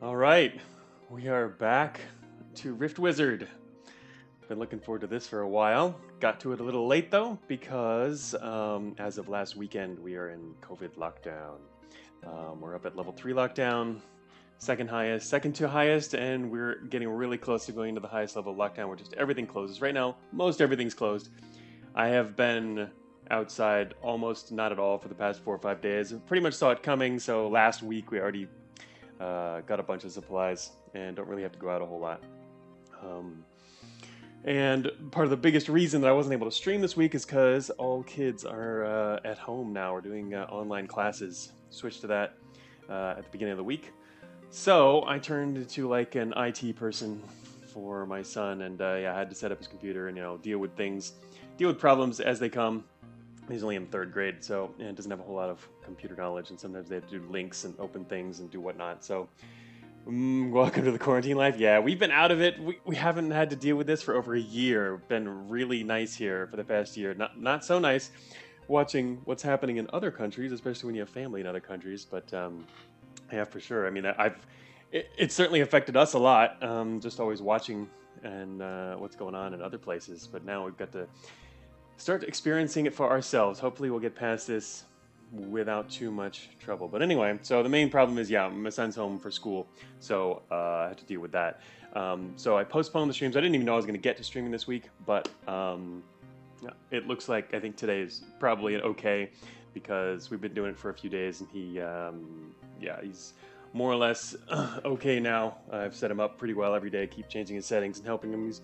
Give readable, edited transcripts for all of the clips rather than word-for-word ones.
All right, we are back to Rift Wizard. Been looking forward to this for a while. Got to it a little late though, because as of last weekend, we are in COVID lockdown. We're up at level 3 lockdown, second highest, second to highest, and we're getting really close to going to the highest level of lockdown where just everything closes. Right now, most everything's closed. I have been outside almost not at all for the past 4 or 5 days. Pretty much saw it coming, so last week we already got a bunch of supplies and don't really have to go out a whole lot. Um, and part of the biggest reason that I wasn't able to stream this week is because all kids are at home now. We're doing online classes. Switched to that at the beginning of the week. So I turned to like an IT person for my son, and yeah, I had to set up his computer and deal with problems as they come. He's only in third grade, so and doesn't have a whole lot of computer knowledge, and sometimes they have to do links and open things and do whatnot. So, welcome to the quarantine life. Yeah, we've been out of it. We haven't had to deal with this for over a year. Been really nice here for the past year. Not so nice watching what's happening in other countries, especially when you have family in other countries. But yeah, for sure. I mean, it certainly affected us a lot. Just always watching and what's going on in other places. But now we've got to start experiencing it for ourselves. Hopefully we'll get past this without too much trouble. But anyway, so the main problem is, yeah, my son's home for school, so I have to deal with that. So I postponed the streams. I didn't even know I was going to get to streaming this week, but yeah, it looks like I think today is probably an okay because we've been doing it for a few days, and yeah, he's more or less okay now. I've set him up pretty well every day, keep changing his settings and helping him. He's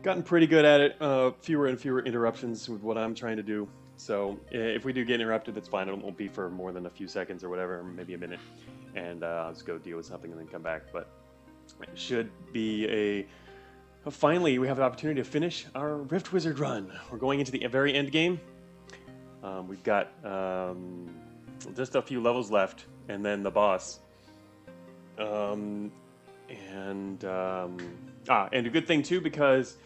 gotten pretty good at it. Fewer and fewer interruptions with what I'm trying to do. So if we do get interrupted, that's fine. It won't be for more than a few seconds or whatever, maybe a minute, and I'll just go deal with something and then come back. But it should be finally, we have an opportunity to finish our Rift Wizard run. We're going into the very end game. We've got just a few levels left, and then the boss. And a good thing too, because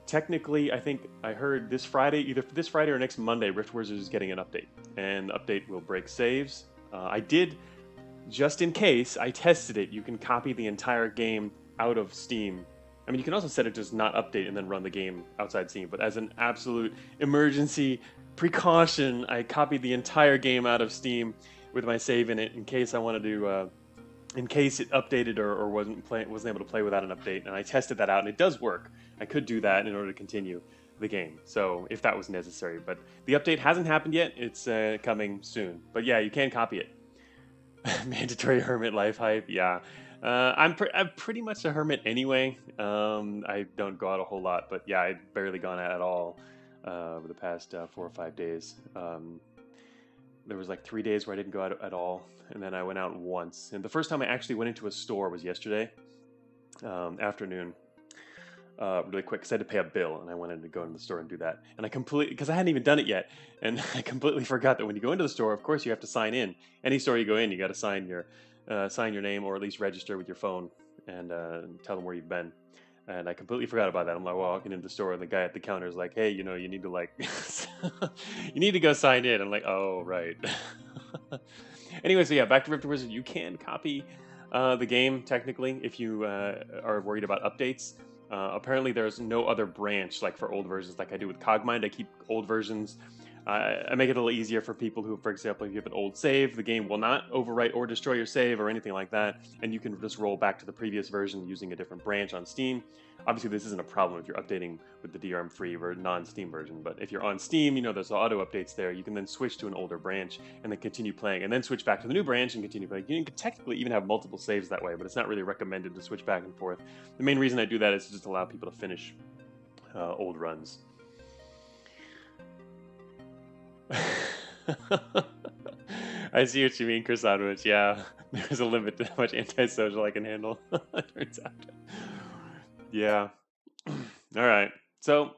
technically, I think I heard this Friday, either this Friday or next Monday, Rift Wizard is getting an update, and the update will break saves. I did, just in case, I tested it. You can copy the entire game out of Steam. I mean, you can also set it to just not update and then run the game outside Steam, but as an absolute emergency precaution, I copied the entire game out of Steam with my save in it in case I wanted to in case it updated or wasn't able to play without an update, and I tested that out, and it does work. I could do that in order to continue the game, so if that was necessary. But the update hasn't happened yet. It's coming soon. But yeah, you can copy it. Mandatory hermit life hype. Yeah, I'm pretty much a hermit anyway. I don't go out a whole lot, but yeah, I've barely gone out at all over the past 4 or 5 days. There was like 3 days where I didn't go out at all, and then I went out once. And the first time I actually went into a store was yesterday afternoon, really quick, because I had to pay a bill, and I wanted to go into the store and do that. And I completely, because I hadn't even done it yet, and I completely forgot that when you go into the store, of course you have to sign in. Any store you go in, you got to sign your name, or at least register with your phone and tell them where you've been. And I completely forgot about that. I'm like walking into the store, and the guy at the counter is like, "Hey, you need to you need to go sign in." I'm like, "Oh, right." Anyway, so yeah, back to Rift Wizard. You can copy the game technically if you are worried about updates. Apparently, there's no other branch like for old versions, like I do with Cogmind. I keep old versions. I make it a little easier for people who, for example, if you have an old save, the game will not overwrite or destroy your save or anything like that, and you can just roll back to the previous version using a different branch on Steam. Obviously, this isn't a problem if you're updating with the DRM-free or non-Steam version, but if you're on Steam, there's auto updates there. You can then switch to an older branch and then continue playing, and then switch back to the new branch and continue playing. You can technically even have multiple saves that way, but it's not really recommended to switch back and forth. The main reason I do that is to just allow people to finish old runs. I see what you mean, Chris Sandwich. Yeah, there's a limit to how much antisocial I can handle. Turns out. Yeah. All right. So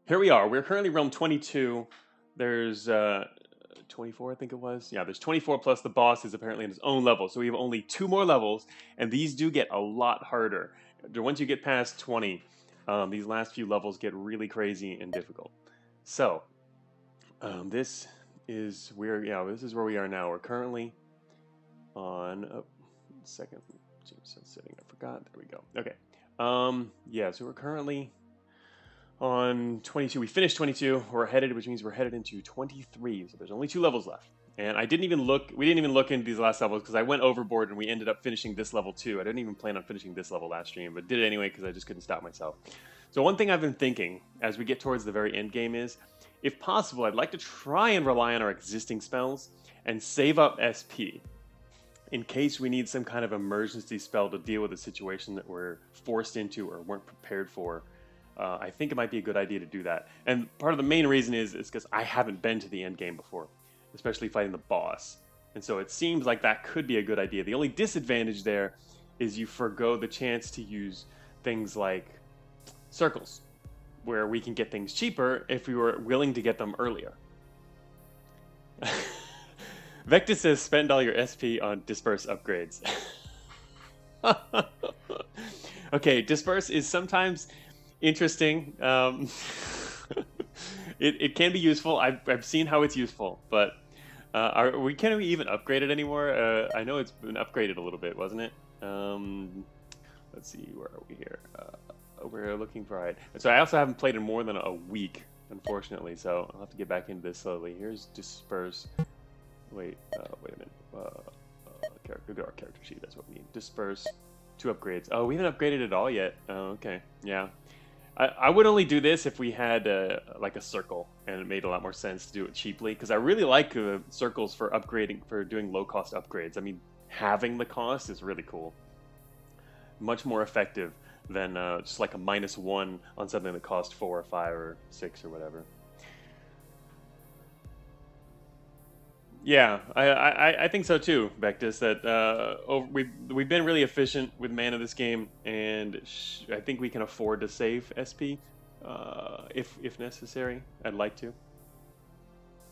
here we are. We're currently realm 22. There's 24, I think it was. Yeah, there's 24 plus the boss is apparently in his own level. So we have only 2 more levels, and these do get a lot harder. Once you get past 20, these last few levels get really crazy and difficult. So this is where we are now. We're currently on second Still sitting. I forgot. There we go. Okay. Yeah. So we're currently on 22. We finished 22. We're headed, which means we're headed into 23. So there's only 2 levels left. And I didn't even look. We didn't even look into these last levels because I went overboard and we ended up finishing this level too. I didn't even plan on finishing this level last stream, but did it anyway because I just couldn't stop myself. So one thing I've been thinking as we get towards the very end game is, if possible, I'd like to try and rely on our existing spells and save up SP in case we need some kind of emergency spell to deal with a situation that we're forced into or weren't prepared for. I think it might be a good idea to do that. And part of the main reason is because I haven't been to the end game before, especially fighting the boss. And so it seems like that could be a good idea. The only disadvantage there is you forgo the chance to use things like circles, where we can get things cheaper if we were willing to get them earlier. Vectus says spend all your SP on disperse upgrades. Okay, disperse is sometimes interesting. It can be useful. I've seen how it's useful, but can we even upgrade it anymore? I know it's been upgraded a little bit, wasn't it? Let's see, where are we here? We're looking for it. So I also haven't played in more than a week, unfortunately. So I'll have to get back into this slowly. Here's disperse. Wait a minute. Go to our character sheet. That's what we need. Disperse. 2 upgrades. Oh, we haven't upgraded it all yet. Oh, okay. Yeah. I would only do this if we had like a circle, and it made a lot more sense to do it cheaply. Because I really like circles for upgrading, for doing low-cost upgrades. I mean, having the cost is really cool. Much more effective than just like a -1 on something that cost 4 or 5 or 6 or whatever. Yeah, I think so too, Vectus. That we've been really efficient with mana this game, and I think we can afford to save SP if necessary. I'd like to.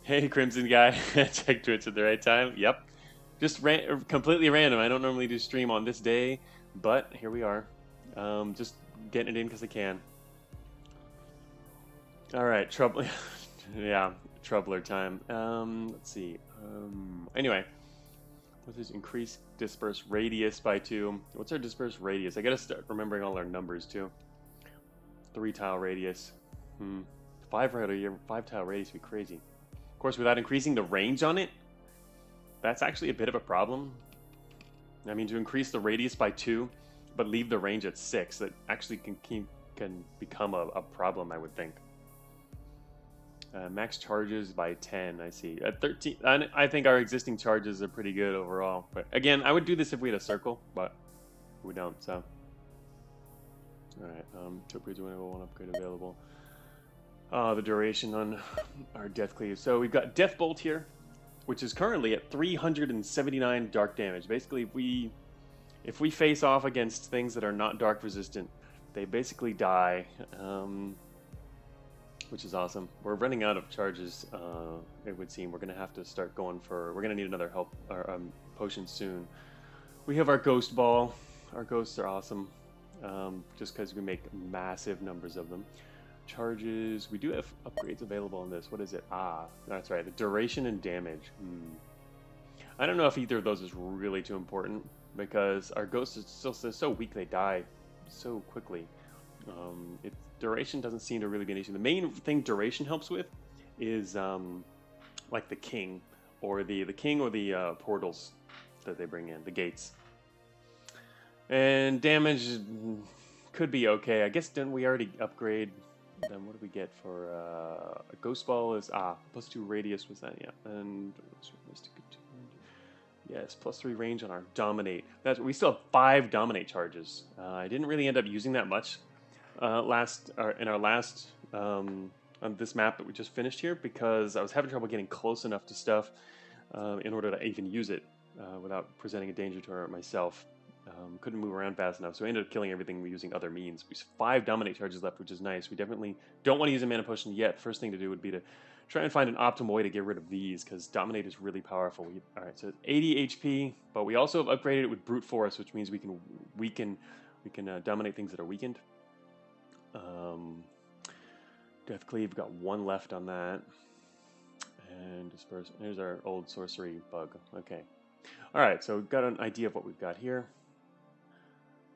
Hey, Crimson guy, check Twitch at the right time. Yep, just completely random. I don't normally do stream on this day, but here we are. Just getting it in because I can. All right, trouble. Yeah, troubler time. Let's see. Anyway, what is increase disperse radius by 2? What's our disperse radius? I gotta start remembering all our numbers too. 3 tile radius. 5 tile radius would be crazy. Of course, without increasing the range on it, that's actually a bit of a problem. I mean, to increase the radius by 2, but leave the range at 6, that actually can become a problem, I would think. Max charges by 10, I see. At 13, I think our existing charges are pretty good overall. But again, I would do this if we had a circle, but we don't, so. Alright, 2 upgrades, level 1 upgrade available. The duration on our Death Cleave. So we've got Death Bolt here, which is currently at 379 dark damage. Basically, if we face off against things that are not dark resistant, they basically die. Which is awesome. We're running out of charges, it would seem. We're going to have to start going for... We're going to need another potion soon. We have our Ghost Ball. Our ghosts are awesome, just because we make massive numbers of them. Charges... We do have upgrades available on this. What is it? Ah, that's right. The duration and damage. I don't know if either of those is really too important, because our ghosts are still so weak they die so quickly. Duration doesn't seem to really be an issue. The main thing duration helps with is like the king or the portals that they bring in, the gates. And damage could be okay. I guess didn't we already upgrade? Then what did we get for a ghost ball? Is +2 radius, was that? Yeah, and yes, +3 range on our dominate. We still have 5 dominate charges. I didn't really end up using that much in our last on this map that we just finished here, because I was having trouble getting close enough to stuff in order to even use it without presenting a danger to myself. Couldn't move around fast enough, so I ended up killing everything using other means. We have 5 dominate charges left, which is nice. We definitely don't want to use a mana potion yet. First thing to do would be to try and find an optimal way to get rid of these, because dominate is really powerful. Alright, so 80 HP, but we also have upgraded it with brute force, which means we can dominate things that are weakened. Death Cleave, got 1 left on that. And disperse. Here's our old sorcery bug. Okay. Alright, so we've got an idea of what we've got here.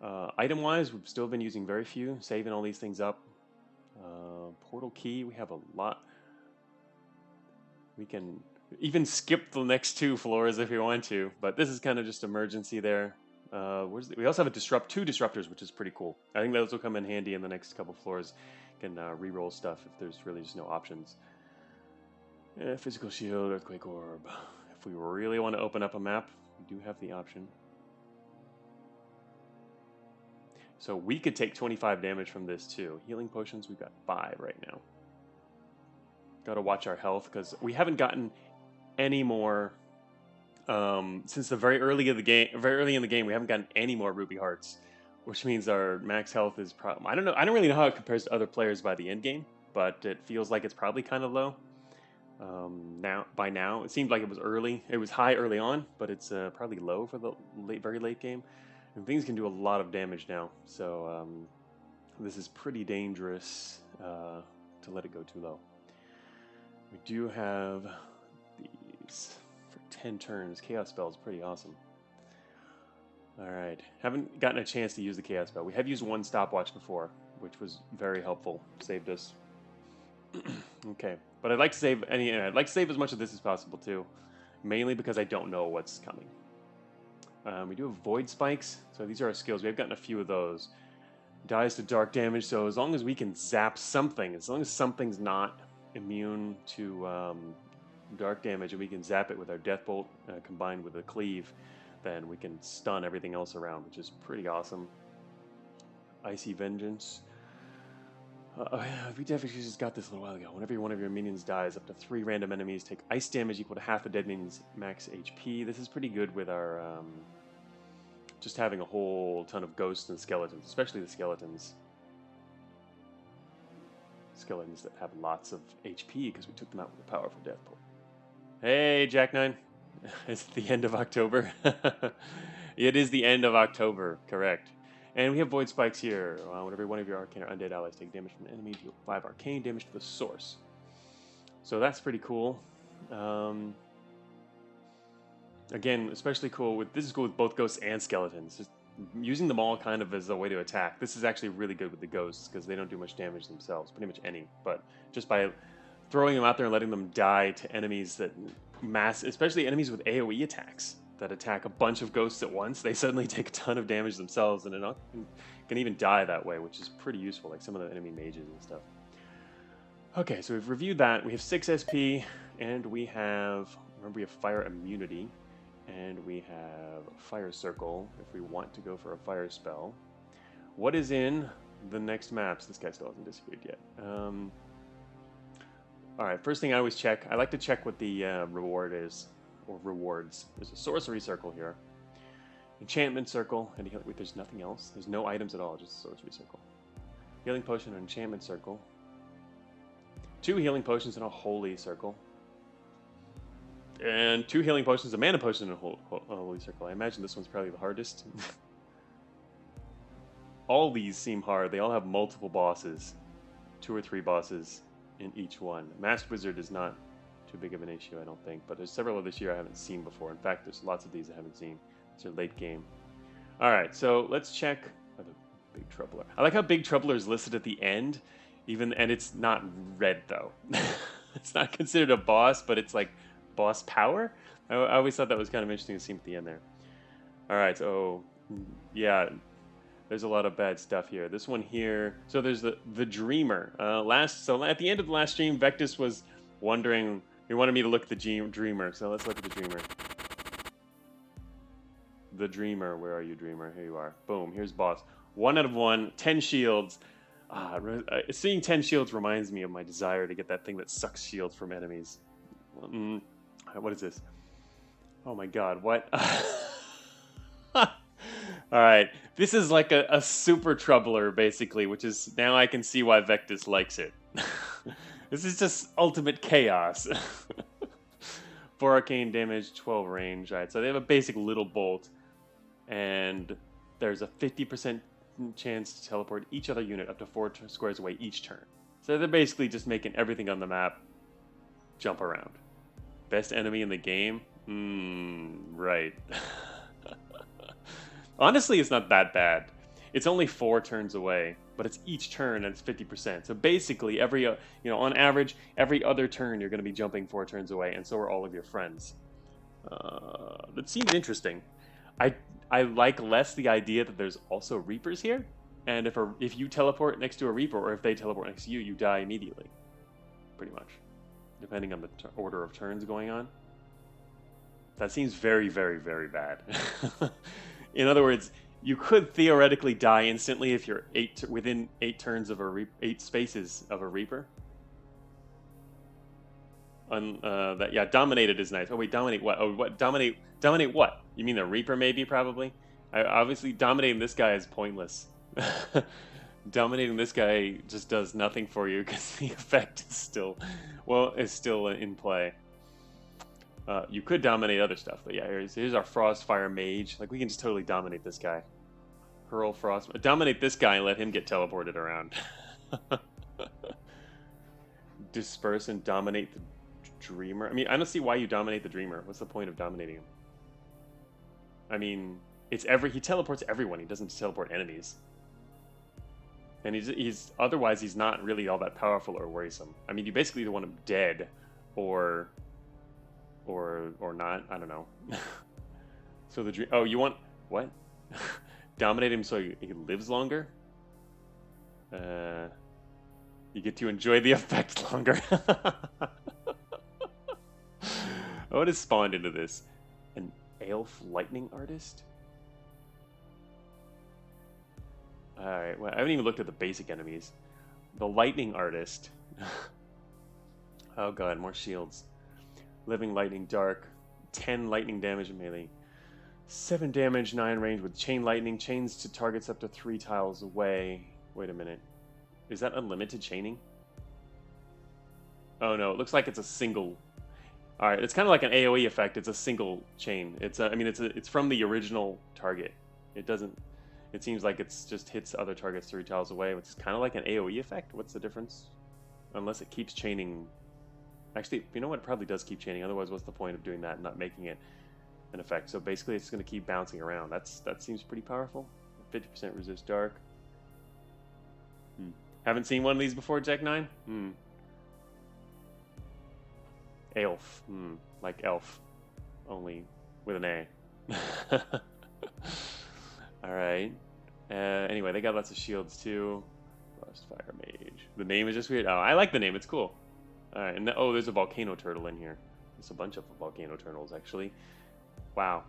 Item-wise, we've still been using very few, saving all these things up. Portal key, we have a lot. We can even skip the next 2 floors if we want to, but this is kind of just emergency there. We also have two disruptors, which is pretty cool. I think those will come in handy in the next couple floors. Can re-roll stuff if there's really just no options. Physical shield, earthquake orb. If we really want to open up a map, we do have the option. So we could take 25 damage from this too. Healing potions, we've got 5 right now. Got to watch our health because we haven't gotten any more since the very early in the game. We haven't gotten any more ruby hearts, which means our max health is probably. I don't know. I don't really know how it compares to other players by the end game, but it feels like it's probably kind of low. By now, it seemed like it was early. It was high early on, but it's probably low for the very late game. And things can do a lot of damage now, so this is pretty dangerous to let it go too low. We do have these for 10 turns. Chaos Spell is pretty awesome. Alright, haven't gotten a chance to use the Chaos Spell. We have used one stopwatch before, which was very helpful. Saved us. Okay, but I'd like to save as much of this as possible too, mainly because I don't know what's coming. We do have Void Spikes, so these are our skills. We've gotten a few of those. Dies to dark damage, so as long as we can zap something, as long as something's not immune to dark damage and we can zap it with our Death Bolt combined with a Cleave, then we can stun everything else around, which is pretty awesome. Icy Vengeance. We definitely just got this a little while ago. Whenever one of your minions dies, up to 3 random enemies take ice damage equal to half a dead minion's max HP. This is pretty good with our just having a whole ton of ghosts and skeletons, especially the skeletons. Skeletons that have lots of HP because we took them out with a powerful Death Bolt. Hey, Jack 9. It's the end of October. It is the end of October, correct. And we have Void Spikes here. Whenever one of your arcane or undead allies take damage from an enemy, deal 5 arcane damage to the source. So that's pretty cool. Again, especially cool with this is cool with both ghosts and skeletons. Just using them all kind of as a way to attack. This is actually really good with the ghosts because they don't do much damage themselves, pretty much any. But just by throwing them out there and letting them die to enemies that especially enemies with AoE attacks that attack a bunch of ghosts at once, they suddenly take a ton of damage themselves and can even die that way, which is pretty useful, like some of the enemy mages and stuff. Okay, so we've reviewed that. We have 6 SP, and we have fire immunity. And we have Fire Circle if we want to go for a fire spell. What is in the next maps? This guy still hasn't disappeared yet. Alright, first thing I always check. I like to check what the reward is, or rewards. There's a Sorcery Circle here. Enchantment Circle, and wait, there's nothing else? There's no items at all, just a Sorcery Circle. Healing Potion and Enchantment Circle. 2 Healing Potions and a Holy Circle. And 2 healing potions, a mana potion, and a holy circle. I imagine this one's probably the hardest. All these seem hard. They all have multiple bosses. 2 or 3 bosses in each one. Masked Wizard is not too big of an issue, I don't think. But there's several of this here I haven't seen before. In fact, there's lots of these I haven't seen. These are late game. Alright, so let's check the Big Troubler. I like how Big Troubler is listed at the end, and it's not red, though. It's not considered a boss, but it's like boss power? I always thought that was kind of interesting to see at the end there. Alright, so yeah, there's a lot of bad stuff here. This one here, so there's the Dreamer. So at the end of the last stream, Vectus was wondering, he wanted me to look at the Dreamer, so let's look at the Dreamer. The Dreamer, where are you, Dreamer? Here you are. Boom, here's boss. 1 out of 1, 10 shields. Seeing 10 shields reminds me of my desire to get that thing that sucks shields from enemies. What is this? Oh my god, what? Alright, this is like a super troubler, basically, which is, now I can see why Vectus likes it. This is just ultimate chaos. 4 arcane damage, 12 range. Alright, so they have a basic little bolt, and there's a 50% chance to teleport each other unit up to 4 squares away each turn. So they're basically just making everything on the map jump around. Best enemy in the game? Right. Honestly, it's not that bad. It's only 4 turns away, but it's each turn and it's 50%. So basically, every on average, every other turn you're going to be jumping 4 turns away, and so are all of your friends. That seems interesting. I I like less the idea that there's also Reapers here, and if you teleport next to a Reaper or if they teleport next to you, you die immediately, pretty much, depending on the order of turns going on. That seems very, very, very bad. In other words, you could theoretically die instantly if you're within 8 turns of 8 spaces of a Reaper. Dominated is nice. Oh wait, dominate what? Oh, what dominate what? You mean the Reaper? Maybe, probably. Obviously, dominating this guy is pointless. Dominating this guy just does nothing for you because the effect is still in play. You could dominate other stuff, but yeah, here's our Frostfire Mage. Like, we can just totally dominate this guy. Hurl Frost, dominate this guy and let him get teleported around. Disperse and dominate the Dreamer. I mean, I don't see why you dominate the Dreamer. What's the point of dominating him? I mean, he teleports everyone. He doesn't teleport enemies. And he's otherwise he's not really all that powerful or worrisome. I mean, you basically either want him dead or not. I don't know. So you want what? Dominate him so he lives longer? You get to enjoy the effect longer. What has spawned into this? An elf lightning artist? Alright, well, I haven't even looked at the basic enemies. The lightning artist. Oh god, more shields. Living lightning dark. 10 lightning damage melee. 7 damage, 9 range with chain lightning. Chains to targets up to 3 tiles away. Wait a minute. Is that unlimited chaining? Oh no, it looks like it's a single. Alright, it's kind of like an AoE effect. It's a single chain. It's from the original target. It seems like it's just hits other targets 3 tiles away, which is kind of like an AoE effect. What's the difference? Unless it keeps chaining. Actually, you know what? It probably does keep chaining. Otherwise, what's the point of doing that and not making it an effect? So basically, it's going to keep bouncing around. That seems pretty powerful. 50% resist dark. Haven't seen one of these before, Jack 9? Elf. Like elf. Only with an A. Alright. Anyway, they got lots of shields too. Frostfire Mage. The name is just weird. Oh, I like the name. It's cool. Alright, and there's a volcano turtle in here. There's a bunch of volcano turtles, actually. Wow.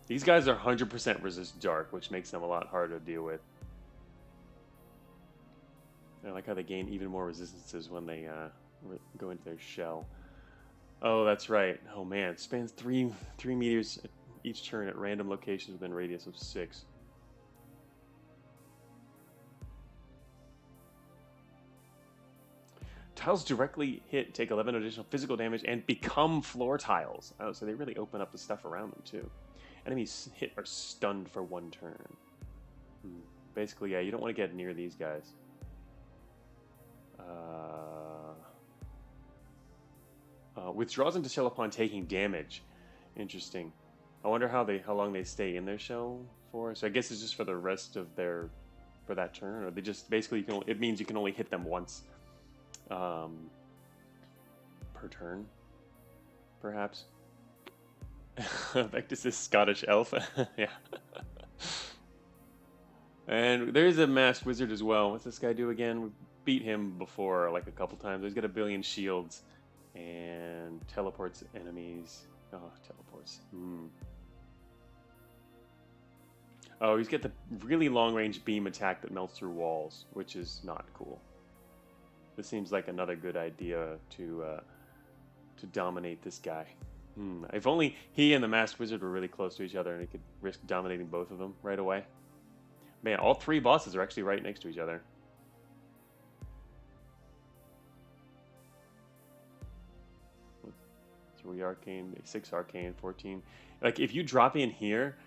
These guys are 100% resist dark, which makes them a lot harder to deal with. I like how they gain even more resistances when they go into their shell. Oh, that's right. Oh man, it spans 3 meters each turn at random locations within a radius of 6. Tiles directly hit take 11 additional physical damage and become floor tiles. Oh, so they really open up the stuff around them too. Enemies hit are stunned for 1 turn. Basically, yeah, you don't want to get near these guys. Withdraws into shell upon taking damage. Interesting. I wonder how long they stay in their shell for. So I guess it's just for the rest of for that turn, or they just basically it means you can only hit them once per turn, perhaps. Vectus is Scottish elf. Yeah. And there's a masked wizard as well. What's this guy do again? We've beat him before, like a couple times. He's got 1 billion shields and teleports enemies. Oh, teleports. Oh, he's got the really long-range beam attack that melts through walls, which is not cool. This seems like another good idea to dominate this guy. If only he and the masked wizard were really close to each other and he could risk dominating both of them right away. Man, all 3 bosses are actually right next to each other. 3 arcane, 6 arcane, 14. Like, if you drop in here,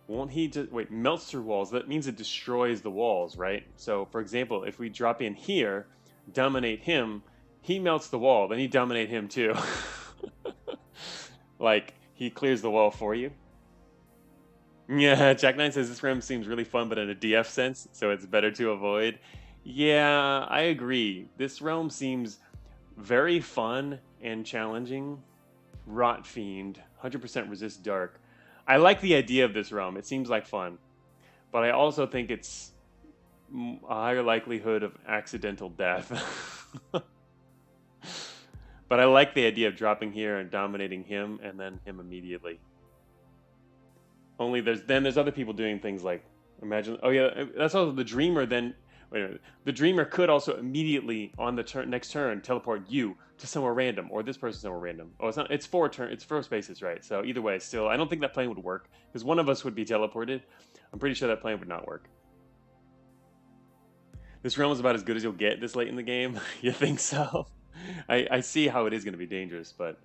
won't he just... Wait, melts through walls. That means it destroys the walls, right? So, for example, if we drop in here, dominate him, he melts the wall, then you dominate him too. Like, he clears the wall for you. Yeah, Jack Knight says this room seems really fun, but in a DF sense, so it's better to avoid. Yeah, I agree. This realm seems very fun and challenging. Rot Fiend, 100% resist dark. I like the idea of this realm. It seems like fun, but I also think it's a higher likelihood of accidental death. But I like the idea of dropping here and dominating him and then him immediately. Only there's other people doing things like imagine. Oh yeah, that's also the dreamer. Then wait a minute. The dreamer could also immediately on the next turn teleport you to somewhere random or this person somewhere random. Oh, it's not. It's it's 4 spaces, right? So either way, still, I don't think that plan would work because one of us would be teleported. I'm pretty sure that plan would not work. This realm is about as good as you'll get this late in the game. You think so? I see how it is going to be dangerous, but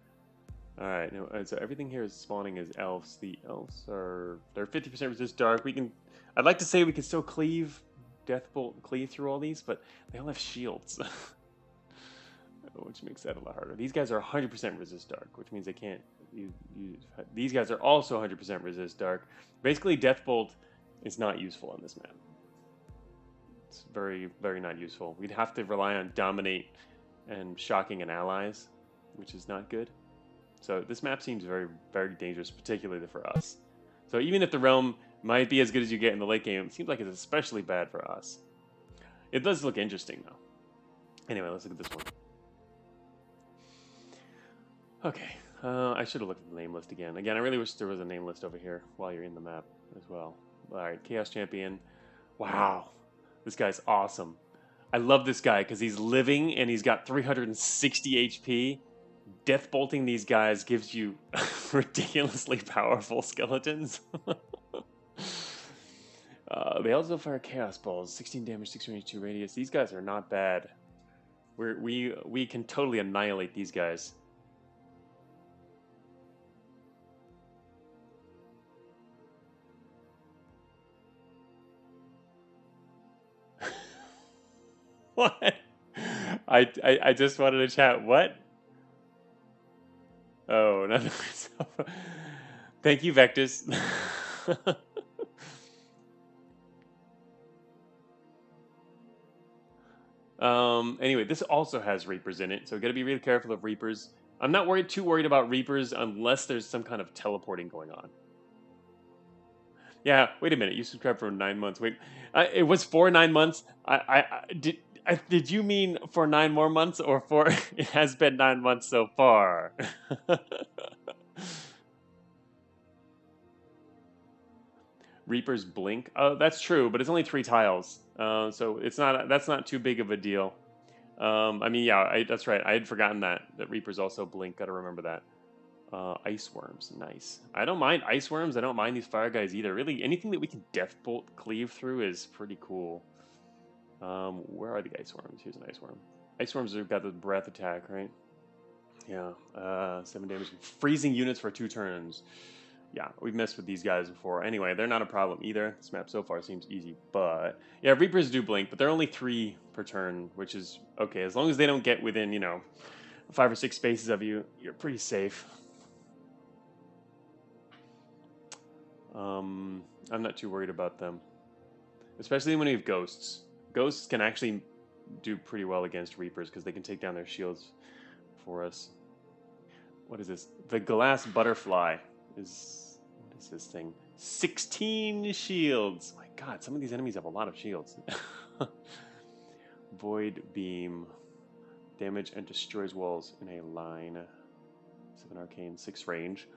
all right. No, so everything here is spawning as elves. The elves they're 50% resist dark. We can. I'd like to say we can still cleave, deathbolt cleave through all these, but they all have shields, which makes that a lot harder. These guys are 100% resist dark, which means they can't. These guys are also 100% resist dark. Basically, deathbolt is not useful on this map. It's very not useful. We'd have to rely on dominate and shocking and allies, which is not good. So this map seems very dangerous, particularly for us. So even if the realm might be as good as you get in the late game, it seems like it's especially bad for us. It does look interesting though. Anyway, let's look at this one. Okay, I should have looked at the name list again. Again, I really wish there was a name list over here while you're in the map as well. All right, Chaos Champion. Wow, this guy's awesome. I love this guy because he's living and he's got 360 HP. Death bolting these guys gives you ridiculously powerful skeletons. They also fire chaos balls, 16 damage, 622 radius. These guys are not bad. We can totally annihilate these guys. What? I just wanted to chat. What? Oh, nothing. Thank you, Vectus. Anyway, this also has Reapers in it, so gotta be really careful of Reapers. I'm not too worried about Reapers unless there's some kind of teleporting going on. Yeah, wait a minute. You subscribed for 9 months. Wait, it was for 9 months. Did you mean for 9 more months or for it has been 9 months so far? Reapers blink. Oh, that's true, but it's only 3 tiles, so it's not. That's not too big of a deal. I mean, yeah, that's right. I had forgotten that Reapers also blink. Got to remember that. Ice worms, nice. I don't mind ice worms. I don't mind these fire guys either. Really, anything that we can death bolt cleave through is pretty cool. Where are the ice worms? Here's an ice worm. Ice worms have got the breath attack, right? Yeah. 7 damage. Freezing units for 2 turns. Yeah, we've messed with these guys before. Anyway, they're not a problem either. This map so far seems easy, but yeah, Reapers do blink, but they're only 3 per turn, which is okay. As long as they don't get within, 5 or 6 spaces of you, you're pretty safe. I'm not too worried about them, especially when we have ghosts. Ghosts can actually do pretty well against Reapers because they can take down their shields for us. What is this? The glass butterfly is. What is this thing? 16 shields. My God, some of these enemies have a lot of shields. Void beam. Damage and destroys walls in a line. 7 arcane, 6 range.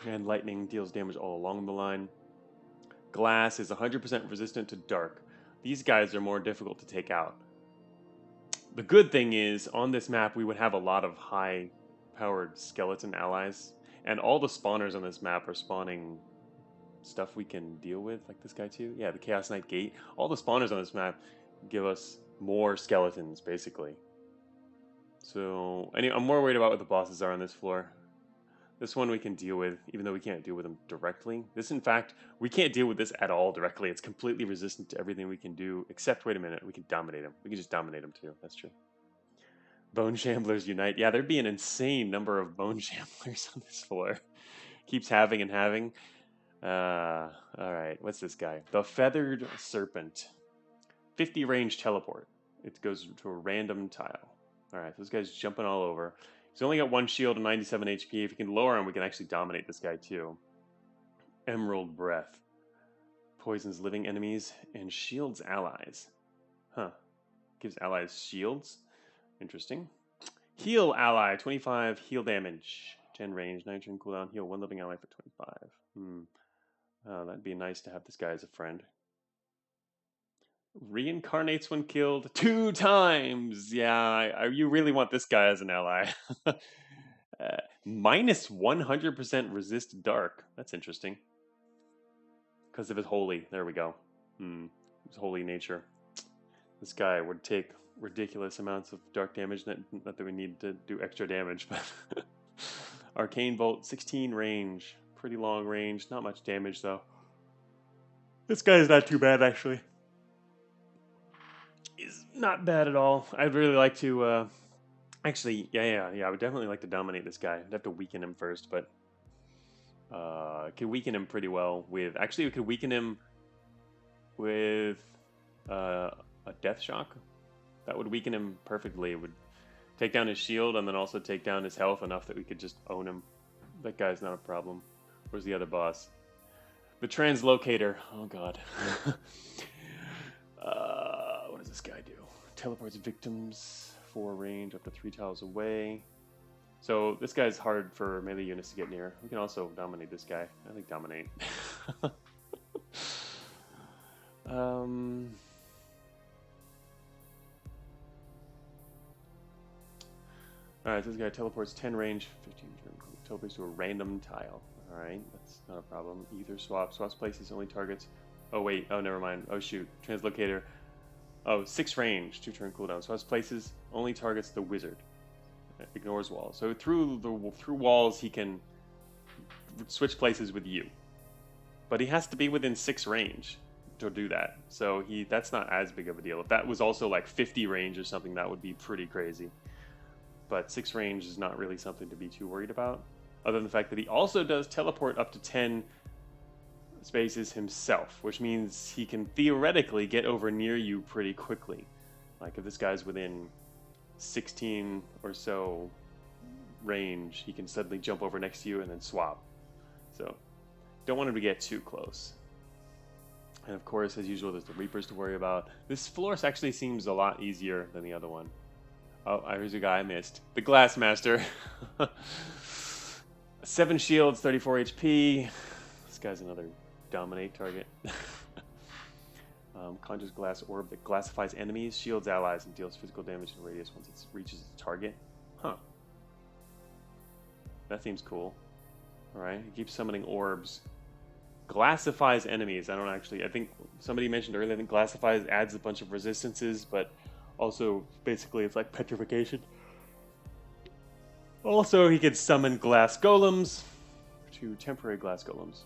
And lightning deals damage all along the line. Glass is 100% resistant to dark. These guys are more difficult to take out. The good thing is, on this map, we would have a lot of high-powered skeleton allies. And all the spawners on this map are spawning stuff we can deal with, like this guy too. Yeah, the Chaos Knight Gate. All the spawners on this map give us more skeletons, basically. So, anyway, I'm more worried about what the bosses are on this floor. This one we can deal with, even though we can't deal with them directly. This, in fact, we can't deal with this at all directly. It's completely resistant to everything we can do, except, wait a minute, we can dominate him. We can just dominate him too. That's true. Bone Shamblers unite. Yeah, there'd be an insane number of Bone Shamblers on this floor. Keeps having and having. All right, what's this guy? The Feathered Serpent. 50 range teleport. It goes to a random tile. All right, so this guy's jumping all over. He's only got 1 shield and 97 HP. If we can lower him, we can actually dominate this guy too. Emerald Breath. Poisons living enemies and shields allies. Huh. Gives allies shields. Interesting. Heal ally, 25 heal damage. 10 range, 19 cooldown. Heal 1 living ally for 25. That'd be nice to have this guy as a friend. Reincarnates when killed 2 times. Yeah, you really want this guy as an ally. Minus 100% resist dark. That's interesting. Because of his holy. There we go. His holy nature. This guy would take ridiculous amounts of dark damage. Not that we need to do extra damage, but Arcane Bolt, 16 range. Pretty long range. Not much damage, though. This guy is not too bad, actually. He's not bad at all. I'd really like to... Actually, yeah. I would definitely like to dominate this guy. I'd have to weaken him first, but... could weaken him pretty well with... Actually, we could weaken him with a Death Shock. That would weaken him perfectly. It would take down his shield and then also take down his health enough that we could just own him. That guy's not a problem. Where's the other boss? The Translocator. Oh, God. What does this guy do? Teleports victims 4 range up to 3 tiles away. So this guy's hard for melee units to get near. We can also dominate this guy. I think dominate. Alright, so this guy teleports 10 range, 15 teleports to a random tile. Alright, that's not a problem. Either swaps places, only targets. Oh wait, oh never mind. Oh shoot, Translocator. Oh, 6 range, 2 turn cooldown. Swaps places, only targets the wizard. Ignores walls. So through walls he can switch places with you. But he has to be within 6 range to do that. So that's not as big of a deal. If that was also like 50 range or something, that would be pretty crazy. But 6 range is not really something to be too worried about. Other than the fact that he also does teleport up to 10 spaces himself, which means he can theoretically get over near you pretty quickly. Like if this guy's within 16 or so range, he can suddenly jump over next to you and then swap. So don't want him to get too close. And of course, as usual, there's the Reapers to worry about. This floor actually seems a lot easier than the other one. Oh, here's a guy I missed. The Glassmaster. 7 shields, 34 HP. This guy's another dominate target. Conjures glass orb that glassifies enemies, shields allies, and deals physical damage in radius once it reaches its target. Huh. That seems cool. Alright, he keeps summoning orbs. Glassifies enemies. I think somebody mentioned earlier, I think glassifies adds a bunch of resistances, but also basically it's like petrification. Also, he could summon glass golems to temporary glass golems.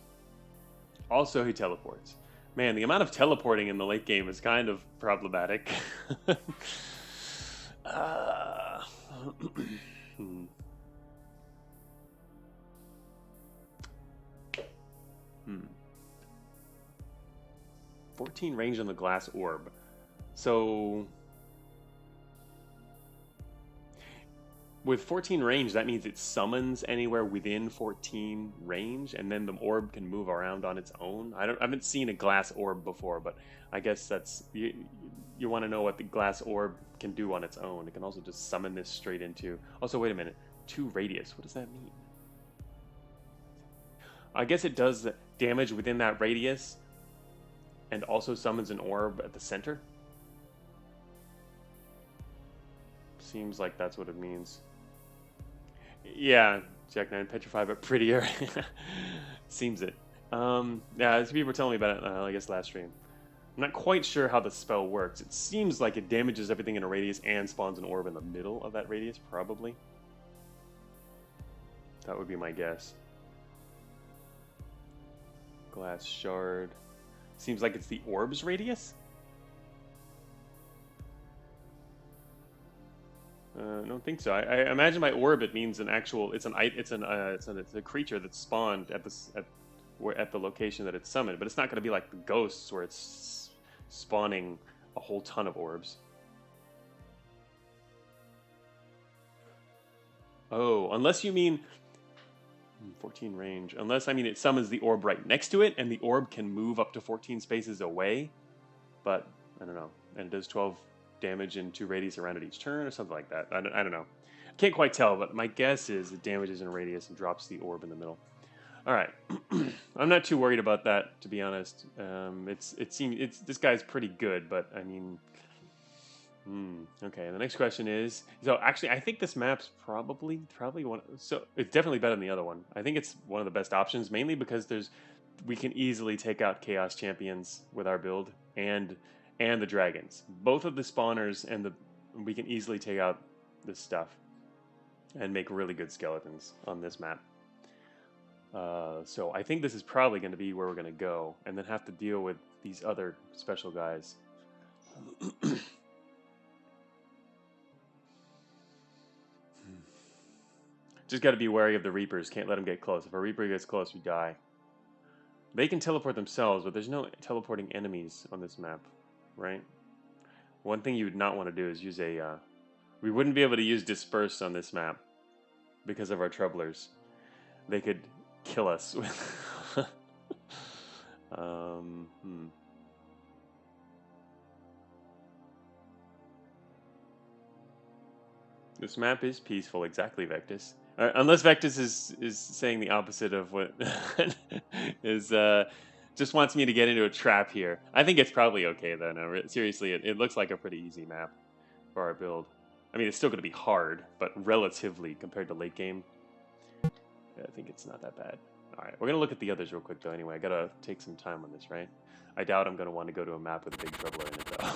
Also, he teleports. Man, the amount of teleporting in the late game is kind of problematic. Hmm. 14 range on the glass orb. So with 14 range, that means it summons anywhere within 14 range, and then the orb can move around on its own. I haven't seen a glass orb before, but I guess that's you want to know what the glass orb can do on its own. It can also just summon this straight into. Also, wait a minute, 2 radius. What does that mean? I guess it does damage within that radius, and also summons an orb at the center. Seems like that's what it means. Yeah, Jack 9, petrified but prettier. Seems it. Yeah, some people were telling me about it, I guess, last stream. I'm not quite sure how the spell works. It seems like it damages everything in a radius and spawns an orb in the middle of that radius, probably. That would be my guess. Glass shard. Seems like it's the orb's radius? I don't think so. I imagine by orb it means an actual. It's a creature that's spawned at at the location that it's summoned, but it's not going to be like the ghosts where it's spawning a whole ton of orbs. Oh, unless you mean 14 range. Unless, I mean, it summons the orb right next to it, and the orb can move up to 14 spaces away. But, I don't know. And it does 12 damage in 2 radius around it each turn, or something like that. I don't know. Can't quite tell, but my guess is it damages in a radius and drops the orb in the middle. All right. I'm not too worried about that, to be honest. This guy's pretty good, but, I mean... okay, the next question is, so actually I think this map's probably one, so it's definitely better than the other one. I think it's one of the best options, mainly because we can easily take out Chaos Champions with our build and the dragons. Both of the spawners we can easily take out this stuff and make really good skeletons on this map. So I think this is probably going to be where we're going to go, and then have to deal with these other special guys. Just got to be wary of the Reapers. Can't let them get close. If a Reaper gets close, we die. They can teleport themselves, but there's no teleporting enemies on this map, right? One thing you would not want to do is use a... we wouldn't be able to use Disperse on this map because of our Troublers. They could kill us with... This map is peaceful, exactly, Vectus. Unless Vectus is saying the opposite of what is just wants me to get into a trap here. I think it's probably okay though. No, seriously, it looks like a pretty easy map for our build. I mean, it's still going to be hard, but relatively compared to late game, I think it's not that bad. All right, we're gonna look at the others real quick though. Anyway, I gotta take some time on this, right? I doubt I'm gonna want to go to a map with a big troubler in it though.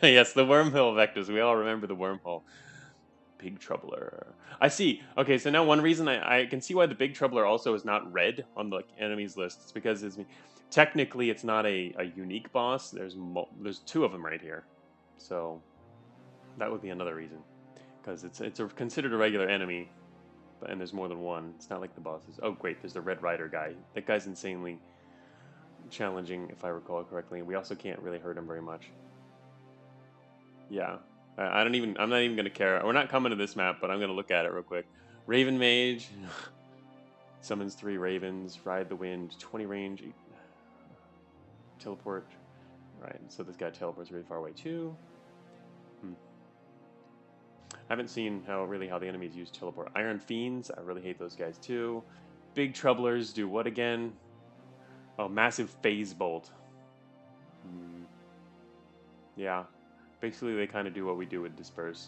Yes, the wormhole Vectors. We all remember the wormhole. Big Troubler. I see. Okay, so now one reason I can see why the Big Troubler also is not red on the enemies list. It's because technically it's not a unique boss. There's 2 of them right here. So that would be another reason. Because it's considered a regular enemy, and there's more than one. It's not like the bosses. Oh, great, there's the Red Rider guy. That guy's insanely challenging, if I recall correctly. And we also can't really hurt him very much. Yeah, I'm not even gonna care. We're not coming to this map, but I'm gonna look at it real quick. Raven Mage summons 3 ravens. Ride the wind. 20 range. Teleport. Right. So this guy teleports really far away too. I haven't seen how the enemies use teleport. Iron Fiends. I really hate those guys too. Big Troublers do what again? Oh, massive phase bolt. Yeah. Basically, they kind of do what we do with Disperse.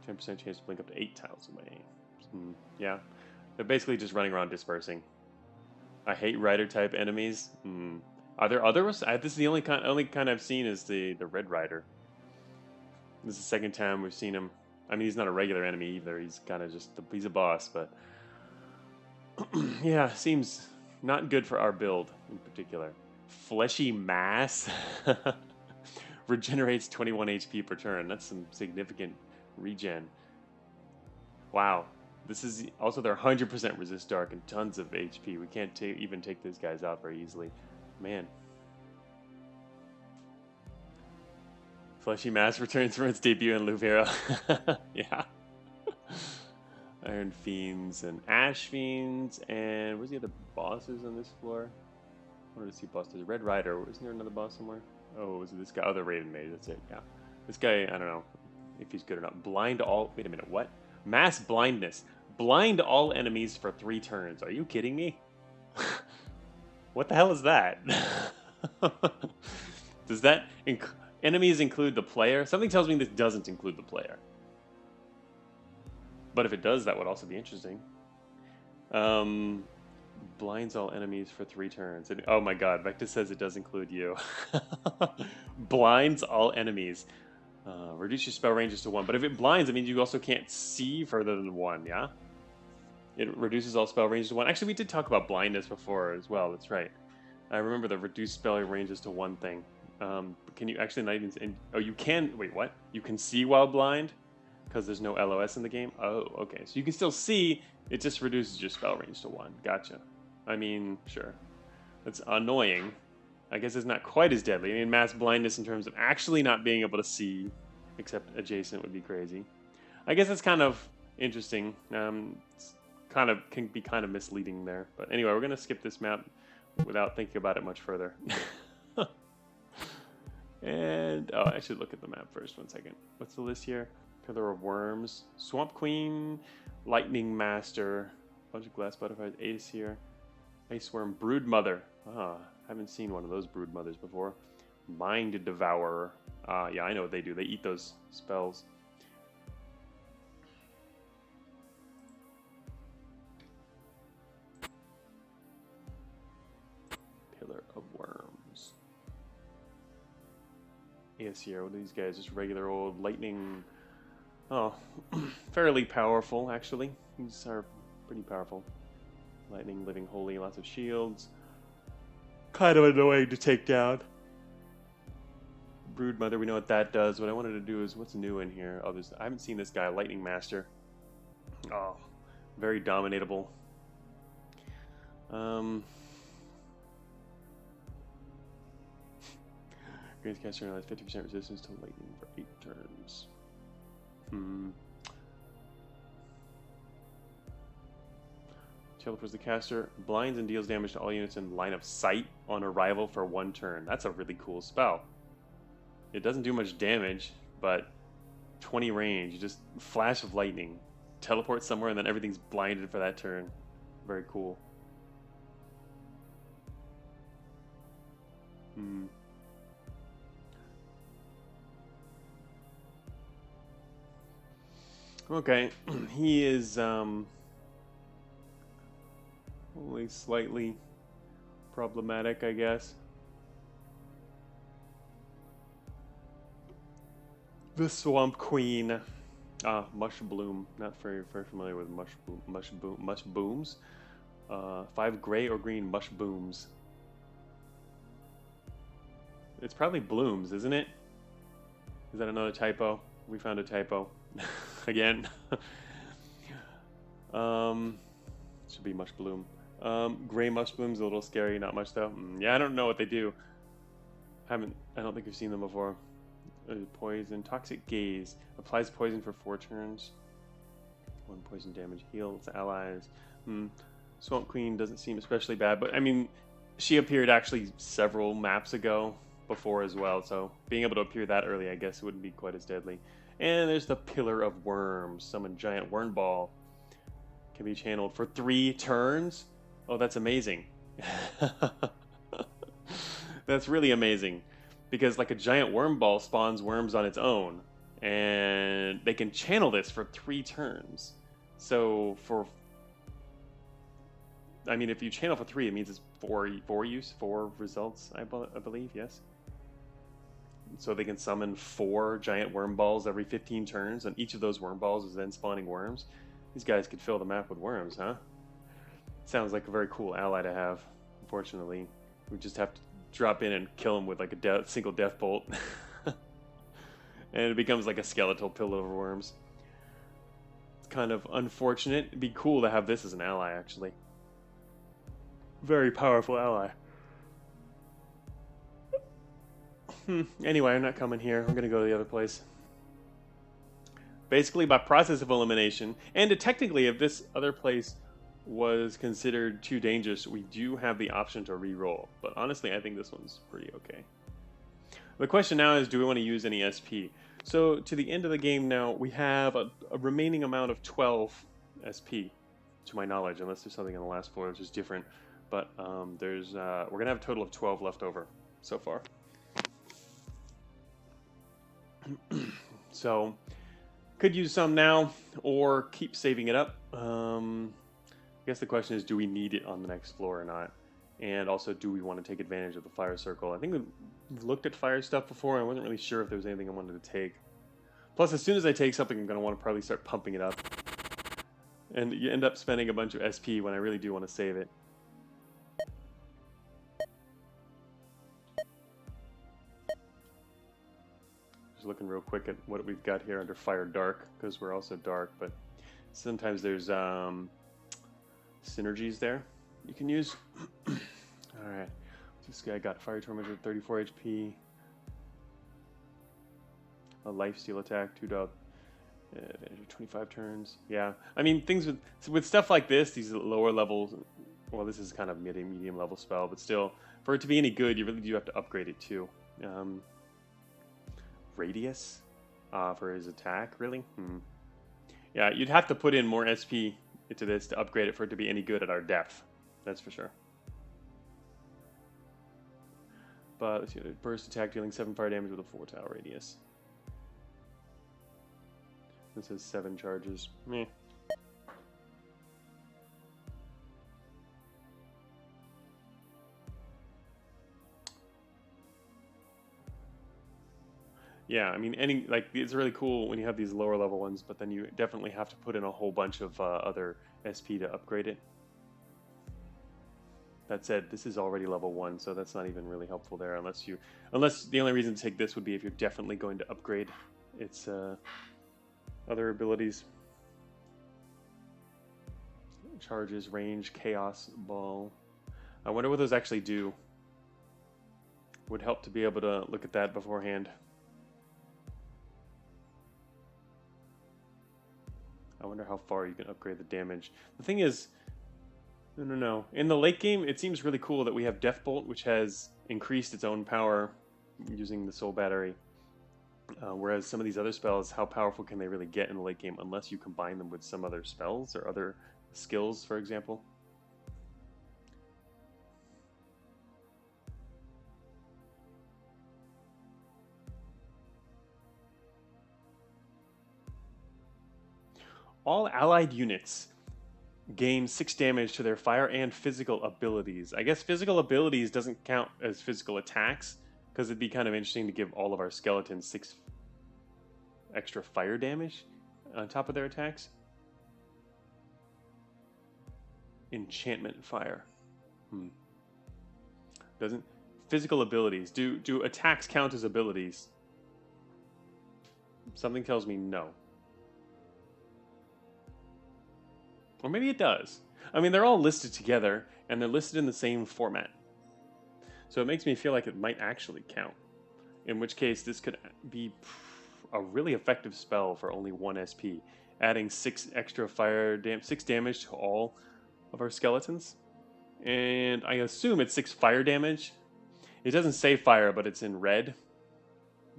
10% chance to blink up to 8 tiles away. Yeah. They're basically just running around dispersing. I hate Rider type enemies. Are there others? This is the only kind I've seen is the Red Rider. This is the second time we've seen him. I mean, he's not a regular enemy either. He's kind of just... he's a boss, but... yeah, seems... not good for our build, in particular. Fleshy Mass regenerates 21 HP per turn. That's some significant regen. Wow. This is also they're 100% resist dark and tons of HP. We can't even take these guys out very easily. Man. Fleshy Mass returns from its debut in Luvera. Yeah. Iron Fiends and Ash Fiends, and where's the other bosses on this floor? I wanted to see bosses. Red Rider, isn't there another boss somewhere? Oh, was it this guy? Oh, the Raven Mage, that's it, yeah. This guy, I don't know if he's good or not. Blind all, wait a minute, what? Mass Blindness. Blind all enemies for 3 turns. Are you kidding me? What the hell is that? Does that, enemies include the player? Something tells me this doesn't include the player. But if it does, that would also be interesting. Blinds all enemies for 3 turns. And, oh my god, Vectus says it does include you. Blinds all enemies. Reduce your spell ranges to 1. But if it blinds, it means you also can't see further than 1, yeah? It reduces all spell ranges to 1. Actually, we did talk about blindness before as well. That's right. I remember the reduced spell ranges to 1 thing. Can you actually not even... Oh, you can... Wait, what? You can see while blind? Because there's no LOS in the game? Oh, okay. So you can still see, it just reduces your spell range to 1. Gotcha. I mean, sure. That's annoying. I guess it's not quite as deadly. I mean, mass blindness in terms of actually not being able to see, except adjacent would be crazy. I guess it's kind of interesting. It's can be kind of misleading there. But anyway, we're going to skip this map without thinking about it much further. And, oh, I should look at the map first. 1 second. What's the list here? Pillar of Worms, Swamp Queen, Lightning Master, bunch of glass butterflies, Ace here, Ice Worm, Brood Mother. Ah, haven't seen one of those Brood Mothers before. Mind Devourer. Yeah, I know what they do. They eat those spells. Pillar of Worms. Yes, here. What are these guys? Just regular old lightning. Oh, fairly powerful, actually. These are pretty powerful. Lightning, Living Holy, lots of shields. Kind of annoying to take down. Brood Mother, we know what that does. What I wanted to do is, what's new in here? Oh, I haven't seen this guy, Lightning Master. Oh, very dominatable. Greatest caster has 50% resistance to lightning for 8 turns. Teleports the caster, blinds and deals damage to all units in line of sight on arrival for 1 turn. That's a really cool spell. It doesn't do much damage, but 20 range. You just flash of lightning, teleport somewhere, and then everything's blinded for that turn. Very cool. Okay, he is only slightly problematic, I guess. The Swamp Queen. Mushbloom. Not very familiar with mushbooms. 5 gray or green mushbooms. It's probably blooms, isn't it? Is that another typo? We found a typo. Again. Should be mushbloom. Gray mushbloom's a little scary, not much though. Yeah, I don't know what they do. I don't think we've seen them before. Poison, Toxic Gaze. Applies poison for 4 turns. 1 poison damage, heals allies. Swamp Queen doesn't seem especially bad, but I mean, she appeared actually several maps ago before as well, so being able to appear that early, I guess, wouldn't be quite as deadly. And there's the Pillar of Worms. Summon Giant Worm Ball. Can be channeled for 3 turns. Oh, that's amazing. That's really amazing. Because like a giant worm ball spawns worms on its own. And they can channel this for 3 turns. So I mean, if you channel for 3, it means it's 4 results, I believe, yes? So they can summon 4 giant worm balls every 15 turns, and each of those worm balls is then spawning worms. These guys could fill the map with worms, huh? Sounds like a very cool ally to have. Unfortunately, we just have to drop in and kill him with like a single death bolt. And it becomes like a skeletal pillar of worms. It's kind of unfortunate. It'd be cool to have this as an ally, actually. Very powerful ally. Anyway, I'm not coming here. I'm gonna go to the other place. Basically, by process of elimination, and technically, if this other place was considered too dangerous, we do have the option to re-roll. But honestly, I think this one's pretty okay. The question now is, do we want to use any SP? So to the end of the game now, we have a remaining amount of 12 SP, to my knowledge, unless there's something on the last floor which is different. But we're gonna have a total of 12 left over so far. So could use some now or keep saving it up. I guess the question is, do we need it on the next floor or not? And also, do we want to take advantage of the fire circle? I think we've looked at fire stuff before. I wasn't really sure if there was anything I wanted to take. Plus, as soon as I take something, I'm going to want to probably start pumping it up. And you end up spending a bunch of SP when I really do want to save it. Just looking real quick at what we've got here under Fire Dark, because we're also dark, but sometimes there's synergies there you can use. Alright, this guy got Fire Tormentor, 34 HP. A life steal attack, 25 turns. Yeah, I mean, things with stuff like this, these lower levels, well, this is kind of medium level spell, but still, for it to be any good, you really do have to upgrade it too. Radius for his attack, really? Yeah, you'd have to put in more SP into this to upgrade it for it to be any good at our depth. That's for sure. But let's see, burst attack dealing 7 fire damage with a 4 tile radius. This has 7 charges. Meh. Yeah, I mean, it's really cool when you have these lower level ones, but then you definitely have to put in a whole bunch of other SP to upgrade it. That said, this is already level 1, so that's not even really helpful there, unless the only reason to take this would be if you're definitely going to upgrade its other abilities. Charges, range, chaos, ball. I wonder what those actually do. Would help to be able to look at that beforehand. I wonder how far you can upgrade the damage. The thing is, no. In the late game, it seems really cool that we have Death Bolt, which has increased its own power using the Soul Battery. Whereas some of these other spells, how powerful can they really get in the late game unless you combine them with some other spells or other skills, for example? All allied units gain 6 damage to their fire and physical abilities. I guess physical abilities doesn't count as physical attacks, because it'd be kind of interesting to give all of our skeletons 6 extra fire damage on top of their attacks. Enchantment fire. Doesn't physical abilities do attacks count as abilities? Something tells me no. Or maybe it does. I mean, they're all listed together, and they're listed in the same format. So it makes me feel like it might actually count. In which case, this could be a really effective spell for only 1 SP. Adding 6 extra 6 damage to all of our skeletons. And I assume it's 6 fire damage. It doesn't say fire, but it's in red.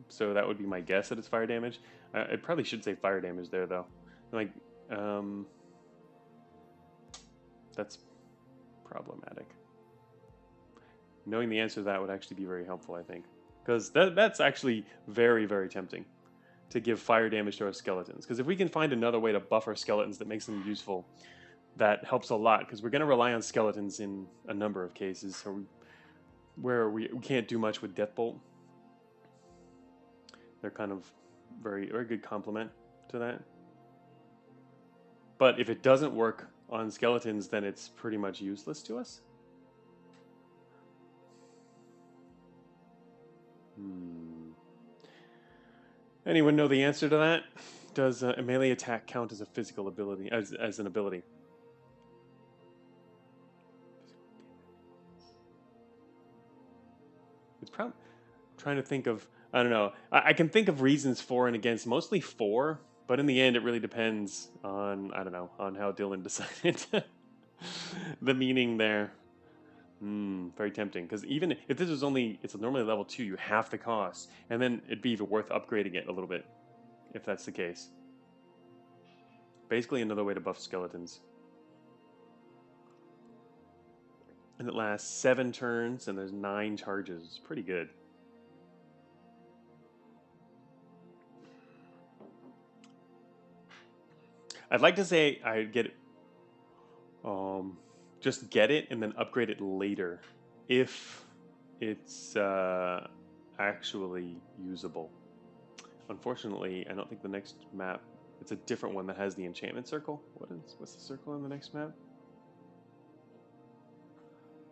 So that would be my guess that it's fire damage. It probably should say fire damage there, though. Like, that's problematic. Knowing the answer to that would actually be very helpful, I think. Because that's actually very, very tempting to give fire damage to our skeletons. Because if we can find another way to buff our skeletons that makes them useful, that helps a lot. Because we're going to rely on skeletons in a number of cases. So where we can't do much with Deathbolt. They're kind of very, very good complement to that. But if it doesn't work on skeletons, then it's pretty much useless to us. Anyone know the answer to that? Does a melee attack count as a physical ability, as an ability? It's probably trying to think of. I don't know. I can think of reasons for and against, mostly for, but in the end, it really depends on on how Dylan decided the meaning there. Very tempting, because even if this was it's normally level 2, you half the cost, and then it'd be even worth upgrading it a little bit, if that's the case. Basically another way to buff skeletons. And it lasts 7 turns, and there's 9 charges. It's pretty good. I'd like to say I'd get it, just get it and then upgrade it later if it's actually usable. Unfortunately, I don't think the next map It's a different one that has the enchantment circle. What's the circle on the next map?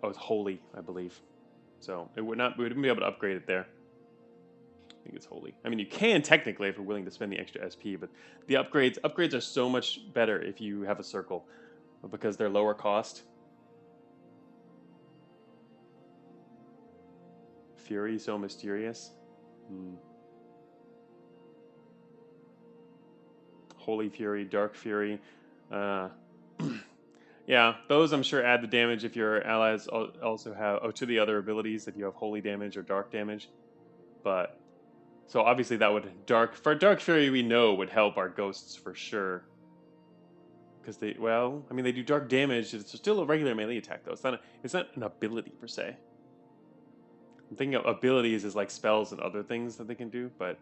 Oh, it's holy, I believe. So we wouldn't be able to upgrade it there. I think it's holy. I mean, you can technically if you're willing to spend the extra SP, but the upgrades are so much better if you have a circle because they're lower cost. Fury so mysterious. Holy Fury, Dark Fury. Yeah, those I'm sure add the damage if your allies also have to the other abilities if you have holy damage or dark damage. But so obviously that would Dark Fury we know would help our ghosts for sure. Because they do dark damage. It's still a regular melee attack though. It's not an ability per se. I'm thinking of abilities as like spells and other things that they can do, but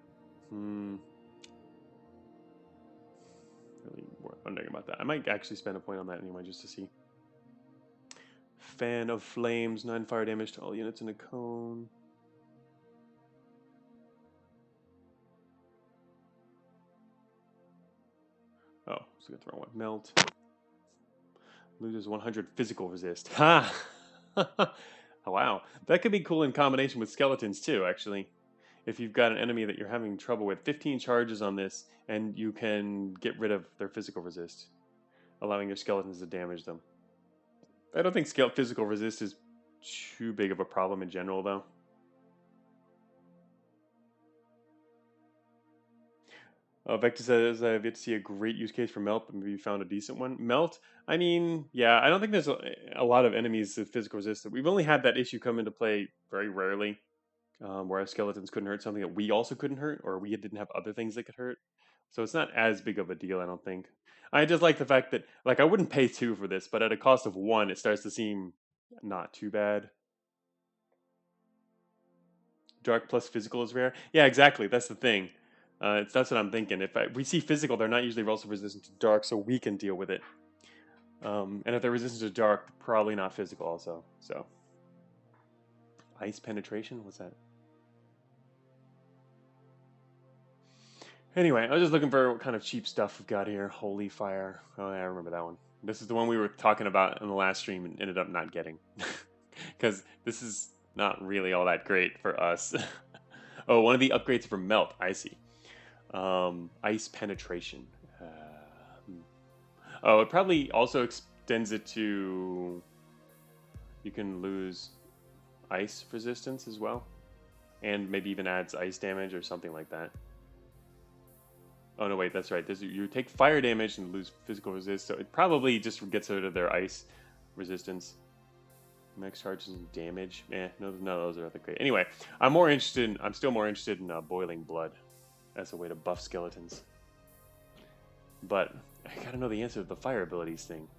really wondering about that. I might actually spend a point on that anyway just to see. Fan of Flames, 9 fire damage to all units in a cone. Oh, so got the wrong one. Melt. Loses 100 physical resist. Ha! Oh, wow. That could be cool in combination with skeletons too, actually. If you've got an enemy that you're having trouble with, 15 charges on this, and you can get rid of their physical resist, allowing your skeletons to damage them. I don't think physical resist is too big of a problem in general, though. Vector says, I've yet to see a great use case for Melt, but maybe you found a decent one. Melt, I mean, yeah, I don't think there's a lot of enemies with physical resistance. We've only had that issue come into play very rarely, where our skeletons couldn't hurt something that we also couldn't hurt, or we didn't have other things that could hurt. So it's not as big of a deal, I don't think. I just like the fact that, like, I wouldn't pay 2 for this, but at a cost of 1, it starts to seem not too bad. Dark plus physical is rare. Yeah, exactly. That's the thing. That's what I'm thinking. If we see physical, they're not usually also resistant to dark, so we can deal with it. And if they're resistant to dark, probably not physical also. So, ice penetration. What's that? Anyway, I was just looking for what kind of cheap stuff we've got here. Holy Fire. Oh, yeah, I remember that one. This is the one we were talking about in the last stream and ended up not getting. Because this is not really all that great for us. Oh, one of the upgrades for Melt. I see. Ice penetration. Oh, it probably also extends it to... You can lose ice resistance as well. And maybe even adds ice damage or something like that. Oh, no, wait, that's right. You take fire damage and lose physical resist, so it probably just gets rid of their ice resistance. Max charges and damage. No, those are great. Anyway, I'm still more interested in boiling blood as a way to buff skeletons. But I gotta know the answer to the fire abilities thing.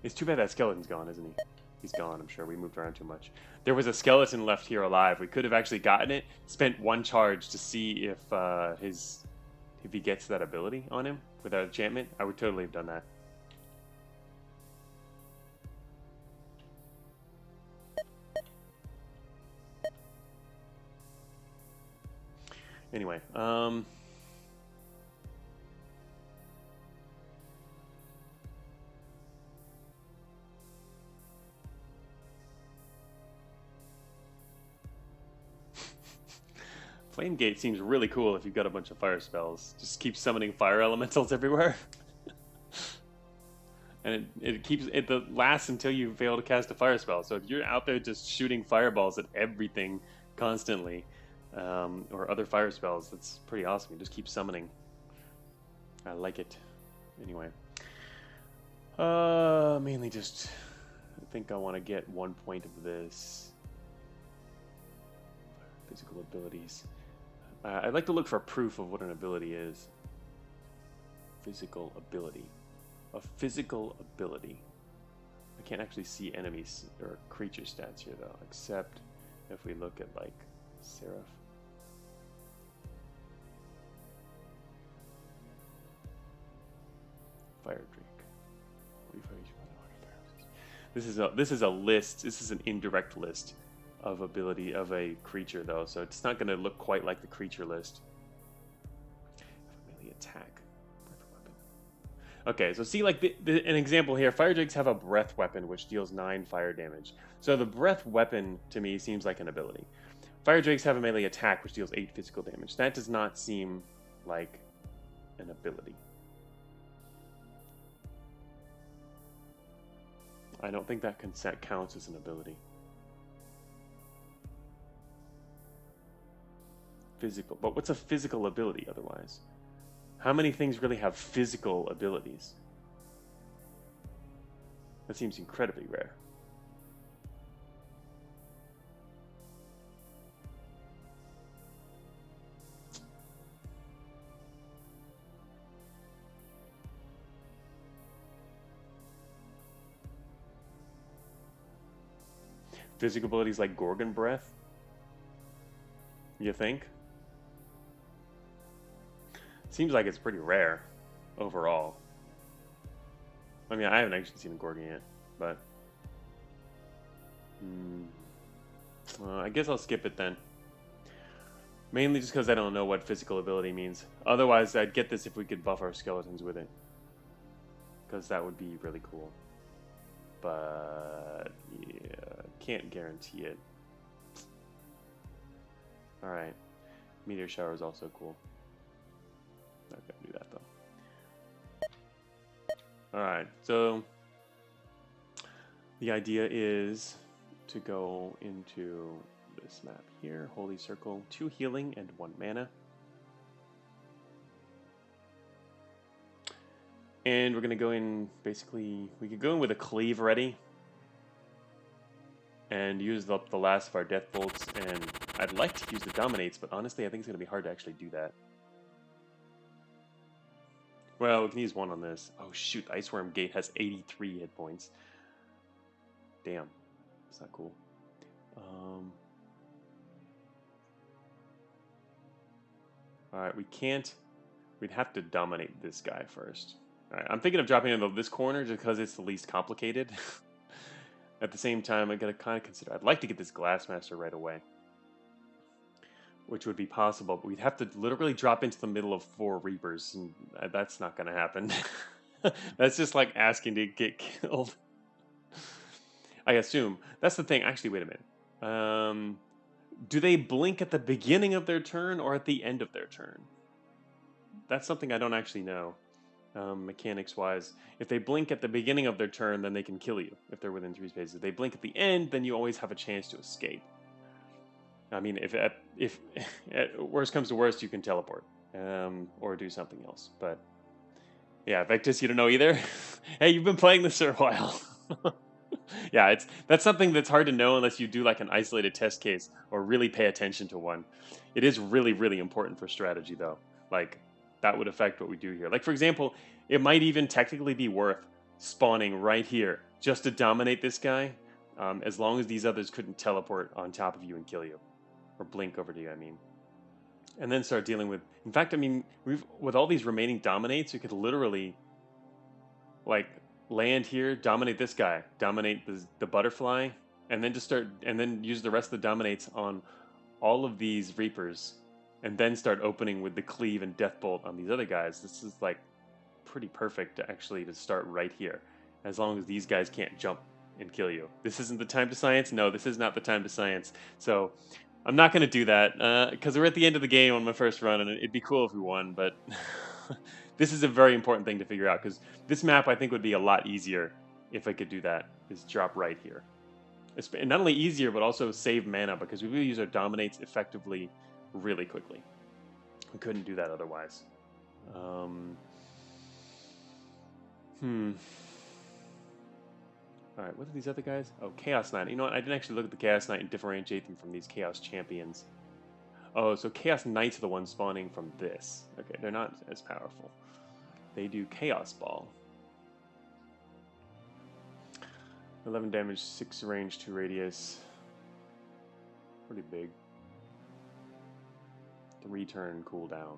It's too bad that skeleton's gone, isn't he? He's gone, I'm sure. We moved around too much. There was a skeleton left here alive. We could have actually gotten it, spent 1 charge to see if he gets that ability on him without enchantment. I would totally have done that. Anyway, Flame Gate seems really cool if you've got a bunch of fire spells. Just keep summoning fire elementals everywhere. And it lasts until you fail to cast a fire spell. So if you're out there just shooting fireballs at everything constantly, or other fire spells, that's pretty awesome. You just keep summoning. I like it. Anyway. Mainly just, I think I want to get 1 point of this. Physical abilities. I'd like to look for proof of what an ability is. Physical ability. A physical ability. I can't actually see enemies or creature stats here though, except if we look at like Seraph. Fire Drake. This is a list. This is an indirect list of ability of a creature though, so it's not going to look quite like the creature list. Melee attack. Breath weapon. Okay, so see, like an example here, fire drakes have a breath weapon which deals 9 fire damage. So the breath weapon to me seems like an ability. Fire drakes have a melee attack which deals 8 physical damage. That does not seem like an ability. I don't think that counts as an ability. Physical, but what's a physical ability otherwise? How many things really have physical abilities? That seems incredibly rare. Physical abilities like Gorgon Breath? You think? Seems like it's pretty rare overall. I mean, I haven't actually seen a Gorgon yet, but I guess I'll skip it then. Mainly just because I don't know what physical ability means. Otherwise, I'd get this if we could buff our skeletons with it. Because that would be really cool. But, yeah, can't guarantee it. Alright. Meteor Shower is also cool. Not gonna do that, though. Alright, so the idea is to go into this map here. Holy Circle, 2 healing and 1 mana. And we're going to go in, basically, we could go in with a Cleave ready. And use up the last of our Death Bolts. And I'd like to use the Dominates, but honestly, I think it's going to be hard to actually do that. Well, we can use 1 on this. Oh shoot, the Iceworm Gate has 83 hit points. Damn, that's not cool. Alright, we can't... We'd have to dominate this guy first. Alright, I'm thinking of dropping into this corner just because it's the least complicated. At the same time, I gotta kind of consider... I'd like to get this Glassmaster right away. Which would be possible, but we'd have to literally drop into the middle of 4 Reapers, and that's not gonna happen. That's just like asking to get killed. I assume. That's the thing. Actually, wait a minute. Do they blink at the beginning of their turn or at the end of their turn? That's something I don't actually know, mechanics-wise. If they blink at the beginning of their turn, then they can kill you if they're within 3 spaces. If they blink at the end, then you always have a chance to escape. I mean, if at worst comes to worst, you can teleport or do something else. But yeah, Vectus, you don't know either. Hey, you've been playing this for a while. Yeah, that's something that's hard to know unless you do like an isolated test case or really pay attention to one. It is really, really important for strategy, though. Like, that would affect what we do here. Like, for example, it might even technically be worth spawning right here just to dominate this guy, as long as these others couldn't teleport on top of you and kill you. Or blink over to you, I mean. And then start dealing with... In fact, I mean, with all these remaining dominates, we could literally, like... land here, dominate this guy, dominate the butterfly, and then just start, and then use the rest of the dominates on all of these Reapers, and then start opening with the Cleave and Deathbolt on these other guys. This is like pretty perfect actually to start right here, as long as these guys can't jump and kill you. This isn't the time to science. No, this is not the time to science. So I'm not going to do that because we're at the end of the game on my first run, and it'd be cool if we won, but this is a very important thing to figure out, because this map I think would be a lot easier if I could do that, is drop right here. It's not only easier, but also save mana, because we will use our dominates effectively really quickly. We couldn't do that otherwise. Alright, what are these other guys? Oh, Chaos Knight. You know what? I didn't actually look at the Chaos Knight and differentiate them from these Chaos Champions. Oh, so Chaos Knights are the ones spawning from this. Okay, they're not as powerful. They do Chaos Ball. 11 damage, 6 range, 2 radius. Pretty big. 3 turn cooldown.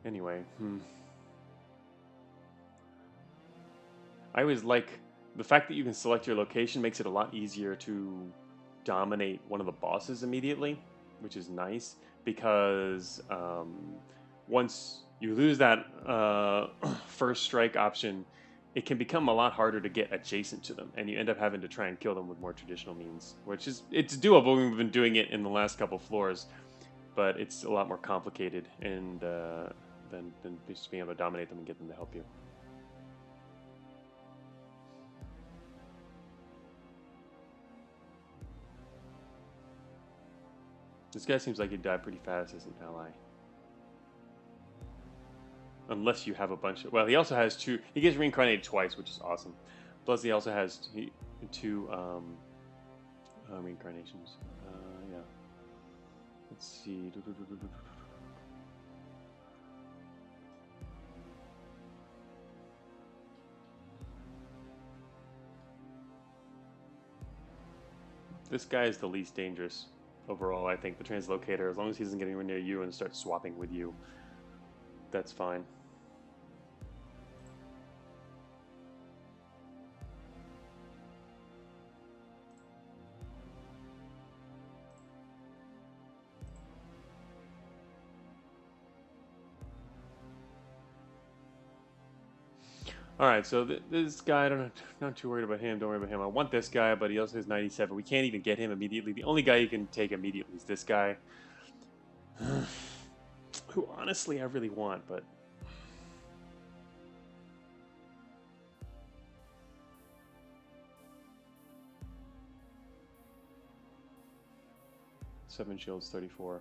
Anyway, I always like The fact that you can select your location makes it a lot easier to dominate one of the bosses immediately, which is nice because once you lose that first strike option, it can become a lot harder to get adjacent to them, and you end up having to try and kill them with more traditional means, which is it's doable. We've been doing it in the last couple floors, but it's a lot more complicated and than just being able to dominate them and get them to help you. This guy seems like he'd die pretty fast as an ally. Unless you have a bunch of... Well, he also has two... He gets reincarnated twice, which is awesome. Plus, he also has two reincarnations. Yeah. Let's see. This guy is the least dangerous overall, I think. The translocator, as long as he doesn't get anywhere near you and starts swapping with you, that's fine. Alright, so this guy, not too worried about him, don't worry about him. I want this guy, but he also has 97. We can't even get him immediately. The only guy you can take immediately is this guy. Who, honestly, I really want, but... Seven shields, 34.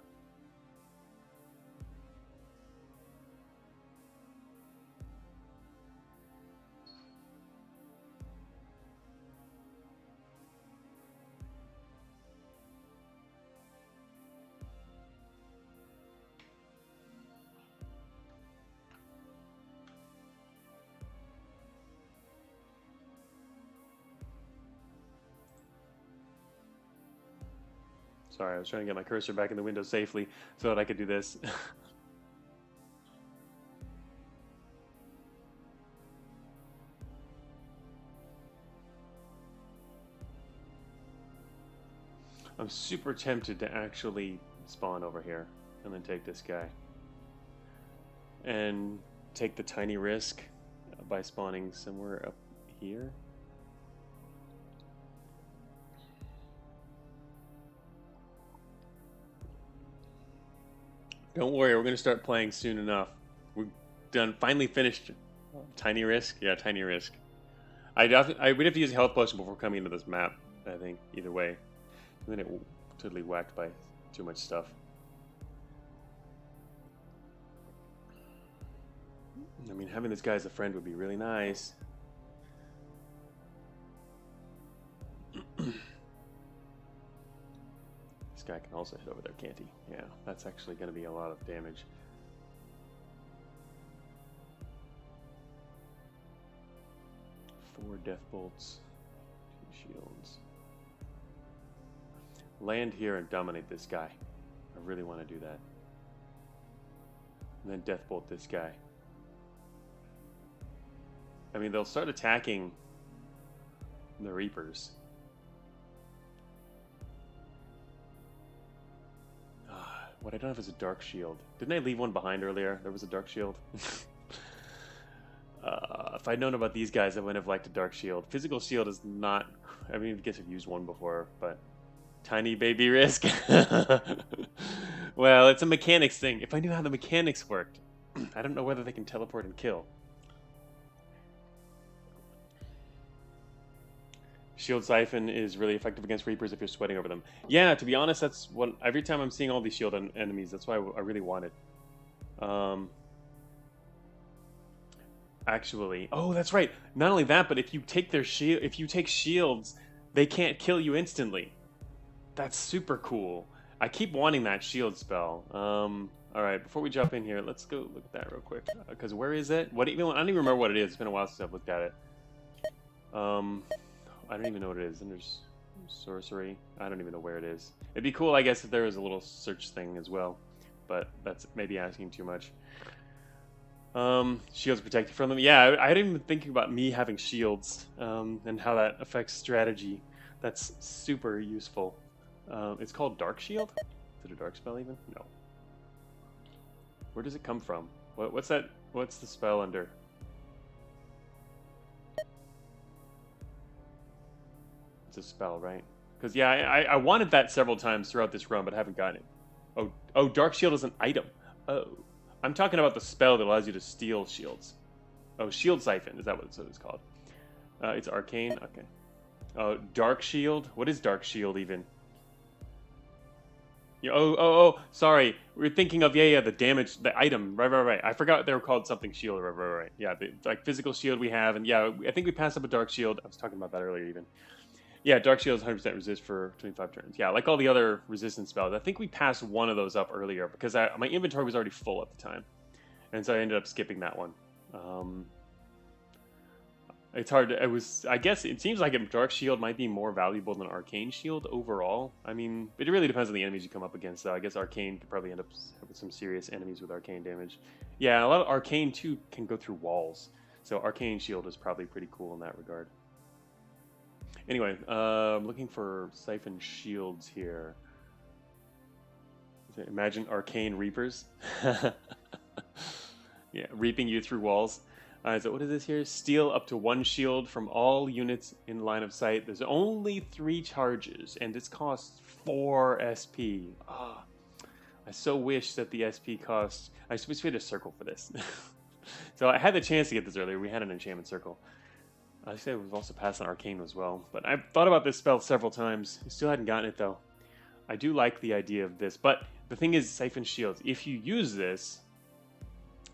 Sorry, I was trying to get my cursor back in the window safely so that I could do this. I'm super tempted to actually spawn over here and then take this guy. And take the tiny risk by spawning somewhere up here. Don't worry, we're going to start playing soon enough. We're done, finally finished. Tiny risk? Yeah, tiny risk. We'd have to use a health potion before coming into this map, I think, either way. And then it totally whacked by too much stuff. I mean, having this guy as a friend would be really nice. This guy can also hit over there, can't he? Yeah, that's actually going to be a lot of damage. Four death bolts, 2 shields. Land here and dominate this guy. I really want to do that. And then death bolt this guy. I mean, they'll start attacking the Reapers. What I don't have is a dark shield. Didn't I leave one behind earlier? There was a dark shield. If I'd known about these guys, I wouldn't have liked a dark shield. Physical shield is not... I mean, I guess I've used one before, but... Tiny baby risk? Well, it's a mechanics thing. If I knew how the mechanics worked. I don't know whether they can teleport and kill. Shield Siphon is really effective against Reapers if you're sweating over them. Yeah, to be honest, that's what... Every time I'm seeing all these shield enemies, that's why I really want it. Actually... Oh, that's right! Not only that, but if you take their shield... If you take shields, they can't kill you instantly. That's super cool. I keep wanting that shield spell. Alright, before we jump in here, let's go look at that real quick. Because where is it? I don't even remember what it is. It's been a while since I've looked at it. I don't even know what it is. And there's sorcery. I don't even know where it is. It'd be cool, I guess, if there was a little search thing as well. But that's maybe asking too much. Shields protected from them. Yeah, I didn't even think about me having shields and how that affects strategy. That's super useful. It's called Dark Shield. Is it a dark spell even? No. Where does it come from? What's that? What's the spell under? It's a spell, right? Because yeah, I wanted that several times throughout this run, but haven't gotten it. Oh, Dark Shield is an item. Oh, I'm talking about the spell that allows you to steal shields. Oh, Shield Siphon. Is that what it's called? It's arcane. Okay. Dark Shield. What is Dark Shield even? Yeah, sorry. We are thinking of the damage, the item. Right. I forgot they were called something shield. Right. Yeah, the like physical shield we have, and yeah, I think we passed up a dark shield. I was talking about that earlier even. Yeah, dark shield is 100% resist for 25 turns. Yeah, like all the other resistance spells. I think we passed one of those up earlier because my inventory was already full at the time, and so I ended up skipping that one. It's hard to, it was, I guess it seems like a Dark Shield might be more valuable than Arcane Shield overall. I mean, it really depends on the enemies you come up against, though. I guess Arcane could probably end up with some serious enemies with Arcane damage. Yeah, a lot of Arcane, too, can go through walls. So Arcane Shield is probably pretty cool in that regard. Anyway, I'm looking for Siphon Shields here. Imagine Arcane Reapers. Yeah, reaping you through walls. So what is this here? Steal up to 1 shield from all units in line of sight. There's only 3 charges, and this costs 4 SP. Ah, I so wish that the SP cost... I wish we had a circle for this. So I had the chance to get this earlier. We had an enchantment circle. I say we've also passed on Arcane as well. But I've thought about this spell several times. I still hadn't gotten it, though. I do like the idea of this. But the thing is, Siphon Shields. If you use this...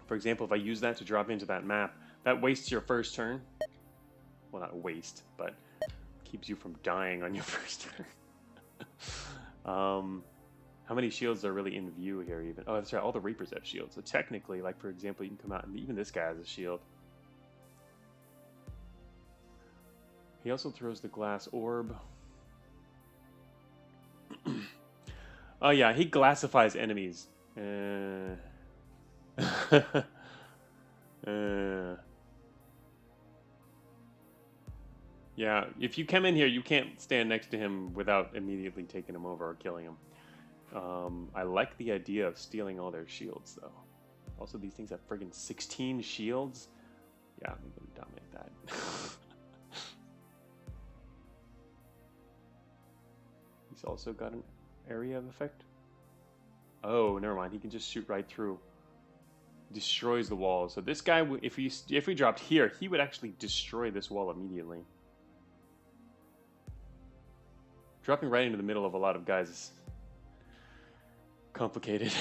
For example, if I use that to drop into that map, that wastes your first turn. Well, not waste, but keeps you from dying on your first turn. How many shields are really in view here even? Oh, that's right, all the Reapers have shields. So technically, like for example, you can come out and even this guy has a shield. He also throws the glass orb. Oh yeah, he glassifies enemies. Yeah, if you come in here, you can't stand next to him without immediately taking him over or killing him. I like the idea of stealing all their shields, though. Also, these things have friggin' 16 shields. Yeah, I'm gonna dominate that. He's also got an area of effect. Oh, never mind. He can just shoot right through. Destroys the wall. So this guy, if we dropped here, he would actually destroy this wall immediately. Dropping right into the middle of a lot of guys is complicated.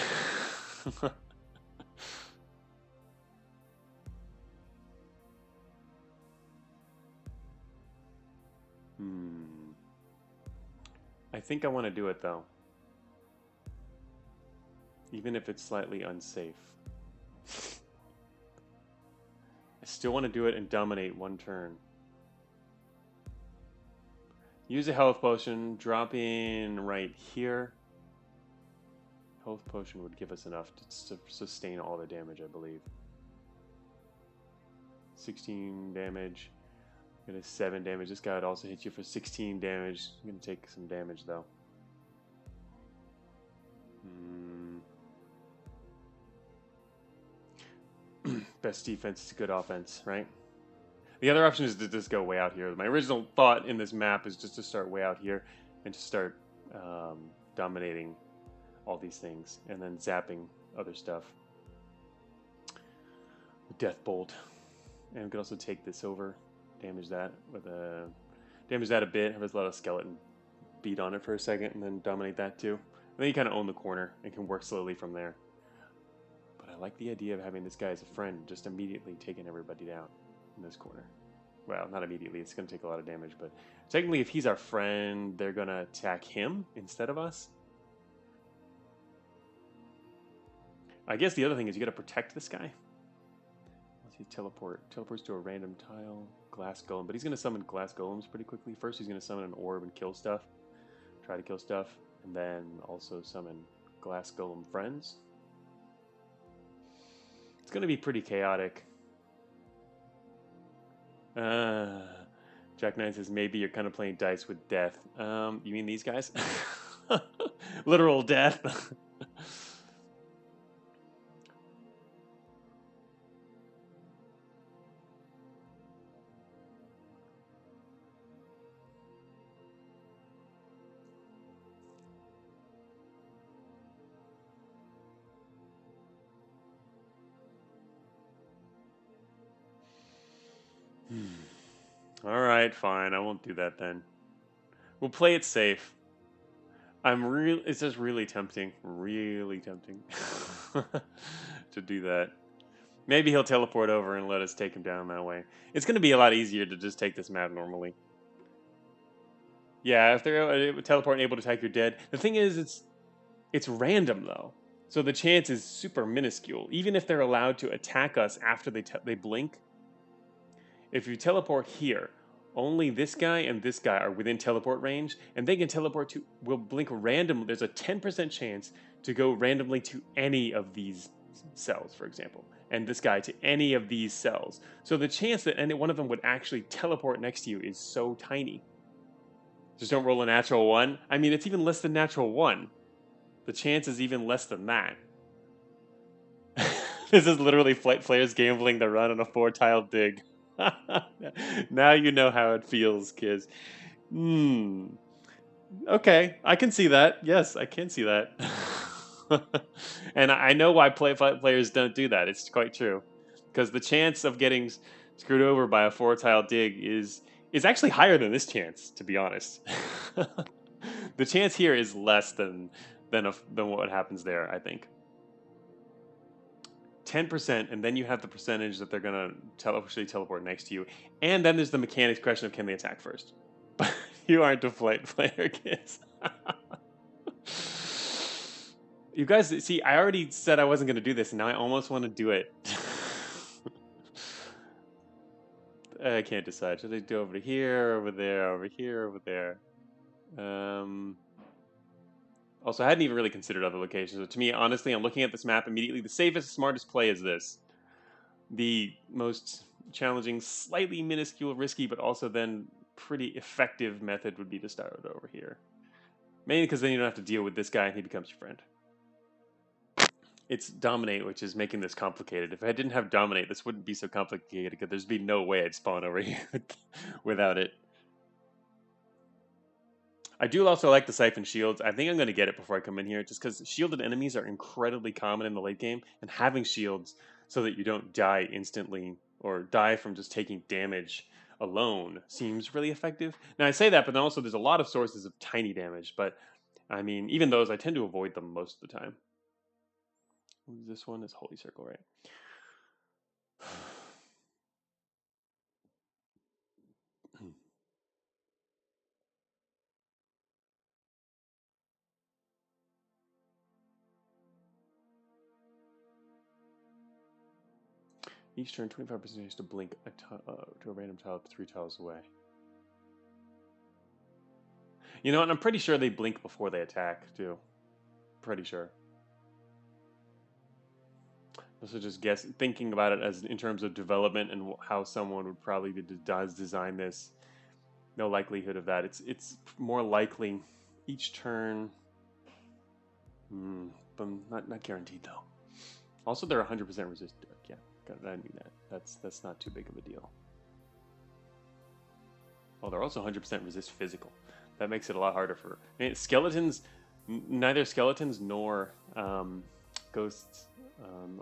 I think I want to do it though. Even if it's slightly unsafe. I still want to do it and dominate 1 turn. Use a health potion, drop in right here. Health potion would give us enough to sustain all the damage, I believe. 16 damage. Gonna 7 damage. This guy would also hit you for 16 damage. I'm gonna take some damage though. Best defense is good offense, right? The other option is to just go way out here. My original thought in this map is just to start way out here and just start dominating all these things and then zapping other stuff. Death Bolt. And we could also take this over, damage that with a bit, have a lot of skeleton beat on it for a second, and then dominate that too. And then you kind of own the corner and can work slowly from there. But I like the idea of having this guy as a friend, just immediately taking everybody down in this corner. Well, not immediately, it's going to take a lot of damage, but technically if he's our friend, they're going to attack him instead of us. I guess the other thing is you got to protect this guy. Let's see, teleports to a random tile, glass golem, but he's going to summon glass golems pretty quickly. First he's going to summon an orb and kill stuff, try to kill stuff, and then also summon glass golem friends. It's going to be pretty chaotic. Jack Knight says, maybe you're kind of playing dice with death. You mean these guys? Literal death. All right, fine. I won't do that then. We'll play it safe. It's just really tempting to do that. Maybe he'll teleport over and let us take him down that way. It's going to be a lot easier to just take this map normally. Yeah, if they're teleport and able to attack, you're dead. The thing is, it's random though, so the chance is super minuscule. Even if they're allowed to attack us after they blink, if you teleport here, only this guy and this guy are within teleport range, and they can teleport to, will blink randomly. There's a 10% chance to go randomly to any of these cells, for example, and this guy to any of these cells. So the chance that any one of them would actually teleport next to you is so tiny. Just don't roll a natural one. I mean, it's even less than natural one. The chance is even less than that. This is literally flight players gambling the run on a 4-tile dig. Now you know how it feels, kids. Okay, I can see that. Yes, I can see that. And I know why players don't do that. It's quite true. Because the chance of getting screwed over by a 4-tile dig is actually higher than this chance, to be honest. The chance here is less than what happens there, I think. 10%, and then you have the percentage that they're going to officially teleport next to you. And then there's the mechanics question of can they attack first. But you aren't a flight player, kids. You guys, see, I already said I wasn't going to do this, and now I almost want to do it. I can't decide. Should I do over here, over there, over here, over there? Also, I hadn't even really considered other locations. But to me, honestly, I'm looking at this map immediately. The safest, smartest play is this. The most challenging, slightly minuscule, risky, but also then pretty effective method would be to start over here. Mainly because then you don't have to deal with this guy and he becomes your friend. It's Dominate, which is making this complicated. If I didn't have Dominate, this wouldn't be so complicated because there'd be no way I'd spawn over here without it. I do also like the Siphon Shields. I think I'm going to get it before I come in here, just because shielded enemies are incredibly common in the late game, and having shields so that you don't die instantly or die from just taking damage alone seems really effective. Now, I say that, but then also there's a lot of sources of tiny damage, but I mean, even those, I tend to avoid them most of the time. This one is Holy Circle, right? Each turn, 25% to blink to a random tile 3 tiles away. You know what? I'm pretty sure they blink before they attack, too. Pretty sure. Also, just thinking about it as in terms of development and how someone would probably design this. No likelihood of that. It's more likely each turn. But not guaranteed though. Also, they're 100% resist dark. Yeah, I mean that. That's not too big of a deal. Oh, they're also 100% resist physical. That makes it a lot harder for skeletons. Neither skeletons nor ghosts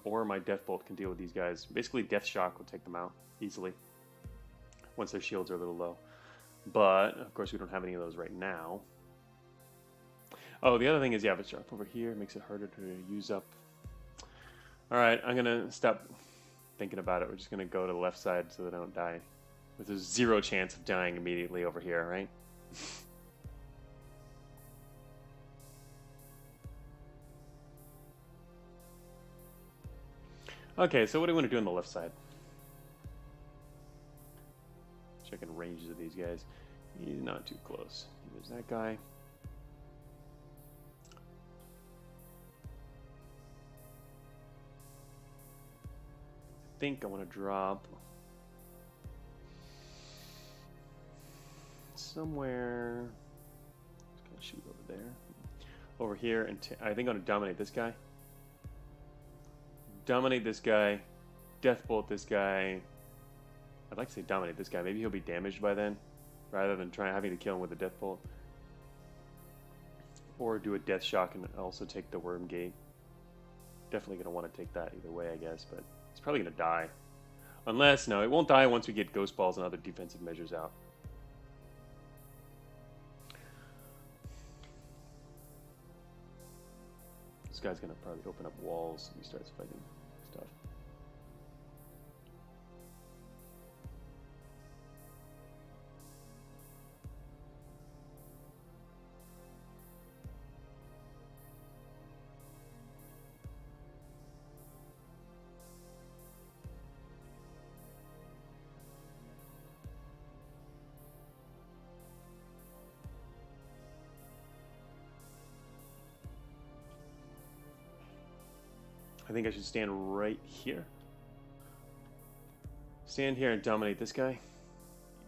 or my death bolt can deal with these guys. Basically, death shock will take them out easily once their shields are a little low. But of course, we don't have any of those right now. Oh, the other thing is, yeah, but sharp over here makes it harder to use up. All right, I'm gonna stop thinking about it. We're just gonna go to the left side so they don't die. But there's 0 chance of dying immediately over here, right? Okay, so what do we want to do on the left side? Checking ranges of these guys. He's not too close. There's that guy. think I want to drop somewhere. Just gonna shoot over there, over here, and I think I'm gonna dominate this guy. Dominate this guy, death bolt this guy. I'd like to say dominate this guy. Maybe he'll be damaged by then, rather than having to kill him with a death bolt. Or do a death shock and also take the worm gate. Definitely gonna want to take that either way, I guess, but it's probably gonna die. Unless, no, it won't die once we get ghost balls and other defensive measures out. This guy's gonna probably open up walls and he starts fighting stuff. I think I should stand right here. Stand here and dominate this guy.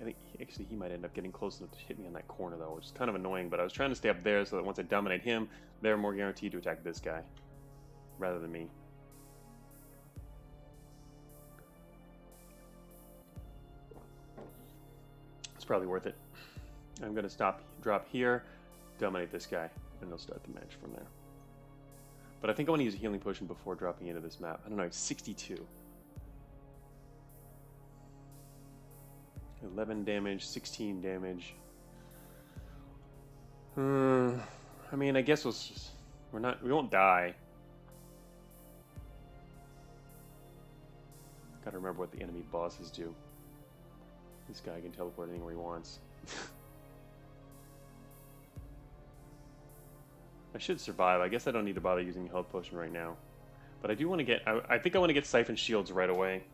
I think actually he might end up getting close enough to hit me on that corner though, which is kind of annoying, but I was trying to stay up there so that once I dominate him, they're more guaranteed to attack this guy rather than me. It's probably worth it. I'm going to drop here, dominate this guy, and they'll start the match from there. But I think I want to use a healing potion before dropping into this map. I don't know, it's 62. 11 damage, 16 damage. I mean, I guess we won't die. Gotta remember what the enemy bosses do. This guy can teleport anywhere he wants. I should survive. I guess I don't need to bother using a health potion right now. But I do want to get... I think I want to get Siphon Shields right away.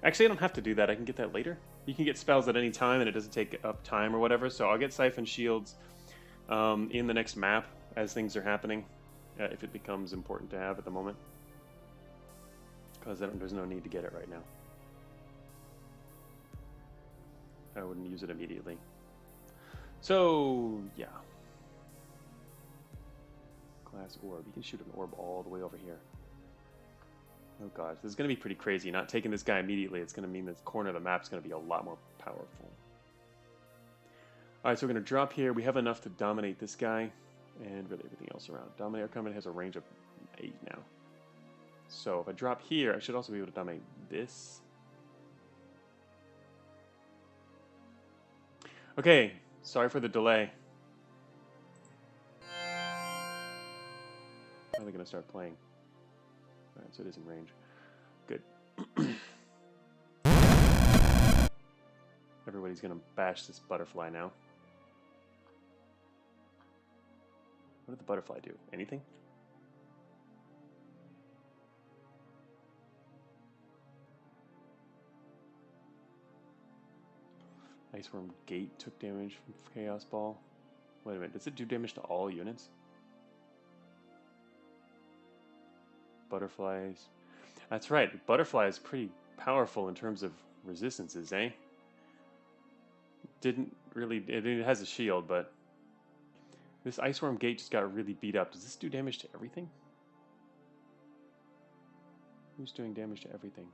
Actually, I don't have to do that. I can get that later. You can get spells at any time, and it doesn't take up time or whatever. So I'll get Siphon Shields in the next map as things are happening, if it becomes important to have at the moment. Because there's no need to get it right now. I wouldn't use it immediately. So, yeah. Glass orb. You can shoot an orb all the way over here. Oh gosh, this is going to be pretty crazy. Not taking this guy immediately, it's going to mean this corner of the map is going to be a lot more powerful. Alright, so we're going to drop here. We have enough to dominate this guy and really everything else around. Dominate our combat has a range of 8 now. So if I drop here, I should also be able to dominate this. Okay, sorry for the delay. Finally going to start playing. Alright, so it is in range. Good. Everybody's going to bash this butterfly now. What did the butterfly do? Anything? Iceworm Gate took damage from Chaos Ball. Wait a minute, does it do damage to all units? Butterflies. That's right, Butterfly is pretty powerful in terms of resistances, eh? It has a shield, but this Iceworm Gate just got really beat up. Does this do damage to everything? Who's doing damage to everything?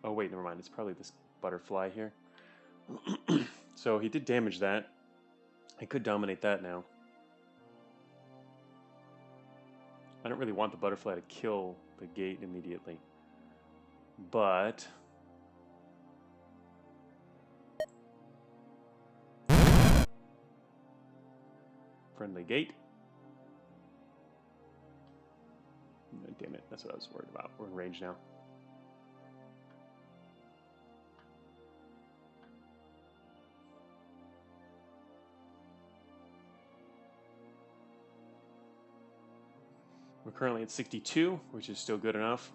Oh wait, never mind, it's probably this butterfly here. So he did damage that. I could dominate that now. I don't really want the butterfly to kill the gate immediately. But... friendly gate. Oh, damn it, that's what I was worried about. We're in range now. We're currently at 62, which is still good enough.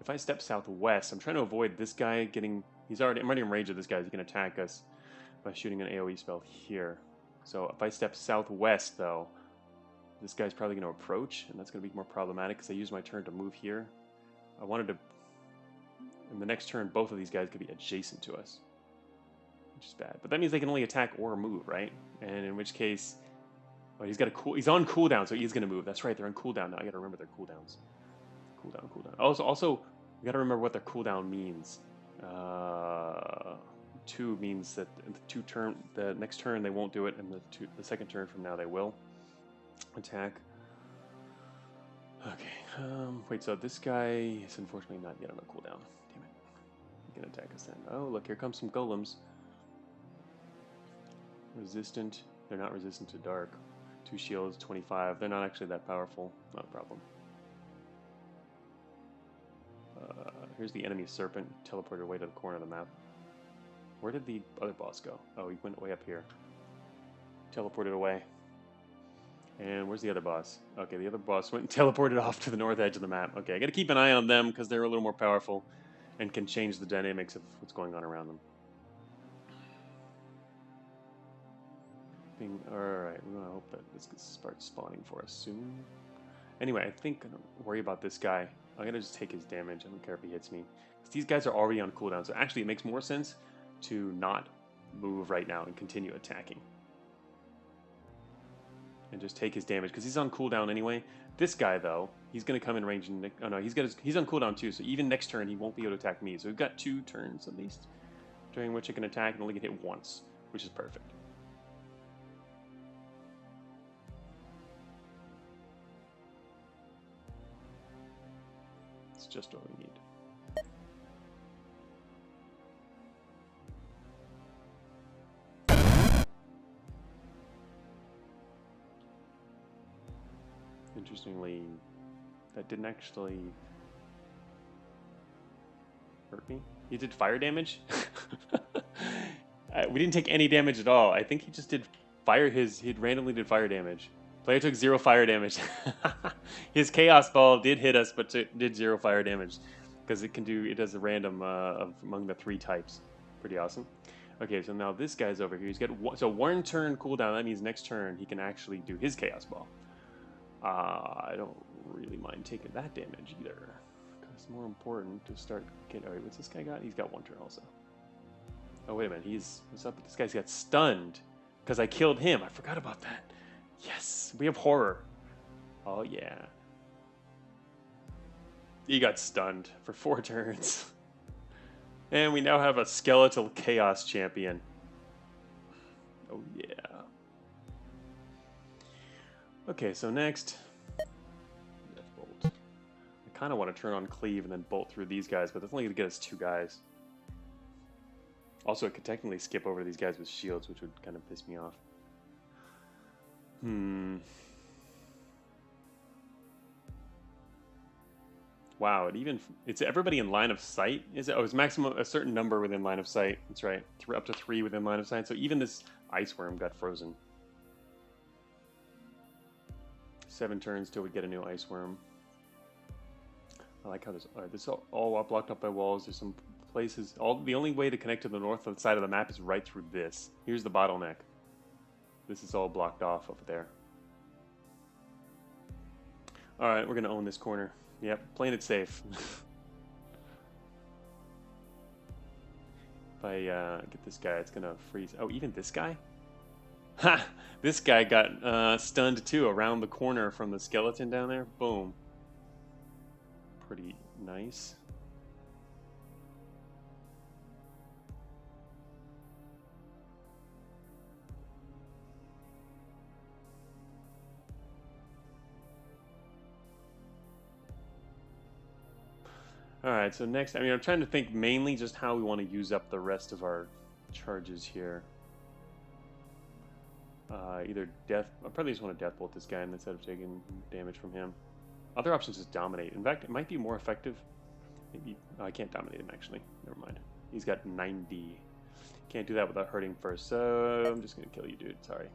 If I step southwest, I'm trying to avoid this guy getting... I'm already in range of this guy. He can attack us by shooting an AoE spell here. So if I step southwest, though, this guy's probably going to approach, and that's going to be more problematic because I use my turn to move here. I wanted to... In the next turn, both of these guys could be adjacent to us, which is bad. But that means they can only attack or move, right? And in which case... Oh, he's got a cool... He's on cooldown, so he's going to move. That's right, they're on cooldown now. I got to remember their cooldowns. Cooldown. Also, we got to remember what their cooldown means. 2 means that the next turn they won't do it, and the second turn from now they will attack. Okay. Wait. So this guy is unfortunately not yet on a cooldown. Damn it. He can attack us then. Oh, look, here comes some golems. Resistant. They're not resistant to dark. 2 shields, 25. They're not actually that powerful. Not a problem. Here's the enemy serpent, teleported away to the corner of the map. Where did the other boss go? Oh, he went way up here. Teleported away. And where's the other boss? Okay, the other boss went and teleported off to the north edge of the map. Okay, I gotta keep an eye on them because they're a little more powerful and can change the dynamics of what's going on around them. Alright, we're gonna hope that this starts spawning for us soon. Anyway, I think I don't worry about this guy. I'm gonna just take his damage. I don't care if he hits me. Because these guys are already on cooldown, so actually it makes more sense to not move right now and continue attacking. And just take his damage, because he's on cooldown anyway. This guy, though, he's gonna come in range and... Oh no, he's on cooldown too, so even next turn he won't be able to attack me. So we've got 2 turns at least, during which I can attack and only get hit once, which is perfect. It's just what we need. Interestingly, that didn't actually hurt me. He did fire damage. We didn't take any damage at all. I think he just did he randomly did fire damage. Player took 0 fire damage. His Chaos Ball did hit us, but did 0 fire damage because it does a random among the 3 types. Pretty awesome. Okay, so now this guy's over here. He's got one turn cooldown. That means next turn he can actually do his Chaos Ball. I don't really mind taking that damage either, because it's more important to start getting... Alright, what's this guy got? He's got 1 turn also. Oh, wait a minute. What's up? This guy's got stunned because I killed him. I forgot about that. Yes, we have horror. Oh, yeah. He got stunned for 4 turns. And we now have a skeletal chaos champion. Oh, yeah. Okay, so next, Death Bolt. I kind of want to turn on Cleave and then bolt through these guys, but that's only going to get us 2 guys. Also, it could technically skip over these guys with shields, which would kind of piss me off. Wow, it's everybody in line of sight. Is it? Oh, it's maximum a certain number within line of sight. That's right, up to 3 within line of sight. So even this ice worm got frozen. 7 turns till we get a new ice worm. I like how this is all blocked up by walls. There's some places. The only way to connect to the north side of the map is right through this. Here's the bottleneck. This is all blocked off over there. All right, we're gonna own this corner. Yep, playing it safe. If I get this guy, it's gonna freeze. Oh, even this guy? Ha! This guy got stunned too around the corner from the skeleton down there. Boom. Pretty nice. Alright, so next, I'm trying to think mainly just how we want to use up the rest of our charges here. Either I probably just want to death bolt this guy instead of taking damage from him. Other options is dominate. In fact, it might be more effective. Maybe I can't dominate him actually. Never mind. He's got 90. Can't do that without hurting first. So I'm just gonna kill you, dude. Sorry.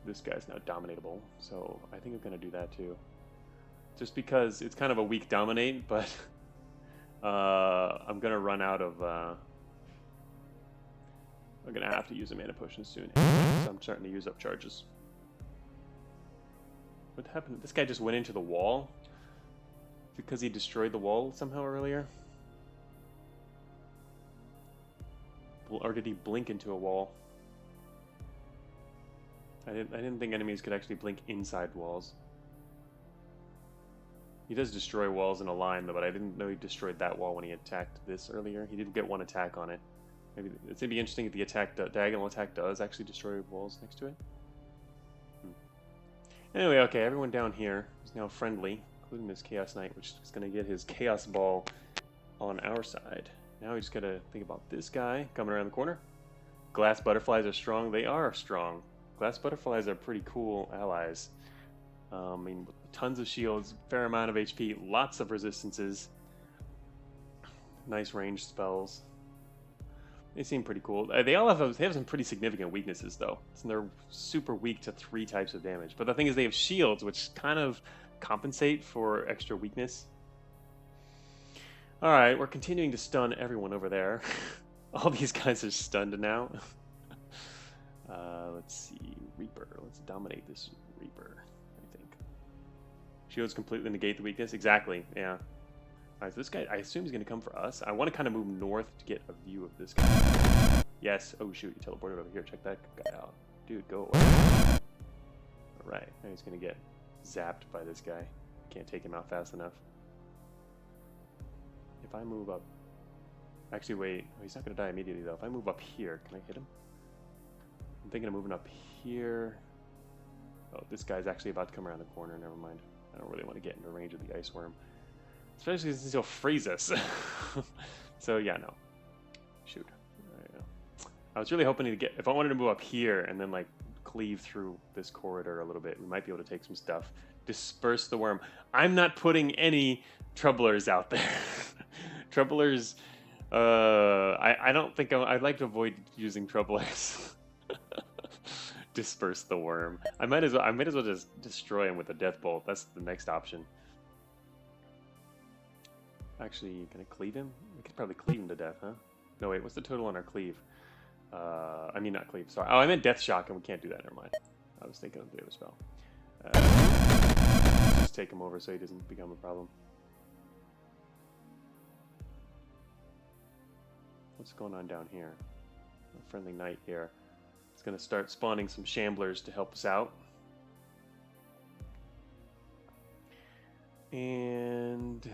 This guy's now dominatable, so I think I'm gonna do that too. Just because it's kind of a weak dominate, but I'm gonna run out of. I'm gonna have to use a mana potion soon, so I'm starting to use up charges. What happened? This guy just went into the wall? Because he destroyed the wall somehow earlier? Or did he blink into a wall? I didn't think enemies could actually blink inside walls. He does destroy walls in a line, though, but I didn't know he destroyed that wall when he attacked this earlier. He did get one attack on it. Maybe it's gonna be interesting if the diagonal attack does actually destroy walls next to it. Anyway, okay, everyone down here is now friendly, including this Chaos Knight, which is gonna get his Chaos Ball on our side. Now we just gotta think about this guy coming around the corner. Glass butterflies are strong. They are strong. Glass butterflies are pretty cool allies. I mean, tons of shields, fair amount of HP, lots of resistances, nice ranged spells. They seem pretty cool. They have some pretty significant weaknesses though. So they're super weak to 3 types of damage. But the thing is, they have shields, which kind of compensate for extra weakness. All right, we're continuing to stun everyone over there. All these guys are stunned now. Let's see, Reaper. Let's dominate this Reaper. I think shields completely negate the weakness. Exactly. Yeah. All right, so this guy, I assume, is going to come for us. I want to kind of move north to get a view of this guy. Yes. Oh shoot, he teleported over here. Check that guy out, dude. Go away. All right, now he's going to get zapped by this guy. Can't take him out fast enough. If I move up, actually wait. Oh, he's not going to die immediately though. If I move up here, can I hit him? I'm thinking of moving up here. Oh, this guy's actually about to come around the corner. Never mind. I don't really want to get into range of the ice worm. Especially since he'll freeze us. So yeah, no. Shoot. I was really hoping to get, if I wanted to move up here and then like cleave through this corridor a little bit, we might be able to take some stuff. Disperse the worm. I'm not putting any troublers out there. Troublers, I don't think I'd like to avoid using troublers. Disperse the worm. I might as well just destroy him with a death bolt. That's the next option. Actually, can I cleave him? We could probably cleave him to death, huh? No, wait, what's the total on our cleave? I mean, not cleave, sorry. Oh, I meant death shock, and we can't do that, never mind. I was thinking of the other spell. Just take him over so he doesn't become a problem. What's going on down here? A friendly knight here. It's going to start spawning some shamblers to help us out. And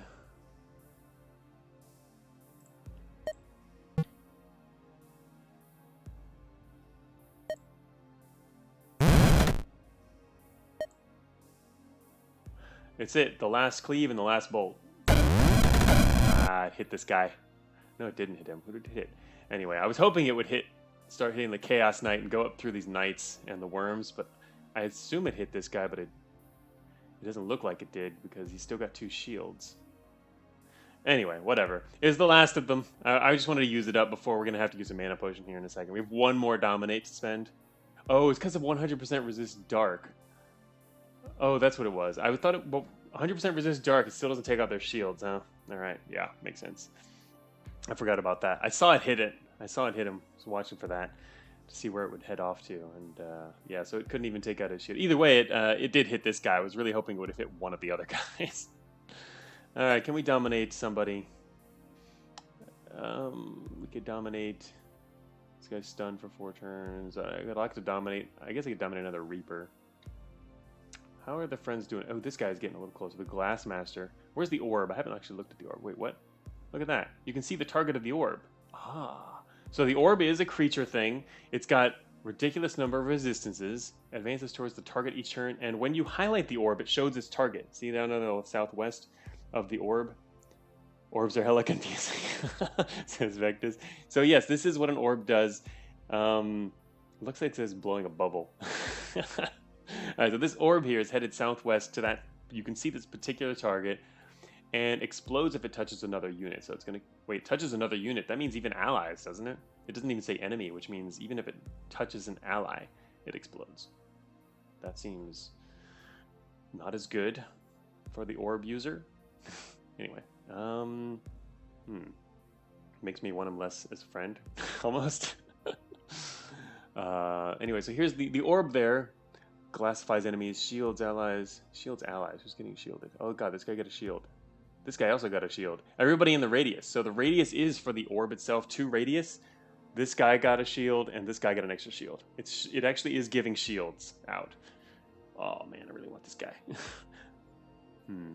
it's it. The last cleave and the last bolt. Ah, it hit this guy. No, it didn't hit him. Who did it hit? Anyway, I was hoping it would start hitting the Chaos Knight and go up through these knights and the worms, but I assume it hit this guy, but it doesn't look like it did because he's still got 2 shields. Anyway, whatever. It's the last of them. I just wanted to use it up before we're going to have to use a mana potion here in a second. We have one more Dominate to spend. Oh, it's because of 100% resist dark. Oh, that's what it was. I thought it... Well, 100% resist dark, it still doesn't take out their shields, huh? Alright, yeah, makes sense. I forgot about that. I saw it hit it. I saw it hit him. I was watching for that to see where it would head off to. And yeah, so it couldn't even take out his shield. Either way, it did hit this guy. I was really hoping it would have hit one of the other guys. Alright, can we dominate somebody? We could dominate... This guy's stunned for 4 turns. I'd like to dominate... I guess I could dominate another Reaper. How are the friends doing? Oh, this guy's getting a little closer. The Glassmaster. Where's the orb? I haven't actually looked at the orb. Wait, what? Look at that. You can see the target of the orb. Ah. So the orb is a creature thing. It's got ridiculous number of resistances. Advances towards the target each turn. And when you highlight the orb, it shows its target. See down in the southwest of the orb? Orbs are hella confusing, says Vectus. So yes, this is what an orb does. Looks like it says blowing a bubble. Alright, so this orb here is headed southwest to that. You can see this particular target and explodes if it touches another unit. So it's going to... Wait, touches another unit. That means even allies, doesn't it? It doesn't even say enemy, which means even if it touches an ally, it explodes. That seems not as good for the orb user. Anyway, makes me want him less as a friend, almost. Anyway, so here's the orb there. Glassifies enemies, shields allies. Shields allies. Who's getting shielded? Oh god, this guy got a shield. This guy also got a shield. Everybody in the radius. So the radius is for the orb itself, 2 radius. This guy got a shield, and this guy got an extra shield. It actually is giving shields out. Oh man, I really want this guy.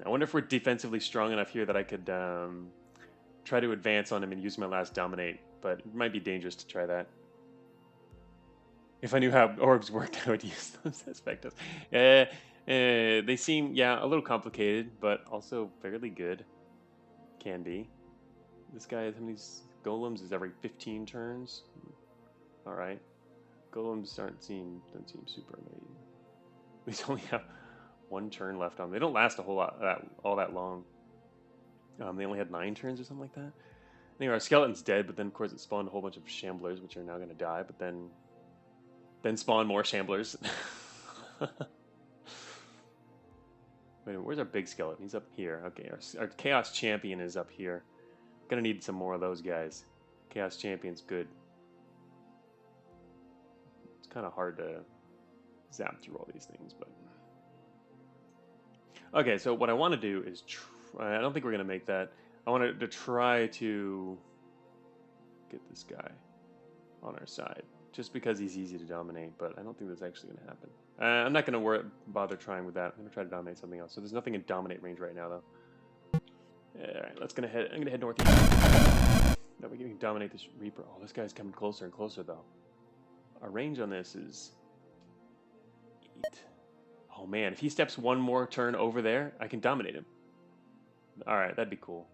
I wonder if we're defensively strong enough here that I could try to advance on him and use my last dominate, but it might be dangerous to try that. If I knew how orbs worked, I would use those as spectacles. They seem, yeah, a little complicated, but also fairly good. Can be. This guy has how many golems? Is every 15 turns? Alright. Golems don't seem super amazing. We only have 1 turn left on them. They don't last a whole lot, all that long. They only had 9 turns or something like that. Anyway, our skeleton's dead, but then of course it spawned a whole bunch of shamblers, which are now going to die, but then spawn more shamblers. Wait, where's our big skeleton? He's up here. Okay, our Chaos Champion is up here. Gonna need some more of those guys. Chaos Champion's good. It's kind of hard to zap through all these things, but... Okay, so what I want to do is... I don't think we're going to make that. I wanted to try to get this guy on our side. Just because he's easy to dominate, but I don't think that's actually going to happen. I'm not going to bother trying with that. I'm going to try to dominate something else. So there's nothing in dominate range right now, though. Alright, I'm going to head northeast. That way we can dominate this Reaper. Oh, this guy's coming closer and closer, though. Our range on this is 8. Oh, man. If he steps 1 more turn over there, I can dominate him. Alright, that'd be cool.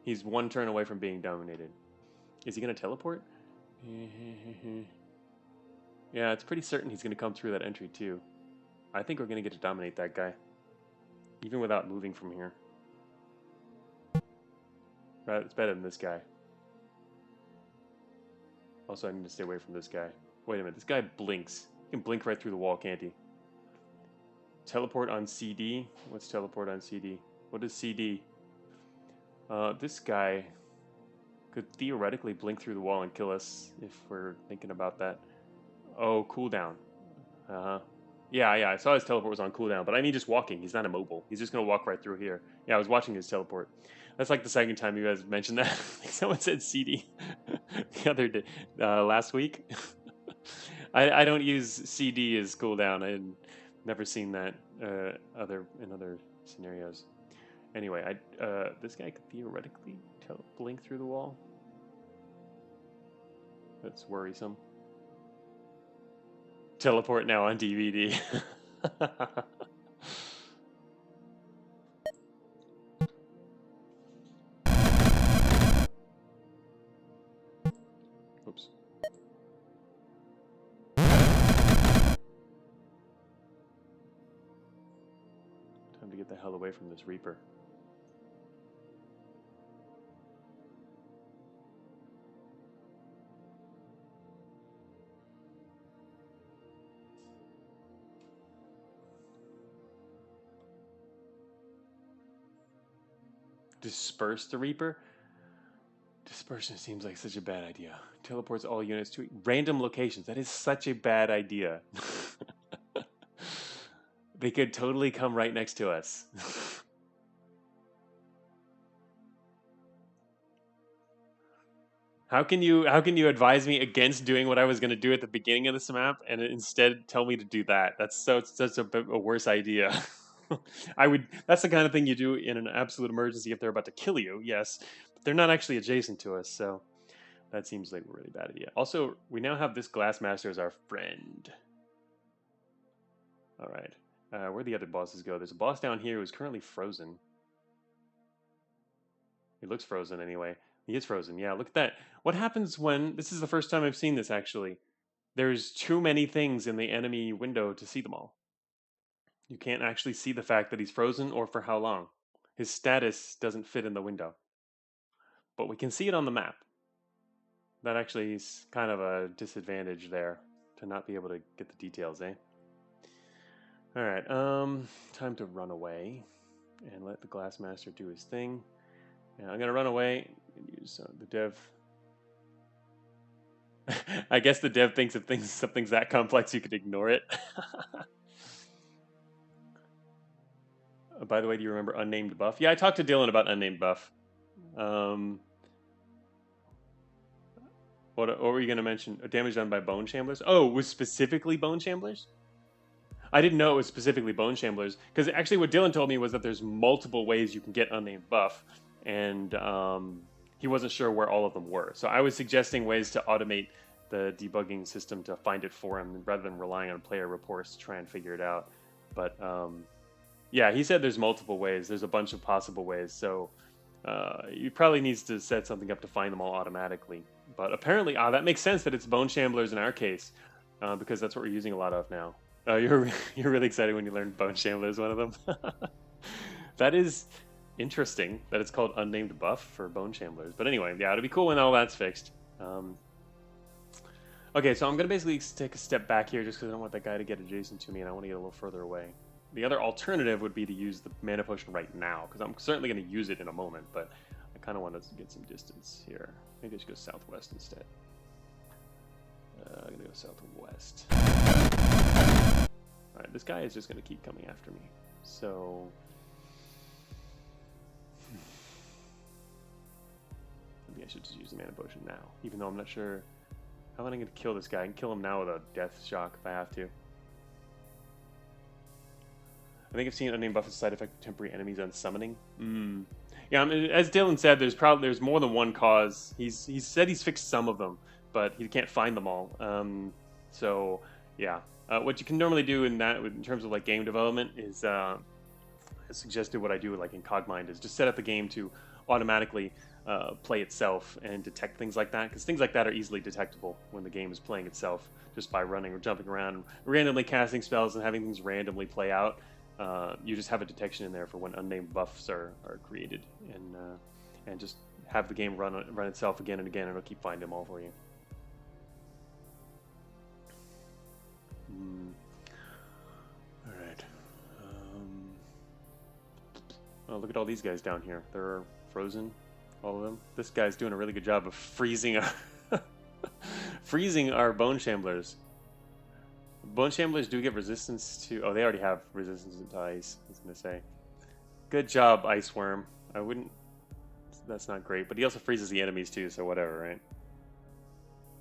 He's 1 turn away from being dominated. Is he going to teleport? Yeah, it's pretty certain he's going to come through that entry, too. I think we're going to get to dominate that guy. Even without moving from here. Right, it's better than this guy. Also, I need to stay away from this guy. Wait a minute, this guy blinks. He can blink right through the wall, can't he? Teleport on CD? What's teleport on CD? What is CD? This guy could theoretically blink through the wall and kill us if we're thinking about that. Oh, cooldown. Yeah, I saw his teleport was on cooldown, but I mean just walking. He's not immobile. He's just going to walk right through here. Yeah, I was watching his teleport. That's like the second time you guys mentioned that. Someone said CD the other day, last week. I don't use CD as cooldown. I've never seen that in other scenarios. Anyway, this guy could theoretically blink through the wall. That's worrisome. Teleport now on DVD. Oops. Time to get the hell away from this Reaper. Disperse the Reaper? Dispersion seems like such a bad idea. Teleports all units to random locations. That is such a bad idea. They could totally come right next to us. How can you advise me against doing what I was going to do at the beginning of this map and instead tell me to do that? That's such a worse idea. That's the kind of thing you do in an absolute emergency if they're about to kill you, yes. But they're not actually adjacent to us, so that seems like a really bad idea. Also, we now have this Glassmaster as our friend. Alright. Where'd the other bosses go? There's a boss down here who's currently frozen. He looks frozen anyway. He is frozen, yeah, look at that. What happens when, this is the first time I've seen this actually, there's too many things in the enemy window to see them all. You can't actually see the fact that he's frozen or for how long. His status doesn't fit in the window. But we can see it on the map. That actually is kind of a disadvantage there, to not be able to get the details, eh? Alright, time to run away and let the Glassmaster do his thing. Yeah, I'm gonna run away and use the dev. I guess the dev thinks if something's that complex, you could ignore it. By the way, do you remember Unnamed Buff? Yeah, I talked to Dylan about Unnamed Buff. What were you going to mention? Damage done by Bone Shamblers? Oh, it was specifically Bone Shamblers? I didn't know it was specifically Bone Shamblers, because actually what Dylan told me was that there's multiple ways you can get Unnamed Buff, and he wasn't sure where all of them were. So I was suggesting ways to automate the debugging system to find it for him, rather than relying on player reports to try and figure it out. But yeah, he said there's multiple ways. There's a bunch of possible ways, so he probably needs to set something up to find them all automatically. But apparently, that makes sense that it's Bone Shamblers in our case, because that's what we're using a lot of now. You're really excited when you learn Bone Shambler is one of them. That is interesting that it's called Unnamed Buff for Bone Shamblers. But anyway, yeah, it'll be cool when all that's fixed. Okay, so I'm going to basically take a step back here just because I don't want that guy to get adjacent to me and I want to get a little further away. The other alternative would be to use the mana potion right now, because I'm certainly going to use it in a moment, but I kind of want to get some distance here. Maybe I should go southwest instead. I'm going to go southwest. Alright, this guy is just going to keep coming after me. So... maybe I should just use the mana potion now, even though I'm not sure how am I going to kill this guy. I can kill him now with a death shock if I have to. I think I've seen Unnamed Buff as a side effect of temporary enemies on summoning. Yeah, I mean, as Dylan said, there's more than one cause. He's said he's fixed some of them, but he can't find them all. So yeah, what you can normally do in terms of like game development is suggested what I do like in Cogmind is just set up the game to automatically play itself and detect things like that, because things like that are easily detectable when the game is playing itself just by running or jumping around, randomly casting spells and having things randomly play out. You just have a detection in there for when unnamed buffs are created, and just have the game run itself again and again, and it'll keep finding them all for you. All right. Oh, look at all these guys down here. They're frozen, all of them. This guy's doing a really good job of freezing our Bone Shamblers. Bone Shamblers do get resistance to... oh, they already have resistance to ice, I was going to say. Good job, Ice Worm. I wouldn't... that's not great, but he also freezes the enemies too, so whatever, right?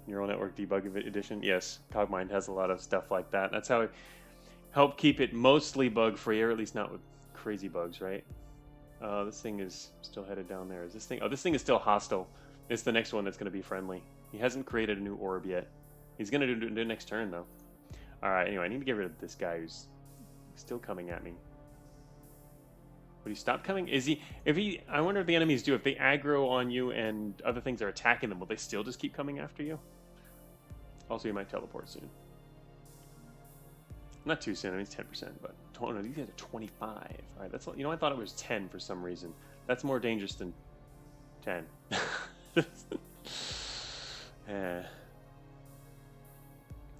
Neural Network Debug Edition? Yes, Cogmind has a lot of stuff like that. That's how I help keep it mostly bug-free, or at least not with crazy bugs, right? This thing is still headed down there. Is this thing... oh, this thing is still hostile. It's the next one that's going to be friendly. He hasn't created a new orb yet. He's going to do it next turn, though. Alright, anyway, I need to get rid of this guy who's still coming at me. Would he stop coming? I wonder if the enemies do. If they aggro on you and other things are attacking them, will they still just keep coming after you? Also, you might teleport soon. Not too soon, I mean it's 10%, but oh no, these guys are 25. Alright, that's... you know, I thought it was 10 for some reason. That's more dangerous than 10.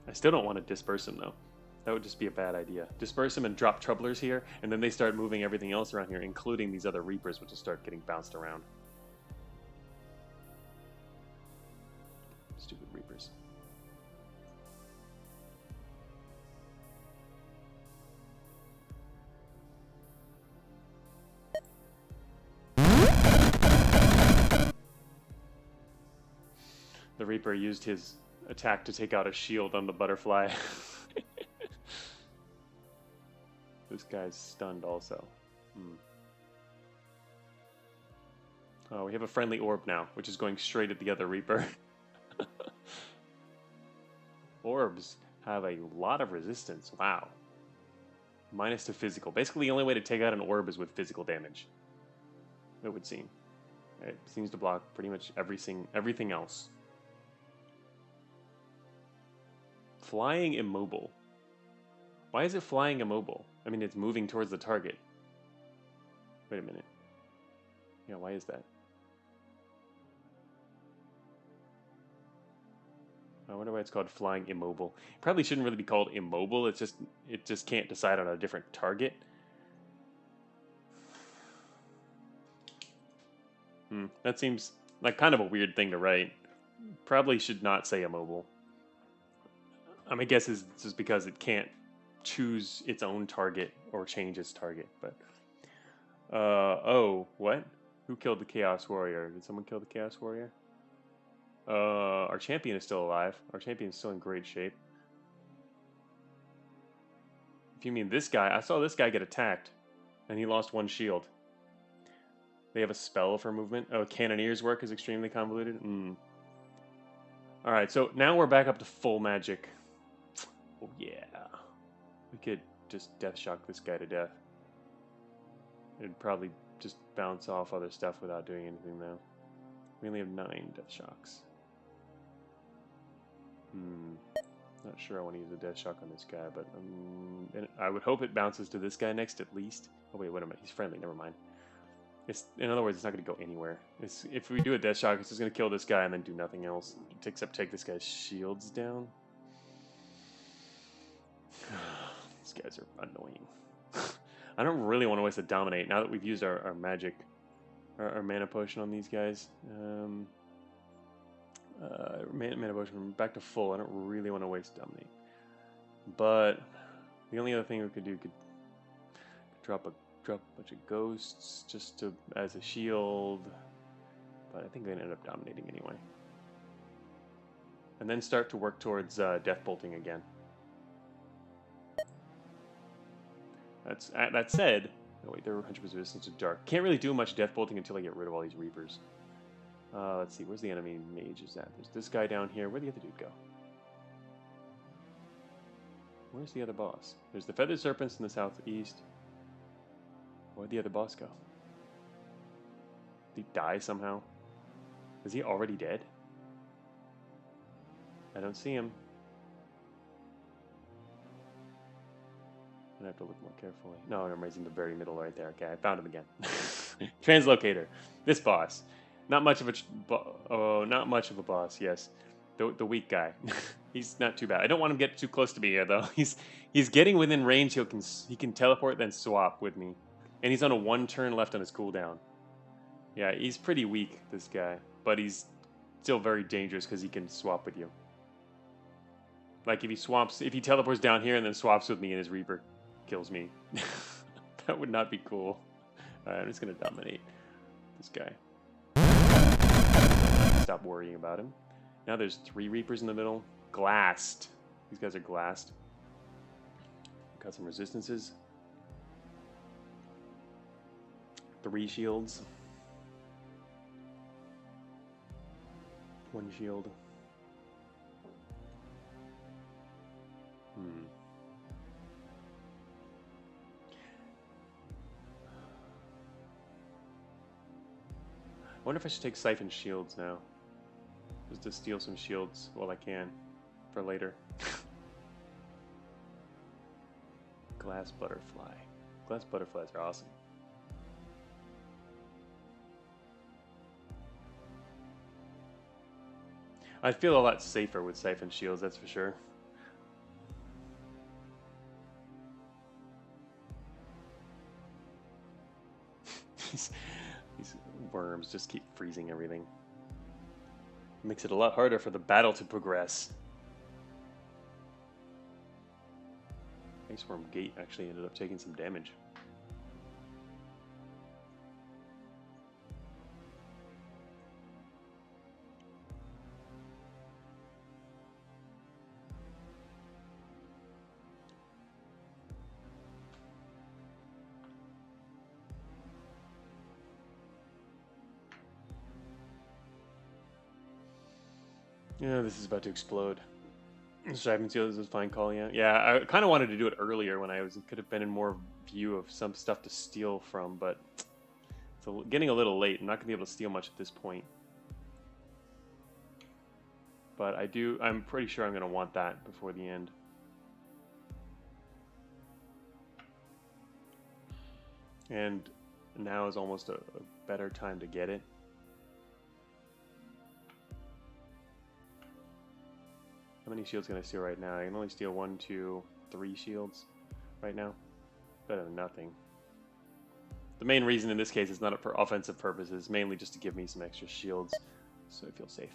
I still don't want to disperse them, though. That would just be a bad idea. Disperse them and drop Troublers here, and then they start moving everything else around here, including these other Reapers, which will start getting bounced around. Stupid Reapers. The Reaper used his attack to take out a shield on the butterfly. This guy's stunned also. Oh, we have a friendly orb now, which is going straight at the other Reaper. Orbs have a lot of resistance. Wow. Minus to physical. Basically, the only way to take out an orb is with physical damage, it would seem. It seems to block pretty much everything else. Flying immobile. Why is it flying immobile? I mean, it's moving towards the target. Wait a minute. Yeah, why is that? I wonder why it's called flying immobile. It probably shouldn't really be called immobile. It just can't decide on a different target. That seems like kind of a weird thing to write. Probably should not say immobile. My guess is just because it can't choose its own target or change its target, but Oh, what? Who killed the Chaos Warrior? Did someone kill the Chaos Warrior? Our champion is still alive. Our champion is still in great shape. If you mean this guy, I saw this guy get attacked, and he lost one shield. They have a spell for movement. Oh, Cannoneer's work is extremely convoluted. Alright, so now we're back up to full magic. Oh yeah. We could just death shock this guy to death. It'd probably just bounce off other stuff without doing anything though. We only have 9 death shocks. Not sure I want to use a death shock on this guy, but and I would hope it bounces to this guy next at least. Oh wait, wait a minute. He's friendly. Never mind. In other words, it's not going to go anywhere. If we do a death shock, it's just going to kill this guy and then do nothing else except take this guy's shields down. These guys are annoying. I don't really want to waste a dominate now that we've used our magic, our mana potion on these guys. Mana potion back to full. I don't really want to waste dominate. But the only other thing we could do could drop a bunch of ghosts just to as a shield. But I think they ended up dominating anyway. And then start to work towards death bolting again. That said, oh wait, they're 100% resistant to dark. Can't really do much death bolting until I get rid of all these reapers. Let's see, where's the enemy mage is at? There's this guy down here. Where'd the other dude go? Where's the other boss? There's the feathered serpents in the southeast. Where'd the other boss go? Did he die somehow? Is he already dead? I don't see him. I have to look more carefully. No, I'm raising the very middle right there. Okay, I found him again. Translocator. This boss. Not much of a boss. Yes, the weak guy. He's not too bad. I don't want him to get too close to me here, though. He's getting within range. He can teleport then swap with me, and he's on a 1 turn left on his cooldown. Yeah, he's pretty weak, this guy, but he's still very dangerous because he can swap with you. Like if he teleports down here and then swaps with me, and his Reaper kills me. That would not be cool. I'm just gonna dominate this guy. Stop worrying about him. Now there's 3 Reapers in the middle. Glassed. These guys are glassed. Got some resistances. 3 shields. 1 shield. I wonder if I should take Siphon Shields now. Just to steal some shields while I can. For later. Glass Butterfly. Glass Butterflies are awesome. I feel a lot safer with Siphon Shields, that's for sure. These worms just keep freezing everything. Makes it a lot harder for the battle to progress. Ice Worm Gate actually ended up taking some damage. Yeah, this is about to explode. Striping Seal is a fine call, yeah. Yeah, I kind of wanted to do it earlier when I could have been in more view of some stuff to steal from, but it's getting a little late. I'm not going to be able to steal much at this point. But I'm pretty sure I'm going to want that before the end. And now is almost a better time to get it. How many shields can I steal right now? I can only steal 1, 2, 3 shields right now. Better than nothing. The main reason in this case is not for offensive purposes, mainly just to give me some extra shields so I feel safe.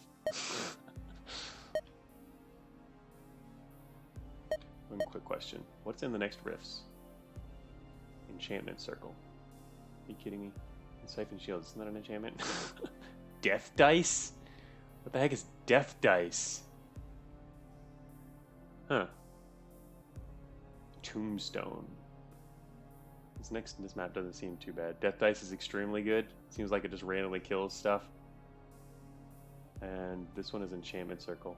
One quick question. What's in the next rifts? Enchantment Circle. you kidding me? Siphon Shield, isn't that an enchantment? Death Dice? What the heck is Death Dice? Huh. Tombstone. This map doesn't seem too bad. Death Dice is extremely good. Seems like it just randomly kills stuff. And this one is Enchantment Circle.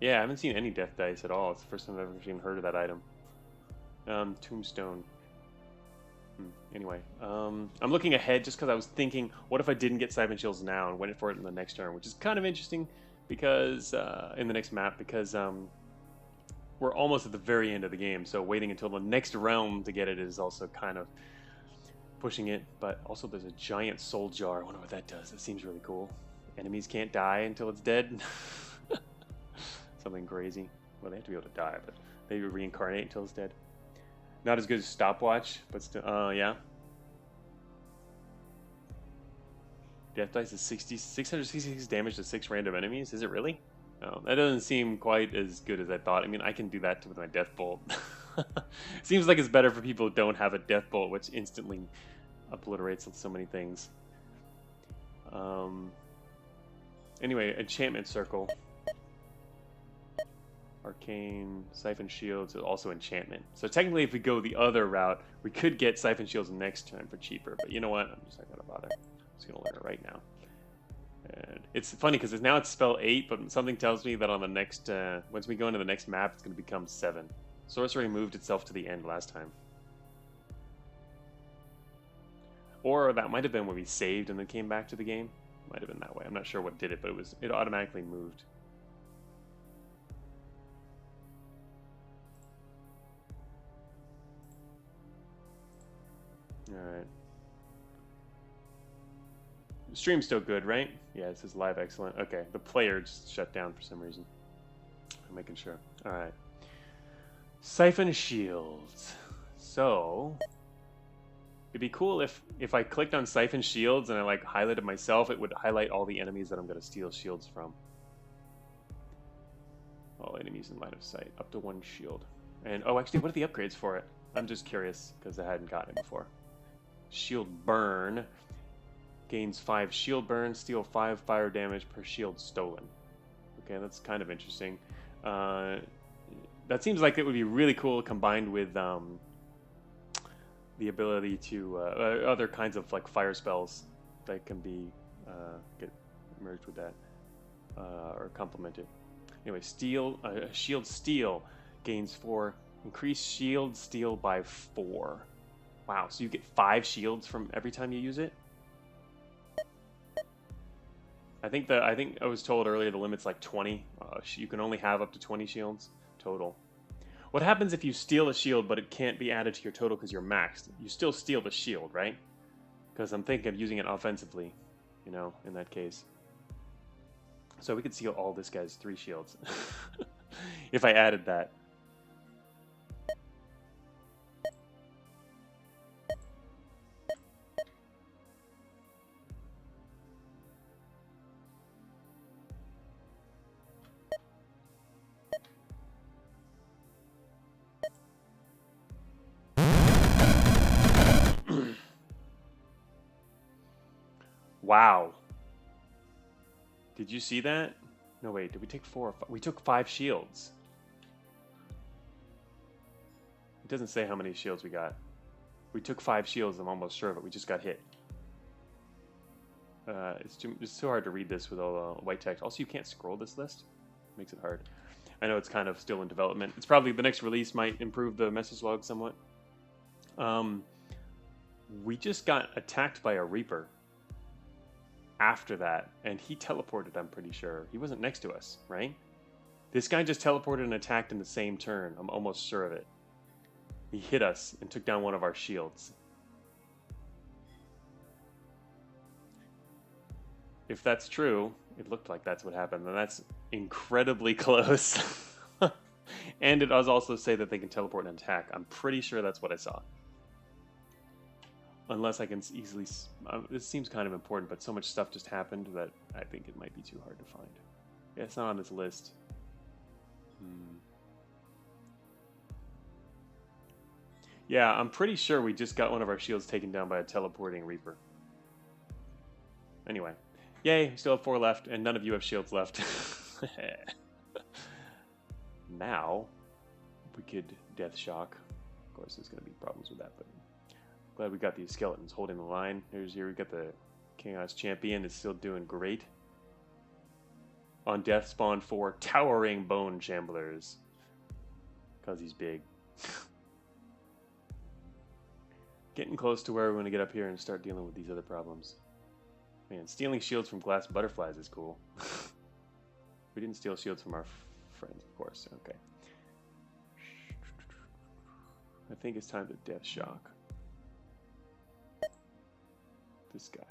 Yeah, I haven't seen any Death Dice at all. It's the first time I've ever even heard of that item. Tombstone. Anyway, I'm looking ahead just because I was thinking, what if I didn't get Siphon Shields now and went for it in the next turn, which is kind of interesting because in the next map because we're almost at the very end of the game, so waiting until the next realm to get it is also kind of pushing it. But also there's a giant soul jar. I wonder what that does. That seems really cool. Enemies can't die until it's dead. Something crazy. Well, they have to be able to die, but they reincarnate until it's dead. Not as good as Stopwatch, but still, yeah. Death Dice is 666 damage to 6 random enemies. Is it really? No, that doesn't seem quite as good as I thought. I mean, I can do that with my Death Bolt. Seems like it's better for people who don't have a Death Bolt, which instantly obliterates so many things. Anyway, Enchantment Circle. Arcane, Siphon Shields is also enchantment. So technically if we go the other route, we could get Siphon Shields next turn for cheaper. But you know what? I'm just not going to bother. I'm just going to learn it right now. And it's funny because now it's spell 8, but something tells me that on the next, once we go into the next map, it's going to become 7. Sorcery moved itself to the end last time. Or that might have been when we saved and then came back to the game. Might have been that way. I'm not sure what did it, but it automatically moved. Alright. The stream's still good, right? Yeah, it says live excellent. Okay, the player just shut down for some reason. I'm making sure. Alright. Siphon Shields. So, it'd be cool if I clicked on Siphon Shields and I like highlighted myself, it would highlight all the enemies that I'm going to steal shields from. All enemies in line of sight. Up to 1 shield. And, oh, actually, what are the upgrades for it? I'm just curious because I hadn't gotten it before. Shield Burn gains 5 shield burn, steal 5 fire damage per shield stolen. Okay, that's kind of interesting. That seems like it would be really cool combined with the ability to other kinds of like fire spells that can be get merged with that or complemented. Anyway, shield steal gains 4, increase shield steal by 4. Wow, so you get 5 shields from every time you use it? I think I was told earlier the limit's like 20. You can only have up to 20 shields total. What happens if you steal a shield but it can't be added to your total because you're maxed? You still steal the shield, right? Because I'm thinking of using it offensively, you know, in that case. So we could steal all this guy's 3 shields if I added that. Wow. Did you see that? No, wait, did we take 4 or 5? We took 5 shields. It doesn't say how many shields we got. We took 5 shields, I'm almost sure of it. We just got hit. It's so hard to read this with all the white text. Also, you can't scroll this list. Makes it hard. I know it's kind of still in development. It's probably the next release might improve the message log somewhat. We just got attacked by a Reaper after that, and he teleported, I'm pretty sure. He wasn't next to us, right? This guy just teleported and attacked in the same turn. I'm almost sure of it. He hit us and took down one of our shields. If that's true, it looked like that's what happened, and that's incredibly close. And it does also say that they can teleport and attack. I'm pretty sure that's what I saw. Unless I can easily... this seems kind of important, but so much stuff just happened that I think it might be too hard to find. Yeah, it's not on this list. Yeah, I'm pretty sure we just got one of our shields taken down by a teleporting Reaper. Anyway. Yay, still have 4 left, and none of you have shields left. Now, we could Death Shock. Of course, there's going to be problems with that, but glad we got these skeletons holding the line. Here we got the Chaos Champion. It's still doing great. On death spawn 4 towering bone shamblers. Because he's big. Getting close to where we want to get up here and start dealing with these other problems. Man, stealing shields from glass butterflies is cool. We didn't steal shields from our friends, of course. Okay. I think it's time to Death Shock this guy.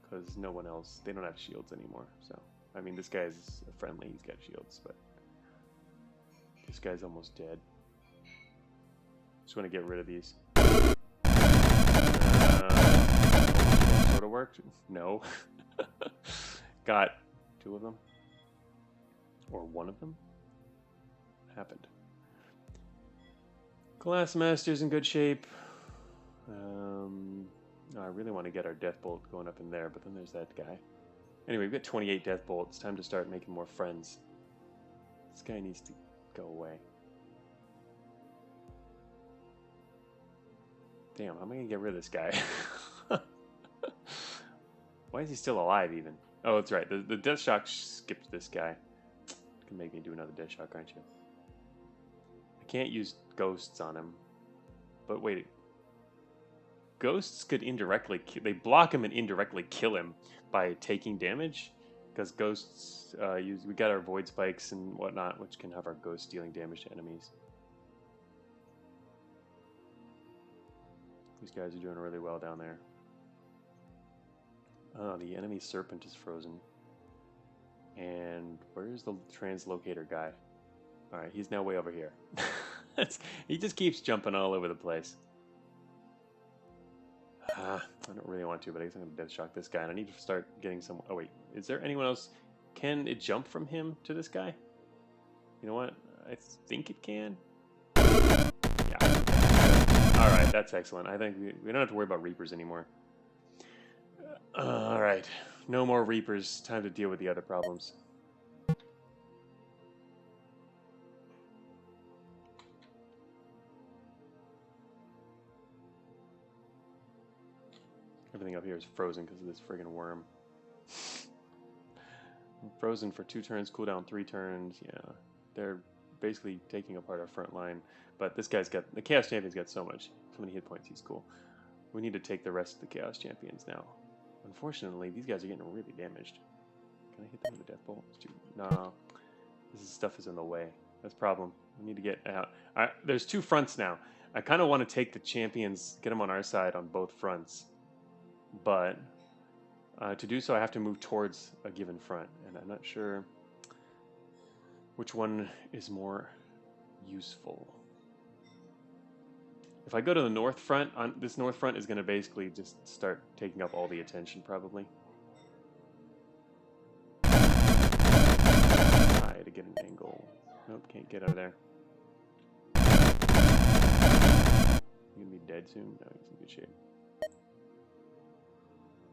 Because no one else, they don't have shields anymore. So, I mean, this guy's friendly, he's got shields, but this guy's almost dead. Just want to get rid of these. Sort of worked? No. Got 2 of them. Or 1 of them. Happened. Glass Master's in good shape. I really want to get our Death Bolt going up in there, but then there's that guy. Anyway, we've got 28 Death Bolts. Time to start making more friends. This guy needs to go away. Damn, how am I going to get rid of this guy? Why is he still alive, even? Oh, that's right. The Death Shock skipped this guy. You can make me do another Death Shock, aren't you? I can't use ghosts on him. But wait. Ghosts could indirectly... They block him and indirectly kill him by taking damage. Because ghosts... we got our Void Spikes and whatnot, which can have our ghosts dealing damage to enemies. These guys are doing really well down there. Oh, the enemy serpent is frozen. And where's the translocator guy? Alright, he's now way over here. He just keeps jumping all over the place. I don't really want to, but I guess I'm going to Death Shock this guy. And I need to start getting some... Oh, wait. Is there anyone else? Can it jump from him to this guy? You know what? I think it can. Yeah. Alright, that's excellent. I think we don't have to worry about Reapers anymore. Alright. No more Reapers. Time to deal with the other problems. Everything up here is frozen because of this friggin' worm. Frozen for 2 turns, cooldown 3 turns. Yeah, they're basically taking apart our front line. But this guy's got... The Chaos Champion's got so many hit points, he's cool. We need to take the rest of the Chaos Champions now. Unfortunately, these guys are getting really damaged. Can I hit them with a Death Bolt? No. Stuff is in the way. That's a problem. We need to get out. There's 2 fronts now. I kind of want to take the champions, get them on our side on both fronts. But to do so, I have to move towards a given front. And I'm not sure which one is more useful. If I go to the north front, this north front is going to basically just start taking up all the attention, probably. Try to get an angle. Nope, can't get out of there. You gonna be dead soon? No, he's in good shape.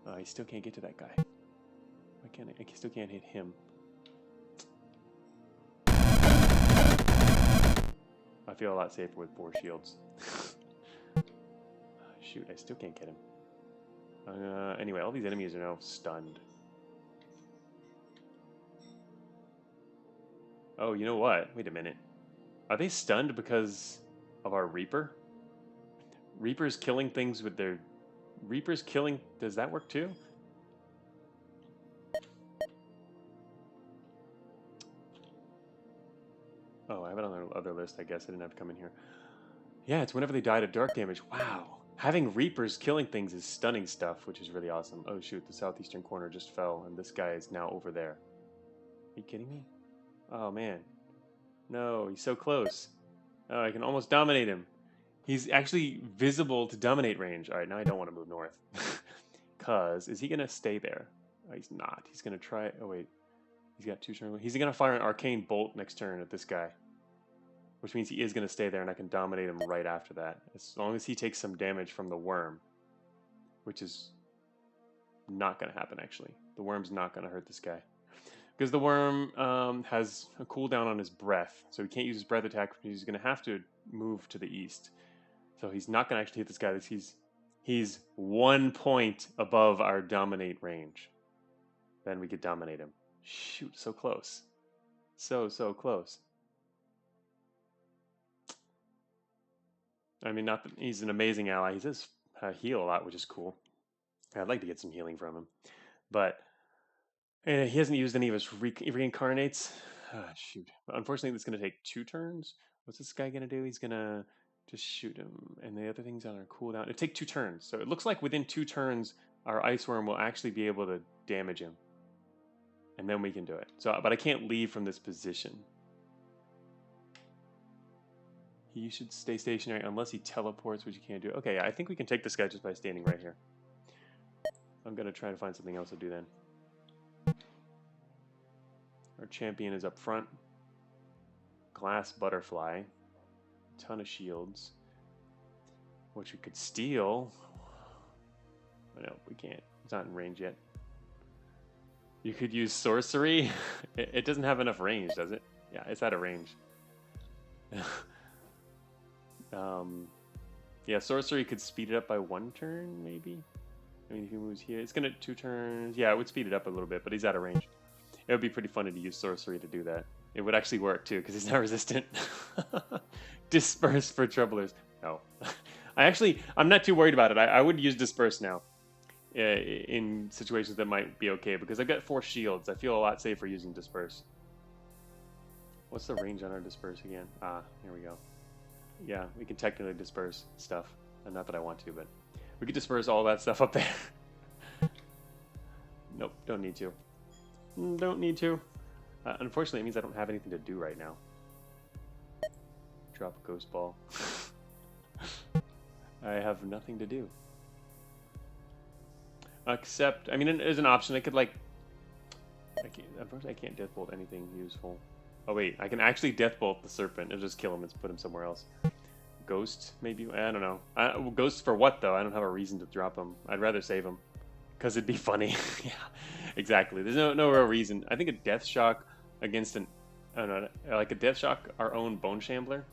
I still can't get to that guy. Why can't I still can't hit him. I feel a lot safer with 4 shields. Shoot, I still can't get him. Anyway, all these enemies are now stunned. Oh, you know what? Wait a minute. Are they stunned because of our Reaper? Reapers killing things with their... Reapers killing... Does that work too? Oh, I have it on the other list, I guess. I didn't have to come in here. Yeah, it's whenever they die to dark damage. Wow. Having Reapers killing things is stunning stuff, which is really awesome. Oh shoot, the southeastern corner just fell, and this guy is now over there. Are you kidding me? Oh man. No, he's so close. Oh, I can almost dominate him. He's actually visible to dominate range. Alright, now I don't want to move north. Because, is he going to stay there? Oh, he's not. He's going to try... Oh, wait. He's got 2 turns. He's going to fire an arcane bolt next turn at this guy, which means he is going to stay there, and I can dominate him right after that, as long as he takes some damage from the worm, which is not going to happen, actually. The worm's not going to hurt this guy, because the worm has a cooldown on his breath, so he can't use his breath attack. He's going to have to move to the east, so he's not going to actually hit this guy. He's 1 point above our dominate range. Then we could dominate him. Shoot, so close. So close. I mean, not that he's an amazing ally. He does heal a lot, which is cool. I'd like to get some healing from him. But he hasn't used any of his reincarnates. Shoot. Unfortunately, it's going to take 2 turns. What's this guy going to do? He's going to just shoot him. And the other things on our cooldown. It'll take 2 turns. So it looks like within 2 turns, our Ice Worm will actually be able to damage him. And then we can do it. So, but I can't leave from this position. He should stay stationary unless he teleports, which you can't do. Okay, I think we can take this guy just by standing right here. I'm going to try to find something else to do then. Our champion is up front. Glass butterfly. Ton of shields. Which we could steal. But no, we can't. It's not in range yet. You could use sorcery. It doesn't have enough range, does it? Yeah, it's out of range. Yeah, sorcery could speed it up by 1 turn, maybe? I mean, if he moves here, it's gonna 2 turns. Yeah, it would speed it up a little bit, but he's out of range. It would be pretty funny to use sorcery to do that. It would actually work too, because he's not resistant. Disperse for troublers. No. I'm not too worried about it. I would use disperse now. In situations that might be okay, because I've got 4 shields. I feel a lot safer using disperse. What's the range on our disperse again? Ah, here we go. Yeah, we can technically disperse stuff. And not that I want to, but we could disperse all that stuff up there. Nope, don't need to. Don't need to. Unfortunately, it means I don't have anything to do right now. Drop a ghost ball. I have nothing to do. Except, I mean, there's an option. I could, like... Unfortunately, I can't death bolt anything useful. Oh, wait. I can actually death bolt the serpent and just kill him and put him somewhere else. Ghost, maybe? I don't know. Ghost for what, though? I don't have a reason to drop him. I'd rather save him. Because it'd be funny. Yeah, exactly. There's no real reason. I think a death shock against an... I don't know. Like a death shock, our own bone shambler,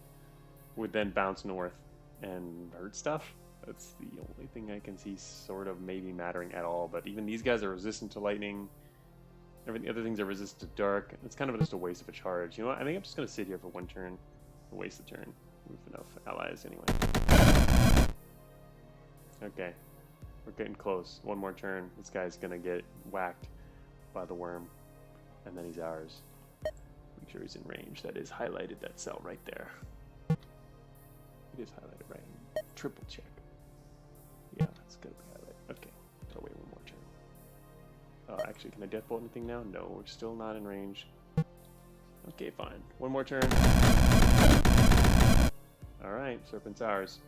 would then bounce north and hurt stuff. That's the only thing I can see sort of maybe mattering at all. But even these guys are resistant to lightning. Everything, other things are resistant to dark. It's kind of just a waste of a charge. You know what? I think I'm just going to sit here for 1 turn. Waste the turn. Move enough allies anyway. Okay. We're getting close. 1 more turn. This guy's going to get whacked by the worm. And then he's ours. Make sure he's in range. That is highlighted, that cell right there. It is highlighted right. Triple check. Yeah, that's going to be highlighted. Okay. I'll wait 1 more turn. Actually, can I death bolt anything now? No, we're still not in range. Okay, fine. 1 more turn. Alright, serpent's ours.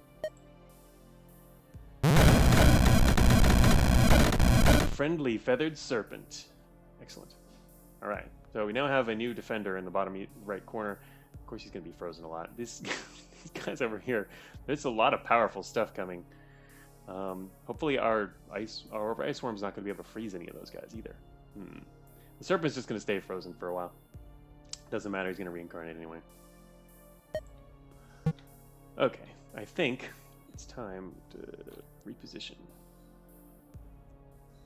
Friendly feathered serpent. Excellent. Alright, so we now have a new defender in the bottom right corner. Of course, he's going to be frozen a lot. These guys over here, there's a lot of powerful stuff coming. Hopefully our ice worm's not going to be able to freeze any of those guys either. The serpent's just going to stay frozen for a while. Doesn't matter, he's going to reincarnate anyway. Okay, I think it's time to reposition.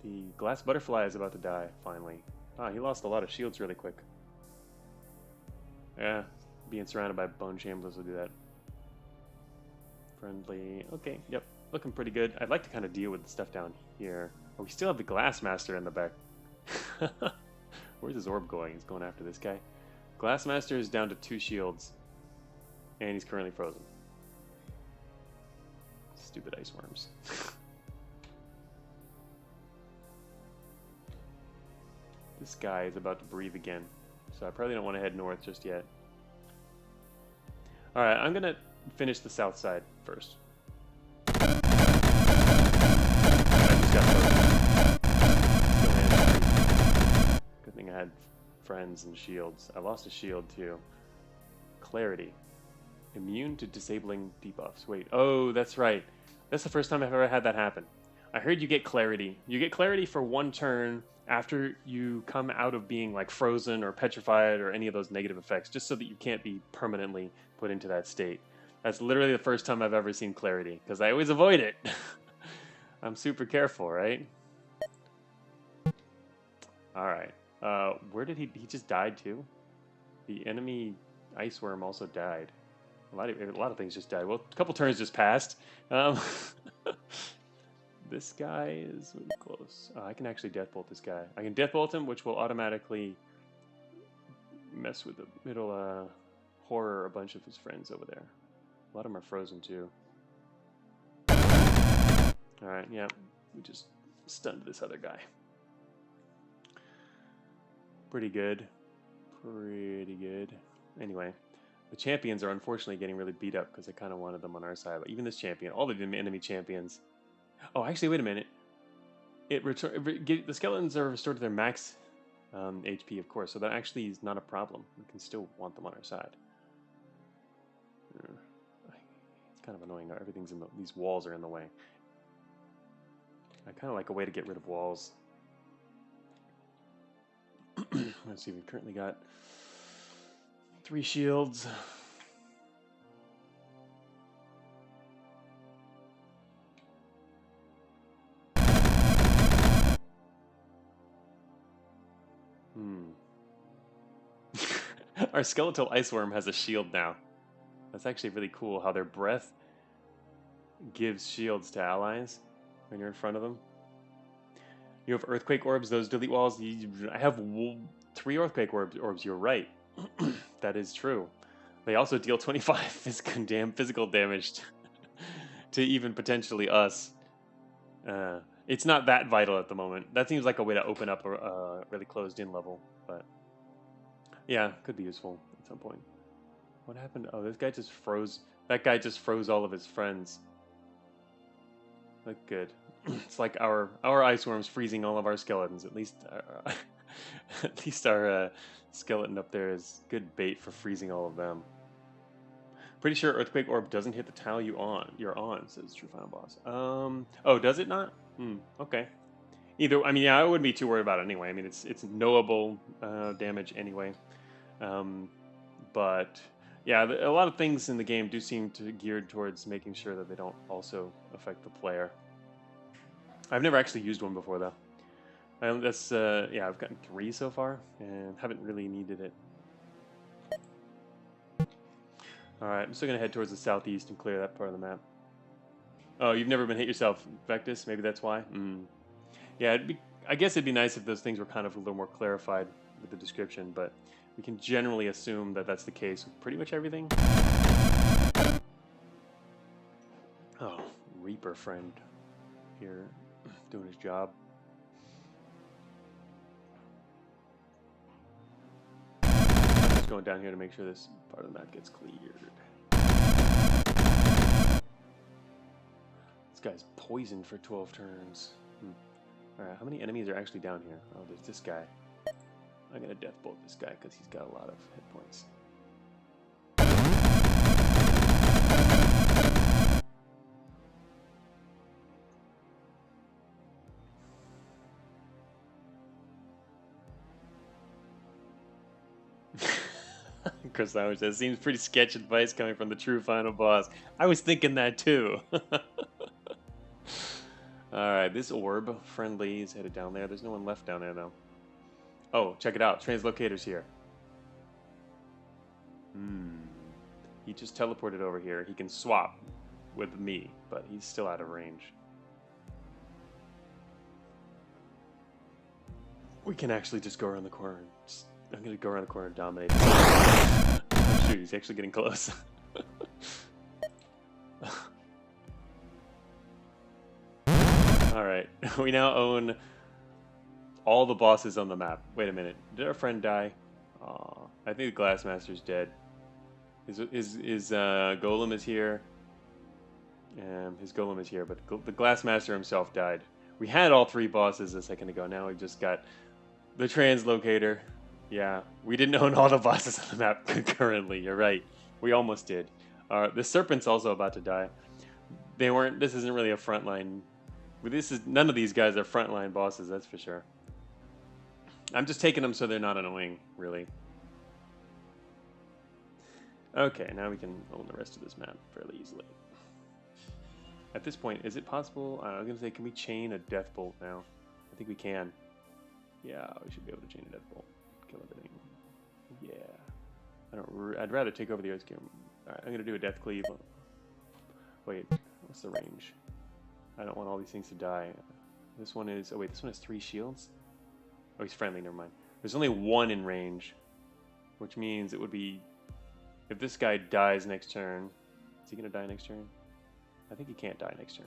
The glass butterfly is about to die, finally. Ah, he lost a lot of shields really quick. Yeah, being surrounded by bone shamblers will do that. Friendly, okay, yep. Looking pretty good. I'd like to kind of deal with the stuff down here. Oh, we still have the Glass Master in the back. Where's his orb going? He's going after this guy. Glass Master is down to 2 shields. And he's currently frozen. Stupid ice worms. This guy is about to breathe again. So I probably don't want to head north just yet. Alright, I'm going to finish the south side first. Good thing I had friends and shields. I lost a shield too. Clarity. Immune to disabling debuffs. Wait, oh, that's right. That's the first time I've ever had that happen. I heard you get clarity. You get clarity for 1 turn after you come out of being like frozen or petrified or any of those negative effects, just so that you can't be permanently put into that state. That's literally the first time I've ever seen clarity, because I always avoid it. I'm super careful, right? Alright. Where did he just died too? The enemy ice worm also died. A lot of things just died. Well, a couple turns just passed. This guy is really close. I can actually deathbolt this guy. I can deathbolt him, which will automatically mess with the middle horror a bunch of his friends over there. A lot of them are frozen too. Alright, yeah. We just stunned this other guy. Pretty good. Pretty good. Anyway, the champions are unfortunately getting really beat up because I kind of wanted them on our side. But even this champion, all the enemy champions. Oh, actually, wait a minute. The skeletons are restored to their max HP, of course, so that actually is not a problem. We can still want them on our side. It's kind of annoying. Everything's in these walls are in the way. I kind of like a way to get rid of walls. Let's see, we've currently got 3 shields. Our skeletal ice worm has a shield now. That's actually really cool how their breath gives shields to allies when you're in front of them. You have earthquake orbs, those delete walls. I have 3 earthquake orbs. You're right. That is true. They also deal 25 physical damage to even potentially us. It's not that vital at the moment. That seems like a way to open up a really closed-in level, but yeah, could be useful at some point. What happened? Oh, this guy just froze. That guy just froze all of his friends. Look good. It's like our ice worms freezing all of our skeletons. At least our skeleton up there is good bait for freezing all of them. Pretty sure Earthquake Orb doesn't hit the tile you're on, says True Final Boss. Oh, does it not? Okay. I mean, yeah, I wouldn't be too worried about it anyway. I mean, it's knowable damage anyway. But yeah, a lot of things in the game do seem to geared towards making sure that they don't also affect the player. I've never actually used one before though. Yeah, I've gotten 3 so far and haven't really needed it. All right, I'm still gonna head towards the southeast and clear that part of the map. Oh, you've never been hit yourself, Vectus? Maybe that's why. Yeah, I guess it'd be nice if those things were kind of a little more clarified with the description, but we can generally assume that that's the case with pretty much everything. Oh, Reaper friend here doing his job. Just going down here to make sure this part of the map gets cleared. This guy's poisoned for 12 turns. Alright, how many enemies are actually down here? Oh, there's this guy. I'm gonna deathbolt this guy because he's got a lot of hit points. Chris Howard says, seems pretty sketch advice coming from the true final boss. I was thinking that too. Alright, this orb, friendly, is headed down there. There's no one left down there though. Oh, check it out. Translocator's here. He just teleported over here. He can swap with me, but he's still out of range. We can actually just go around the corner. I'm going to go around the corner and dominate. Oh shoot, he's actually getting close. Alright, we now own all the bosses on the map. Wait a minute, did our friend die? Aw, I think the Glassmaster's dead. His Golem is here. His Golem is here, but the Glassmaster himself died. We had all 3 bosses a second ago. Now we've just got the Translocator Yeah, we didn't own all the bosses on the map concurrently. You're right. We almost did. The serpent's also about to die. They weren't. This isn't really a frontline. This is none of these guys are frontline bosses. That's for sure. I'm just taking them so they're not annoying, really. Okay, now we can own the rest of this map fairly easily. At this point, is it possible? I was gonna say, can we chain a death bolt now? I think we can. Yeah, we should be able to chain a death bolt. Kill everything. Yeah. I'd rather take over the Earth Cube. Alright, I'm gonna do a death cleave. Wait, what's the range? I don't want all these things to die. This one is. Oh wait, this one has 3 shields. Oh, he's friendly. Never mind. There's only 1 in range, which means it would be if this guy dies next turn. Is he gonna die next turn? I think he can't die next turn.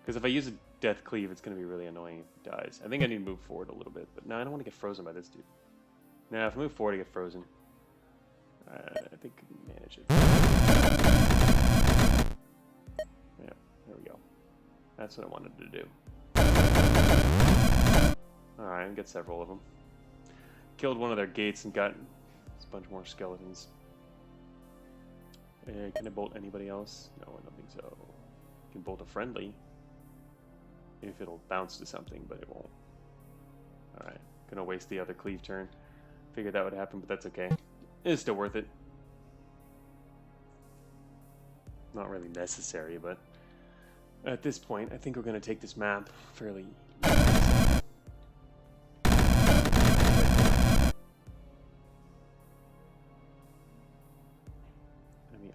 Because if I use a death cleave, it's gonna be really annoying if he dies. I think I need to move forward a little bit, but no, I don't want to get frozen by this dude. Now, if I move forward, I get frozen. I think I can manage it. Yeah, there we go. That's what I wanted to do. Alright, I got several of them. Killed one of their gates and got a bunch more skeletons. Can I bolt anybody else? No, I don't think so. I can bolt a friendly. If it'll bounce to something, but it won't. Alright, gonna waste the other cleave turn. Figured that would happen, but that's okay. It's still worth it. Not really necessary, but at this point, I think we're gonna take this map fairly easily.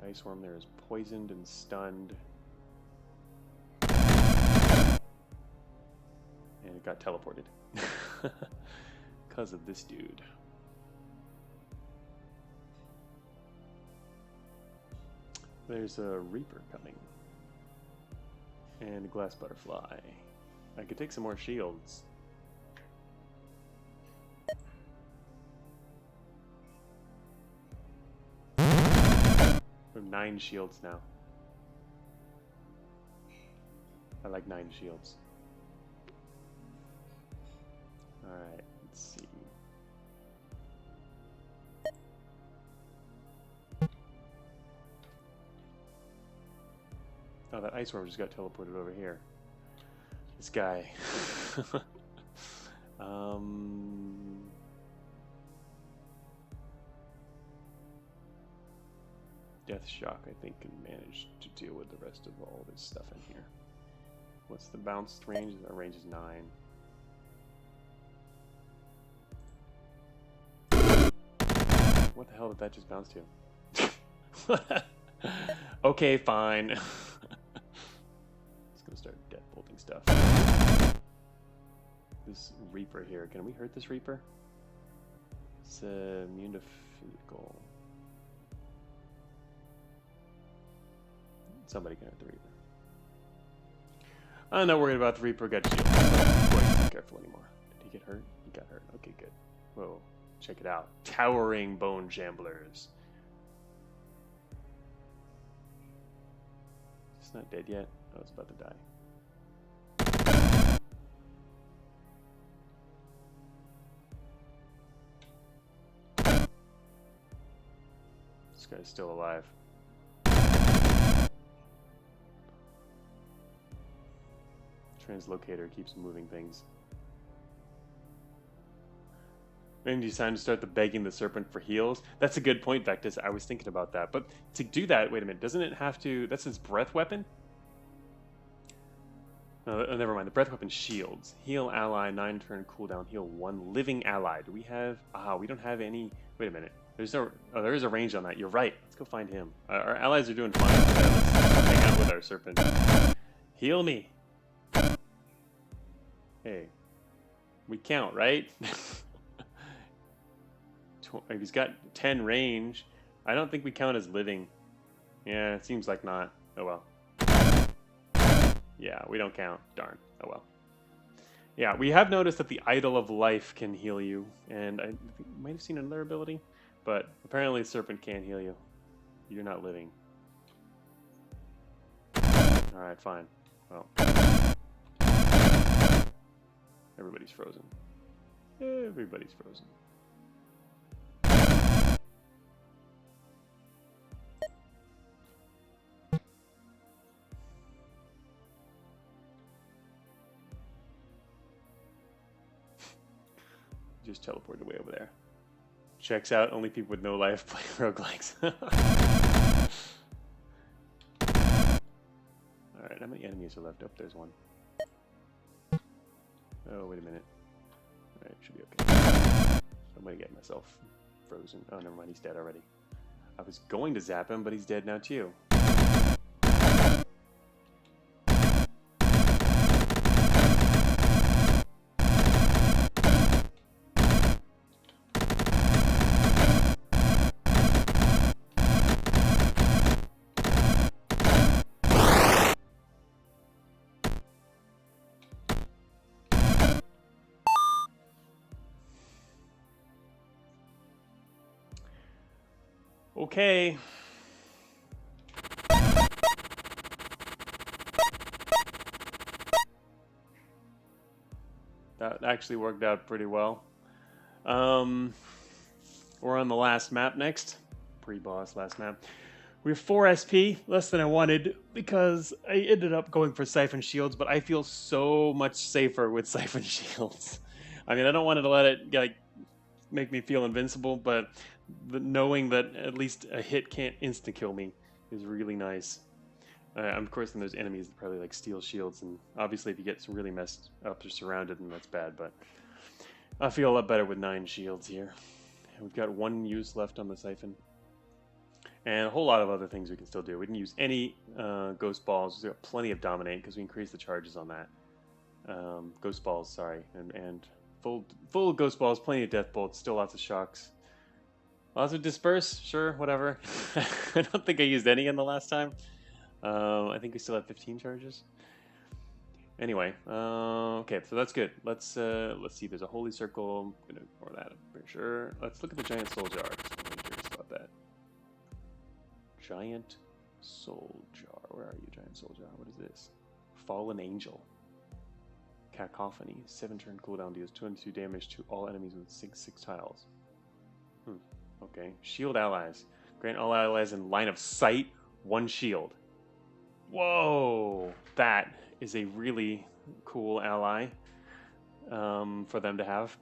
Ice Worm there is poisoned and stunned. And it got teleported. Because of this dude. There's a Reaper coming. And a Glass Butterfly. I could take some more shields. We have 9 shields now. I like 9 shields. Alright, let's see. Oh, that Ice Worm just got teleported over here. This guy. Death Shock, I think, can manage to deal with the rest of all this stuff in here. What's the bounced range? Our range is 9. What the hell did that just bounce to? Okay, fine. Just gonna start death bolting stuff. This Reaper here, can we hurt this Reaper? It's immune to physical. Somebody can hurt the Reaper. I'm not worried about the Reaper. Got shield. Not be careful anymore. Did he get hurt? He got hurt. Okay, good. Whoa, check it out. Towering Bone Jamblers. It's not dead yet. Oh, it's about to die. This guy's still alive. Translocator keeps moving things. Maybe it's time to start begging the serpent for heals. That's a good point, Vectus. I was thinking about that. But to do that, wait a minute, doesn't it have to... That's his breath weapon? No, never mind. The breath weapon shields. Heal ally, 9 turn cooldown. Heal 1 living ally. Do we have... we don't have any... Wait a minute. There's no... Oh, there is a range on that. You're right. Let's go find him. Our allies are doing fine. Let's hang out with our serpent. Heal me. Hey. We count, right? He's got 10 range. I don't think we count as living. Yeah, it seems like not. Oh well. Yeah, we don't count. Darn. Oh well. Yeah, we have noticed that the Idol of Life can heal you, and I think you might have seen another ability, but apparently Serpent can't heal you. You're not living. Alright, fine. Well. Everybody's frozen. Everybody's frozen. just teleported away over there. Checks out. Only people with no life play roguelikes. Alright, how many enemies are left? Oh, there's one. Oh, wait a minute. Alright, should be okay. I'm gonna get myself frozen. Oh, never mind, he's dead already. I was going to zap him, but he's dead now too. Okay. That actually worked out pretty well. We're on the last map next. Pre-boss last map. We have 4 SP, less than I wanted, because I ended up going for Siphon Shields, but I feel so much safer with Siphon Shields. I mean, I don't want to let it like make me feel invincible, but knowing that at least a hit can't insta-kill me is really nice. Of course, then there's enemies that probably like steal shields, and obviously if you get some really messed up or surrounded, then that's bad, but I feel a lot better with 9 shields here. We've got 1 use left on the Siphon. And a whole lot of other things we can still do. We can use any Ghost Balls. We've got plenty of Dominate because we increase the charges on that. Ghost Balls, sorry. And full Ghost Balls, plenty of Death Bolts, still lots of Shocks. Lots of Disperse, sure, whatever. I don't think I used any in the last time. I think we still have 15 charges. Anyway, okay, so that's good. Let's see. There's a holy circle. I'm gonna ignore that. I'm pretty sure. Let's look at the giant soul jar. I'm really curious about that. Giant soul jar. Where are you, giant soul jar? What is this? Fallen angel. Cacophony. 7-turn cooldown deals 22 damage to all enemies with 6 tiles. Okay. Shield allies. Grant all allies in line of sight 1 shield. Whoa! That is a really cool ally for them to have.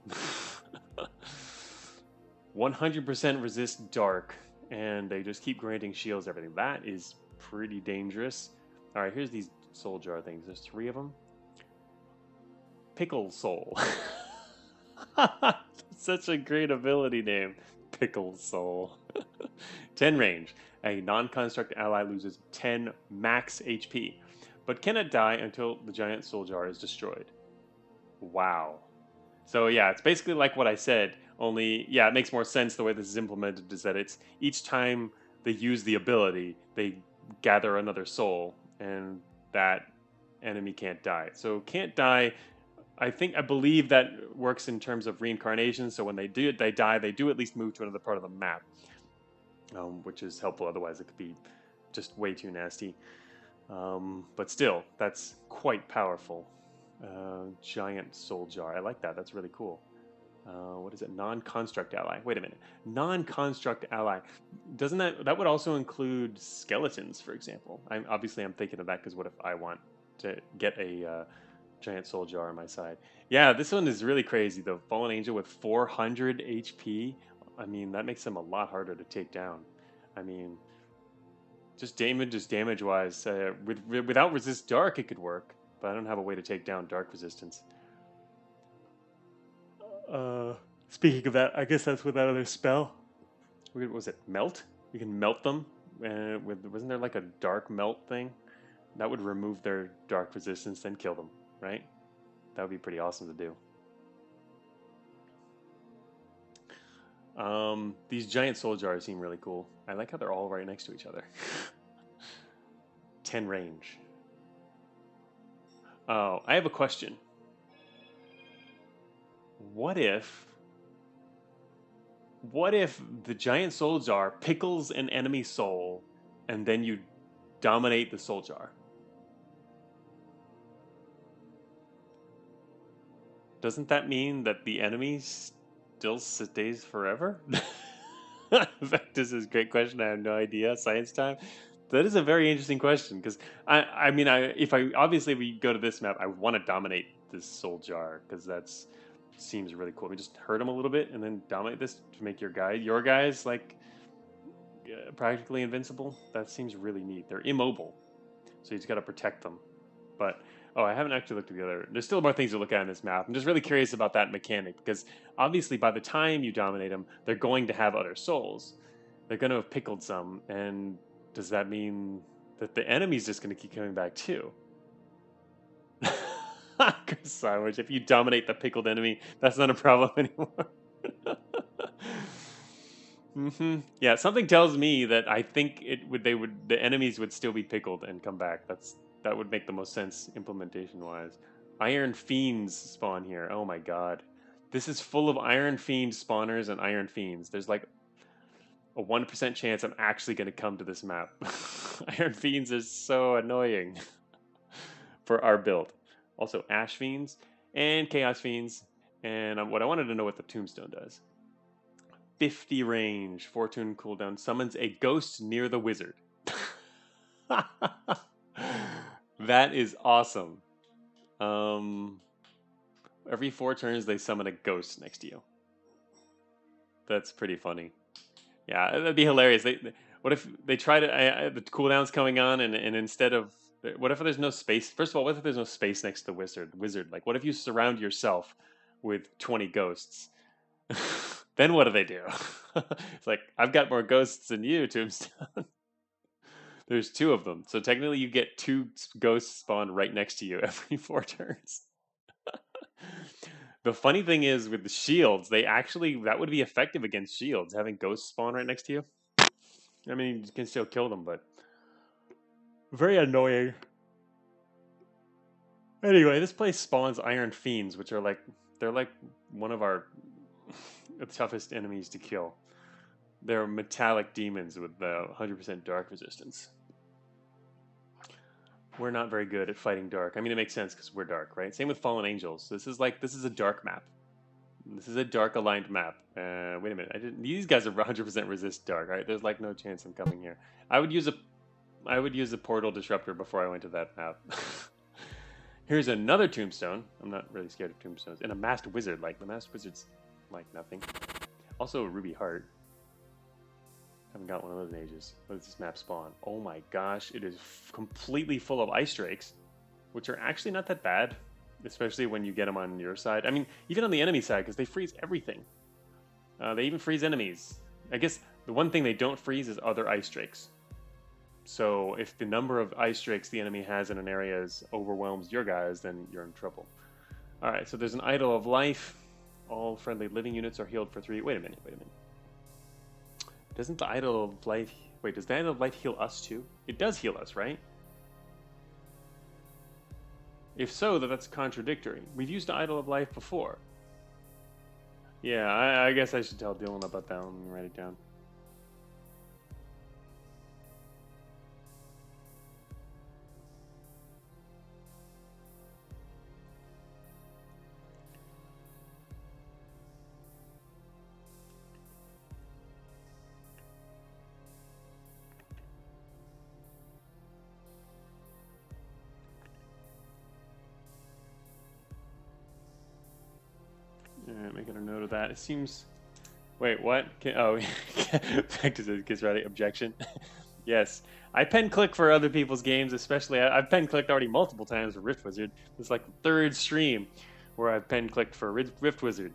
100% resist dark, and they just keep granting shields, everything. That is pretty dangerous. All right, here's these soul jar things. There's 3 of them. Pickle Soul. Such a great ability name. Pickle Soul. 10 range. A non-construct ally loses 10 max HP, but cannot die until the giant soul jar is destroyed. Wow. So yeah, it's basically like what I said, only, yeah, it makes more sense the way this is implemented, is that it's each time they use the ability, they gather another soul, and that enemy can't die. So can't die, I believe that works in terms of reincarnation, so when they die, they do at least move to another part of the map. Which is helpful, otherwise it could be just way too nasty. But still, that's quite powerful. Giant soul jar. I like that. That's really cool. What is it? Non-construct ally. Wait a minute. Non-construct ally. Doesn't that would also include skeletons, for example? I'm thinking of that because what if I want to get a giant soul jar on my side? Yeah, this one is really crazy. The fallen angel with 400 HP. I mean, that makes them a lot harder to take down. I mean, just damage-wise, without resist dark, it could work, but I don't have a way to take down dark resistance. Speaking of that, I guess that's with that other spell. What was it? Melt? You can melt them. Wasn't there like a dark melt thing? That would remove their dark resistance, then kill them, right? That would be pretty awesome to do. These giant soul jars seem really cool. I like how they're all right next to each other. 10 range. Oh, I have a question. What if the giant soul jar pickles an enemy soul and then you dominate the soul jar? Doesn't that mean that the enemy still stays forever? This is a great question. I have no idea. Science time. That is a very interesting question because if we go to this map, I want to dominate this soul jar because that's seems really cool. We just hurt them a little bit and then dominate this to make your guys like practically invincible. That seems really neat. They're immobile, so you just got to protect them. But oh, I haven't actually looked at the other. There's still more things to look at in this map. I'm just really curious about that mechanic because obviously by the time you dominate them, they're going to have other souls. They're going to have pickled some, and does that mean that the enemy's just going to keep coming back too? Sandwich. If you dominate the pickled enemy, that's not a problem anymore. Yeah, something tells me that I think the enemies would still be pickled and come back. That would make the most sense implementation wise. Iron fiends spawn here. Oh my god. This is full of iron fiend spawners and iron fiends. There's like a 1% chance I'm actually going to come to this map. Iron fiends are so annoying for our build. Also ash fiends and chaos fiends. And what I wanted to know what the tombstone does. 50 range, fortune cooldown, summons a ghost near the wizard. That is awesome. Every 4 turns they summon a ghost next to you. That's pretty funny. Yeah, that'd be hilarious. What if they try to the cooldown's coming on and instead of what if there's no space? First of all, what if there's no space next to the wizard? Like what if you surround yourself with 20 ghosts? Then what do they do? It's like, I've got more ghosts than you, Tombstone. There's 2 of them. So technically you get 2 ghosts spawned right next to you every 4 turns. The funny thing is with the shields, that would be effective against shields, having ghosts spawn right next to you. I mean, you can still kill them, but very annoying. Anyway, this place spawns iron fiends, which are they're like one of our toughest enemies to kill. They're metallic demons with 100% dark resistance. We're not very good at fighting dark. I mean, it makes sense because we're dark, right? Same with fallen angels. This is a dark map. This is a dark aligned map. Wait a minute. These guys are 100% resist dark, right? There's like no chance I'm coming here. I would use a portal disruptor before I went to that map. Here's another tombstone. I'm not really scared of tombstones. And a masked wizard. Like the masked wizard's like nothing. Also a ruby heart. Haven't got one of those in ages. What does this map spawn? Oh my gosh, it is completely full of ice drakes, which are actually not that bad, especially when you get them on your side. I mean, even on the enemy side, because they freeze everything. They even freeze enemies. I guess the one thing they don't freeze is other ice drakes. So if the number of ice drakes the enemy has in an area overwhelms your guys, then you're in trouble. All right, so there's an idol of life. All friendly living units are healed for 3. Wait a minute. Doesn't the idol of life... Wait, does the idol of life heal us too? It does heal us, right? If so, that's contradictory. We've used the idol of life before. Yeah, I guess I should tell Dylan about that one. Let me write it down. Alright, making a note of that. It seems... Wait, what? Back to the kids writing objection. Yes, I pen click for other people's games, especially. I've pen clicked already multiple times for Rift Wizard. It's like the 3rd stream where I've pen clicked for Rift Wizard.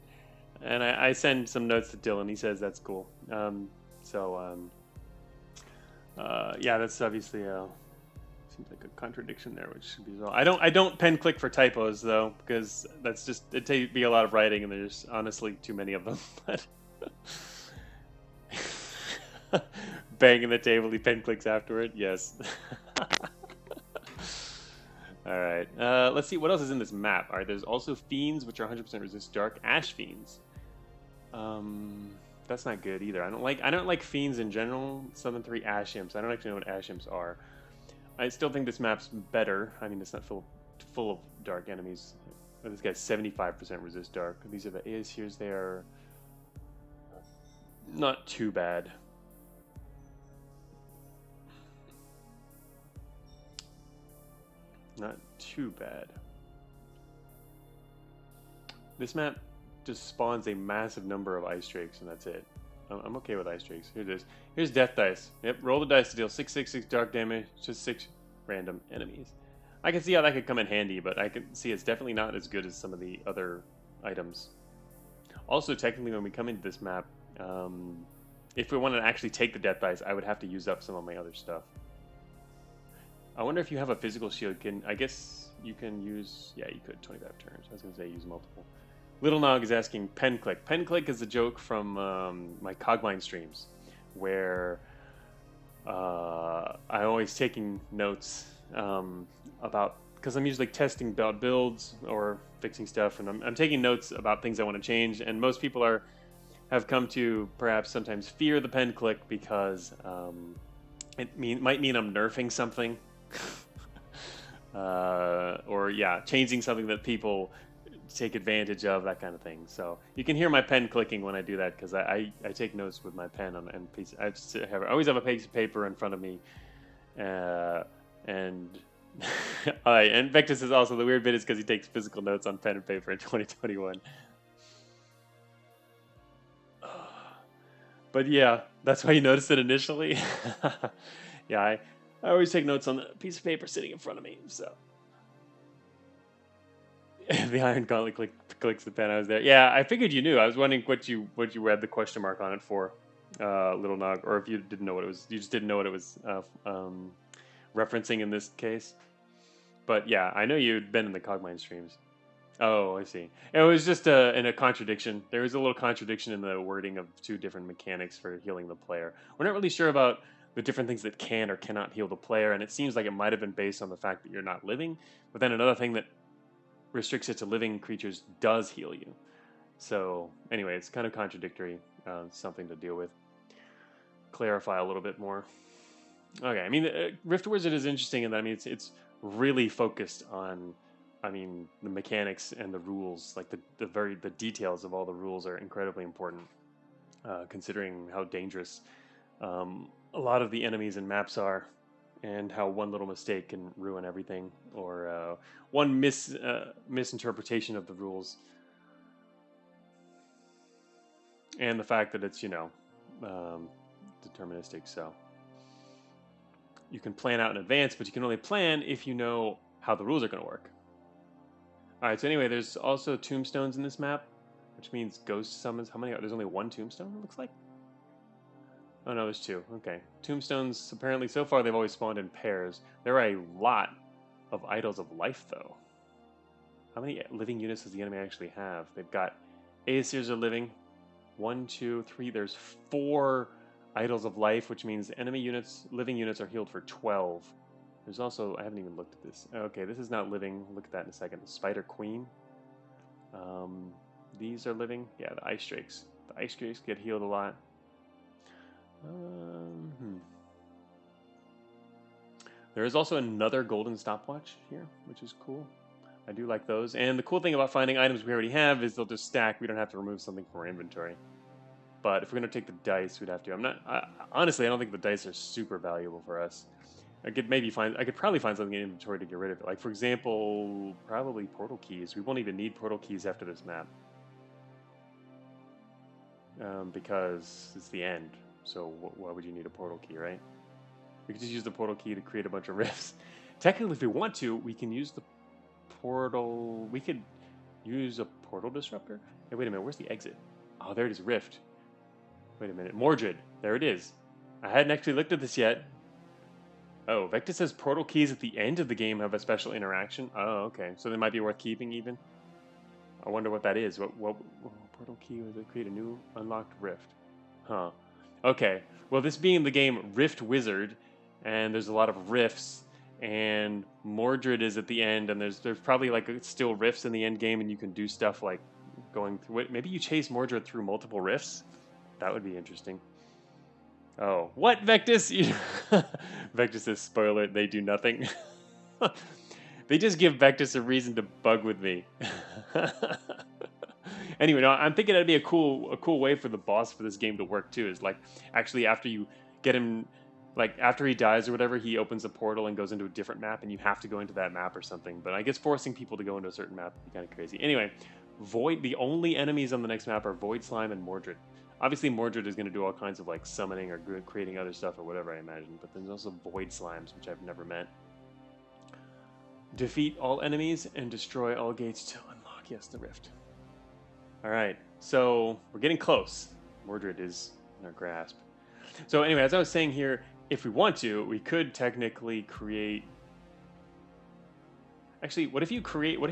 And I send some notes to Dylan. He says that's cool. Yeah, that's obviously seems like a contradiction there, which should be resolved. I don't pen click for typos though, because that's just it'd be a lot of writing, and there's honestly too many of them. But banging the table, he pen clicks afterward. Yes. All right. Let's see what else is in this map. All right. There's also fiends, which are 100% resist dark. Ash fiends. That's not good either. I don't like fiends in general. Summon 3 ash imps. I don't actually know what ash imps are. I still think this map's better. I mean, it's not full of dark enemies. This guy's 75% resist dark. These are the Aesirs. They are not too bad. Not too bad. This map just spawns a massive number of ice drakes, and that's it. I'm okay with ice drakes. Here it is. Here's death dice. Yep, roll the dice to deal 666 dark damage to 6 random enemies. I can see how that could come in handy, but I can see it's definitely not as good as some of the other items. Also, technically, when we come into this map, if we want to actually take the death dice, I would have to use up some of my other stuff. I wonder if you have a physical shield. I guess you can use... Yeah, you could. 25 turns. I was going to say use multiple. Little Nog is asking pen click. Pen click is a joke from my Cogmine streams, where I'm always taking notes about... Because I'm usually testing about builds or fixing stuff, and I'm taking notes about things I want to change, and most people have come to perhaps sometimes fear the pen click because it might mean I'm nerfing something. Or yeah, changing something that people take advantage of, that kind of thing. So you can hear my pen clicking when I do that because I take notes with my pen and piece. I always have a piece of paper in front of me, and and Vector says also the weird bit is because he takes physical notes on pen and paper in 2021. But yeah, that's why you noticed it initially. Yeah, I always take notes on a piece of paper sitting in front of me. So the Iron Gauntlet clicks the pen. I was there. Yeah, I figured you knew. I was wondering what you had the question mark on it for, Little Nog, or if you didn't know what it was. You just didn't know what it was referencing in this case. But yeah, I know you'd been in the Cogmine streams. Oh, I see. It was just in a contradiction. There was a little contradiction in the wording of two different mechanics for healing the player. We're not really sure about the different things that can or cannot heal the player, and it seems like it might have been based on the fact that you're not living. But then another thing that restricts it to living creatures does heal you. So anyway, it's kind of contradictory. Something to deal with. Clarify a little bit more. Okay, I mean, Rift Wizard is interesting in that, I mean, it's really focused on, I mean, the mechanics and the rules. Like the details of all the rules are incredibly important, considering how dangerous a lot of the enemies and maps are, and how one little mistake can ruin everything, or one misinterpretation of the rules, and the fact that it's deterministic. So you can plan out in advance, but you can only plan if you know how the rules are going to work. All right. So anyway, there's also tombstones in this map, which means ghost summons. How many? There's only one tombstone, it looks like. Oh no, there's two. Okay. Tombstones, apparently so far they've always spawned in pairs. There are a lot of idols of life though. How many living units does the enemy actually have? They've got Aesirs are living. 1, 2, 3. There's 4 idols of life, which means enemy units, living units are healed for 12. There's also, I haven't even looked at this. Okay, this is not living. Look at that in a second. The Spider Queen. These are living. Yeah, the Ice Drakes. The Ice Drakes get healed a lot. There is also another golden stopwatch here, which is cool. I do like those. And the cool thing about finding items we already have is they'll just stack. We don't have to remove something from our inventory. But if we're going to take the dice, we'd have to. Honestly, I don't think the dice are super valuable for us. I could probably find something in inventory to get rid of it. Like, for example, probably portal keys. We won't even need portal keys after this map. Because it's the end. So why would you need a portal key, right? We could just use the portal key to create a bunch of rifts. Technically, if we want to, we can use the portal. We could use a portal disruptor. Hey, wait a minute. Where's the exit? Oh, there it is. Rift. Wait a minute. Mordred. There it is. I hadn't actually looked at this yet. Oh, Vector says portal keys at the end of the game have a special interaction. Oh, okay. So they might be worth keeping even. I wonder what that is. What portal key was it? Create a new unlocked rift. Huh. Okay. Well, this being the game Rift Wizard, and there's a lot of rifts, and Mordred is at the end, and there's probably like still rifts in the end game, and you can do stuff like going through it. Maybe you chase Mordred through multiple rifts. That would be interesting. Oh, what, Vectus? Vectus says, spoiler, they do nothing. They just give Vectus a reason to bug with me. Anyway, no, I'm thinking that'd be a cool way for the boss for this game to work too. Is like actually after you get him, like after he dies or whatever, he opens a portal and goes into a different map, and you have to go into that map or something. But I guess forcing people to go into a certain map would be kind of crazy. Anyway, The only enemies on the next map are Void Slime and Mordred. Obviously, Mordred is going to do all kinds of like summoning or creating other stuff or whatever, I imagine. But there's also Void Slimes, which I've never met. Defeat all enemies and destroy all gates to unlock, yes, the rift. Alright, so we're getting close. Mordred is in our grasp. So anyway, as I was saying here, if we want to, we could technically create... Actually, what if you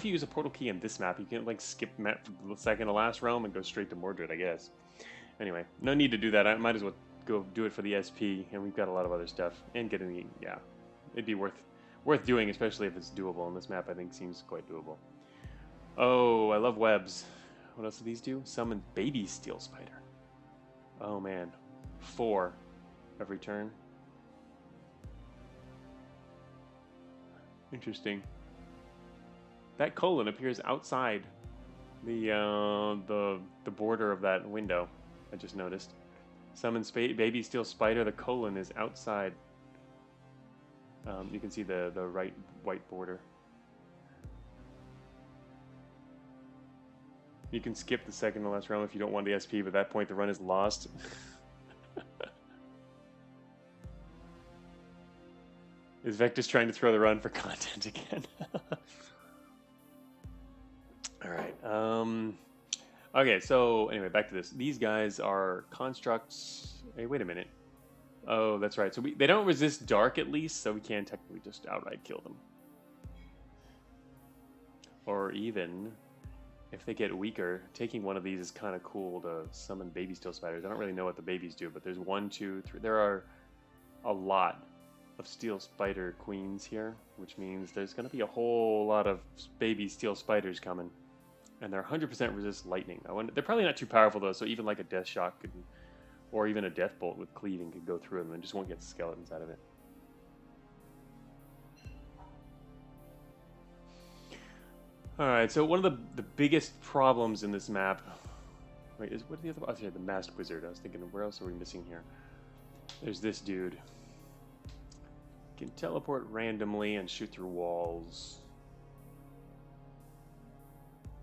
use a portal key in this map? You can like skip map for the second to last realm and go straight to Mordred, I guess. Anyway, no need to do that. I might as well go do it for the SP, and we've got a lot of other stuff. And getting the... yeah, it'd be worth doing, especially if it's doable. And this map, I think, seems quite doable. Oh, I love webs. What else do these do? Summon baby steel spider. Oh man, 4 every turn. Interesting. That colon appears outside the border of that window. I just noticed. Summon baby steel spider. The colon is outside. You can see the right white border. You can skip the second to last round if you don't want the SP, but at that point the run is lost. Is Vectus trying to throw the run for content again? Alright, okay, so anyway, back to this. These guys are constructs... Hey, wait a minute. Oh, that's right. So they don't resist dark, at least, so we can technically just outright kill them. Or even... if they get weaker, taking one of these is kind of cool to summon baby steel spiders. I don't really know what the babies do, but there's 1, 2, 3. There are a lot of steel spider queens here, which means there's going to be a whole lot of baby steel spiders coming. And they're 100% resist lightning. They're probably not too powerful though, so even like a death shock could, or even a death bolt with cleaving could go through them and just won't get skeletons out of it. Alright, so one of the biggest problems in this map... Wait, what are the other... Oh, sorry, the Masked Wizard. I was thinking, where else are we missing here? There's this dude. Can teleport randomly and shoot through walls.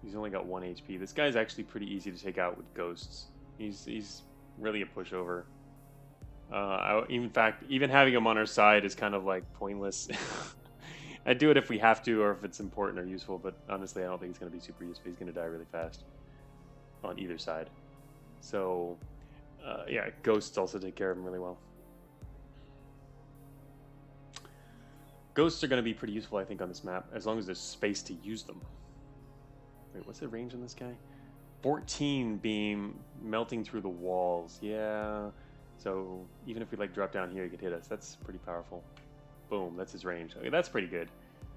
He's only got 1 HP. This guy's actually pretty easy to take out with ghosts. He's really a pushover. In fact, even having him on our side is kind of like pointless. I'd do it if we have to or if it's important or useful, but honestly I don't think it's going to be super useful. He's going to die really fast on either side. So, yeah, ghosts also take care of him really well. Ghosts are going to be pretty useful, I think, on this map, as long as there's space to use them. Wait, what's the range on this guy? 14 beam melting through the walls. Yeah. So even if we like drop down here, he could hit us. That's pretty powerful. Boom, that's his range. Okay, that's pretty good.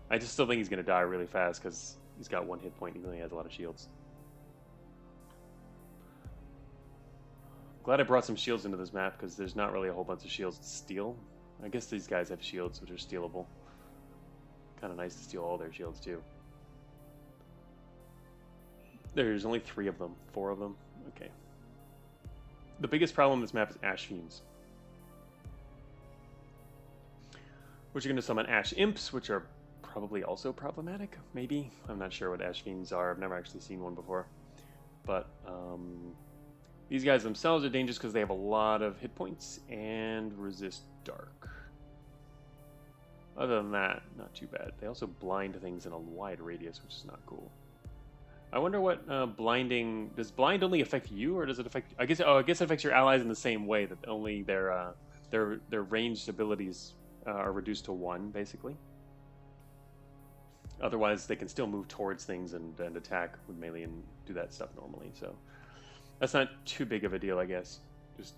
I just still think he's going to die really fast because he's got 1 hit point. He really has a lot of shields. Glad I brought some shields into this map because there's not really a whole bunch of shields to steal. I guess these guys have shields which are stealable. Kind of nice to steal all their shields too. There's only 3 of them. 4 of them. Okay. The biggest problem in this map is Ash Fiends, which are going to summon Ash Imps, which are probably also problematic, maybe? I'm not sure what Ash Fiends are. I've never actually seen one before. But these guys themselves are dangerous because they have a lot of hit points and resist dark. Other than that, not too bad. They also blind things in a wide radius, which is not cool. I wonder what blinding... Does blind only affect you, or does it affect... I guess it affects your allies in the same way, that only their ranged abilities are reduced to 1, basically. Otherwise, they can still move towards things and attack with melee and do that stuff normally, so... That's not too big of a deal, I guess. Just...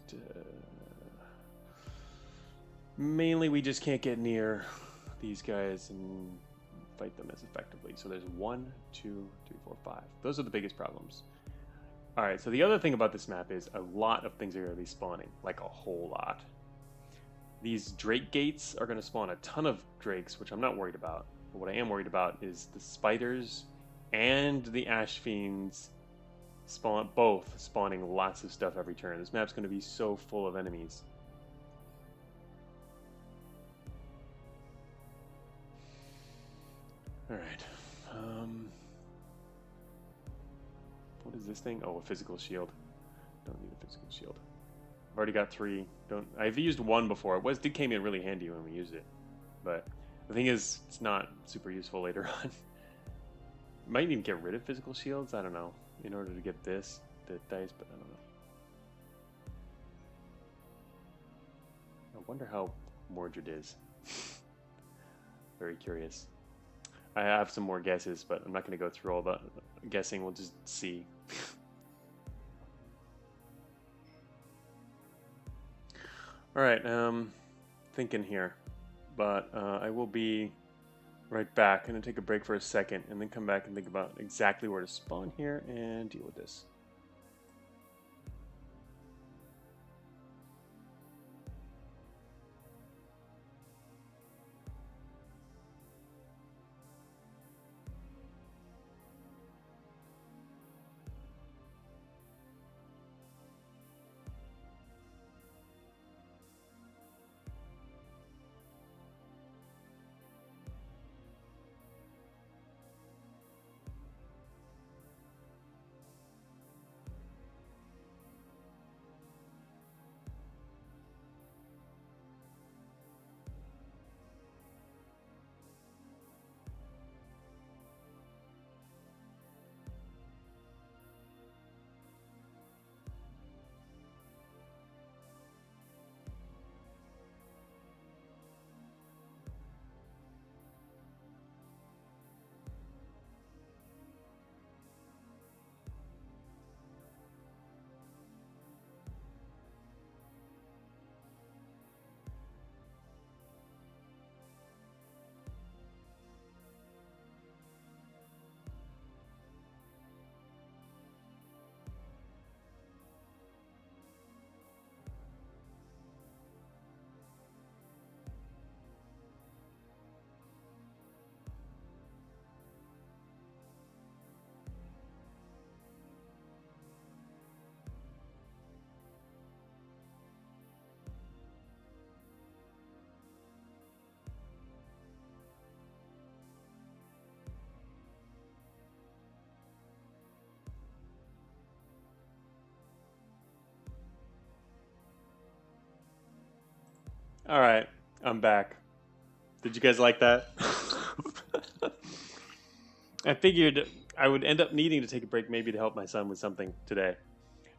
mainly, we just can't get near these guys and fight them as effectively. So there's 1, 2, 3, 4, 5. Those are the biggest problems. Alright, so the other thing about this map is a lot of things are going to be spawning. Like a whole lot. These Drake gates are going to spawn a ton of Drakes, which I'm not worried about. But what I am worried about is the spiders and the Ash Fiends both spawning lots of stuff every turn. This map's going to be so full of enemies. Alright. What is this thing? Oh, a physical shield. Don't need a physical shield. I've already got 3. I've used 1 before. It came in really handy when we used it. But the thing is, it's not super useful later on. Might even get rid of physical shields, I don't know, in order to get the dice, but I don't know. I wonder how Mordred is. Very curious. I have some more guesses, but I'm not going to go through all the guessing. We'll just see. All right, thinking here, but I will be right back. I'm going to take a break for a second and then come back and think about exactly where to spawn here and deal with this. All right, I'm back. Did you guys like that? I figured I would end up needing to take a break maybe to help my son with something today.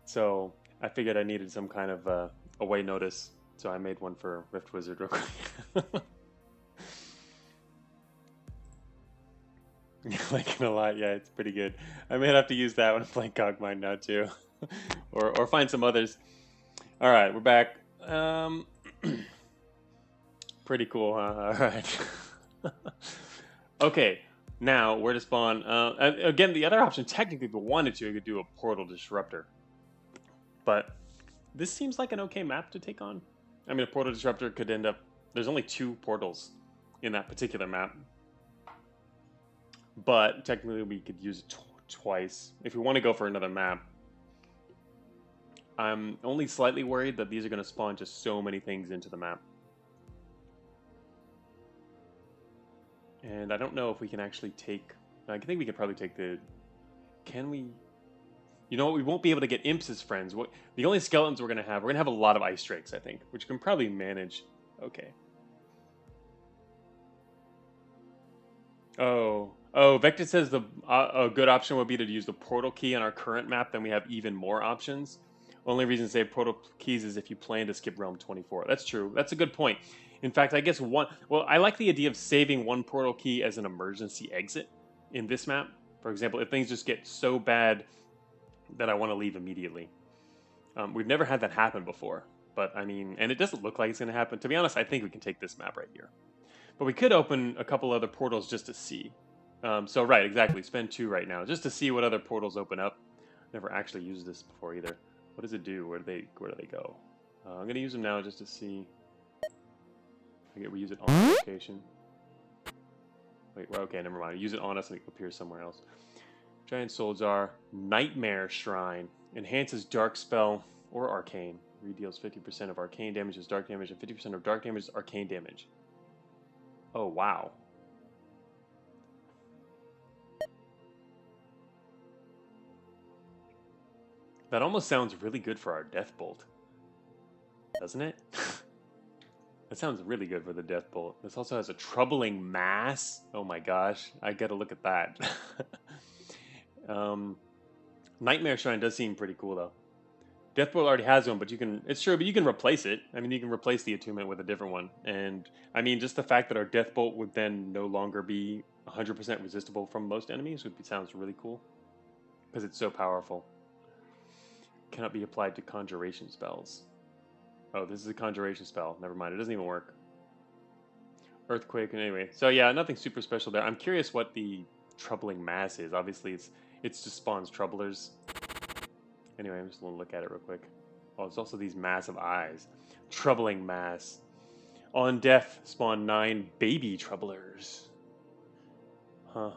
So I figured I needed some kind of away notice. So I made one for Rift Wizard real quick. Like it a lot, yeah, it's pretty good. I may have to use that when playing Cogmind now too, or find some others. All right, we're back. Pretty cool, huh? All right. Okay, now where to spawn? Again, the other option, technically, if we wanted to, we could do a portal disruptor. But this seems like an okay map to take on. I mean, a portal disruptor could end up. There's only 2 portals in that particular map. But technically we could use it twice. If we want to go for another map, I'm only slightly worried that these are going to spawn just so many things into the map. And I don't know if we can actually take... I think we could probably take the... Can we... You know what? We won't be able to get imps as friends. The only skeletons we're going to have a lot of ice drakes, I think, which can probably manage. Okay. Oh, Vector says a good option would be to use the portal key on our current map, then we have even more options. Only reason to save portal keys is if you plan to skip Realm 24. That's true. That's a good point. In fact, I guess I like the idea of saving one portal key as an emergency exit in this map. For example, if things just get so bad that I want to leave immediately. We've never had that happen before, but I mean, and it doesn't look like it's going to happen. To be honest, I think we can take this map right here. But we could open a couple other portals just to see. So right, exactly. Spend 2 right now just to see what other portals open up. Never actually used this before either. What does it do? Where do they go? I'm gonna use them now just to see. I get we use it on the location. Wait, well, okay, never mind. Use it on us and it appears somewhere else. Giant Soul Jar, Nightmare Shrine, enhances Dark Spell or Arcane. Redeals 50% of Arcane damage as Dark damage and 50% of Dark damage as Arcane damage. Oh wow. That almost sounds really good for our Death Bolt, doesn't it? That sounds really good for the Death Bolt. This also has a troubling mass. Oh my gosh, I gotta look at that. um, Nightmare Shrine does seem pretty cool though. Death Bolt already has one, but you can. It's true, but you can replace it. I mean, you can replace the attunement with a different one. And I mean, just the fact that our Death Bolt would then no longer be 100% resistible from most enemies sounds really cool because it's so powerful. Cannot be applied to conjuration spells. Oh, this is a conjuration spell. Never mind. It doesn't even work. Earthquake. Anyway, so yeah, nothing super special there. I'm curious what the troubling mass is. Obviously, it's just spawns troublers. Anyway, I'm just gonna look at it real quick. Oh, there's also these massive eyes. Troubling mass. On death, spawn 9 baby troublers. Huh.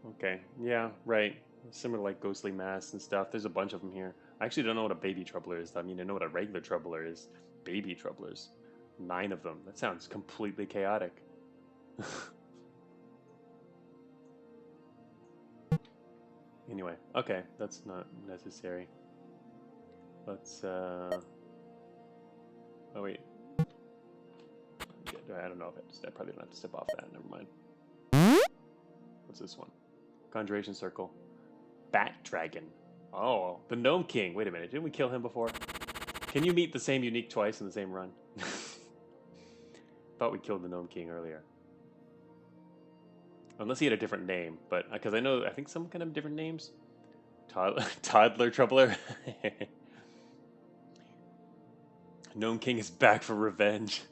Okay. Yeah. Right. Similar to like ghostly mass and stuff. There's a bunch of them here. I actually don't know what a baby troubler is. I mean, I know what a regular troubler is. Baby troublers. 9 of them. That sounds completely chaotic. Anyway, okay, that's not necessary. Let's, oh wait. I don't know if I probably don't have to step off that, never mind. What's this one? Conjuration Circle. Bat Dragon. Oh, the Gnome King. Wait a minute, didn't we kill him before? Can you meet the same unique twice in the same run? Thought we killed the Gnome King earlier. Unless he had a different name, but because I think some kind of different names. Toddler Troubler. Gnome King is back for revenge.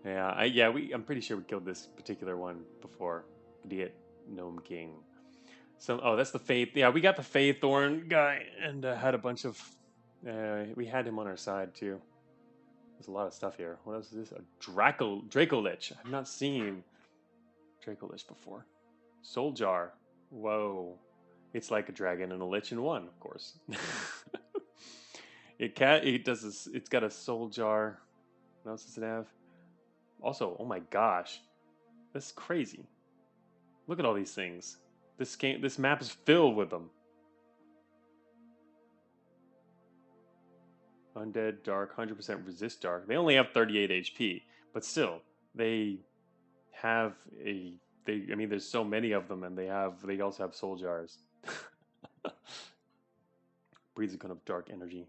Yeah, I'm pretty sure we killed this particular one before. Idiot Gnome King. Oh, that's the Faith. Yeah, we got the Faith Thorn guy and had a bunch of. We had him on our side too. There's a lot of stuff here. What else is this? A Dracolich. I've not seen Dracolich before. Soul Jar. Whoa. It's like a dragon and a lich in one, of course. It's got a soul jar. What else does it have? Also, oh my gosh. That's crazy. Look at all these things. This map is filled with them. Undead, dark, 100% resist dark. They only have 38 HP, but still, they have I mean, there's so many of them, and they also have soul jars. Breathes a kind of dark energy.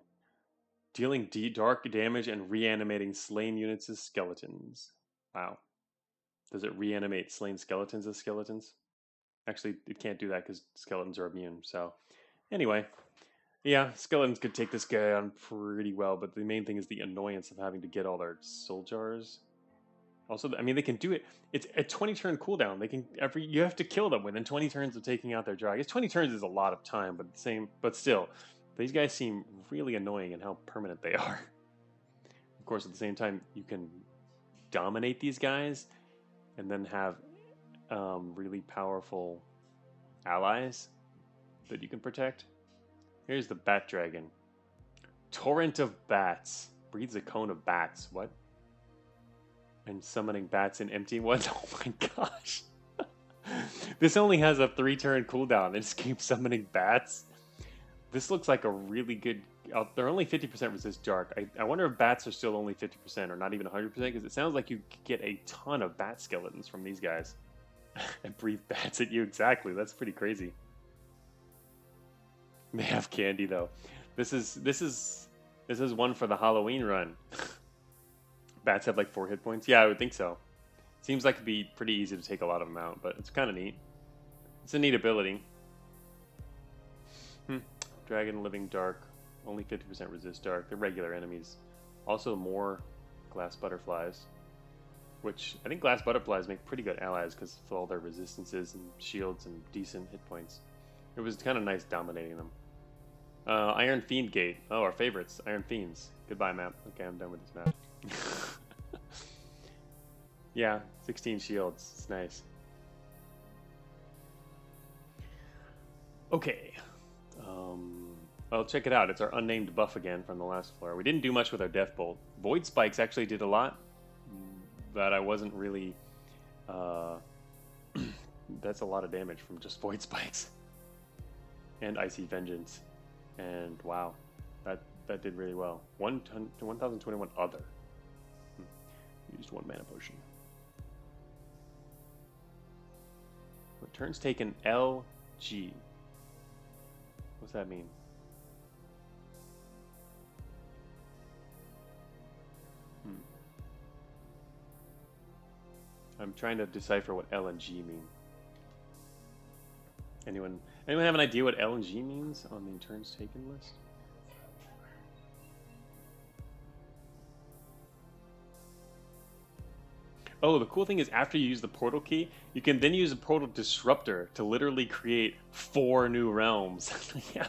Dealing dark damage and reanimating slain units as skeletons. Wow. Does it reanimate slain skeletons as skeletons? Actually, it can't do that because skeletons are immune, so. Anyway. Yeah, skeletons could take this guy on pretty well, but the main thing is the annoyance of having to get all their soul jars. Also, I mean, they can do it. It's a 20-turn cooldown. You have to kill them within 20 turns of taking out their jar. I guess 20 turns is a lot of time, but still, these guys seem really annoying in how permanent they are. Of course, at the same time, you can dominate these guys and then have really powerful allies that you can protect. Here's the Bat Dragon. Torrent of Bats. Breathes a cone of bats. What? And summoning bats in empty ones. Oh my gosh. This only has a 3-turn cooldown. It just keeps summoning bats. This looks like a really good. They're only 50% resist dark. I wonder if bats are still only 50% or not even 100%, because it sounds like you get a ton of bat skeletons from these guys. And breathe bats at you. Exactly. That's pretty crazy. They have candy though. This is one for the Halloween run. Bats have like 4 hit points. Yeah, I would think so. Seems like it'd be pretty easy to take a lot of them out, but it's kind of neat. It's a neat ability. Dragon living dark. Only 50% resist dark. They're regular enemies. Also more glass butterflies. Which, I think glass butterflies make pretty good allies because of all their resistances and shields and decent hit points. It was kind of nice dominating them. Iron Fiend Gate. Oh, our favorites. Iron Fiends. Goodbye, map. Okay, I'm done with this map. Yeah, 16 shields. It's nice. Okay. Well, check it out. It's our unnamed buff again from the last floor. We didn't do much with our Death Bolt. Void Spikes actually did a lot, but I wasn't really... that's a lot of damage from just Void Spikes. And Icy Vengeance. And wow. That did really well. 1021 other. Used 1 mana potion. Turns taken LG. What's that mean? I'm trying to decipher what L and G mean. Anyone have an idea what L and G means on the turns taken list? Oh, the cool thing is after you use the portal key, you can then use a portal disruptor to literally create 4 new realms. Yeah.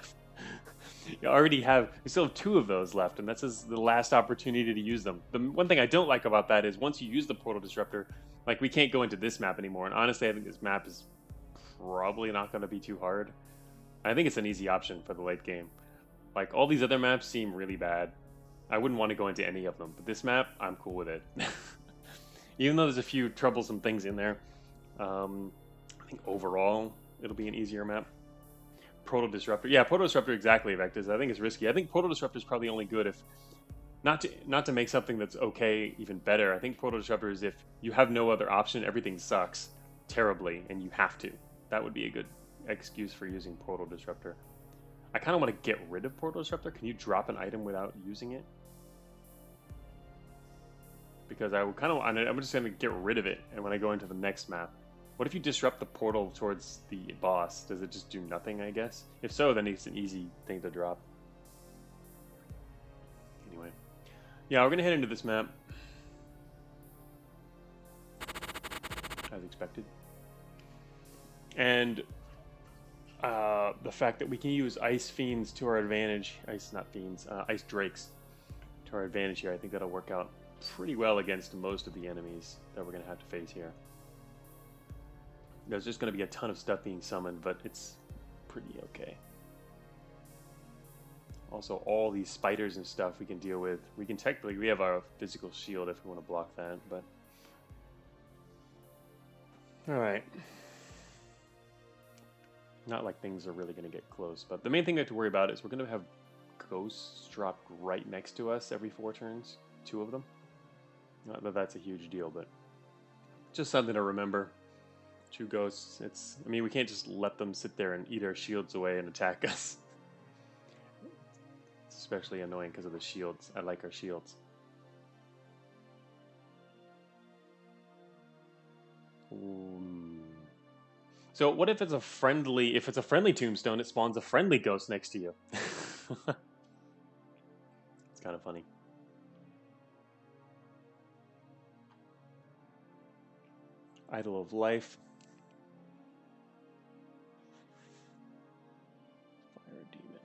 We still have 2 of those left, and that's the last opportunity to use them. The one thing I don't like about that is once you use the portal disruptor, like we can't go into this map anymore. And honestly, I think this map is probably not going to be too hard. I think it's an easy option for the late game. Like all these other maps seem really bad. I wouldn't want to go into any of them, but this map, I'm cool with it. Even though there's a few troublesome things in there, I think overall it'll be an easier map. Proto Disruptor, yeah, Proto Disruptor exactly. Vectors, I think it's risky. I think Proto Disruptor is probably only good if not to make something that's okay even better. I think Proto Disruptor is if you have no other option, everything sucks terribly, and you have to. That would be a good excuse for using Proto Disruptor. I kind of want to get rid of Proto Disruptor. Can you drop an item without using it? Because I'm just going to get rid of it, and when I go into the next map. What if you disrupt the portal towards the boss? Does it just do nothing, I guess? If so, then it's an easy thing to drop. Anyway. Yeah, we're going to head into this map. As expected. And the fact that we can use Ice Fiends to our advantage. Ice Drakes to our advantage here. I think that'll work out pretty well against most of the enemies that we're going to have to face here. There's just going to be a ton of stuff being summoned, but it's pretty okay. Also, all these spiders and stuff we can deal with. We have our physical shield if we want to block that, but... Alright. Not like things are really going to get close, but the main thing we have to worry about is we're going to have ghosts dropped right next to us every 4 turns. 2 of them. Not that that's a huge deal, but just something to remember. 2 ghosts. We can't just let them sit there and eat our shields away and attack us. It's especially annoying because of the shields. I like our shields. So what if it's a friendly tombstone, it spawns a friendly ghost next to you? It's kind of funny. Idol of Life. Fire Demon.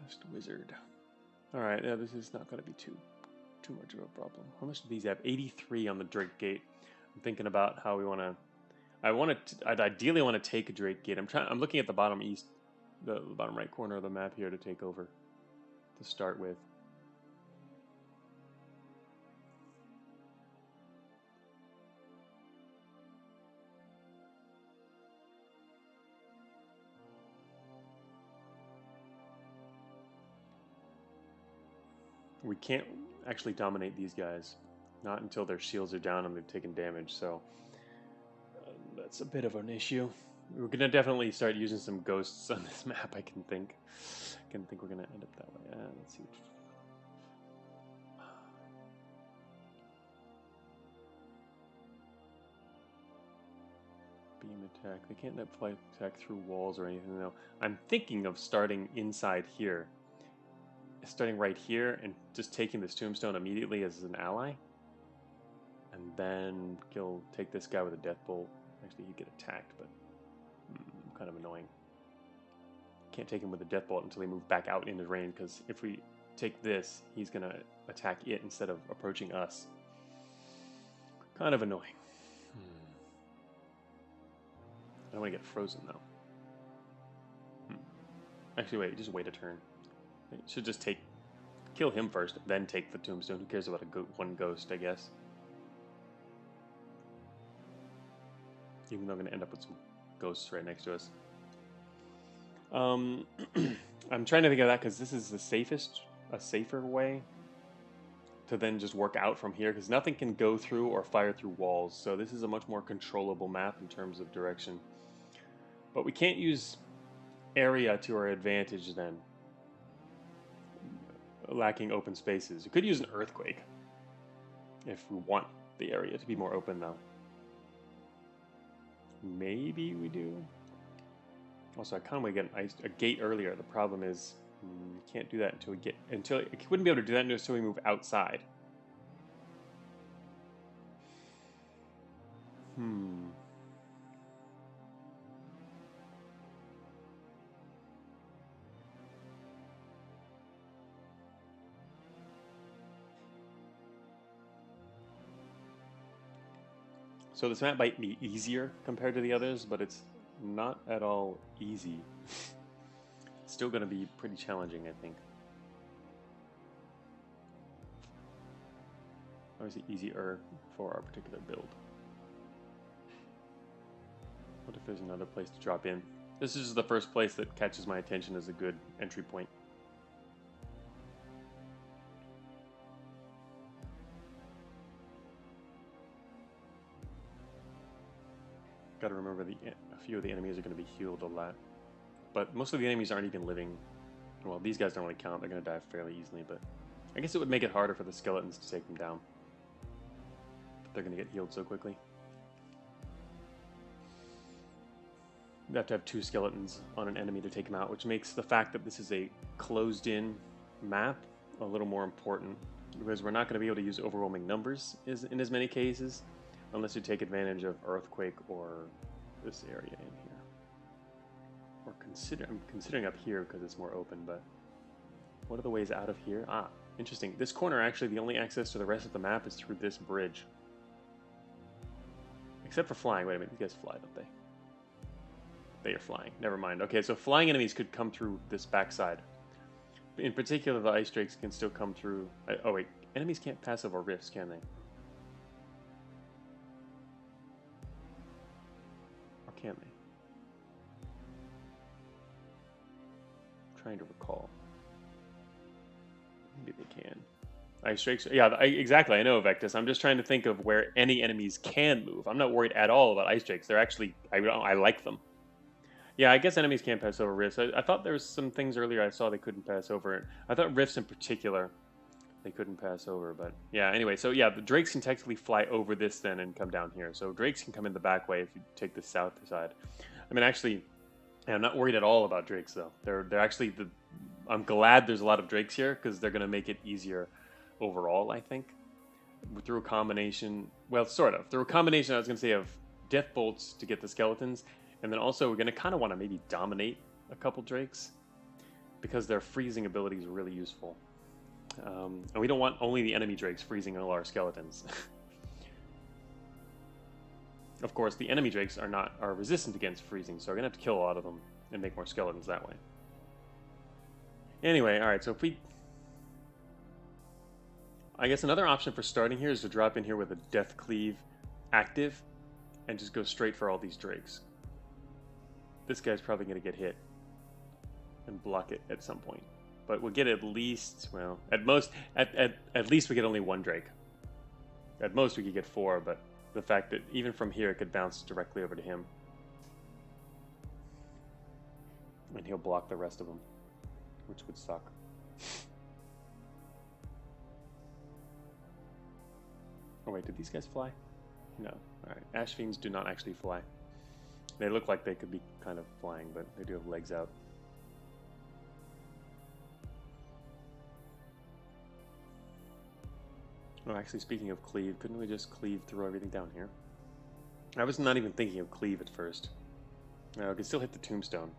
Best Wizard. Alright, yeah, this is not going to be too much of a problem. How much do these have? 83 on the Drake Gate. I'm thinking about how we want to... I'd ideally want to take a Drake Gate. I'm looking at the bottom the bottom right corner of the map here to take over. To start with. We can't actually dominate these guys. Not until their shields are down and they've taken damage, so that's a bit of an issue. We're going to definitely start using some ghosts on this map, I can think. We're going to end up that way. Let's see. Beam attack. They can't fly attack through walls or anything, though. I'm thinking of starting inside here. Starting right here and just taking this tombstone immediately as an ally. And then he'll take this guy with a death bolt. Actually, he'd get attacked, but kind of annoying. Can't take him with a death bolt until he moves back out into range, because if we take this, he's going to attack it instead of approaching us. Kind of annoying. I don't want to get frozen, though. Actually, wait, just wait a turn. It should just kill him first, then take the tombstone. Who cares about one ghost, I guess. Even though I'm going to end up with some ghosts right next to us. Um, I'm trying to think of that because this is a safer way to then just work out from here because nothing can go through or fire through walls. So this is a much more controllable map in terms of direction. But we can't use area to our advantage then, lacking open spaces. We could use an earthquake if we want the area to be more open though. Maybe we do. Also, I kind of want to get a gate earlier. The problem is we can't do that until we wouldn't be able to do that until we move outside. Hmm. So this map might be easier compared to the others, but it's not at all easy. It's still going to be pretty challenging, I think. Obviously easier for our particular build. What if there's another place to drop in? This is the first place that catches my attention as a good entry point. Got to remember a few of the enemies are going to be healed a lot. But most of the enemies aren't even living. Well, these guys don't really count. They're going to die fairly easily, but I guess it would make it harder for the skeletons to take them down. But they're going to get healed so quickly. You have to have 2 skeletons on an enemy to take them out, which makes the fact that this is a closed-in map a little more important, because we're not going to be able to use overwhelming numbers in as many cases, unless you take advantage of earthquake or this area in here. Or I'm considering up here because it's more open, but what are the ways out of here? Ah, interesting. This corner, actually, the only access to the rest of the map is through this bridge. Except for flying. Wait a minute, these guys fly, don't they? They are flying. Never mind. Okay, so flying enemies could come through this backside. In particular, the ice drakes can still come through. Oh wait, enemies can't pass over rifts, can they? Or can they? I'm trying to recall. Maybe they can. Ice drakes. Yeah, exactly. I know, Vectus. I'm just trying to think of where any enemies can move. I'm not worried at all about ice drakes. They're actually, I like them. Yeah, I guess enemies can't pass over rifts. I thought there was some things earlier I saw they couldn't pass over. I thought rifts in particular they couldn't pass over, but yeah, anyway, so yeah, the drakes can technically fly over this then and come down here. So drakes can come in the back way if you take the south side. I mean, actually, I'm not worried at all about drakes though. They're actually I'm glad there's a lot of drakes here because they're going to make it easier overall, I think. Through a combination, well, sort of. Through a combination, I was going to say, of death bolts to get the skeletons, and then also we're going to kind of want to maybe dominate a couple drakes because their freezing ability is really useful. And we don't want only the enemy drakes freezing all our skeletons. Of course, the enemy drakes are resistant against freezing, so we're going to have to kill a lot of them and make more skeletons that way. Anyway, alright, so if we... I guess another option for starting here is to drop in here with a Death Cleave active and just go straight for all these drakes. This guy's probably going to get hit and block it at some point. But we'll get at least, well, at most, at least we get only 1 drake. At most we could get 4, but the fact that even from here it could bounce directly over to him. And he'll block the rest of them, which would suck. Oh wait, did these guys fly? No. Alright, Ash Fiends do not actually fly. They look like they could be kind of flying, but they do have legs out. Oh, actually, speaking of cleave, couldn't we just cleave through everything down here? I was not even thinking of cleave at first. No, I could still hit the tombstone.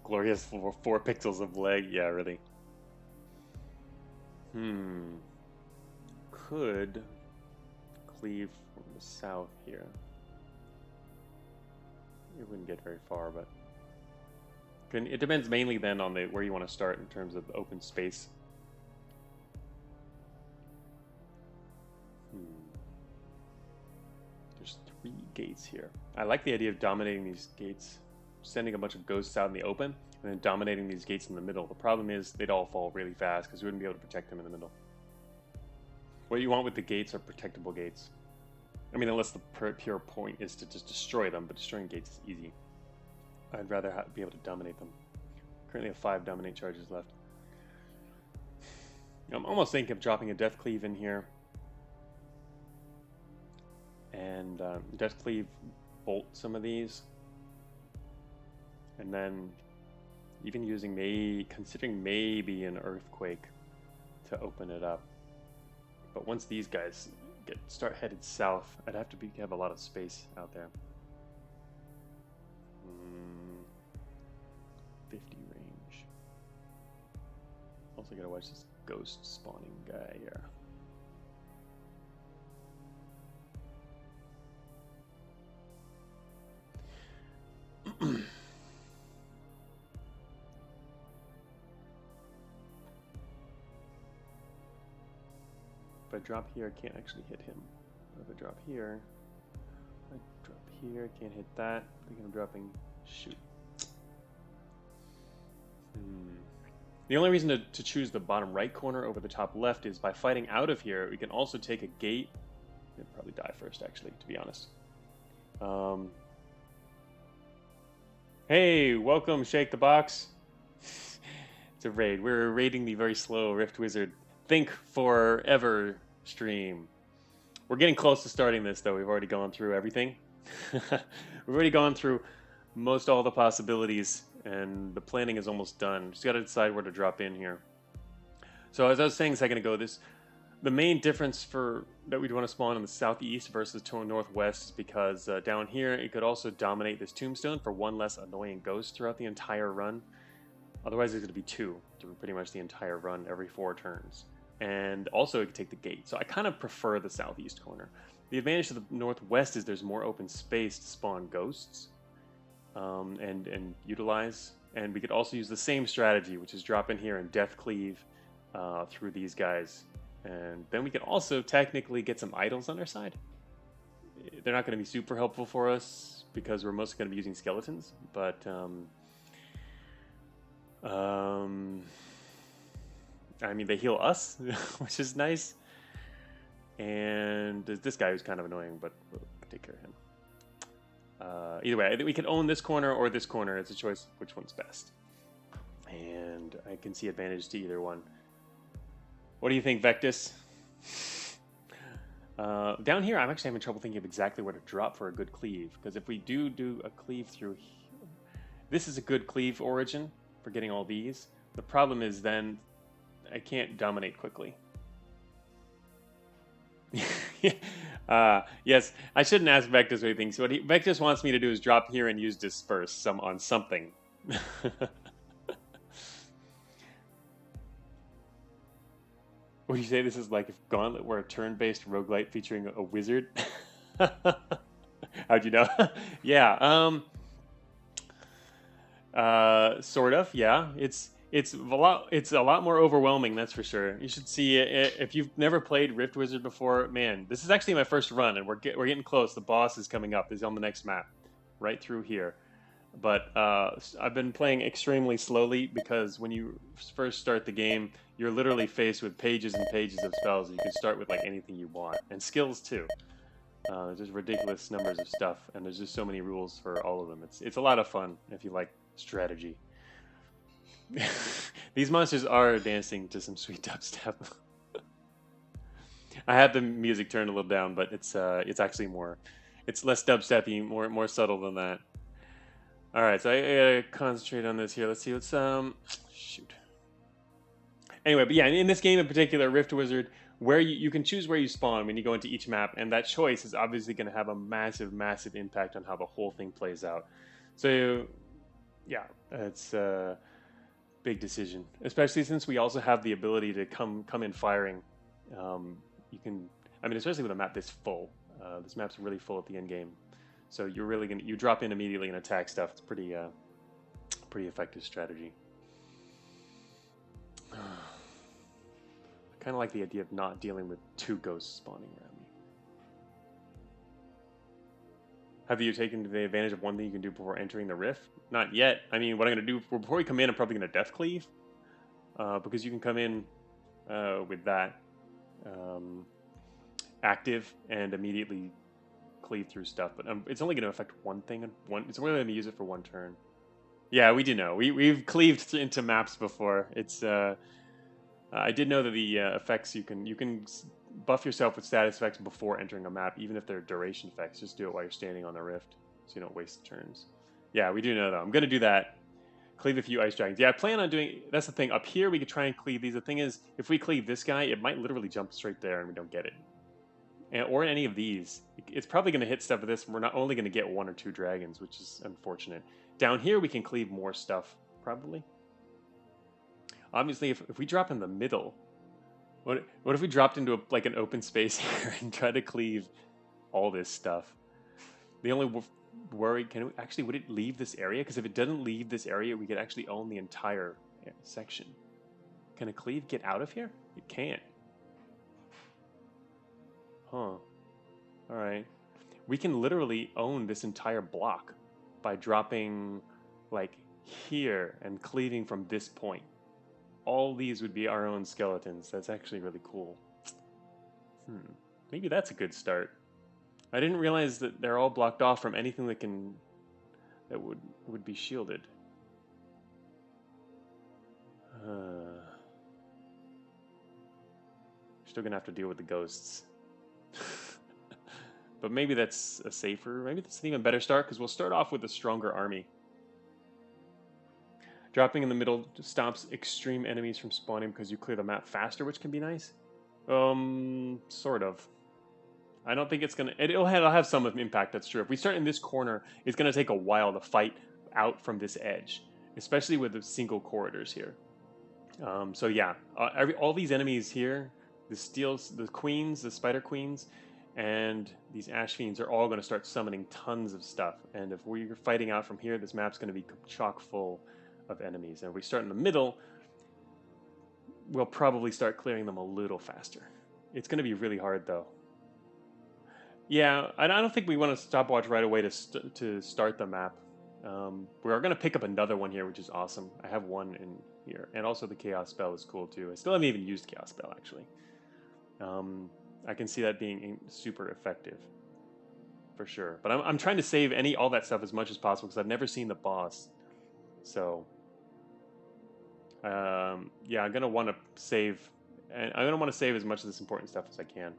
Glorious 4 pixels of leg. Yeah, really. Could cleave from the south here. It wouldn't get very far, but it depends mainly then on where you want to start in terms of open space. There's 3 gates here. I like the idea of dominating these gates sending a bunch of ghosts out in the open and then dominating these gates in the middle. The problem is they'd all fall really fast because we wouldn't be able to protect them in the middle. What you want with the gates are protectable gates. I mean, unless the pure point is to just destroy them, but destroying gates is easy. I'd rather be able to dominate them. Currently have 5 dominate charges left. I'm almost thinking of dropping a Death Cleave in here. And Death Cleave bolt some of these. And then even using considering maybe an Earthquake to open it up. But once these guys start headed south, I'd have to have a lot of space out there. 50 range. Also gotta watch this ghost spawning guy here. If I drop here, I can't actually hit him. But if I drop here, can't hit that. I think I'm dropping. Shoot. The only reason to choose the bottom right corner over the top left is by fighting out of here, we can also take a gate. I'd probably die first, actually, to be honest. Hey, welcome, Shake the Box. It's a raid. We're raiding the very slow Rift Wizard Think Forever stream. We're getting close to starting this, though. We've already gone through everything. We've already gone through most all the possibilities, and the planning is almost done. Just got to decide where to drop in here. So as I was saying a second ago, the main difference that we'd want to spawn in the southeast versus to northwest is because down here it could also dominate this tombstone for 1 less annoying ghost throughout the entire run. Otherwise, there's going to be 2 through pretty much the entire run every 4 turns. And also, it could take the gate. So I kind of prefer the southeast corner. The advantage to the northwest is there's more open space to spawn ghosts and utilize. And we could also use the same strategy, which is drop in here and death cleave through these guys. And then we could also technically get some idols on our side. They're not going to be super helpful for us because we're mostly going to be using skeletons. But I mean, they heal us, which is nice. And there's this guy who's kind of annoying, but we'll take care of him. Either way, I think we can own this corner or this corner. It's a choice of which one's best. And I can see advantage to either one. What do you think, Vectus? Down here, I'm actually having trouble thinking of exactly where to drop for a good cleave. Because if we do a cleave through here, this is a good cleave origin for getting all these. The problem is then I can't dominate quickly. Yes, I shouldn't ask Vectus what he thinks. What Vectus wants me to do is drop here and use Disperse on something. What do you say? This is like if Gauntlet were a turn-based roguelite featuring a wizard? How'd you know? Yeah, sort of, yeah. It's a lot more overwhelming, that's for sure. You should see it if you've never played Rift Wizard before. Man, this is actually my first run, and we're getting close. The boss is coming up. He's on the next map, right through here. But I've been playing extremely slowly because when you first start the game, you're literally faced with pages and pages of spells. You can start with like anything you want, and skills too. There's just ridiculous numbers of stuff, and there's just so many rules for all of them. It's a lot of fun if you like strategy. These monsters are dancing to some sweet dubstep. I had the music turned a little down, but it's actually it's less dubsteppy, more subtle than that. All right, so I gotta concentrate on this here. Let's see what's shoot. Anyway, but yeah, in this game in particular, Rift Wizard, where you can choose where you spawn when you go into each map, and that choice is obviously going to have a massive impact on how the whole thing plays out. So yeah, it's a big decision, especially since we also have the ability to come in firing. You can, I mean, especially with a map this full. This map's really full at the end game, so you're really you drop in immediately and attack stuff. It's pretty effective strategy. I kind of like the idea of not dealing with 2 ghosts spawning around Have you taken the advantage of one thing you can do before entering the rift? Not yet. I mean, what I'm going to do before we come in, I'm probably going to death cleave, because you can come in with that active and immediately cleave through stuff. But it's only going to affect one thing. It's only going to use it for one turn. Yeah, we do know. We've cleaved into maps before. It's I did know that the effects you can buff yourself with status effects before entering a map, even if they're duration effects. Just do it while you're standing on the rift, so you don't waste turns. Yeah, we do know though. I'm gonna do that. Cleave a few ice dragons. Yeah, I plan on doing. That's the thing. Up here, we could try and cleave these. The thing is, if we cleave this guy, it might literally jump straight there, and we don't get it. Or any of these, it's probably going to hit stuff with this. And we're not only going to get 1 or 2 dragons, which is unfortunate. Down here, we can cleave more stuff, probably. Obviously, if we drop in the middle, what if we dropped into like an open space here and try to cleave all this stuff? The only worry, would it leave this area? Because if it doesn't leave this area, we could actually own the entire section. Can a cleave get out of here? It can't. Huh. Alright. We can literally own this entire block by dropping like here and cleaving from this point. All these would be our own skeletons. That's actually really cool. Maybe that's a good start. I didn't realize that they're all blocked off from anything that would be shielded. Still gonna have to deal with the ghosts. But maybe that's maybe that's an even better start, because we'll start off with a stronger army. Dropping in the middle stops extreme enemies from spawning because you clear the map faster, which can be nice. Sort of. I don't think it's gonna. It'll have some impact. That's true. If we start in this corner, it's gonna take a while to fight out from this edge, especially with the single corridors here. So yeah, all these enemies here, the queens, the spider queens, and these ash fiends are all going to start summoning tons of stuff. And if we're fighting out from here, this map's going to be chock full of enemies. And if we start in the middle, we'll probably start clearing them a little faster. It's going to be really hard, though. Yeah, I don't think we want to stopwatch right away to start the map. We're going to pick up another one here, which is awesome. I have one in here. And also the Chaos Spell is cool, too. I still haven't even used Chaos Spell, actually. I can see that being super effective, for sure. But I'm trying to save all that stuff as much as possible, because I've never seen the boss. So, yeah, I'm going to want to save. And I'm going to want to save as much of this important stuff as I can,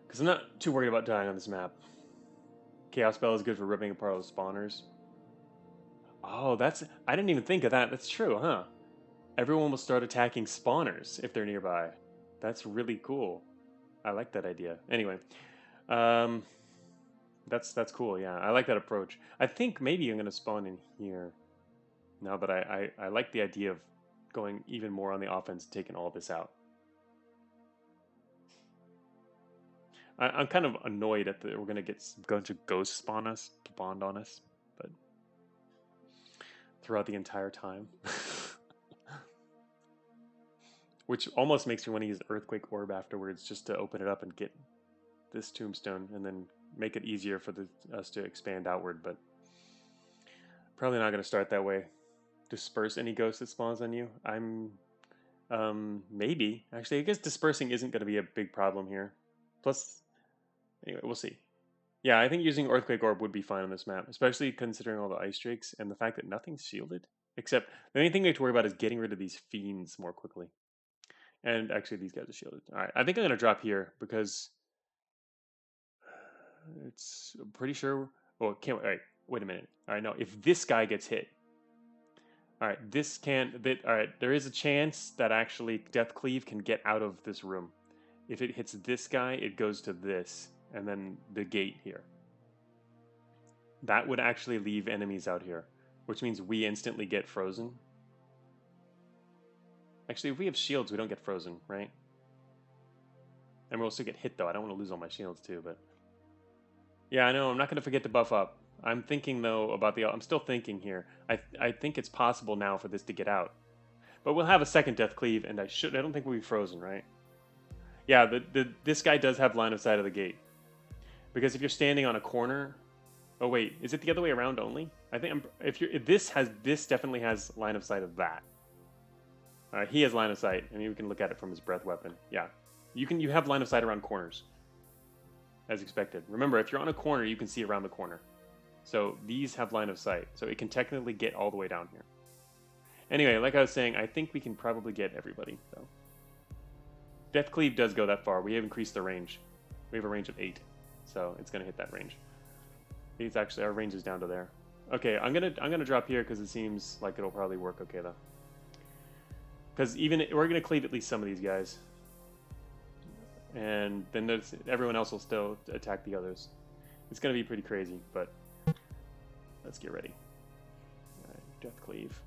because I'm not too worried about dying on this map. Chaos Spell is good for ripping apart those spawners. Oh, I didn't even think of that. That's true, huh? Everyone will start attacking spawners if they're nearby. That's really cool. I like that idea. Anyway, that's cool. Yeah, I like that approach. I think maybe I'm gonna spawn in here now that I like the idea of going even more on the offense and taking all this out. I'm kind of annoyed at we're gonna get a bunch of ghosts spawned on us, but throughout the entire time. Which almost makes me want to use Earthquake Orb afterwards, just to open it up and get this tombstone, and then make it easier for us to expand outward. But probably not going to start that way. Disperse any ghost that spawns on you. Maybe. Actually, I guess dispersing isn't going to be a big problem here. Plus, anyway, we'll see. Yeah, I think using Earthquake Orb would be fine on this map, especially considering all the ice drakes and the fact that nothing's shielded. Except, the only thing we have to worry about is getting rid of these fiends more quickly. And actually, these guys are shielded. All right, I think I'm going to drop here, because it's pretty sure. Oh, can't wait. All right, wait a minute. All right, no. If this guy gets hit, all right, all right, there is a chance that actually Death Cleave can get out of this room. If it hits this guy, it goes to this, and then the gate here. That would actually leave enemies out here, which means we instantly get frozen. Actually, if we have shields, we don't get frozen, right? And we'll still get hit, though. I don't want to lose all my shields, too, but... Yeah, I know. I'm not going to forget to buff up. I'm thinking, though, about I'm still thinking here. I think it's possible now for this to get out. But we'll have a second Death Cleave, and I don't think we'll be frozen, right? Yeah, this guy does have line of sight of the gate. Because if you're standing on a corner, oh wait, is it the other way around only? I think if this definitely has line of sight of that. He has line of sight, and you can look at it from his breath weapon. Yeah, you have line of sight around corners, as expected. Remember, if you're on a corner, you can see around the corner. So these have line of sight, so it can technically get all the way down here. Anyway, like I was saying, I think we can probably get everybody, though. Death Cleave does go that far. We have increased the range. We have a range of 8, so it's going to hit that range. It's actually, our range is down to there. Okay, I'm gonna drop here because it seems like it'll probably work okay, though. Because we're going to cleave at least some of these guys. And then everyone else will still attack the others. It's going to be pretty crazy, but let's get ready. Alright, Death Cleave.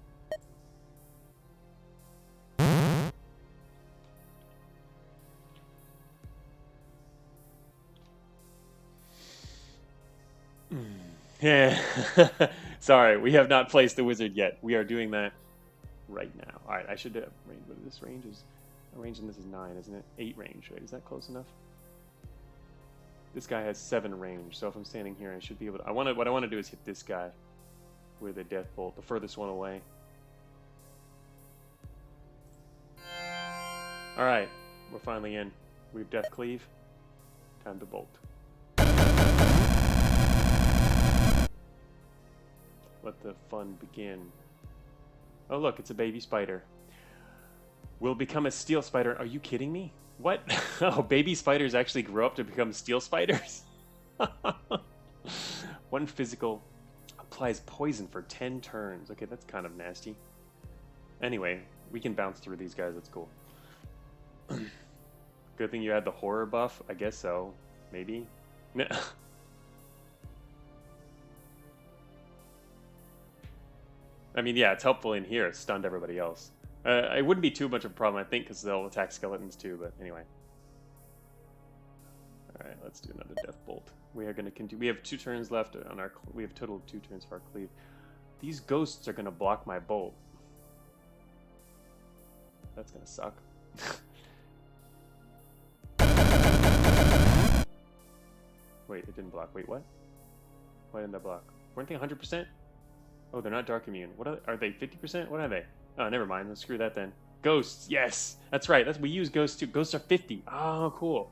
Yeah. Sorry, we have not placed the wizard yet. We are doing that right now. Alright, I should have range. But this range is... range in this is 9, isn't it? 8 range, right? Is that close enough? This guy has 7 range, so if I'm standing here, I should be able to... what I want to do is hit this guy with a death bolt, the furthest one away. Alright, we're finally in. We have Death Cleave. Time to bolt. Let the fun begin. Oh look, it's a baby spider. Will become a steel spider. Are you kidding me? What? Oh, baby spiders actually grow up to become steel spiders? One physical applies poison for 10 turns. Okay, that's kind of nasty. Anyway, we can bounce through these guys. That's cool. Good thing you had the horror buff. I guess so. Maybe? I mean, yeah, it's helpful in here. It stunned everybody else. It wouldn't be too much of a problem, I think, because they'll attack skeletons too, but anyway. Alright, let's do another Death Bolt. We are going to continue. We have 2 turns left on our... We have a total of 2 turns for our cleave. These ghosts are going to block my bolt. That's going to suck. Wait, it didn't block. Wait, what? Why didn't that block? Weren't they 100%? Oh, they're not dark immune. What are they? 50%? What are they? Oh, never mind. Let's screw that then. Ghosts. Yes, that's right. We use ghosts too. Ghosts are 50. Oh, cool.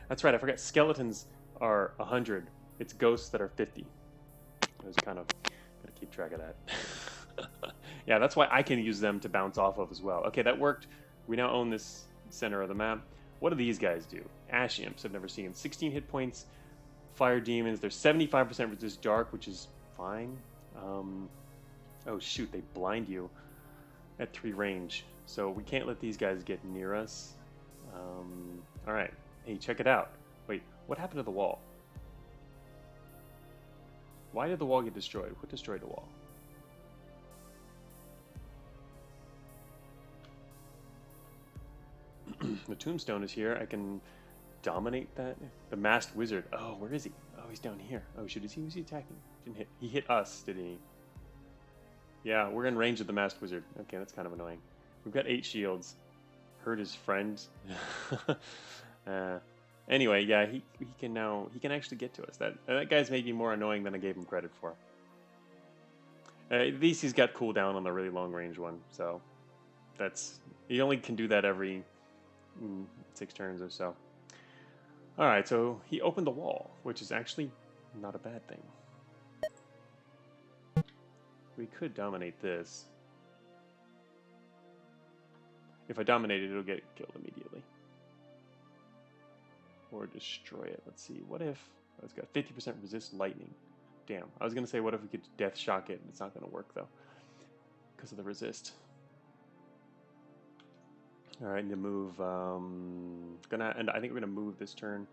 That's right. I forgot. Skeletons are 100. It's ghosts that are 50. I was kind of gotta keep track of that. Yeah, that's why I can use them to bounce off of as well. Okay, that worked. We now own this center of the map. What do these guys do? Ash Imps. I've never seen. 16 hit points. Fire Demons. They're 75% resist dark, which is fine. Oh shoot, they blind you at 3 range, so we can't let these guys get near us. Alright, hey, check it out. Wait, what happened to the wall? Why did the wall get destroyed? What destroyed the wall? The tombstone is here. I can dominate that. The masked wizard. Oh, where is he? Oh, he's down here. Oh shoot, is he attacking? Didn't hit. He hit us, didn't he? Yeah, we're in range of the masked wizard. Okay, that's kind of annoying. We've got 8 shields. Hurt his friend. Anyway, yeah, he can actually get to us. That guy's maybe more annoying than I gave him credit for. At least he's got cooldown on the really long range one, so he only can do that every 6 turns or so. Alright, so he opened the wall, which is actually not a bad thing. We could dominate this. If I dominate it, it'll get killed immediately. Or destroy it. Let's see. What if... Oh, it's got 50% resist lightning. Damn. I was going to say, what if we could death shock it? It's not going to work, though. Because of the resist. Alright, need to move... and I think we're going to move this turn.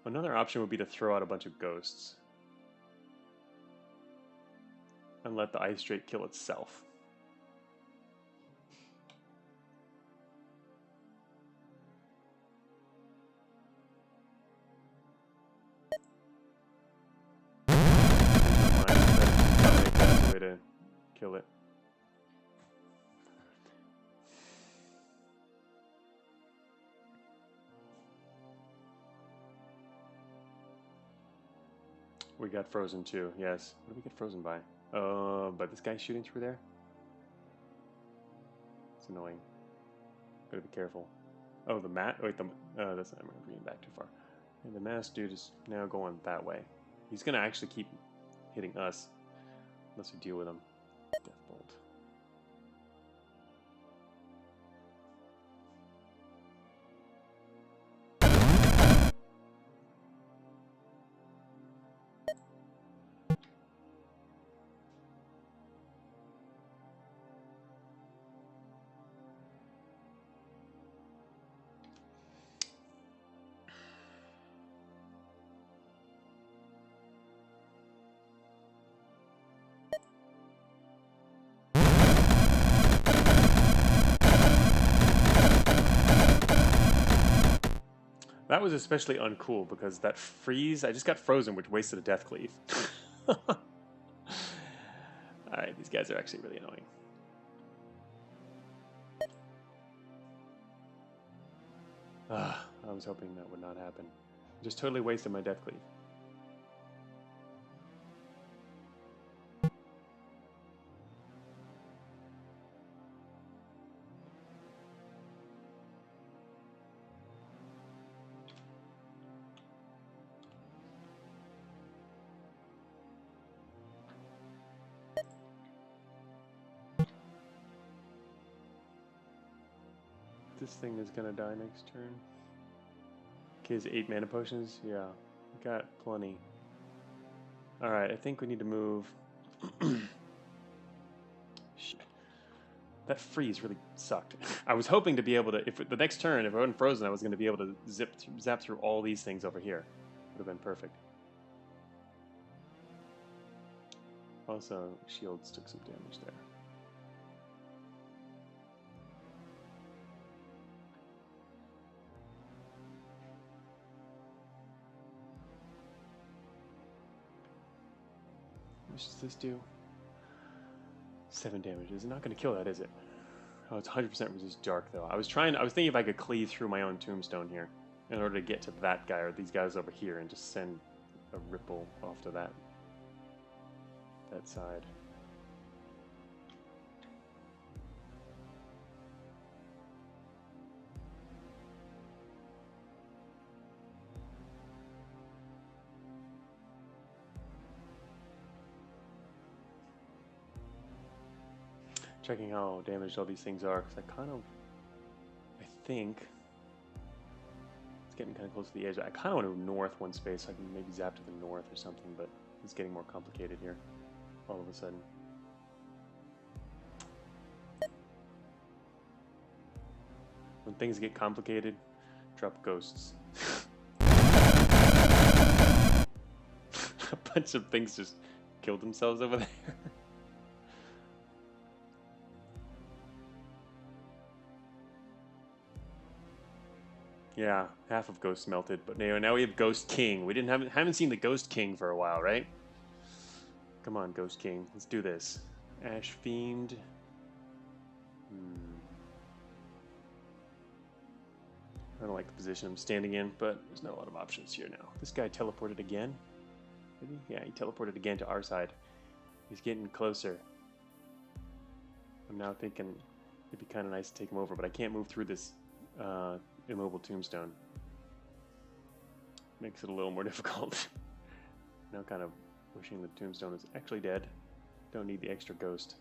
Another option would be to throw out a bunch of ghosts. And let the ice drake kill itself. That's a way to kill it. We got frozen too, yes. What did we get frozen by? By this guy shooting through there? It's annoying. Gotta be careful. Oh, the mat? Wait, that's not, I'm reading back too far. And the masked dude is now going that way. He's gonna actually keep hitting us unless we deal with him. Death bolt. That was especially uncool because that freeze, I just got frozen, which wasted a death cleave. Alright, these guys are actually really annoying. I was hoping that would not happen. Just totally wasted my death cleave. This thing is gonna die next turn. Okay, is 8 mana potions? Yeah, we got plenty. Alright, I think we need to move. Shit. That freeze really sucked. I was hoping to be able to, if the next turn, if I wasn't frozen, I was going to be able to zap through all these things over here. Would have been perfect. Also, shields took some damage there. How much does this do? 7 damage. Is it not going to kill that, is it? Oh, it's 100% resist dark, though. I was thinking if I could cleave through my own tombstone here in order to get to that guy or these guys over here and just send a ripple off to that side. Checking how damaged all these things are, because I think it's getting kind of close to the edge. I kind of want to go north one space, so I can maybe zap to the north or something, but it's getting more complicated here all of a sudden. When things get complicated, drop ghosts. A bunch of things just killed themselves over there. Yeah, half of Ghost melted, but now we have Ghost King. We haven't seen the Ghost King for a while, right? Come on, Ghost King, let's do this. Ash Fiend. I don't like the position I'm standing in, but there's not a lot of options here now. This guy teleported again. Did he? Yeah, he teleported again to our side. He's getting closer. I'm now thinking it'd be kind of nice to take him over, but I can't move through this immobile tombstone. Makes it a little more difficult. Now kind of wishing the tombstone is actually dead. Don't need the extra ghost.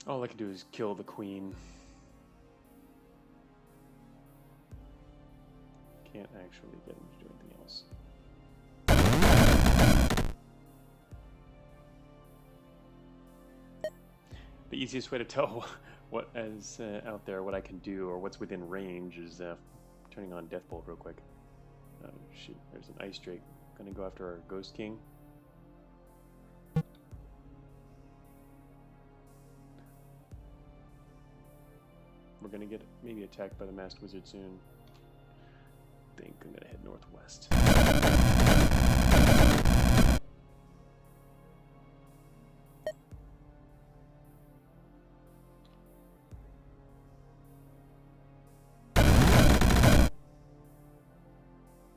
All I can do is kill the queen. Can't actually get him to do anything else. The easiest way to tell what is out there, what I can do, or what's within range is turning on Death Bolt real quick. Oh shoot, there's an Ice Drake. Gonna go after our Ghost King. we're gonna get maybe attacked by the masked wizard soon. I think I'm gonna head northwest.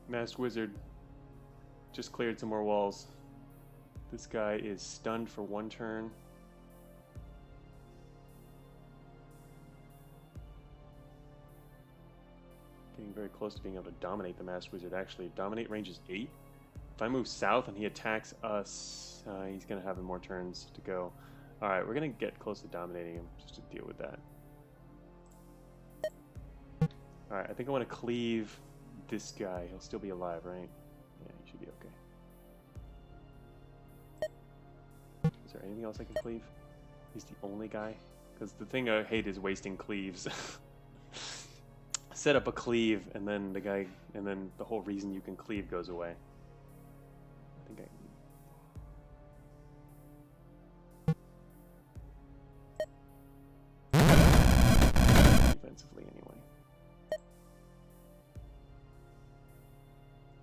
Masked wizard just cleared some more walls. This guy is stunned for 1 turn. Getting very close to being able to dominate the masked wizard. Actually, dominate range is 8. If I move south and he attacks us, he's going to have more turns to go. Alright, we're going to get close to dominating him just to deal with that. Alright, I think I want to cleave this guy. He'll still be alive, right? Yeah, he should be okay. Is there anything else I can cleave? He's the only guy? Because the thing I hate is wasting cleaves. Set up a cleave, and then the whole reason you can cleave goes away. I think defensively anyway.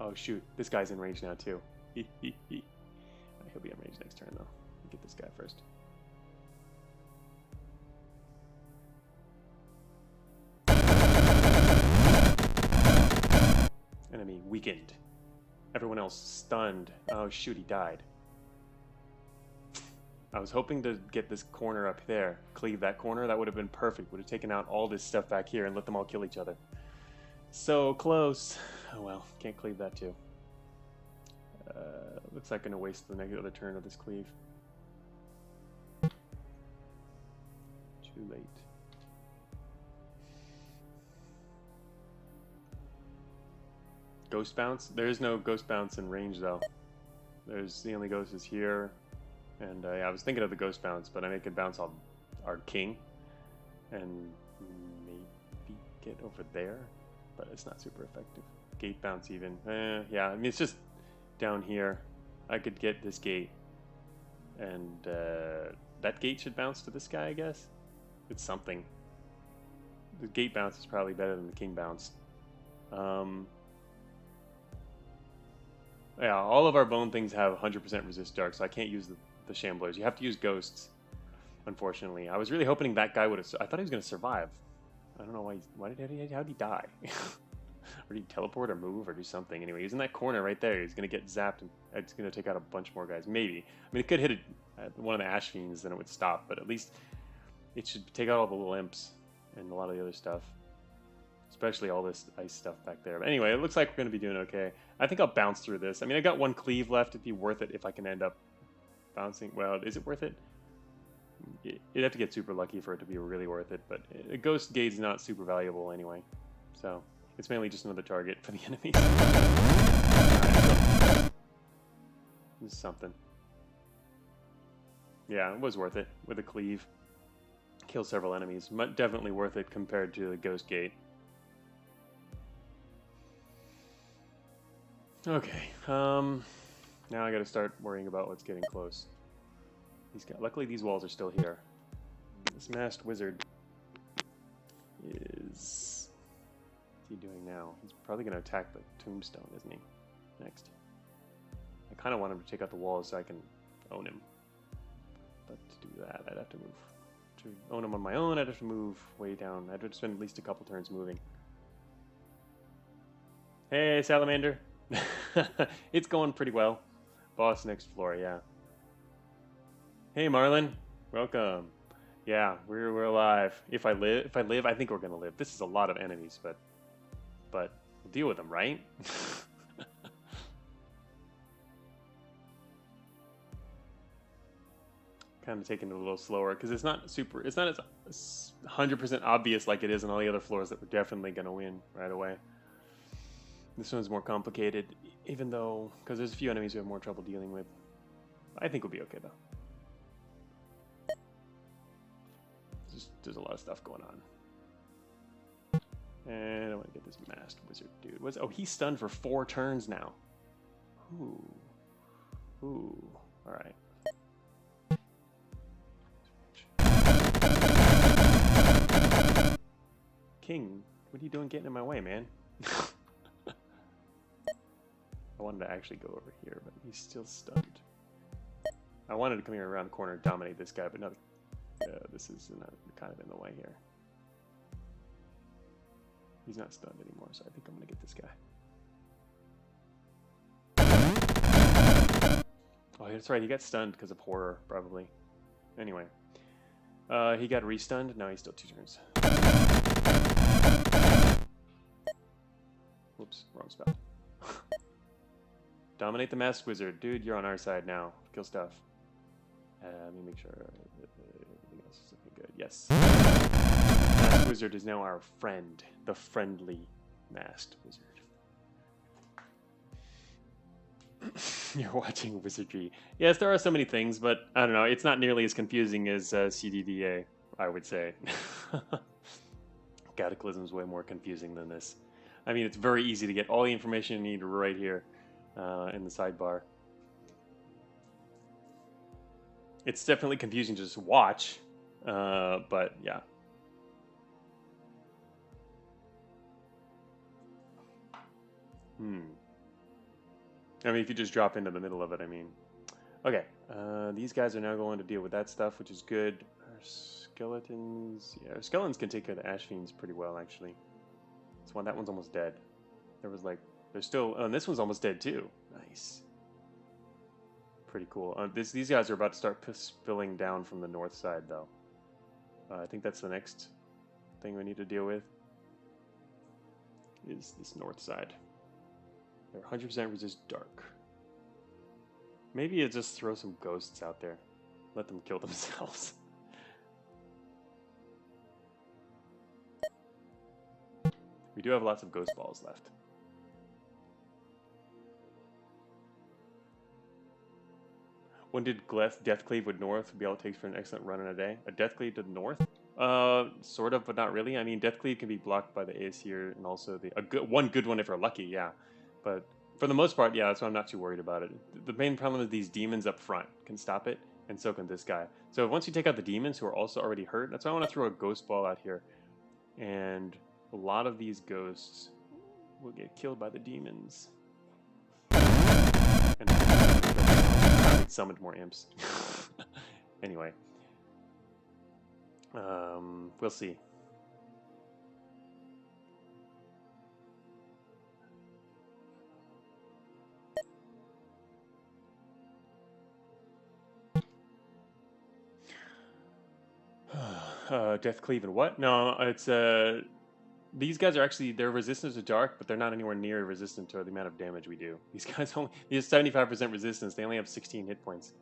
Oh shoot, this guy's in range now too. He'll be in range next turn though. Get this guy first. Enemy weakened. Everyone else stunned. Oh shoot, he died. I was hoping to get this corner up there, cleave that corner. That would have been perfect. Would have taken out all this stuff back here and let them all kill each other. So close. Oh well, can't cleave that too. Looks like I'm gonna waste the next other turn of this cleave. Too late. Ghost bounce? There is no ghost bounce in range though. There's the only ghost is here, and I was thinking of the ghost bounce, but I could bounce on our king, and maybe get over there, but it's not super effective. Gate bounce even. Yeah, I mean it's just down here. I could get this gate, and that gate should bounce to this guy, I guess. It's something. The gate bounce is probably better than the king bounce. Yeah, all of our bone things have 100% resist dark, so I can't use the shamblers. You have to use ghosts, unfortunately. I was really hoping that guy would have... I thought he was going to survive. I don't know how did he die? Or did he teleport or move or do something? Anyway, he's in that corner right there. He's going to get zapped, and it's going to take out a bunch more guys. Maybe. I mean, it could hit one of the Ash Fiends, then it would stop, but at least it should take out all the little imps and a lot of the other stuff. Especially all this ice stuff back there. But anyway, it looks like we're going to be doing okay. I think I'll bounce through this. I mean, I got 1 cleave left. It'd be worth it if I can end up bouncing. Well, is it worth it? You'd have to get super lucky for it to be really worth it. But a ghost gate's not super valuable anyway. So it's mainly just another target for the enemies. Right, this is something. Yeah, it was worth it with a cleave. Kill several enemies. Definitely worth it compared to the ghost gate. Okay, now I gotta start worrying about what's getting close. Luckily these walls are still here. This masked wizard is... What's he doing now? He's probably gonna attack the tombstone, isn't he? Next. I kinda want him to take out the walls so I can own him. But to do that, I'd have to move. To own him on my own, I'd have to move way down. I'd have to spend at least a couple turns moving. Hey, Salamander! It's going pretty well. Boss next floor, yeah. Hey Marlin, welcome. Yeah, we're alive. If I live, I think we're gonna live. This is a lot of enemies, but we'll deal with them, right? Kind of taking it a little slower because it's not as 100% obvious like it is on all the other floors that we're definitely gonna win right away. This one's more complicated, even though, because there's a few enemies we have more trouble dealing with. I think we'll be okay, though. There's a lot of stuff going on. And I want to get this masked wizard dude. Oh, he's stunned for 4 turns now. Ooh. Alright. king, what are you doing getting in my way, man? I wanted to actually go over here, but he's still stunned. I wanted to come here around the corner and dominate this guy, but no, this is kind of in the way here. He's not stunned anymore, so I think I'm going to get this guy. Oh, that's right. He got stunned because of horror, probably. Anyway. He got restunned. No, he's still 2 turns. Whoops, wrong spell. Dominate the Masked Wizard. Dude, you're on our side now. Kill stuff. Let me make sure everything else is looking good. Yes. Masked Wizard is now our friend. The friendly Masked Wizard. You're watching Wizardry. Yes, there are so many things, but I don't know. It's not nearly as confusing as CDDA, I would say. Cataclysm is way more confusing than this. I mean, it's very easy to get all the information you need right here in the sidebar. It's definitely confusing to just watch, but yeah. I mean, if you just drop into the middle of it, I mean. Okay, these guys are now going to deal with that stuff, which is good. Our skeletons, yeah, our skeletons can take care of the Ash Fiends pretty well, actually. That one's almost dead. There was like, there's still, oh, and this one's almost dead too. Nice. Pretty cool. These guys are about to start spilling down from the north side, though. I think that's the next thing we need to deal with. Is this north side. They're 100% resist dark. Maybe you just throw some ghosts out there. Let them kill themselves. We do have lots of ghost balls left. When did Death Cleave with North be all it takes for an excellent run in a day? A Death Cleave to the North? Sort of, but not really. I mean, Death Cleave can be blocked by the Aesir and also one good one if you're lucky, yeah. But for the most part, yeah, that's why I'm not too worried about it. The main problem is these demons up front can stop it, and so can this guy. So once you take out the demons who are also already hurt, that's why I want to throw a ghost ball out here. And a lot of these ghosts will get killed by the demons. And I summoned more imps. Anyway. We'll see. Death Cleave and what? No, it's these guys are actually, they're resistant to dark, but they're not anywhere near resistant to the amount of damage we do. These guys only, these 75% resistance, they only have 16 hit points.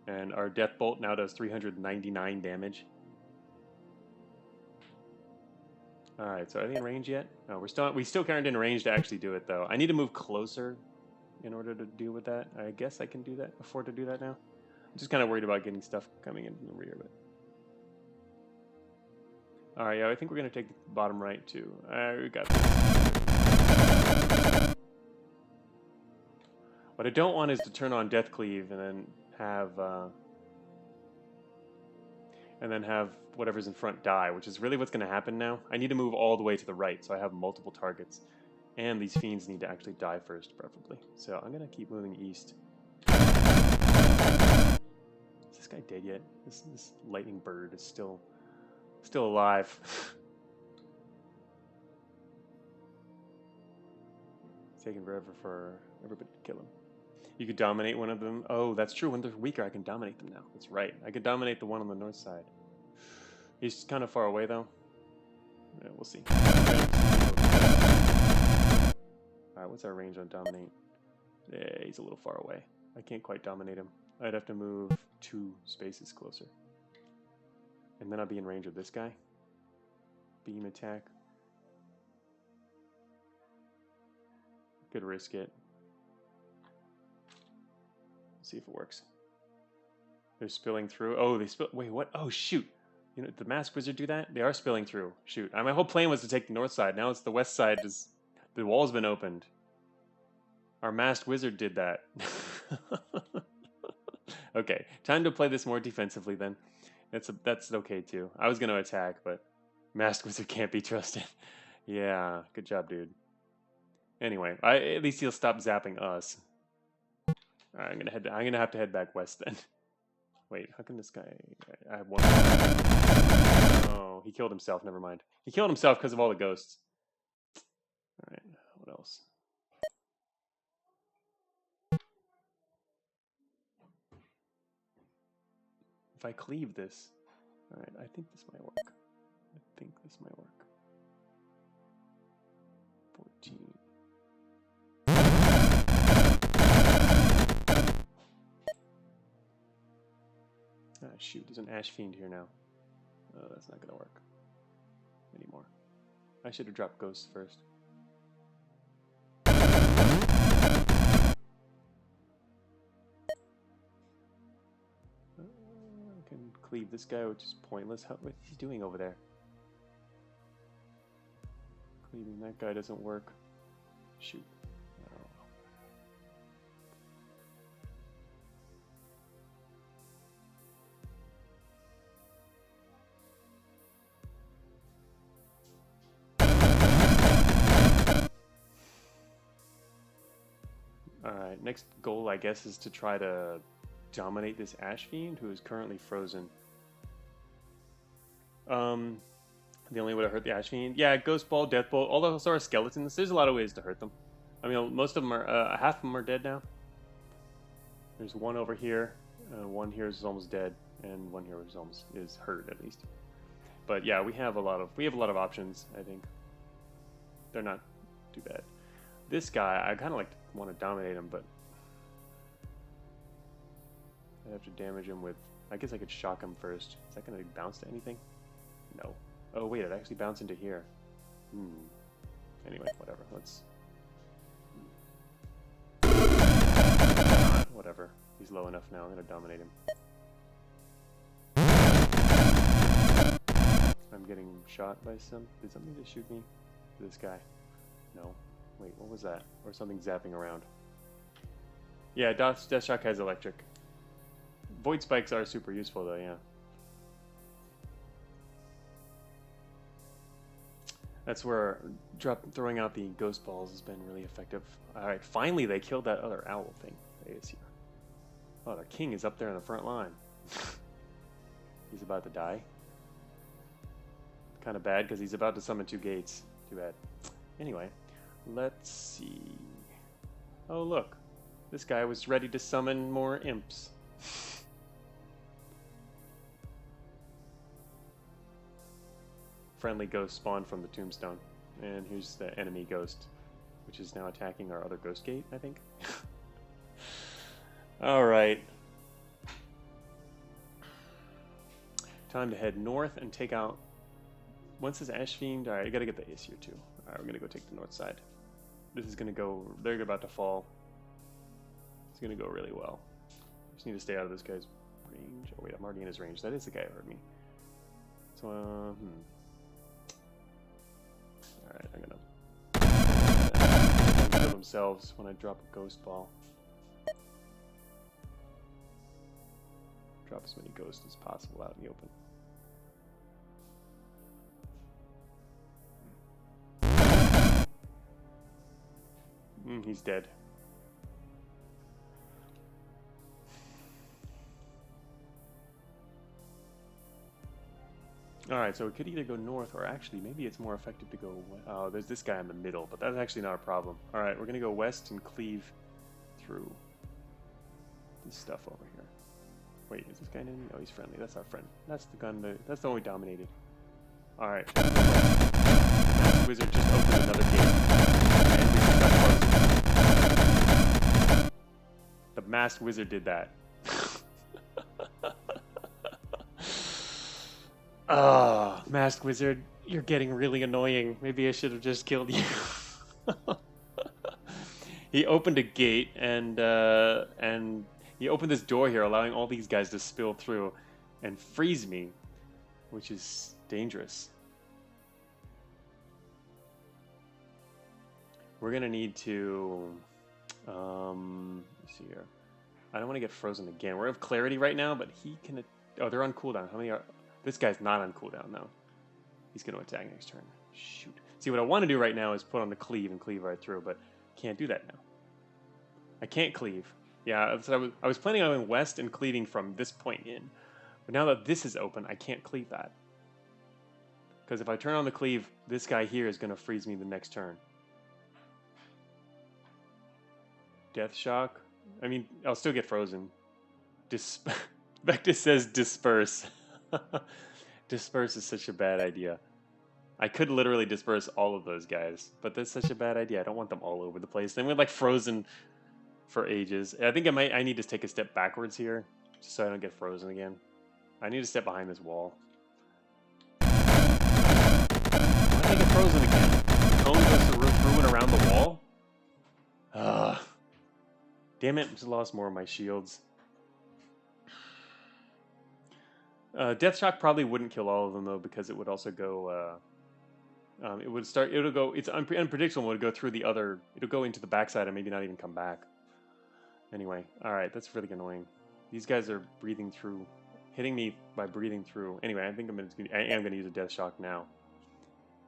And our Death Bolt now does 399 damage. Alright, so are they in range yet? No, we still aren't in range to actually do it though. I need to move closer in order to deal with that. I guess I can do that, afford to do that now. I'm just kind of worried about getting stuff coming in from the rear, but. Alright, yeah, I think we're going to take the bottom right too. We got this. What I don't want is to turn on Death Cleave and then have whatever's in front die, which is really what's going to happen now. I need to move all the way to the right, so I have multiple targets. And these fiends need to actually die first, preferably. So I'm going to keep moving east. Is this guy dead yet? This lightning bird is still alive. It's taking forever for everybody to kill him. You could dominate one of them. Oh, that's true. When they're weaker, I can dominate them now. That's right. I could dominate the one on the north side. He's kind of far away, though. Yeah, we'll see. Alright, what's our range on dominate? Yeah, he's a little far away. I can't quite dominate him. I'd have to move 2 spaces closer. And then I'll be in range of this guy. Beam attack. Could risk it. See if it works. They're spilling through. Oh, they spill. Wait, what? Oh, shoot. You know, did the Masked Wizard do that? They are spilling through. Shoot. My whole plan was to take the north side. Now it's the west side. The wall's been opened. Our Masked Wizard did that. Okay, time to play this more defensively then. That's okay too. I was going to attack, but Masked Wizard can't be trusted. Yeah, good job, dude. Anyway, at least he'll stop zapping us. All right, I'm gonna have to head back west then. Wait, how can this guy? I have one. Oh, he killed himself. Never mind. He killed himself because of all the ghosts. All right, what else? If I cleave this, all right, I think this might work. I think this might work. 14. Ah, shoot, there's an Ash Fiend here now. Oh, that's not gonna work anymore. I should have dropped Ghosts first. I can cleave this guy, which is pointless. What is he doing over there? Cleaving that guy doesn't work. Shoot. Alright, next goal, I guess, is to try to dominate this Ash Fiend, who is currently frozen. The only way to hurt the Ash Fiend? Yeah, Ghost Ball, Death Bolt, all those are skeletons. There's a lot of ways to hurt them. I mean, most of them are, half of them are dead now. There's one over here, one here is almost dead, and one here is hurt at least. But yeah, we have a lot of options, I think. They're not too bad. This guy, I kind of want to dominate him, but I have to damage him with. I guess I could shock him first. Is that going to bounce to anything? No. Oh wait, it actually bounced into here. Anyway, whatever. Let's. Whatever. He's low enough now. I'm going to dominate him. I'm getting shot by some. Did something just shoot me? This guy. No. Wait, what was that? Or something zapping around. Yeah, Death Shock has electric. Void Spikes are super useful though, yeah. That's where throwing out the Ghost Balls has been really effective. Alright, finally they killed that other owl thing. There he is here. Oh, the king is up there in the front line. He's about to die. Kind of bad because he's about to summon 2 gates. Too bad. Anyway, let's see. Oh look, this guy was ready to summon more imps. Friendly ghost spawned from the tombstone. And here's the enemy ghost, which is now attacking our other ghost gate, I think. Alright. Time to head north and take out. Once this Ash Fiend. Alright, you gotta get the Ace here too. Alright, we're gonna go take the north side. This is gonna go. They're about to fall. It's gonna go really well. Just need to stay out of this guy's range. Oh wait, I'm already in his range. That is the guy who hurt me. So, Alright, I'm gonna kill themselves when I drop a Ghost Ball. Drop as many ghosts as possible out in the open. He's dead. Alright, so it could either go north or actually maybe it's more effective to go west. Oh, there's this guy in the middle, but that's actually not a problem. Alright, we're gonna go west and cleave through this stuff over here. Wait, is this guy an enemy? Oh, he's friendly. That's our friend. That's the gun. That's the one we dominated. Alright. The Masked Wizard just opened another gate. And we just got close. The Masked Wizard did that. Ah, Masked Wizard, you're getting really annoying. Maybe I should have just killed you. He opened a gate and he opened this door here, allowing all these guys to spill through and freeze me, which is dangerous. We're gonna need to, let's see here. I don't want to get frozen again. We're of clarity right now, but he can. Oh, they're on cooldown. How many are? This guy's not on cooldown though. He's going to attack next turn. Shoot. See, what I want to do right now is put on the cleave and cleave right through, but can't do that now. I can't cleave. Yeah, so I was planning on going west and cleaving from this point in. But now that this is open, I can't cleave that. Because if I turn on the cleave, this guy here is going to freeze me the next turn. Death Shock. I mean, I'll still get frozen. Vectus says disperse. Disperse is such a bad idea. I could literally disperse all of those guys, but that's such a bad idea. I don't want them all over the place. Then we're like frozen for ages. I think I need to take a step backwards here, just so I don't get frozen again. I need to step behind this wall. Why did I get frozen again? Cone goes through and around the wall? Ugh. Damn it, I just lost more of my shields. Death Shock probably wouldn't kill all of them though, because it would also go. It'll go. It's unpredictable. It would go through the other. It'll go into the backside and maybe not even come back. Anyway, all right, that's really annoying. These guys are breathing through, hitting me by breathing through. Anyway, I think I am gonna use a Death Shock now,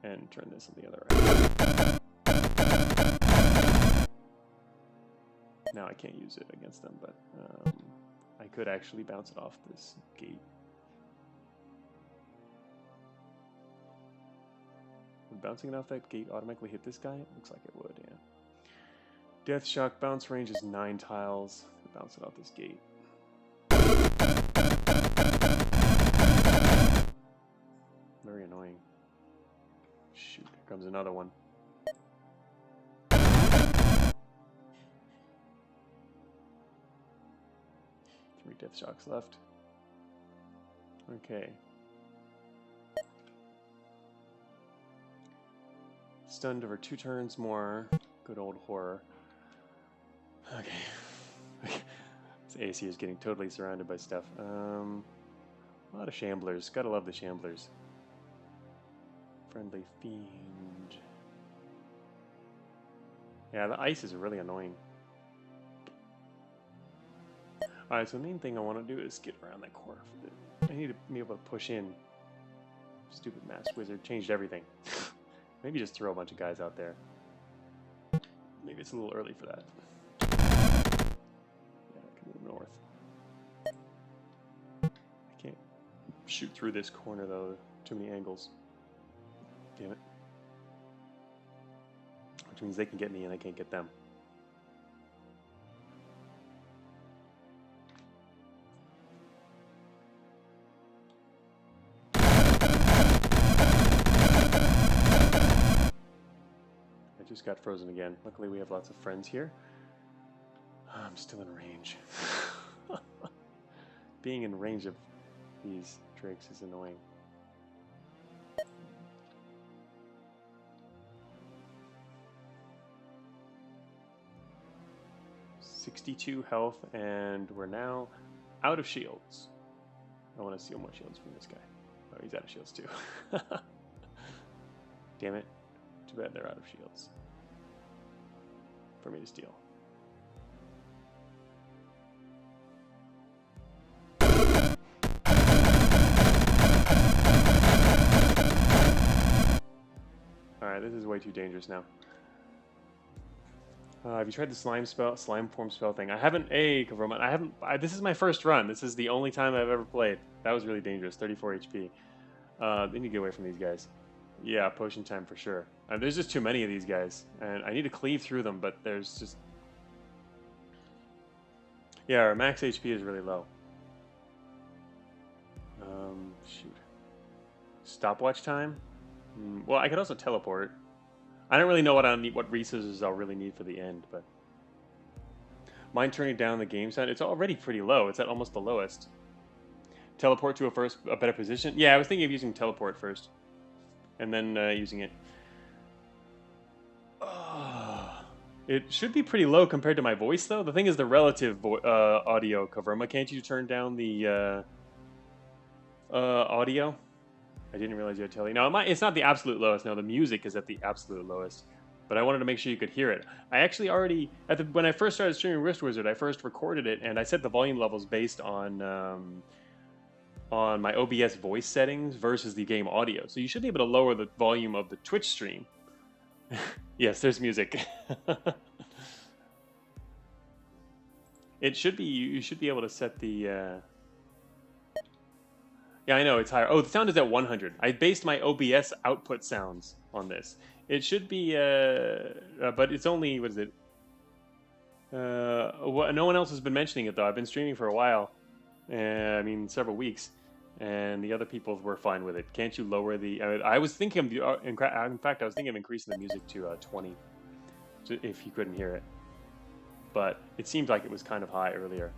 and turn this on the other right. Now I can't use it against them, but I could actually bounce it off this gate. Would bouncing it off that gate automatically hit this guy? It looks like it would, yeah. Death Shock bounce range is 9 tiles. Bounce it off this gate. Very annoying. Shoot, here comes another one. 3 Death Shocks left. Okay. Stunned over 2 turns more. Good old horror. Okay. This AC is getting totally surrounded by stuff. A lot of shamblers. Gotta love the shamblers. Friendly fiend. Yeah, the ice is really annoying. Alright, so the main thing I want to do is get around that corner. I need to be able to push in. Stupid masked wizard changed everything. Maybe just throw a bunch of guys out there. Maybe it's a little early for that. Yeah, I can move north. I can't shoot through this corner though. Too many angles. Damn it. Which means they can get me and I can't get them. Just got frozen again. Luckily we have lots of friends here. I'm still in range. Being in range of these drakes is annoying. 62 health, and we're now out of shields. I want to steal more shields from this guy. Oh, he's out of shields too. Damn it. Too bad they're out of shields for me to steal. Alright, this is way too dangerous now. Have you tried the slime form spell thing? I haven't, this is my first run. This is the only time I've ever played. That was really dangerous, 34 HP. They need to get away from these guys. Yeah, potion time for sure. There's just too many of these guys, and I need to cleave through them, but there's just... Yeah, our max HP is really low. Shoot. Stopwatch time? Well, I could also teleport. I don't really know what resources I'll really need for the end, but... Mind turning down the game sound? It's already pretty low. It's at almost the lowest. Teleport to a better position? Yeah, I was thinking of using teleport first. And then using it. It should be pretty low compared to my voice, though. The thing is the relative audio cover. Can't you turn down the audio? I didn't realize you had tele. No, it's not the absolute lowest. No, the music is at the absolute lowest. But I wanted to make sure you could hear it. I actually already, when I first started streaming Rift Wizard, I first recorded it, and I set the volume levels based on on my OBS voice settings versus the game audio. So you should be able to lower the volume of the Twitch stream. Yes, there's music. It should be, you should be able to set the, yeah, I know, it's higher. Oh, the sound is at 100. I based my OBS output sounds on this. It should be, but it's only, what is it? No one else has been mentioning it, though. I've been streaming for a while. I mean, several weeks. And the other people were fine with it. Can't you lower the... I was thinking of... in fact, I was thinking of increasing the music to 20. If you couldn't hear it. But it seemed like it was kind of high earlier.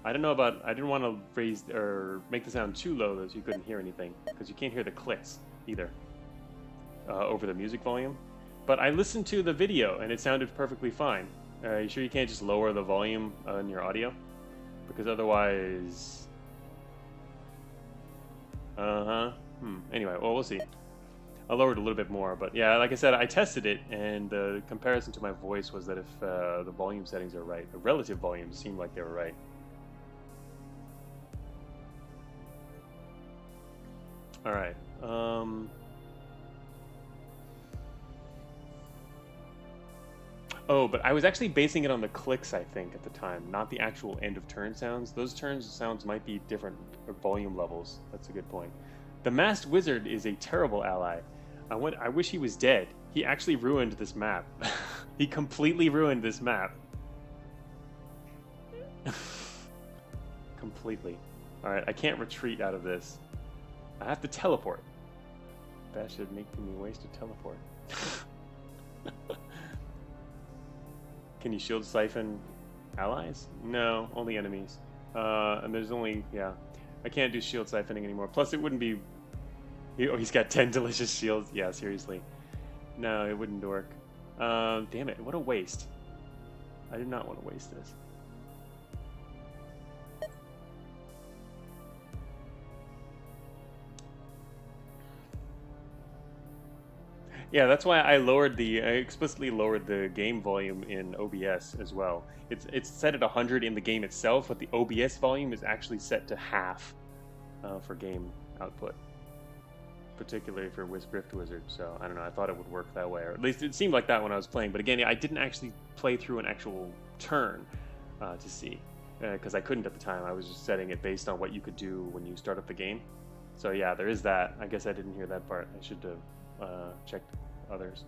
I don't know about... I didn't want to raise or make the sound too low so you couldn't hear anything. Because you can't hear the clicks either. Over the music volume. But I listened to the video and it sounded perfectly fine. You sure you can't just lower the volume on your audio? Because otherwise... Anyway, well, we'll see. I lowered a little bit more, but yeah, like I said, I tested it, and the comparison to my voice was that if the volume settings are right, the relative volumes seemed like they were right. All right. Oh, but I was actually basing it on the clicks, I think, at the time, not the actual end of turn sounds. Those turn sounds might be different volume levels. That's a good point. The Masked Wizard is a terrible ally. I wish he was dead. He actually ruined this map. He completely ruined this map. Completely. Alright, I can't retreat out of this. I have to teleport. That should make me waste a teleport. Can you shield siphon allies? No, only enemies. And there's only, yeah. I can't do shield siphoning anymore. Plus it wouldn't be... Oh, he's got 10 delicious shields. Yeah, seriously. No, it wouldn't work. Damn it, what a waste. I did not want to waste this. Yeah, that's why I explicitly lowered the game volume in OBS as well. It's set at 100 in the game itself, but the OBS volume is actually set to half for game output, particularly for Rift Wizard. So I don't know, I thought it would work that way, or at least it seemed like that when I was playing. But again, I didn't actually play through an actual turn to see, because I couldn't at the time. I was just setting it based on what you could do when you start up the game. So yeah, there is that. I guess I didn't hear that part. I should have checked others.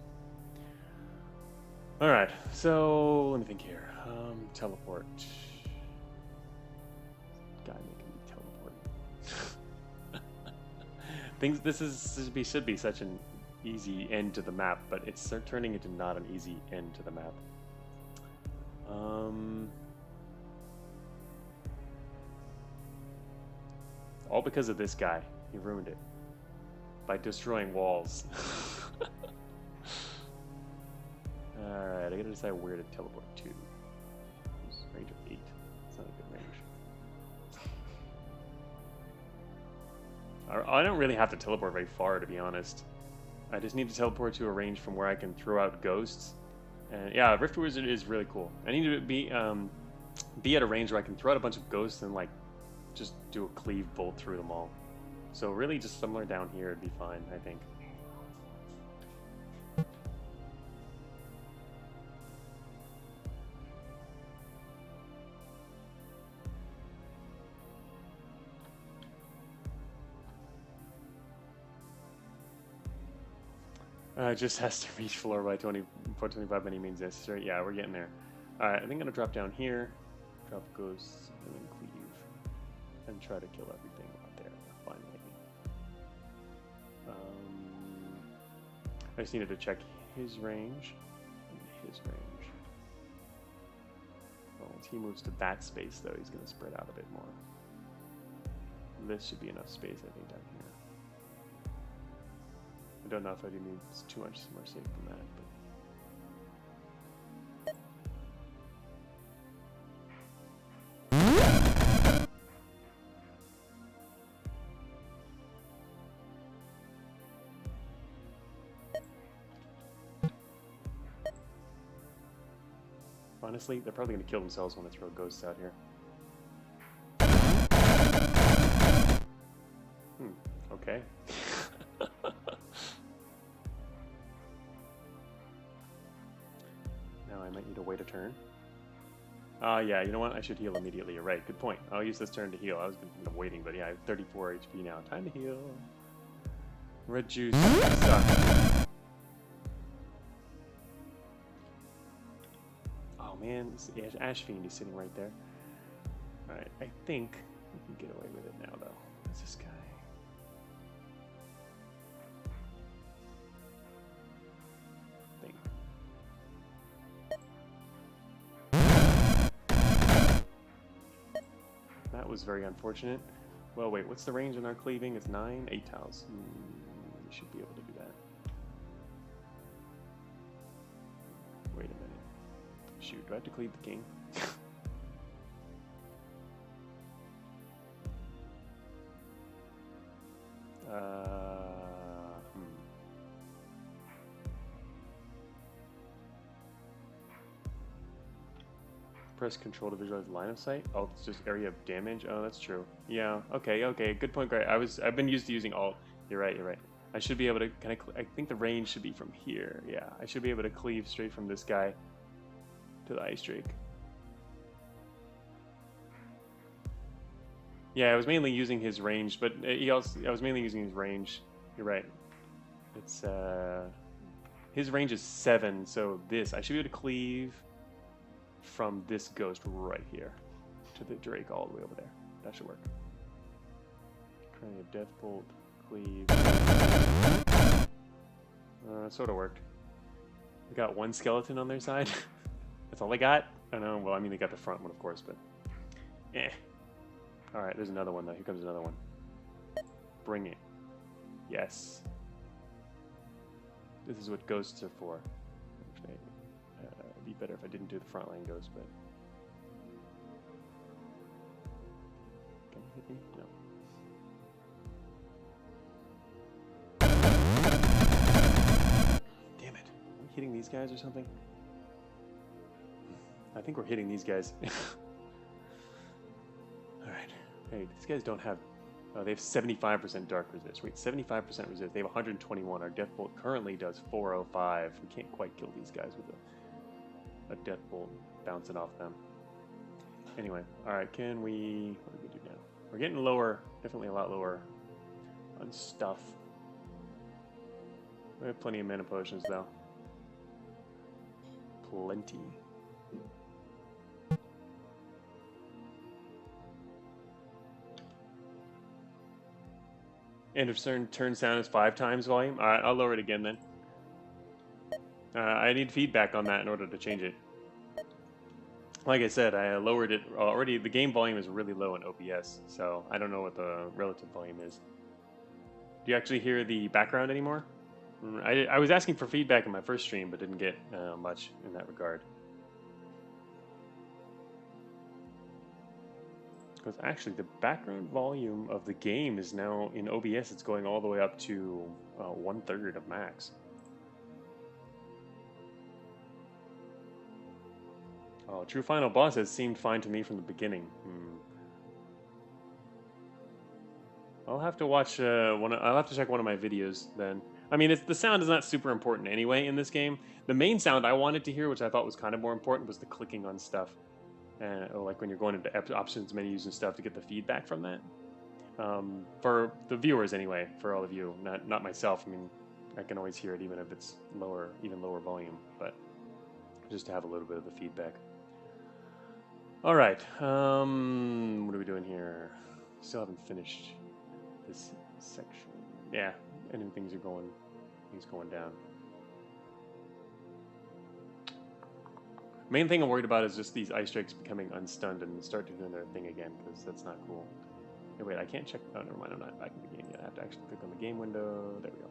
All right, so let me think here. Teleport. Guy making me teleport. This should be such an easy end to the map, but it's turning into not an easy end to the map. All because of this guy. He ruined it by destroying walls. Alright, I gotta decide where to teleport to. Range of 8. It's not a good range. I don't really have to teleport very far, to be honest. I just need to teleport to a range from where I can throw out ghosts. And yeah, Rift Wizard is really cool. I need to be at a range where I can throw out a bunch of ghosts and like just do a cleave bolt through them all. So really just somewhere down here would be fine, I think. Just has to reach floor by 425 by any means necessary. Yeah, we're getting there. Alright, I think I'm going to drop down here, drop ghosts, and then cleave, and try to kill everything out there, finally. I just needed to check his range, and his range. Well, once he moves to that space, though, he's going to spread out a bit more. This should be enough space, I think, down here. I don't know if I do need too much more safe than that, but... Honestly, they're probably going to kill themselves when they throw ghosts out here. need to wait a turn. Yeah, you know what? I should heal immediately. You're right. Good point. I'll use this turn to heal. I was thinking of waiting, but yeah, I have 34 HP now. Time to heal. Red juice sucks. Oh man, this Ash Fiend is sitting right there. Alright, I think we can get away with it now, though. What's this guy? That was very unfortunate. Well, wait, what's the range on our cleaving? It's 9? 8 tiles. We should be able to do that. Wait a minute. Shoot, do I have to cleave the king? Press control to visualize line of sight. Oh, it's just area of damage. Oh, that's true. Yeah. Okay. Okay. Good point. Great. I've been used to using alt. You're right. You're right. I should be able to kind of. I think the range should be from here. Yeah. I should be able to cleave straight from this guy to the ice drake. Yeah, I was mainly using his range, but I was mainly using his range. You're right. It's his range is 7, so I should be able to cleave from this ghost right here to the drake all the way over there. That should work. Trying a death bolt, cleave. It sort of worked. We got one skeleton on their side. That's all I got. I know. Well, I mean, they got the front one, of course, but All right, there's another one though. Here comes another one. Bring it. Yes. This is what ghosts are for. Actually, it'd be better if I didn't do the frontline ghost, but can you hit me? No. Damn it! Are we hitting these guys or something? I think we're hitting these guys. All right. Hey, these guys don't have. Oh, they have 75% dark resist. Wait, 75% resist. They have 121. Our death bolt currently does 405. We can't quite kill these guys with a death bolt bouncing off them. Anyway, all right. What do we do now? We're getting lower. Definitely a lot lower on stuff. We have plenty of mana potions though. Plenty. End of turn sound is 5 times volume. All right, I'll lower it again then. I need feedback on that in order to change it. Like I said, I lowered it already. The game volume is really low in OBS, so I don't know what the relative volume is. Do you actually hear the background anymore? I was asking for feedback in my first stream, but didn't get much in that regard. Because actually, the background volume of the game is now in OBS. It's going all the way up to 1/3 of max. Oh, True Final Boss has seemed fine to me from the beginning. I'll have to watch I'll have to check one of my videos then. I mean, the sound is not super important anyway in this game. The main sound I wanted to hear, which I thought was kind of more important, was the clicking on stuff. Like when you're going into options menus and stuff to get the feedback from that. For the viewers anyway, for all of you, not myself. I mean, I can always hear it even if it's even lower volume, but just to have a little bit of the feedback. All right, what are we doing here? Still haven't finished this section. Yeah, and things are going down. Main thing I'm worried about is just these ice drakes becoming unstunned and start doing their thing again, because that's not cool. Hey, wait, I can't check. Oh, never mind. I'm not back in the game yet. I have to actually click on the game window. There we go.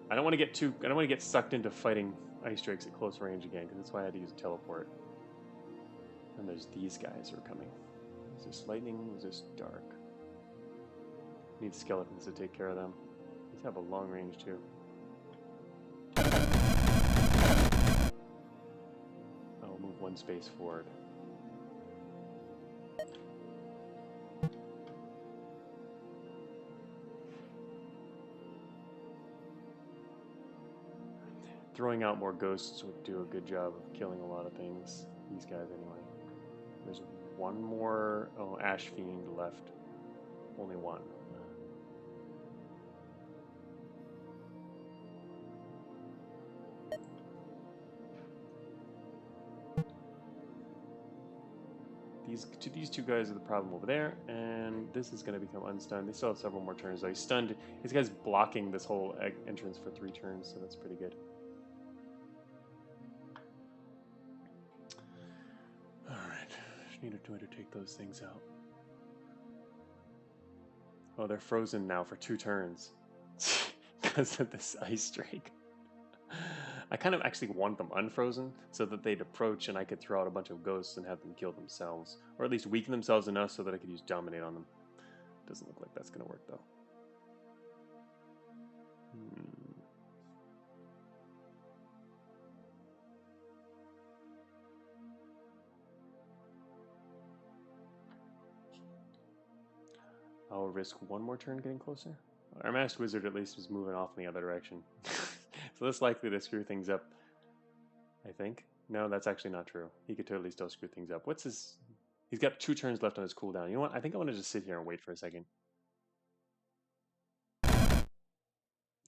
I don't want to get sucked into fighting ice drakes at close range again, because that's why I had to use a teleport. And there's these guys who are coming. Is this lightning? Is this dark? Need skeletons to take care of them. These have a long range too. I'll move 1 space forward. Throwing out more ghosts would do a good job of killing a lot of things. These guys, anyway. There's one more. Oh, Ash Fiend left. Only one. These two guys are the problem over there, and this is going to become unstunned. They still have several more turns, though. He's stunned. This guy's blocking this whole entrance for 3 turns, so that's pretty good. Alright, just need to take those things out. Oh, they're frozen now for 2 turns because of this ice drake. I kind of actually want them unfrozen so that they'd approach and I could throw out a bunch of ghosts and have them kill themselves. Or at least weaken themselves enough so that I could use Dominate on them. Doesn't look like that's going to work, though. I'll risk one more turn getting closer. Our Masked Wizard at least is moving off in the other direction. So less likely to screw things up, I think. No, that's actually not true. He could totally still screw things up. What's his... He's got 2 turns left on his cooldown. You know what? I think I want to just sit here and wait for a second.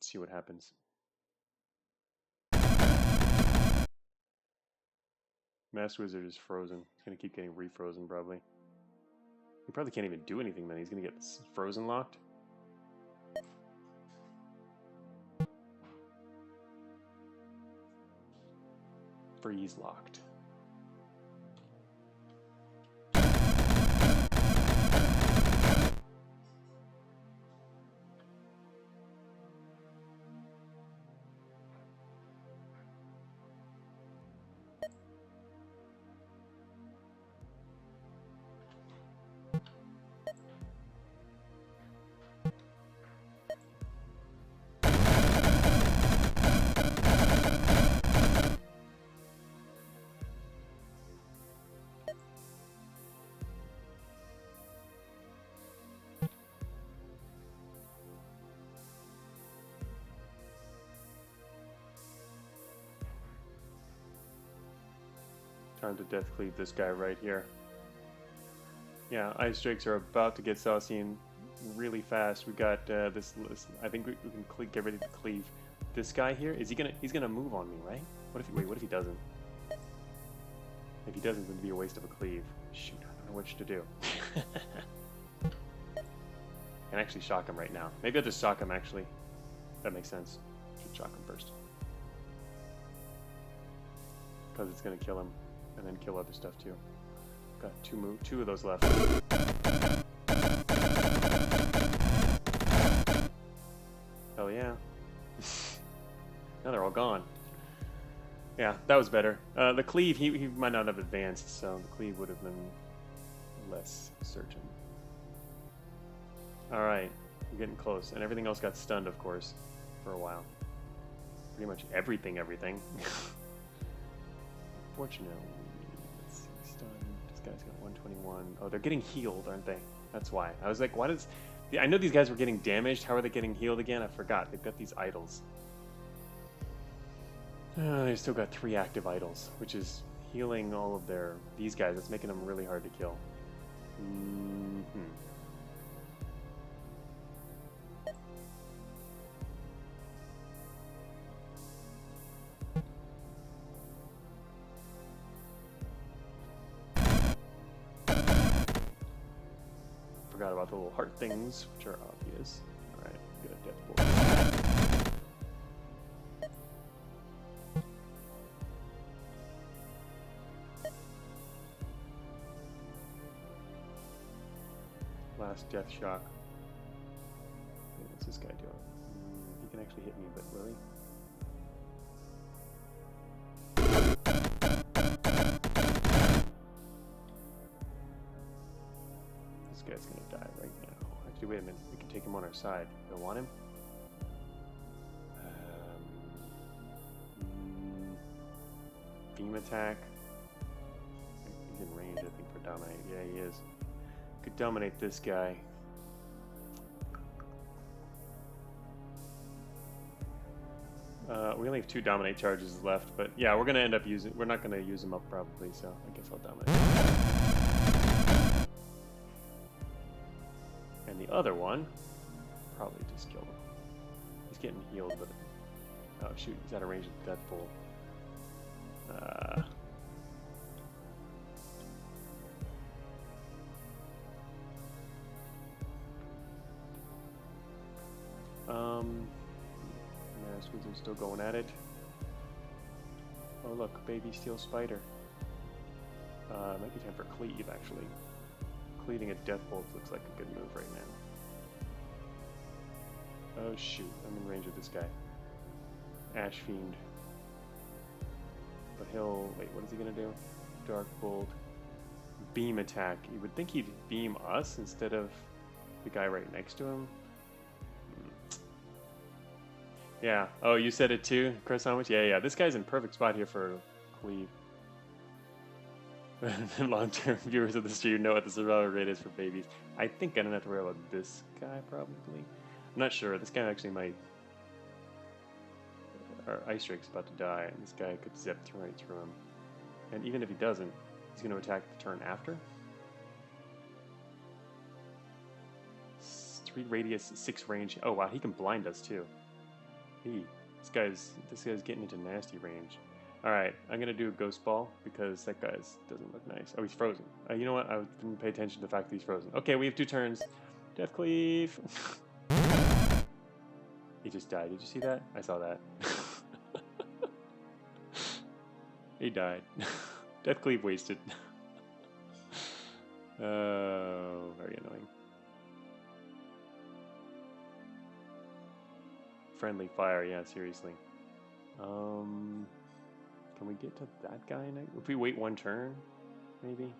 See what happens. Masked Wizard is frozen. He's going to keep getting refrozen, probably. He probably can't even do anything then. He's going to get frozen locked. Freeze locked. Time to death cleave this guy right here. Yeah, Ice Drakes are about to get saucy and really fast. We got this. I think we can get ready to cleave this guy here. Is he gonna? He's gonna move on me, right? What if? Wait, what if he doesn't? If he doesn't, it'd be a waste of a cleave. Shoot, I don't know what to do. I can actually shock him right now. Maybe I'll just shock him. Actually, that makes sense. Should shock him first because it's gonna kill him. And then kill other stuff too. Got 2 of those left. Hell yeah. Now they're all gone. Yeah, that was better. The cleave, he might not have advanced, so the cleave would have been less certain. Alright, we're getting close. And everything else got stunned, of course, for a while. Pretty much everything. Fortunately. This guy's got 121. Oh, they're getting healed, aren't they? That's why. I was like, why does... I know these guys were getting damaged. How are they getting healed again? I forgot. They've got these idols. They've still got 3 active idols, which is healing all of these guys. It's making them really hard to kill. Forgot about the little heart things, which are obvious. Alright, get a death board. Last death shock. Okay, what's this guy doing? He can actually hit me, but will he? This guy's gonna die right now. Actually, wait a minute. We can take him on our side. Do I want him? Beam attack. He's in range, I think, for dominate. Yeah, he is. Could dominate this guy. We only have 2 dominate charges left, but yeah, we're gonna end up using. We're not gonna use them up probably, so I guess I'll dominate. And the other one, probably just kill him. He's getting healed, but oh shoot, he's out of range of Deathbolt. Yeah, Squeezer's still going at it. Oh look, baby steel spider. Might be time for cleave actually. Cleaving a Deathbolt looks like a good move right now. Oh shoot, I'm in range of this guy. Ash Fiend. But he'll... wait, what is he gonna do? Dark Bolt. Beam attack. You would think he'd beam us instead of the guy right next to him. Yeah. Oh, you said it too, Chris Sandwich? Yeah. This guy's in perfect spot here for cleave. Long-term viewers of the stream know what the survival rate is for babies. I think I don't have to worry about this guy, probably. I'm not sure. This guy actually might... our Ice Drake's about to die, and this guy could zip right through him. And even if he doesn't, he's going to attack the turn after. 3 radius, 6 range. Oh wow, he can blind us too. This guy's getting into nasty range. All right, I'm gonna do a Ghost Ball because that guy's doesn't look nice. Oh, he's frozen. You know what? I didn't pay attention to the fact that he's frozen. Okay, we have 2 turns. Death Cleave. He just died. Did you see that? I saw that. He died. Death Cleave wasted. Oh, very annoying. Friendly fire, yeah, seriously. Can we get to that guy next? If we wait 1 turn, maybe?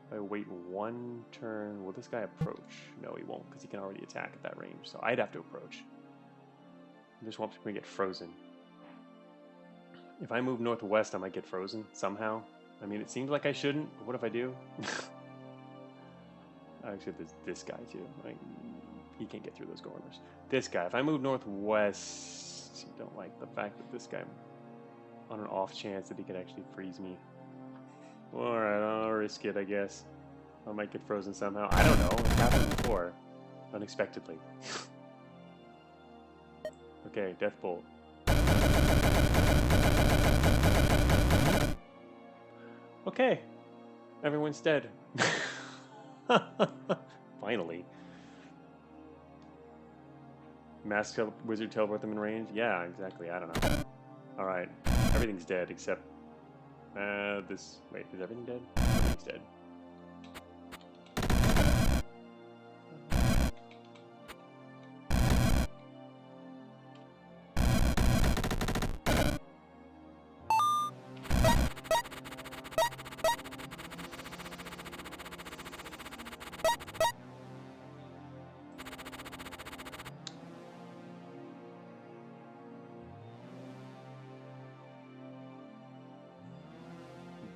If I wait 1 turn, will this guy approach? No, he won't, because he can already attack at that range, so I'd have to approach. I just want to get frozen. If I move northwest, I might get frozen somehow. I mean, it seems like I shouldn't, but what if I do? Actually, there's this guy too. He can't get through those corners. This guy, if I move northwest, I don't like the fact that this guy, on an off chance that he could actually freeze me. Alright, I'll risk it, I guess. I might get frozen somehow. I don't know. It's happened before. Unexpectedly. Okay, Death Bolt. Okay. Everyone's dead. Finally. Mask Wizard teleport them in range? Yeah, exactly. I don't know. Alright. Everything's dead except... this... wait, is everything dead? Everything's dead.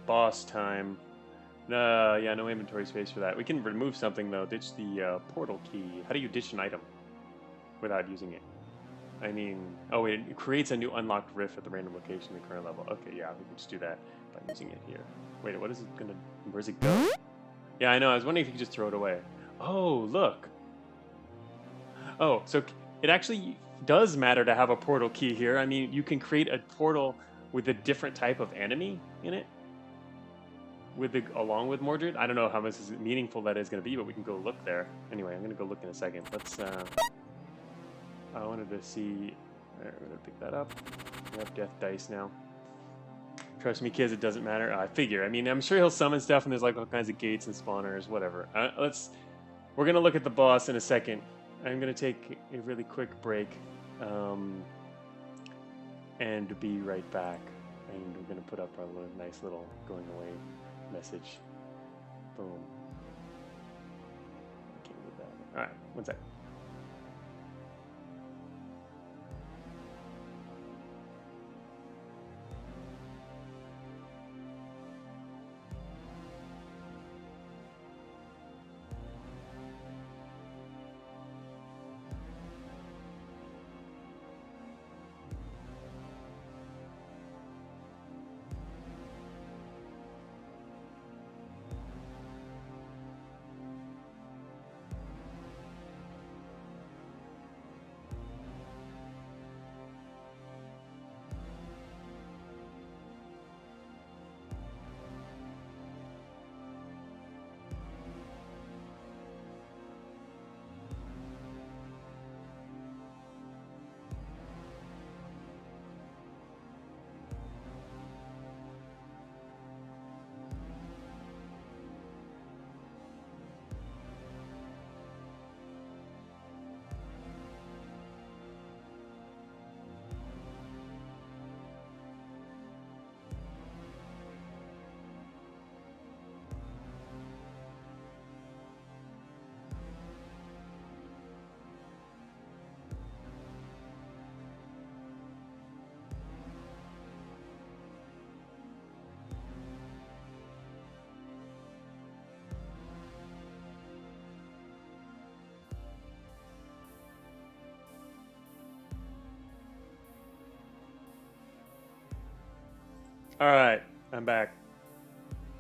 Boss time. Yeah, no inventory space for that. We can remove something though. Ditch the portal key. How do you ditch an item without using it? I mean, oh wait, it creates a new unlocked rift at the random location in the current level. Okay, yeah, we can just do that by using it here. Wait, what is it gonna? Where's it go? Yeah, I know. I was wondering if you could just throw it away. Oh, look. Oh, so it actually does matter to have a portal key here. I mean, you can create a portal with a different type of enemy in it. Along with Mordred. I don't know how much meaningful that is going to be, but we can go look there. Anyway, I'm going to go look in a second. Let's, I wanted to see... Alright, we're going to pick that up. We have death dice now. Trust me, kids, it doesn't matter. I figure. I mean, I'm sure he'll summon stuff, and there's like all kinds of gates and spawners, whatever. We're going to look at the boss in a second. I'm going to take a really quick break, and be right back. And we're going to put up our nice little going away message. Boom. I can't move that. Alright, 1 sec. All right, I'm back.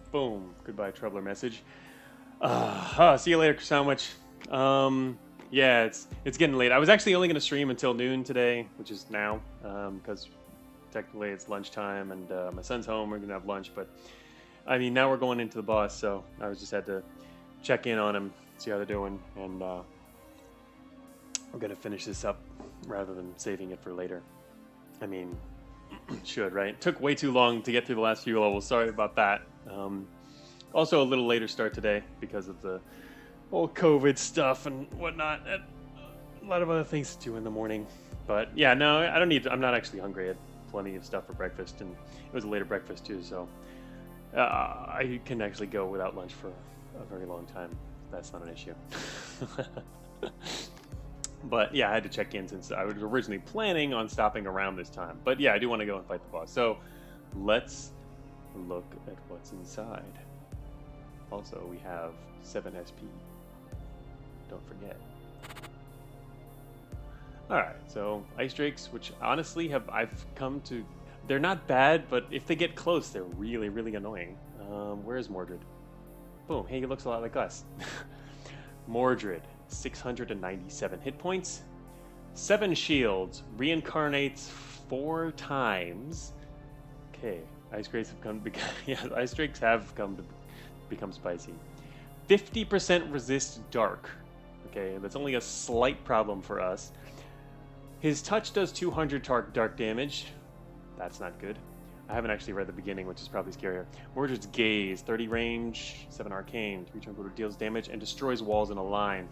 Boom. Goodbye, troubler message. See you later, sandwich. Yeah, it's getting late. I was actually only going to stream until noon today, which is now, because technically it's lunchtime and my son's home. We're gonna have lunch, but I mean now we're going into the boss, so I was just had to check in on him, see how they're doing, and we're gonna finish this up rather than saving it for later. I mean, should, right? Took way too long to get through the last few levels. Sorry about that. Also, a little later start today because of the whole COVID stuff and whatnot. And a lot of other things to do in the morning. But yeah, no, I don't need to, I'm not actually hungry. I had plenty of stuff for breakfast, and it was a later breakfast too, so I can actually go without lunch for a very long time. That's not an issue. But yeah, I had to check in since I was originally planning on stopping around this time. But yeah, I do want to go and fight the boss. So let's look at what's inside. Also, we have 7 SP. Don't forget. Alright, so Ice Drakes, which honestly I've come to... They're not bad, but if they get close, they're really, really annoying. Where is Mordred? Boom, hey, he looks a lot like us. Mordred. 697 hit points, 7 shields, reincarnates 4 times. Okay, Ice Drakes have come. Yeah, Ice Drakes have come to become spicy. 50% resist dark. Okay, that's only a slight problem for us. His touch does 200 dark damage. That's not good. I haven't actually read the beginning, which is probably scarier. Mordred's Gaze, 30 range, 7 arcane, 3 turn deals damage and destroys walls in a line.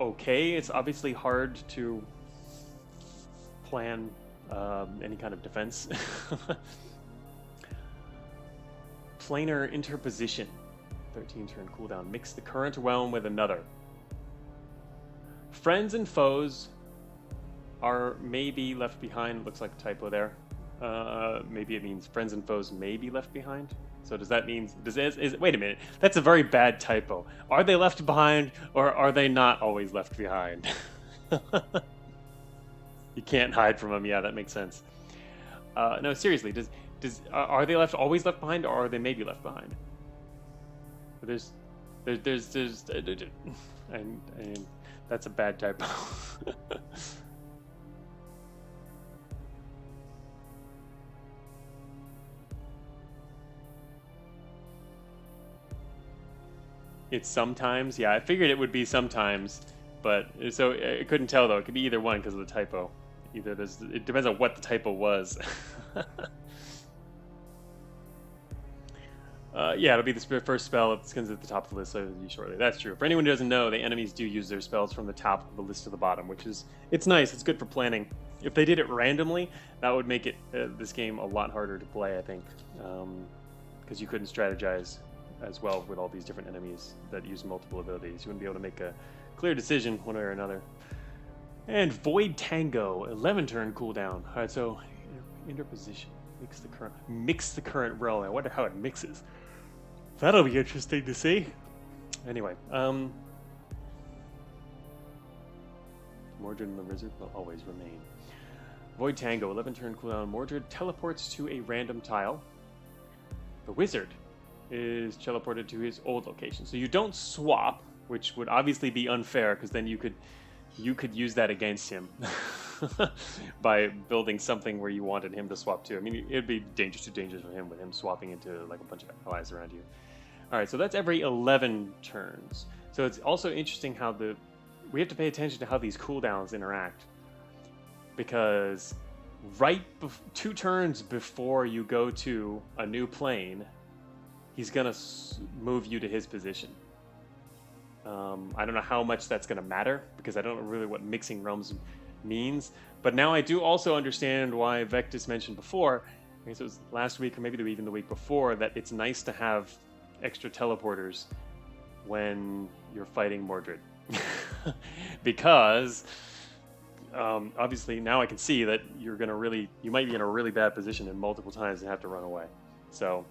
Okay, it's obviously hard to plan any kind of defense. Planar interposition, 13 turn cooldown. Mix the current realm with another. Friends and foes are maybe left behind. Looks like a typo there. Maybe it means friends and foes may be left behind. So does that mean, wait a minute, that's a very bad typo. Are they left behind, or are they not always left behind? You can't hide from them. Yeah, that makes sense. No, seriously, are they always left behind, or are they maybe left behind? There's and that's a bad typo. It's sometimes, yeah. I figured it would be sometimes, but so I couldn't tell though. It could be either one because of the typo. It depends on what the typo was. Yeah, it'll be the first spell that's at the top of the list shortly. That's true. For anyone who doesn't know, the enemies do use their spells from the top of the list to the bottom, which is it's nice. It's good for planning. If they did it randomly, that would make it this game a lot harder to play, I think, because you couldn't strategize as well with all these different enemies that use multiple abilities. You wouldn't be able to make a clear decision one way or another. And Void Tango, 11 turn cooldown. All right, so interposition, mix the current realm. I wonder how it mixes. That'll be interesting to see. Anyway, Mordred and the Wizard will always remain. Void Tango, 11 turn cooldown. Mordred teleports to a random tile. The Wizard is teleported to his old location. So you don't swap, which would obviously be unfair, because then you could use that against him by building something where you wanted him to swap to. I mean, it'd be too dangerous for him with him swapping into like a bunch of allies around you. All right, so that's every 11 turns. So it's also interesting how we have to pay attention to how these cooldowns interact, because 2 turns before you go to a new plane, he's gonna move you to his position. I don't know how much that's gonna matter, because I don't know really what mixing realms means. But now I do also understand why Vectus mentioned before, I guess it was last week or maybe even the week before, that it's nice to have extra teleporters when you're fighting Mordred. Because obviously now I can see that you might be in a really bad position in multiple times and have to run away. So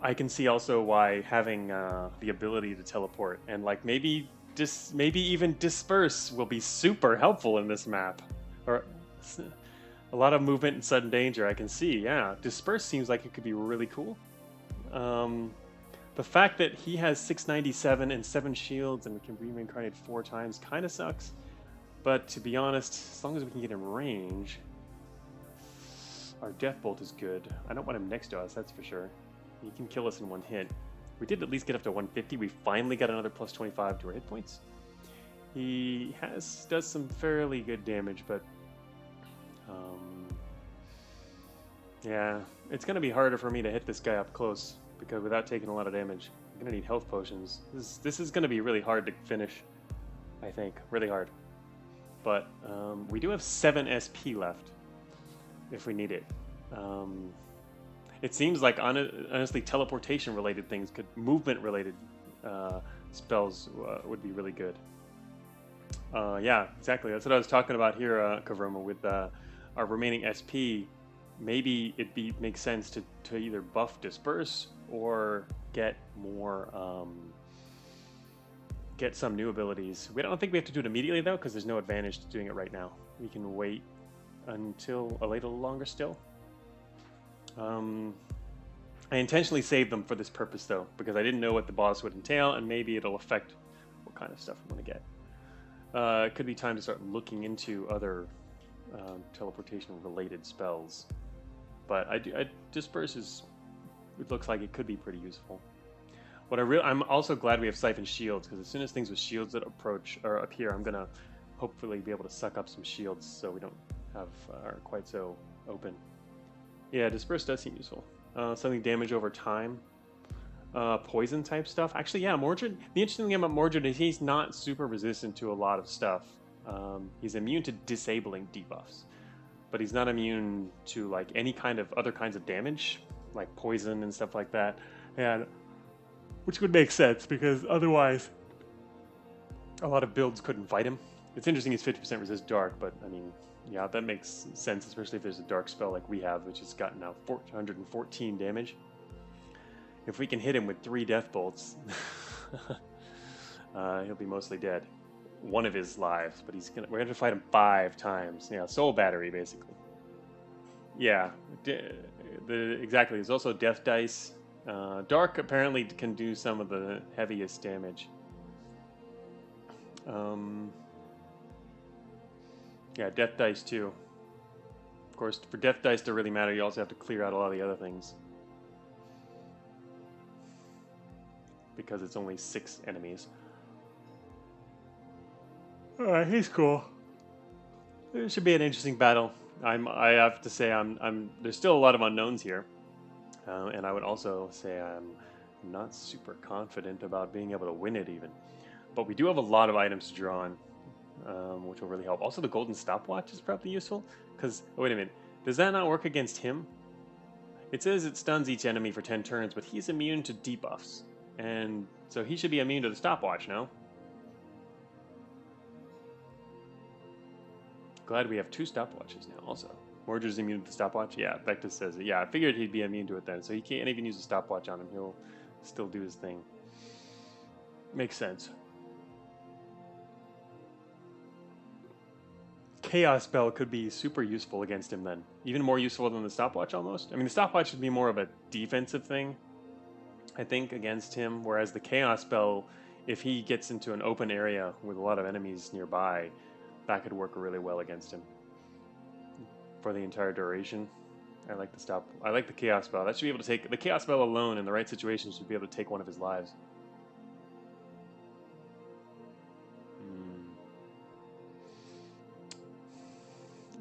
I can see also why having the ability to teleport and like maybe even disperse will be super helpful in this map. Or A lot of movement and sudden danger, I can see. Yeah, Disperse seems like it could be really cool. The fact that he has 697 and 7 shields and can reincarnate 4 times kind of sucks. But to be honest, as long as we can get him range, our Death Bolt is good. I don't want him next to us, that's for sure. He can kill us in one hit. We did at least get up to 150. We finally got another plus 25 to our hit points. He does some fairly good damage, but yeah, it's going to be harder for me to hit this guy up close because without taking a lot of damage, I'm going to need health potions. This is going to be really hard to finish, I think. Really hard. But we do have 7 SP left if we need it. It seems like, honestly, teleportation-related things, movement-related spells would be really good. Yeah, exactly. That's what I was talking about here, Kavroma, with our remaining SP. Maybe it makes sense to either buff Disperse or get more, get some new abilities. I don't think we have to do it immediately though, because there's no advantage to doing it right now. We can wait until a little longer still. I intentionally saved them for this purpose though, because I didn't know what the boss would entail, and maybe it'll affect what kind of stuff I'm going to get. It could be time to start looking into other teleportation-related spells. But Disperse it looks like it could be pretty useful. I'm also glad we have Siphon Shields, because as soon as things with shields that appear, I'm gonna hopefully be able to suck up some shields so we don't have are quite so open. Yeah, Disperse does seem useful. Something damage over time. Poison type stuff. Actually, yeah, Mordred. The interesting thing about Mordred is he's not super resistant to a lot of stuff. He's immune to disabling debuffs, but he's not immune to like any kind of other kinds of damage, like poison and stuff like that. And which would make sense because otherwise, a lot of builds couldn't fight him. It's interesting he's 50% resist dark, but I mean, yeah, that makes sense, especially if there's a dark spell like we have, which has gotten now 414 damage. If we can hit him with 3 death bolts, he'll be mostly dead. One of his lives, but we're gonna fight him 5 times. Yeah, soul battery basically. Yeah, exactly. There's also death dice. Dark apparently can do some of the heaviest damage. Yeah, death dice too. Of course, for death dice to really matter, you also have to clear out a lot of the other things. Because it's only 6 enemies. Alright, he's cool. It should be an interesting battle. I have to say, there's still a lot of unknowns here. And I would also say I'm not super confident about being able to win it even. But we do have a lot of items to draw on, which will really help. Also, the golden stopwatch is probably useful. Because, oh, wait a minute. Does that not work against him? It says it stuns each enemy for 10 turns, but he's immune to debuffs. And so he should be immune to the stopwatch, no? Glad we have 2 stopwatches now also. Mordred's immune to the stopwatch? Yeah, Vectus says it. Yeah, I figured he'd be immune to it then, so he can't even use a stopwatch on him. He'll still do his thing. Makes sense. Chaos Spell could be super useful against him then. Even more useful than the stopwatch almost. I mean, the stopwatch should be more of a defensive thing, I think, against him, whereas the Chaos Spell, if he gets into an open area with a lot of enemies nearby, that could work really well against him for the entire duration. I like the Chaos Spell. That should be able to take the Chaos Spell alone in the right situation should be able to take one of his lives.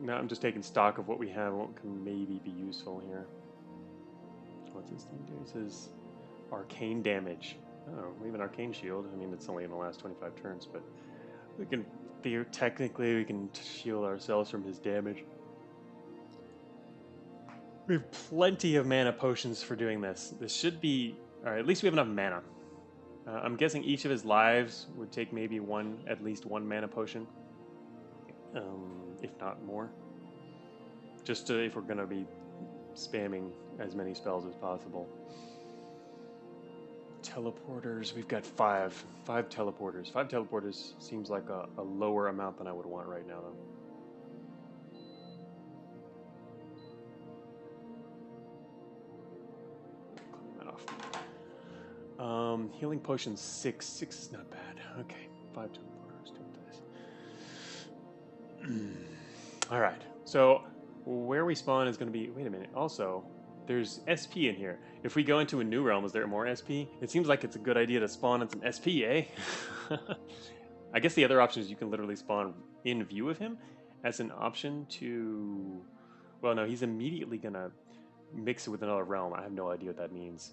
Now I'm just taking stock of what we have, what can maybe be useful here. What's this thing do? It says arcane damage. Oh, we have an arcane shield. I mean, it's only in the last 25 turns, but we can technically we can shield ourselves from his damage. We have plenty of mana potions for doing this. This should be all right. At least we have enough mana. I'm guessing each of his lives would take maybe at least one mana potion, if not more. Just if we're gonna be spamming as many spells as possible. Teleporters, we've got 5 teleporters. 5 teleporters seems like a lower amount than I would want right now, though. Healing potion 6. 6 is not bad. Okay, 5 to all right. So where we spawn is going to be. Wait a minute. Also, there's SP in here. If we go into a new realm, is there more SP? It seems like it's a good idea to spawn in some SP, eh? I guess the other option is you can literally spawn in view of him as an option to. Well, no, he's immediately gonna mix it with another realm. I have no idea what that means.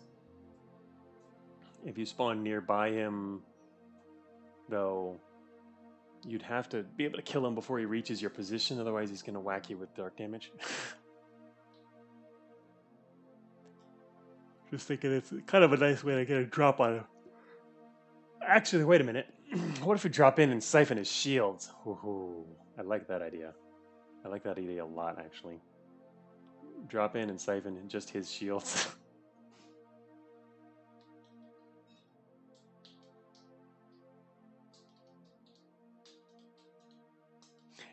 If you spawn nearby him, though, you'd have to be able to kill him before he reaches your position, otherwise he's gonna whack you with dark damage. Just thinking it's kind of a nice way to get a drop on him. Actually, wait a minute. What if we drop in and siphon his shields? Ooh, I like that idea. I like that idea a lot, actually. Drop in and siphon just his shields.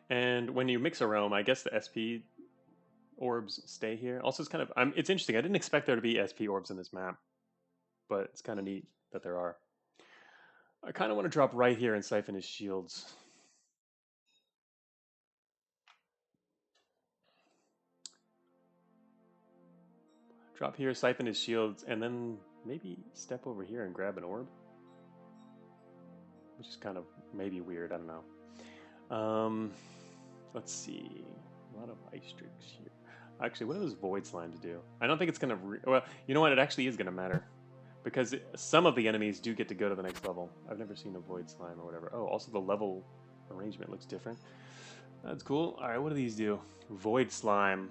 And when you mix a realm, I guess the SP orbs stay here. Also, it's kind of it's interesting. I didn't expect there to be SP orbs in this map, but it's kind of neat that there are. I kind of want to drop right here and siphon his shields. Drop here, siphon his shields, and then maybe step over here and grab an orb. Which is kind of maybe weird, I don't know. Let's see. A lot of ice streaks here. Actually, what do those void slimes do? I don't think it's going to... Well, you know what? It actually is going to matter. Because some of the enemies do get to go to the next level. I've never seen a void slime or whatever. Oh, also the level arrangement looks different. That's cool. Alright, what do these do? Void slime.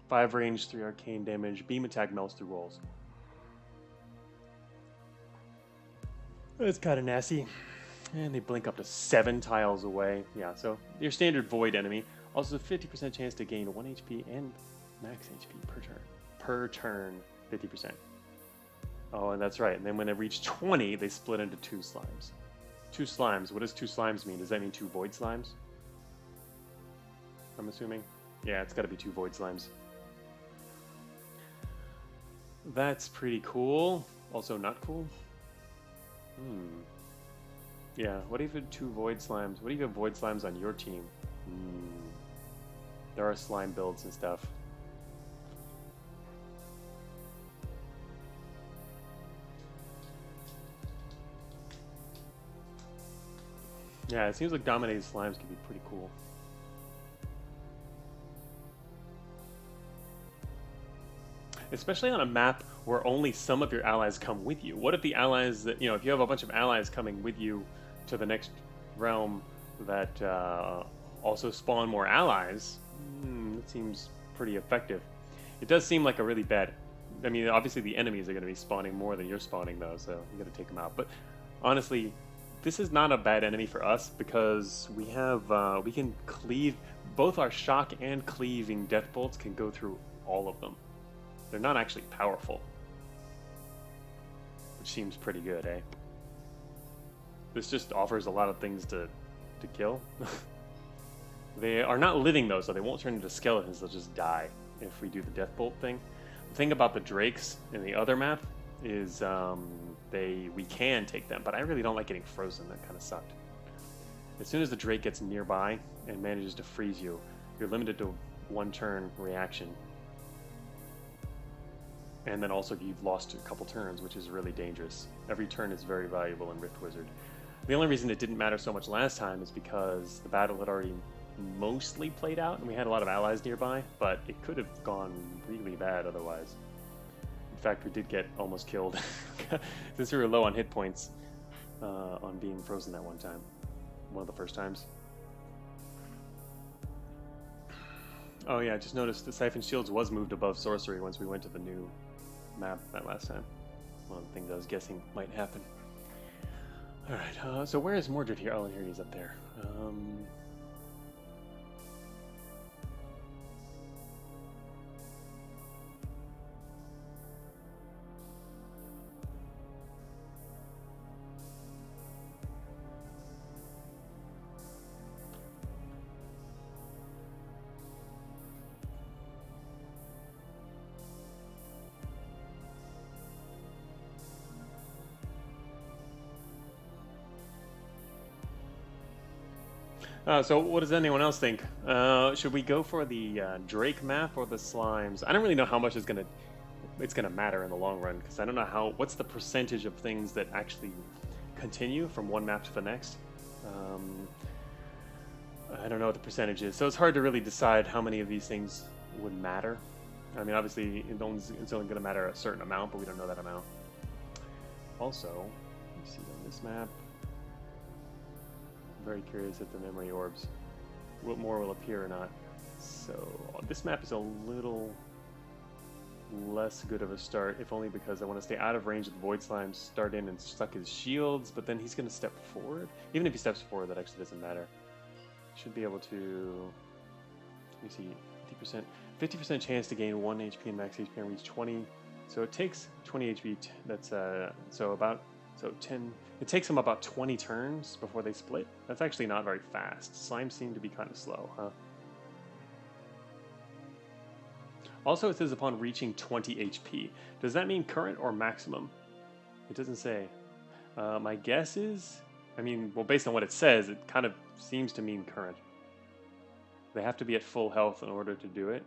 5 range, 3 arcane damage. Beam attack melts through walls. That's kind of nasty. And they blink up to 7 tiles away. Yeah, so your standard void enemy. Also 50% chance to gain 1 HP and max HP per turn. Per turn, 50%. Oh, and that's right. And then when they reach 20, they split into 2 slimes. 2 slimes. What does 2 slimes mean? Does that mean 2 void slimes? I'm assuming. Yeah, it's got to be 2 void slimes. That's pretty cool. Also not cool. Yeah, what if you had 2 void slimes? What if you have void slimes on your team? There are slime builds and stuff. Yeah, it seems like dominated slimes can be pretty cool. Especially on a map where only some of your allies come with you. What if the allies that, if you have a bunch of allies coming with you to the next realm that also spawn more allies? That seems pretty effective. It does seem like a really bad... I mean, obviously the enemies are going to be spawning more than you're spawning, though, so you got to take them out. But honestly, this is not a bad enemy for us because we have we can cleave... Both our shock and cleaving death bolts can go through all of them. They're not actually powerful, which seems pretty good, eh? This just offers a lot of things to kill. They are not living though, so they won't turn into skeletons, they'll just die if we do the death bolt thing. The thing about the drakes in the other map is we can take them, but I really don't like getting frozen. That kind of sucked. As soon as the drake gets nearby and manages to freeze you, you're limited to 1 turn reaction. And then also you've lost a couple turns, which is really dangerous. Every turn is very valuable in Rift Wizard. The only reason it didn't matter so much last time is because the battle had already mostly played out and we had a lot of allies nearby, but it could have gone really bad otherwise. In fact, we did get almost killed since we were low on hit points on being frozen that one time. One of the first times. Oh yeah, I just noticed the Siphon Shields was moved above Sorcery once we went to the new map that last time. One of the things I was guessing might happen. Alright, so where is Mordred here? Oh, here he is up there. So what does anyone else think? Should we go for the Drake map or the slimes? I don't really know how much it's gonna matter in the long run because I don't know what's the percentage of things that actually continue from one map to the next. Um, I don't know what the percentage is, so it's hard to really decide how many of these things would matter. I mean, obviously, it's only going to matter a certain amount, but we don't know that amount. Also, let me see on this map. I'm very curious at the memory orbs. What more will appear or not? So this map is a little less good of a start, if only because I want to stay out of range of the Void Slime, start in and suck his shields, but then he's going to step forward. Even if he steps forward, that actually doesn't matter. Should be able to, let me see, 50% chance to gain 1 HP and max HP and reach 20. So it takes 20 HP, that's so 10, it takes them about 20 turns before they split. That's actually not very fast. Slimes seem to be kind of slow, huh? Also, it says upon reaching 20 HP. Does that mean current or maximum? It doesn't say. My guess is, I mean, well, based on what it says, it kind of seems to mean current. They have to be at full health in order to do it.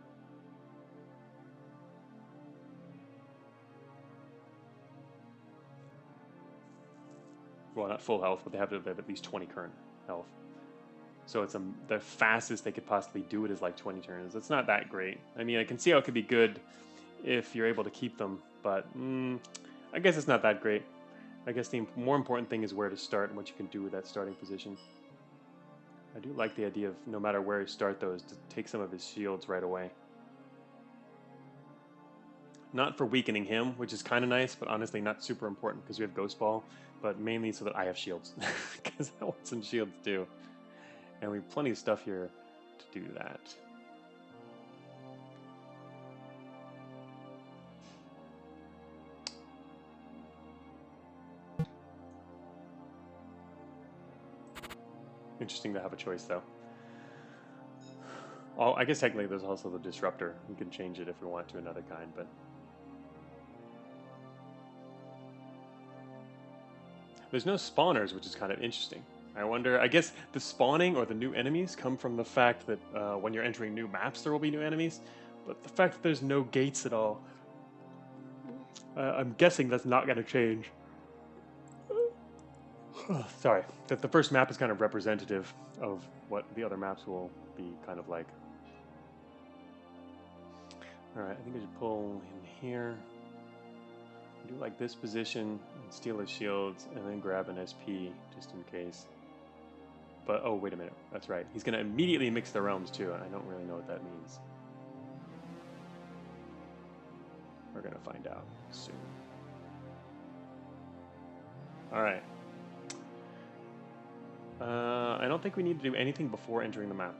Well, not full health, but they have to have at least 20 current health. So it's the fastest they could possibly do it is like 20 turns. It's not that great. I mean, I can see how it could be good if you're able to keep them, but I guess it's not that great. I guess the more important thing is where to start and what you can do with that starting position. I do like the idea of no matter where you start those, to take some of his shields right away. Not for weakening him, which is kind of nice, but honestly not super important because we have Ghost Ball, but mainly so that I have shields, because I want some shields too. And we have plenty of stuff here to do that. Interesting to have a choice, though. Oh, I guess technically there's also the Disruptor. We can change it if we want to another kind, but... There's no spawners, which is kind of interesting. I wonder, I guess the spawning or the new enemies come from the fact that when you're entering new maps there will be new enemies, but the fact that there's no gates at all, I'm guessing that's not going to change. Sorry, that the first map is kind of representative of what the other maps will be kind of like. Alright, I think I should pull in here. Do like this position, and steal his shields, and then grab an SP just in case. But, oh, wait a minute, that's right. He's going to immediately mix the realms too, and I don't really know what that means. We're going to find out soon. Alright. I don't think we need to do anything before entering the map.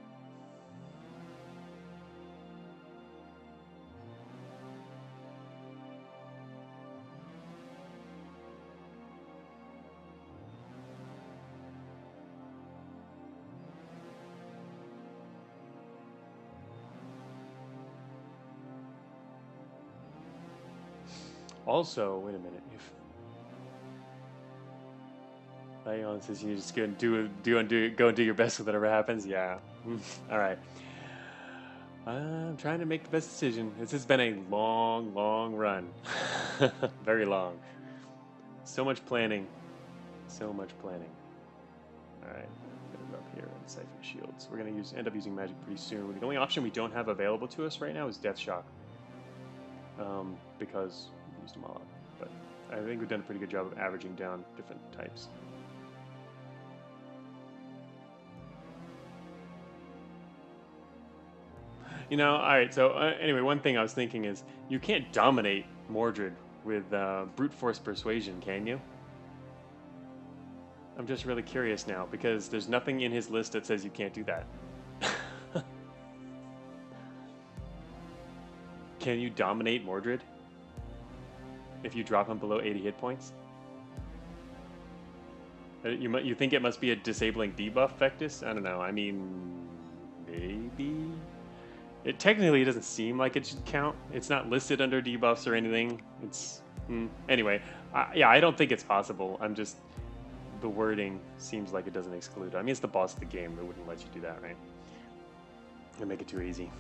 Also, wait a minute. If Dion says you just go and go and do your best with whatever happens, yeah. All right. I'm trying to make the best decision. This has been a long, long run. Very long. So much planning. So much planning. All right. I'm gonna go up here and siphon shields. We're gonna end up using magic pretty soon. The only option we don't have available to us right now is Death Shock. Because we used them all up. But I think we've done a pretty good job of averaging down different types. You know, alright, so anyway, one thing I was thinking is, you can't dominate Mordred with brute force persuasion, can you? I'm just really curious now, because there's nothing in his list that says you can't do that. Can you dominate Mordred? If you drop him below 80 hit points? You think it must be a disabling debuff, Vectus? I don't know, I mean... maybe? It technically doesn't seem like it should count. It's not listed under debuffs or anything. It's... anyway, yeah, I don't think it's possible. I'm just the wording seems like it doesn't exclude. I mean, it's the boss of the game. It wouldn't let you do that, right? It'd make it too easy.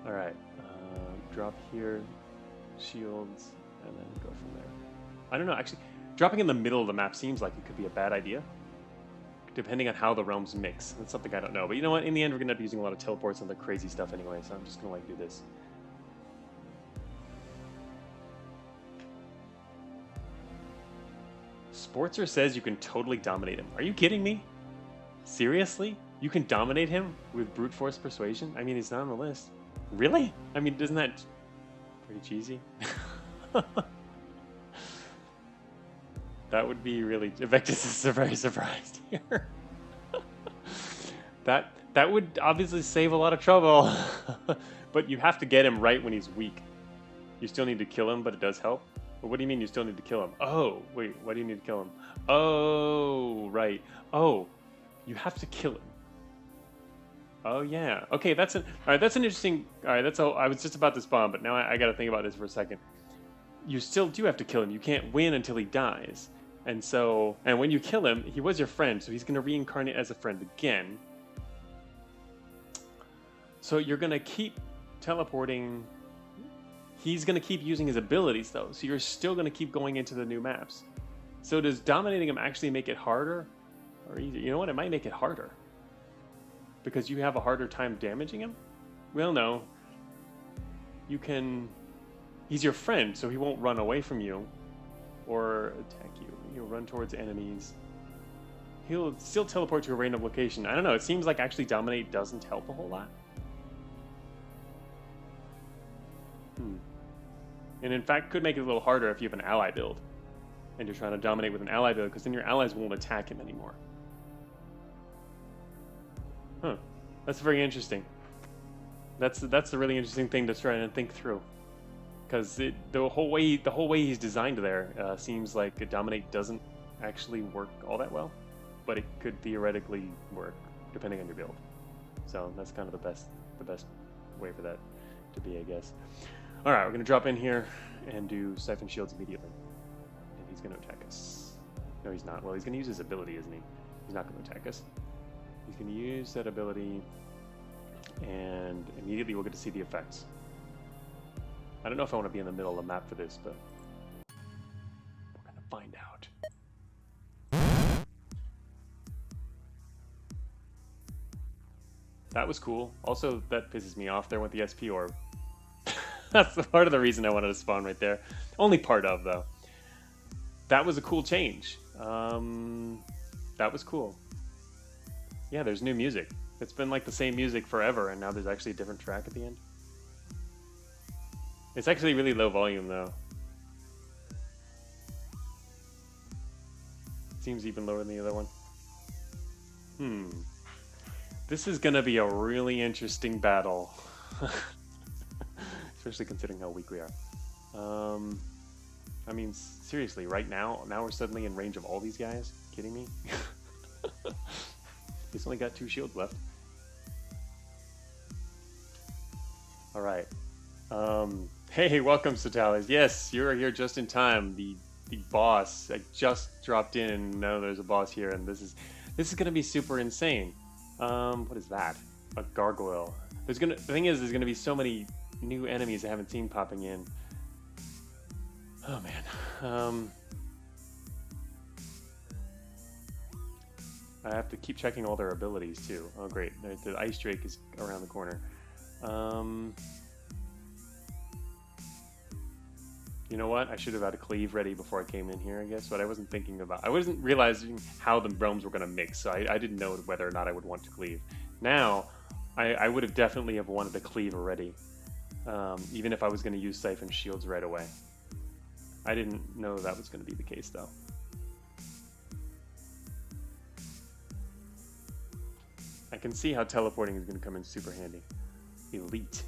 All right, drop here, shields, and then go from there. I don't know, actually, dropping in the middle of the map seems like it could be a bad idea, depending on how the realms mix. That's something I don't know, but you know what? In the end, we're gonna be using a lot of teleports and the crazy stuff anyway, so I'm just gonna like do this. Sportser says you can totally dominate him. Are you kidding me? Seriously? You can dominate him with brute force persuasion? I mean, he's not on the list. Really? I mean, isn't that pretty cheesy? That would be really... Vectus is very surprised here. That would obviously save a lot of trouble. But you have to get him right when he's weak. You still need to kill him, but it does help. But what do you mean you still need to kill him? Oh, wait, why do you need to kill him? Oh, right. Oh, you have to kill him. Oh yeah. Okay, all right. That's an interesting. All right, that's all. I was just about to spawn, but now I got to think about this for a second. You still do have to kill him. You can't win until he dies, and when you kill him, he was your friend, so he's going to reincarnate as a friend again. So you're going to keep teleporting. He's going to keep using his abilities though, so you're still going to keep going into the new maps. So does dominating him actually make it harder, or easier? You know what? It might make it harder. Because you have a harder time damaging him? Well, no. You can... He's your friend, so he won't run away from you or attack you. He'll run towards enemies. He'll still teleport to a random location. I don't know, it seems like actually dominate doesn't help a whole lot. And in fact, could make it a little harder if you have an ally build. And you're trying to dominate with an ally build, because then your allies won't attack him anymore. Huh. That's very interesting. That's the really interesting thing to try and think through, because the whole way he's designed there seems like dominate doesn't actually work all that well, but it could theoretically work depending on your build. So that's kind of the best way for that to be, I guess. All right, we're gonna drop in here and do Siphon Shields immediately, and he's gonna attack us. No, he's not. Well, he's gonna use his ability, isn't he? He's not gonna attack us. He's going to use that ability, and immediately we'll get to see the effects. I don't know if I want to be in the middle of the map for this, but we're going to find out. That was cool. Also, that pisses me off there with the SP orb. That's the part of the reason I wanted to spawn right there. Only part of, though. That was a cool change. That was cool. Yeah, there's new music. It's been like the same music forever, and now there's actually a different track at the end. It's actually really low volume, though. Seems even lower than the other one. This is gonna be a really interesting battle. Especially considering how weak we are. I mean, seriously, right now we're suddenly in range of all these guys? Kidding me? He's only got 2 shields left. Alright. Hey, welcome, Satalis. Yes, you're here just in time. The boss. I just dropped in and now there's a boss here, and this is gonna be super insane. What is that? A gargoyle. The thing is, there's gonna be so many new enemies I haven't seen popping in. Oh man. I have to keep checking all their abilities too. Oh great, the Ice Drake is around the corner. You know what? I should have had a cleave ready before I came in here, I guess, but I wasn't realizing how the realms were going to mix, so I didn't know whether or not I would want to cleave. Now, I would have definitely have wanted to cleave already, even if I was going to use Siphon Shields right away. I didn't know that was going to be the case, though. I can see how teleporting is going to come in super handy. Elite.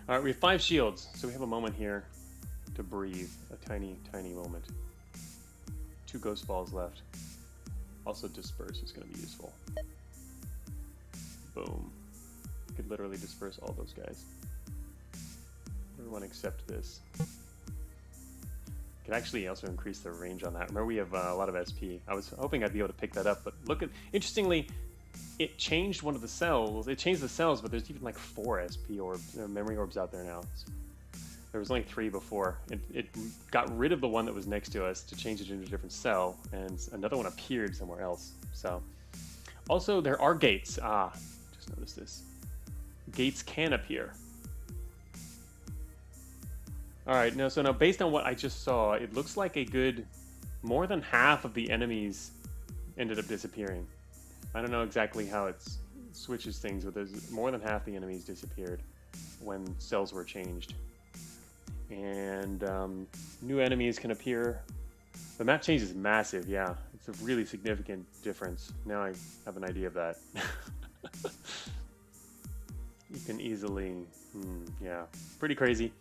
Alright, we have 5 shields, so we have a moment here to breathe. A tiny, tiny moment. 2 ghost balls left. Also disperse is going to be useful. Boom. Could literally disperse all those guys. Everyone accept this. Can actually also increase the range on that. Remember, we have a lot of SP. I was hoping I'd be able to pick that up, but look at, interestingly, it changed one of the cells. It changed the cells, but there's even like 4 SP orbs, memory orbs out there now. There was only 3 before. It got rid of the one that was next to us to change it into a different cell, and another one appeared somewhere else. So, also there are gates. Just noticed this. Gates can appear. All right, so now based on what I just saw, it looks like a good more than half of the enemies ended up disappearing. I don't know exactly how it switches things, but there's more than half the enemies disappeared when cells were changed. And new enemies can appear. The map change is massive, yeah. It's a really significant difference. Now I have an idea of that. You can easily, yeah, pretty crazy.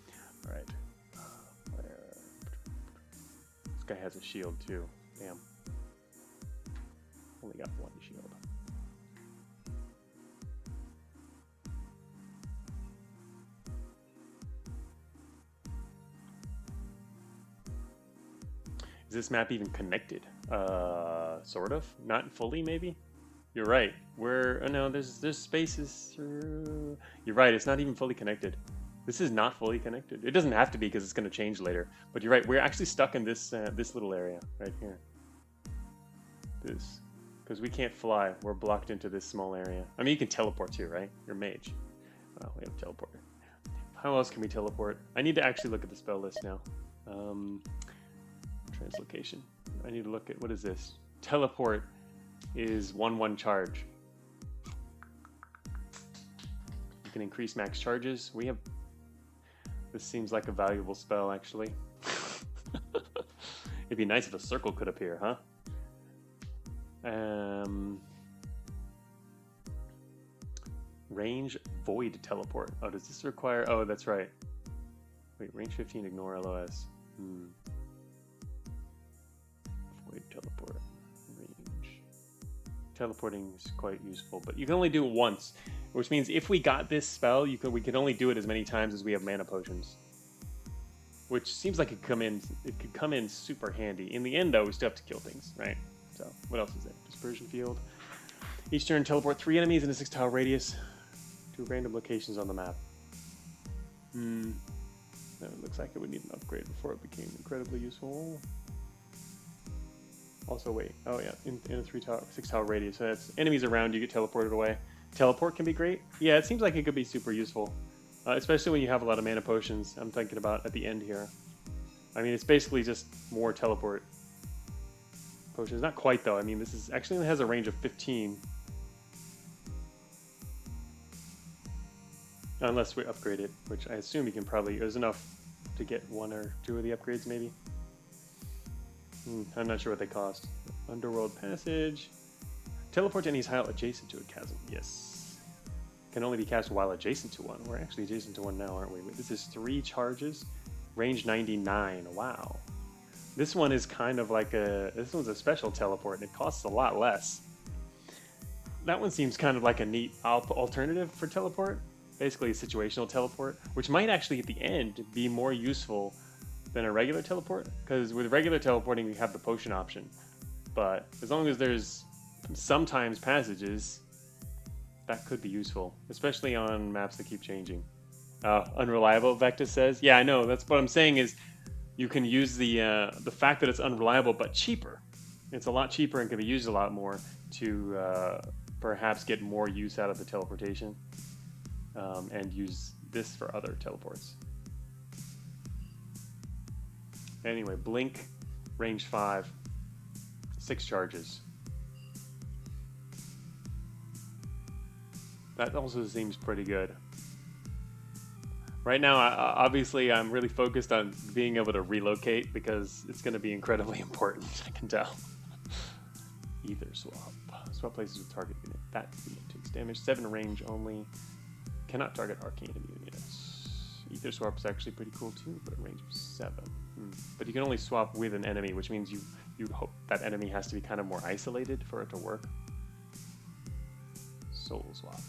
All right. This guy has a shield too. Damn. Only got 1 shield. Is this map even connected? Sort of. Not fully, maybe. You're right. Oh no, there's spaces. You're right. It's not even fully connected. This is not fully connected. It doesn't have to be because it's going to change later. But you're right. We're actually stuck in this this little area right here. This, because we can't fly. We're blocked into this small area. I mean, you can teleport too, right? You're mage. Oh, we have a teleporter. How else can we teleport? I need to actually look at the spell list now. Translocation. I need to look at, what is this? Teleport is 1/1 charge. You can increase max charges. This seems like a valuable spell, actually. It'd be nice if a circle could appear, huh? Range void teleport. Oh, does this require? Oh, that's right. Wait, range 15, ignore LOS. Void teleport. Range. Teleporting is quite useful, but you can only do it once, which means if we got this spell, we could only do it as many times as we have mana potions. Which seems like it could come in super handy. In the end, though, we still have to kill things, right? So, what else is there? Dispersion field. Each turn, teleport 3 enemies in a 6-tile radius to random locations on the map. It looks like it would need an upgrade before it became incredibly useful. Also, wait. Oh, yeah. In a 6-tile radius. So that's enemies around you get teleported away. Teleport can be great. Yeah, it seems like it could be super useful. Especially when you have a lot of mana potions. I'm thinking about at the end here. I mean, it's basically just more teleport potions. Not quite, though. I mean, this is actually only has a range of 15. Unless we upgrade it, which I assume you can probably... There's enough to get 1 or 2 of the upgrades, maybe. I'm not sure what they cost. Underworld Passage. Teleport to any tile adjacent to a chasm. Yes. Can only be cast while adjacent to one. We're actually adjacent to one now, aren't we? Wait, this is 3 charges. Range 99. Wow. This one is kind of like this one's a special teleport, and it costs a lot less. That one seems kind of like a neat alternative for teleport. Basically a situational teleport, which might actually at the end be more useful than a regular teleport, because with regular teleporting you have the potion option, but as long as there's sometimes passages, that could be useful, especially on maps that keep changing. Unreliable, Vectus says. Yeah, I know. That's what I'm saying is you can use the fact that it's unreliable but cheaper. It's a lot cheaper and can be used a lot more to perhaps get more use out of the teleportation. And use this for other teleports. Anyway, Blink, range 5, 6 charges. That also seems pretty good. Right now, obviously, I'm really focused on being able to relocate because it's going to be incredibly important, I can tell. Ether swap. Swap places with target unit. That takes damage. 7 range only. Cannot target arcane immune units. Ether swap is actually pretty cool too, but a range of 7. But you can only swap with an enemy, which means you hope that enemy has to be kind of more isolated for it to work. Soul swap.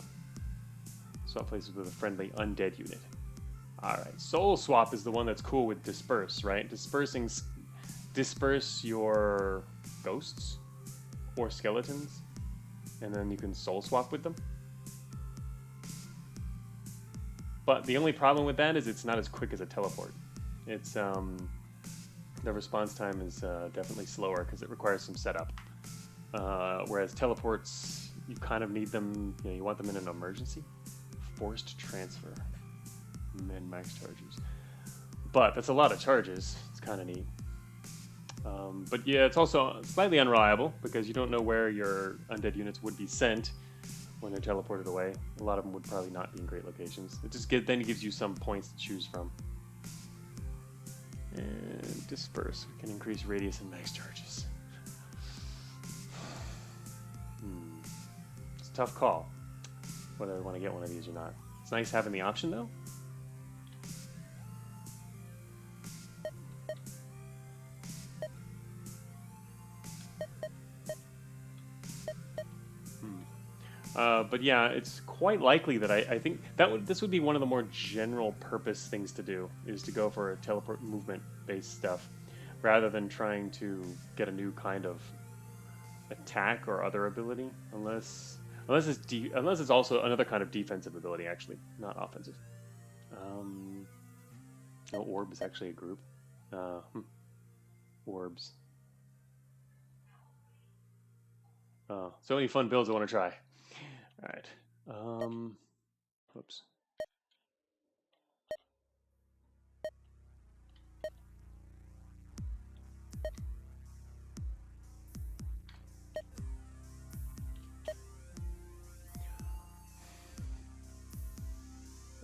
Swap places with a friendly undead unit. All right, Soul Swap is the one that's cool with disperse, right? Disperse your ghosts or skeletons, and then you can soul swap with them. But the only problem with that is it's not as quick as a teleport. It's the response time is definitely slower because it requires some setup. Whereas teleports, you kind of need them. You want them in an emergency. Forced transfer, min max charges. But that's a lot of charges. It's kind of neat. But yeah, it's also slightly unreliable because you don't know where your undead units would be sent when they're teleported away. A lot of them would probably not be in great locations. Then it gives you some points to choose from. And disperse. We can increase radius and max charges. It's a tough call whether I want to get one of these or not. It's nice having the option though. But yeah, it's quite likely that I think this would be one of the more general purpose things to do, is to go for a teleport movement based stuff rather than trying to get a new kind of attack or other ability, unless it's also another kind of defensive ability, actually, not offensive. No, orb is actually a group. Orbs. So many fun builds I want to try. All right. Whoops.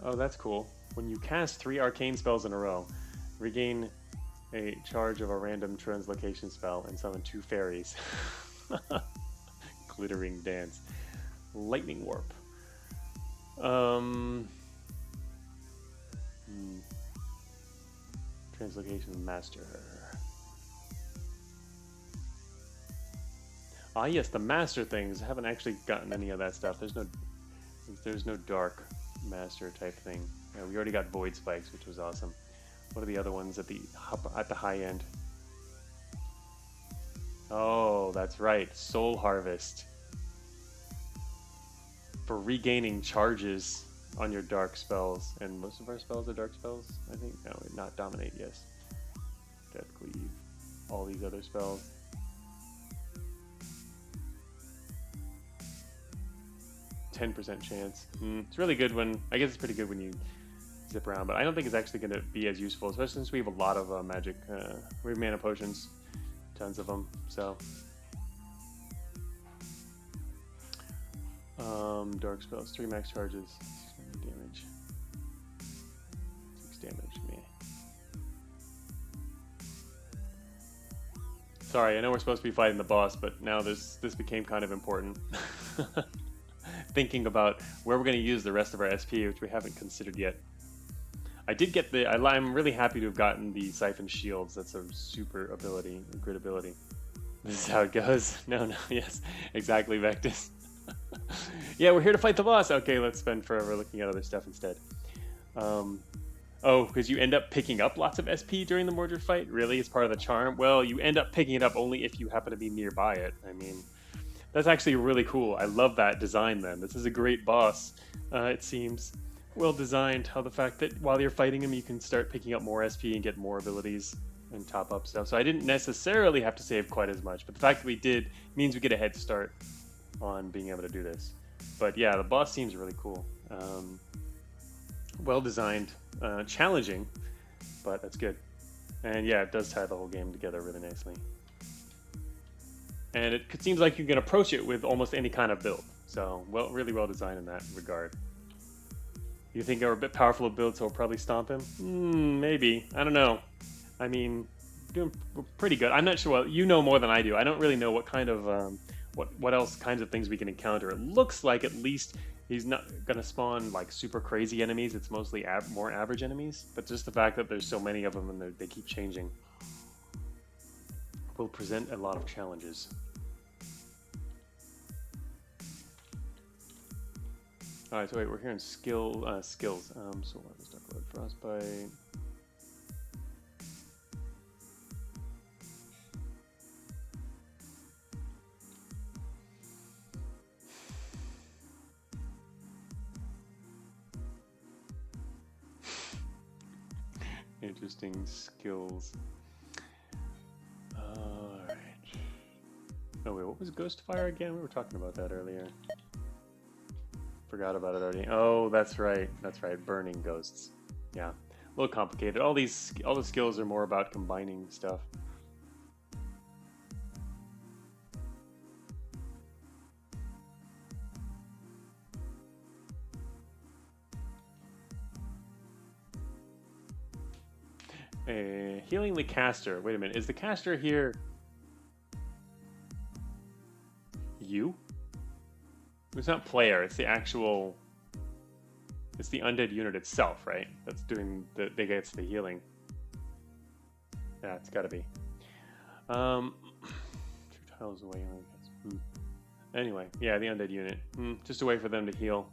Oh, that's cool. When you cast 3 arcane spells in a row, regain a charge of a random translocation spell and summon 2 fairies. Glittering dance. Lightning warp. Translocation master. Ah, yes, the master things. I haven't actually gotten any of that stuff. There's no dark master type thing. Yeah, we already got void spikes, which was awesome. What are the other ones at the high end? Oh, that's right. Soul harvest. For regaining charges on your dark spells. And most of our spells are dark spells, I think. No, not dominate, yes. Death cleave. All these other spells. 10% chance. It's really good I guess it's pretty good when you zip around, but I don't think it's actually going to be as useful, especially since we have a lot of magic. We have mana potions, tons of them, so. Dark spells, 3 max charges, 6 damage. 6 damage, meh. Sorry, I know we're supposed to be fighting the boss, but now this became kind of important. Thinking about where we're going to use the rest of our SP, which we haven't considered yet. I did get I'm really happy to have gotten the Siphon Shields. That's a super ability, a good ability. This is how it goes. No, yes, exactly, Vectus. Yeah, we're here to fight the boss. Okay, let's spend forever looking at other stuff instead. Oh, because you end up picking up lots of SP during the Mordred fight? Really? It's part of the charm? Well, you end up picking it up only if you happen to be nearby it. I mean, that's actually really cool. I love that design then. This is a great boss, it seems. Well designed, how the fact that while you're fighting him, you can start picking up more SP and get more abilities and top up stuff. So I didn't necessarily have to save quite as much, but the fact that we did means we get a head start on being able to do this. But yeah, the boss seems really cool. Well designed, challenging, but that's good. And yeah, it does tie the whole game together really nicely. And it seems like you can approach it with almost any kind of build. So, really well designed in that regard. You think we're a bit powerful of build, so we'll probably stomp him? Maybe. I don't know. I mean, we're pretty good. I'm not sure. Well, you know more than I do. I don't really know what kind of what else kinds of things we can encounter. It looks like at least he's not gonna spawn like super crazy enemies. It's mostly more average enemies. But just the fact that there's so many of them and they keep changing will present a lot of challenges. All right, so wait, we're here in skills. So what was Dark Lord Frostbite? Interesting skills. Alright. Oh wait, what was Ghostfire again? We were talking about that earlier. Forgot about it already. Oh, that's right. That's right. Burning ghosts. Yeah. A little complicated. All the skills are more about combining stuff. Healing the caster. Wait a minute. Is the caster here you? It's not player. It's the actual. It's the undead unit itself, right? That's doing that gets the healing. Yeah, it's got to be. 2 tiles away. Anyway, yeah, the undead unit. Just a way for them to heal.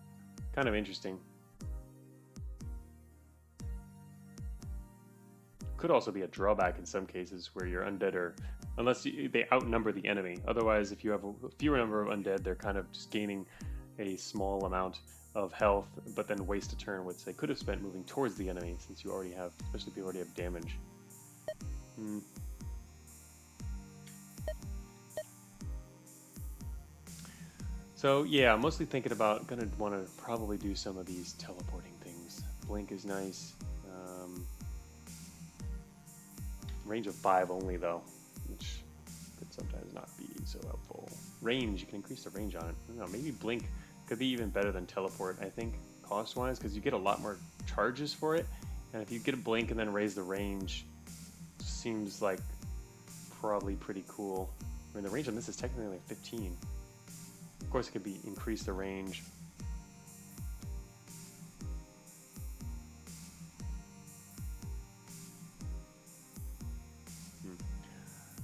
Kind of interesting. Could also be a drawback in some cases where your undead are, unless they outnumber the enemy. Otherwise, if you have a fewer number of undead, they're kind of just gaining a small amount of health, but then waste a turn, which they could have spent moving towards the enemy, since you already have, especially if you already have damage. So yeah, I'm mostly thinking about gonna want to probably do some of these teleporting things. Blink is nice. Range of 5 only though, which could sometimes not be so helpful. Range, you can increase the range on it. I don't know, maybe Blink could be even better than Teleport, I think, cost-wise, because you get a lot more charges for it. And if you get a Blink and then raise the range, seems like probably pretty cool. I mean, the range on this is technically like 15. Of course, it could be increase the range.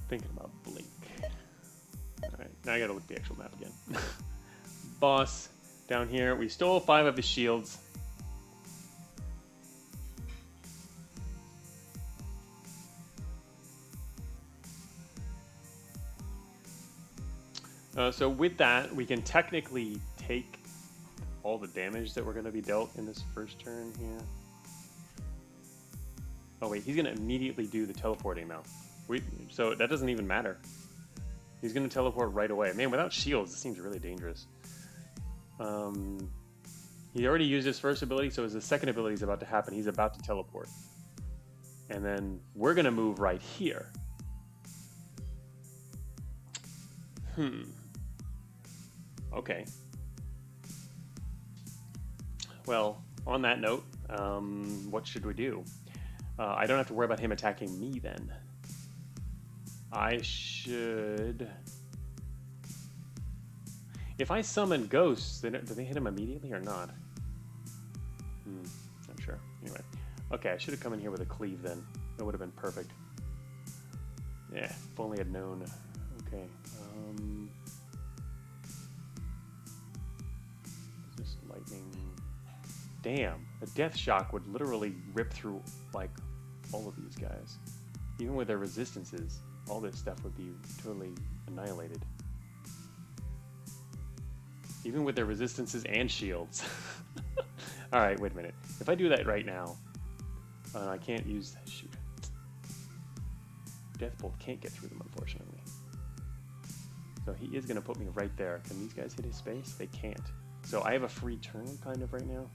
Thinking about Blink. Alright, now I gotta look at the actual map again. Boss, down here. We stole 5 of his shields. So with that, we can technically take all the damage that we're going to be dealt in this first turn here. Oh wait, he's going to immediately do the teleporting now. So that doesn't even matter. He's going to teleport right away. Man, without shields, this seems really dangerous. He already used his first ability, so his second ability is about to happen. He's about to teleport. And then we're going to move right here. Okay. Well, on that note, what should we do? I don't have to worry about him attacking me then. I should... If I summon ghosts, do they hit him immediately or not? Not sure. Anyway. Okay, I should have come in here with a cleave then. That would have been perfect. Yeah, if only I'd known. Okay. Just lightning. Damn, a death shock would literally rip through, like, all of these guys. Even with their resistances, all this stuff would be totally annihilated. Even with their resistances and shields. Alright, wait a minute. If I do that right now, I can't use that. Shoot. Deathbolt can't get through them, unfortunately. So he is going to put me right there. Can these guys hit his space? They can't. So I have a free turn, kind of, right now.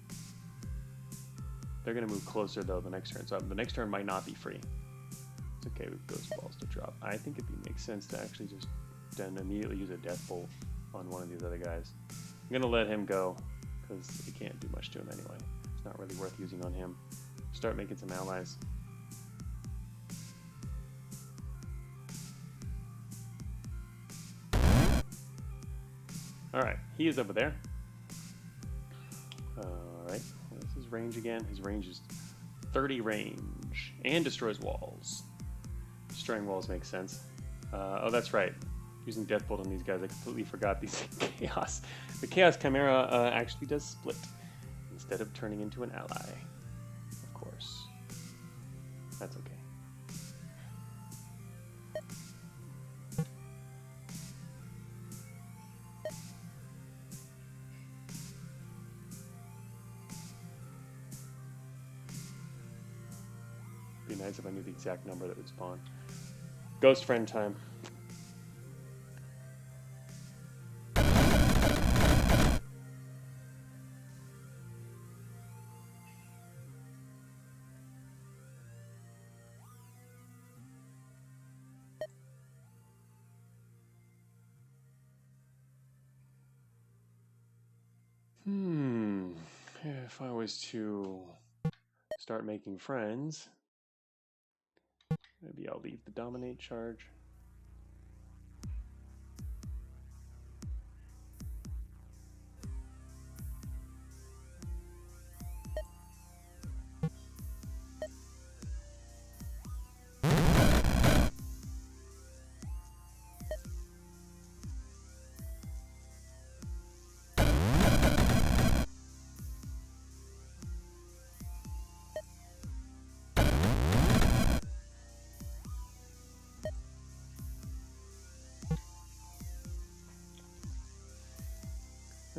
They're going to move closer, though, the next turn. So the next turn might not be free. It's okay with Ghost Balls to drop. I think it'd make sense to actually just then immediately use a Deathbolt on one of these other guys. I'm going to let him go, because it can't do much to him anyway. It's not really worth using on him. Start making some allies. Alright, he is over there. Alright, what's his range again? His range is 30 range and destroys walls. Destroying walls makes sense. Oh, that's right. Using Deathbolt on these guys, I completely forgot these Chaos. The Chaos Chimera actually does split instead of turning into an ally. Of course. That's okay. Be nice if I knew the exact number that would spawn. Ghost friend time. If I was to start making friends, maybe I'll leave the dominate charge.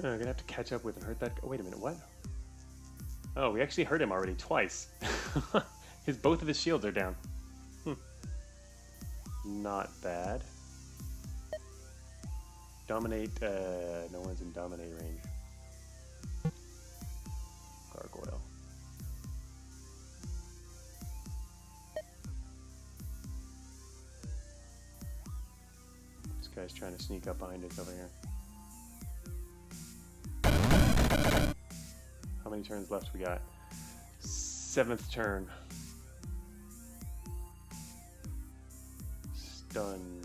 I'm gonna have to catch up with and hurt that. Oh, wait a minute, what? Oh, we actually hurt him already twice. Both of his shields are down. Not bad. Dominate, no one's in dominate range. Gargoyle. This guy's trying to sneak up behind us over here. How many turns left we got? 7th turn. Stunned.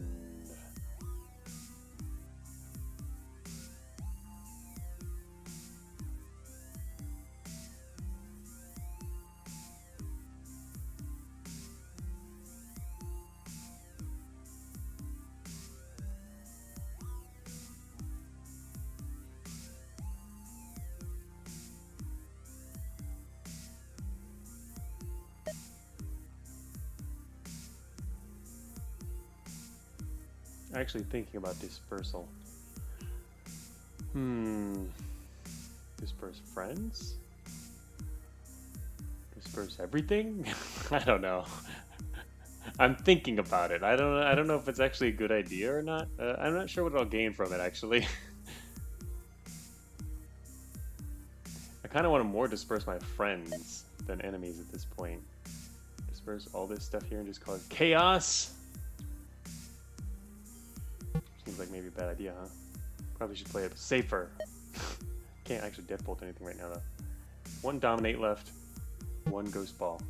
Actually thinking about dispersal. Disperse friends? Disperse everything? I don't know. I'm thinking about it. I don't know if it's actually a good idea or not. I'm not sure what I'll gain from it actually. I kind of want to more disperse my friends than enemies at this point. Disperse all this stuff here and just cause chaos. Seems like maybe a bad idea, huh? Probably should play it safer. Can't actually deathbolt anything right now, though. 1 dominate left. 1 ghost ball.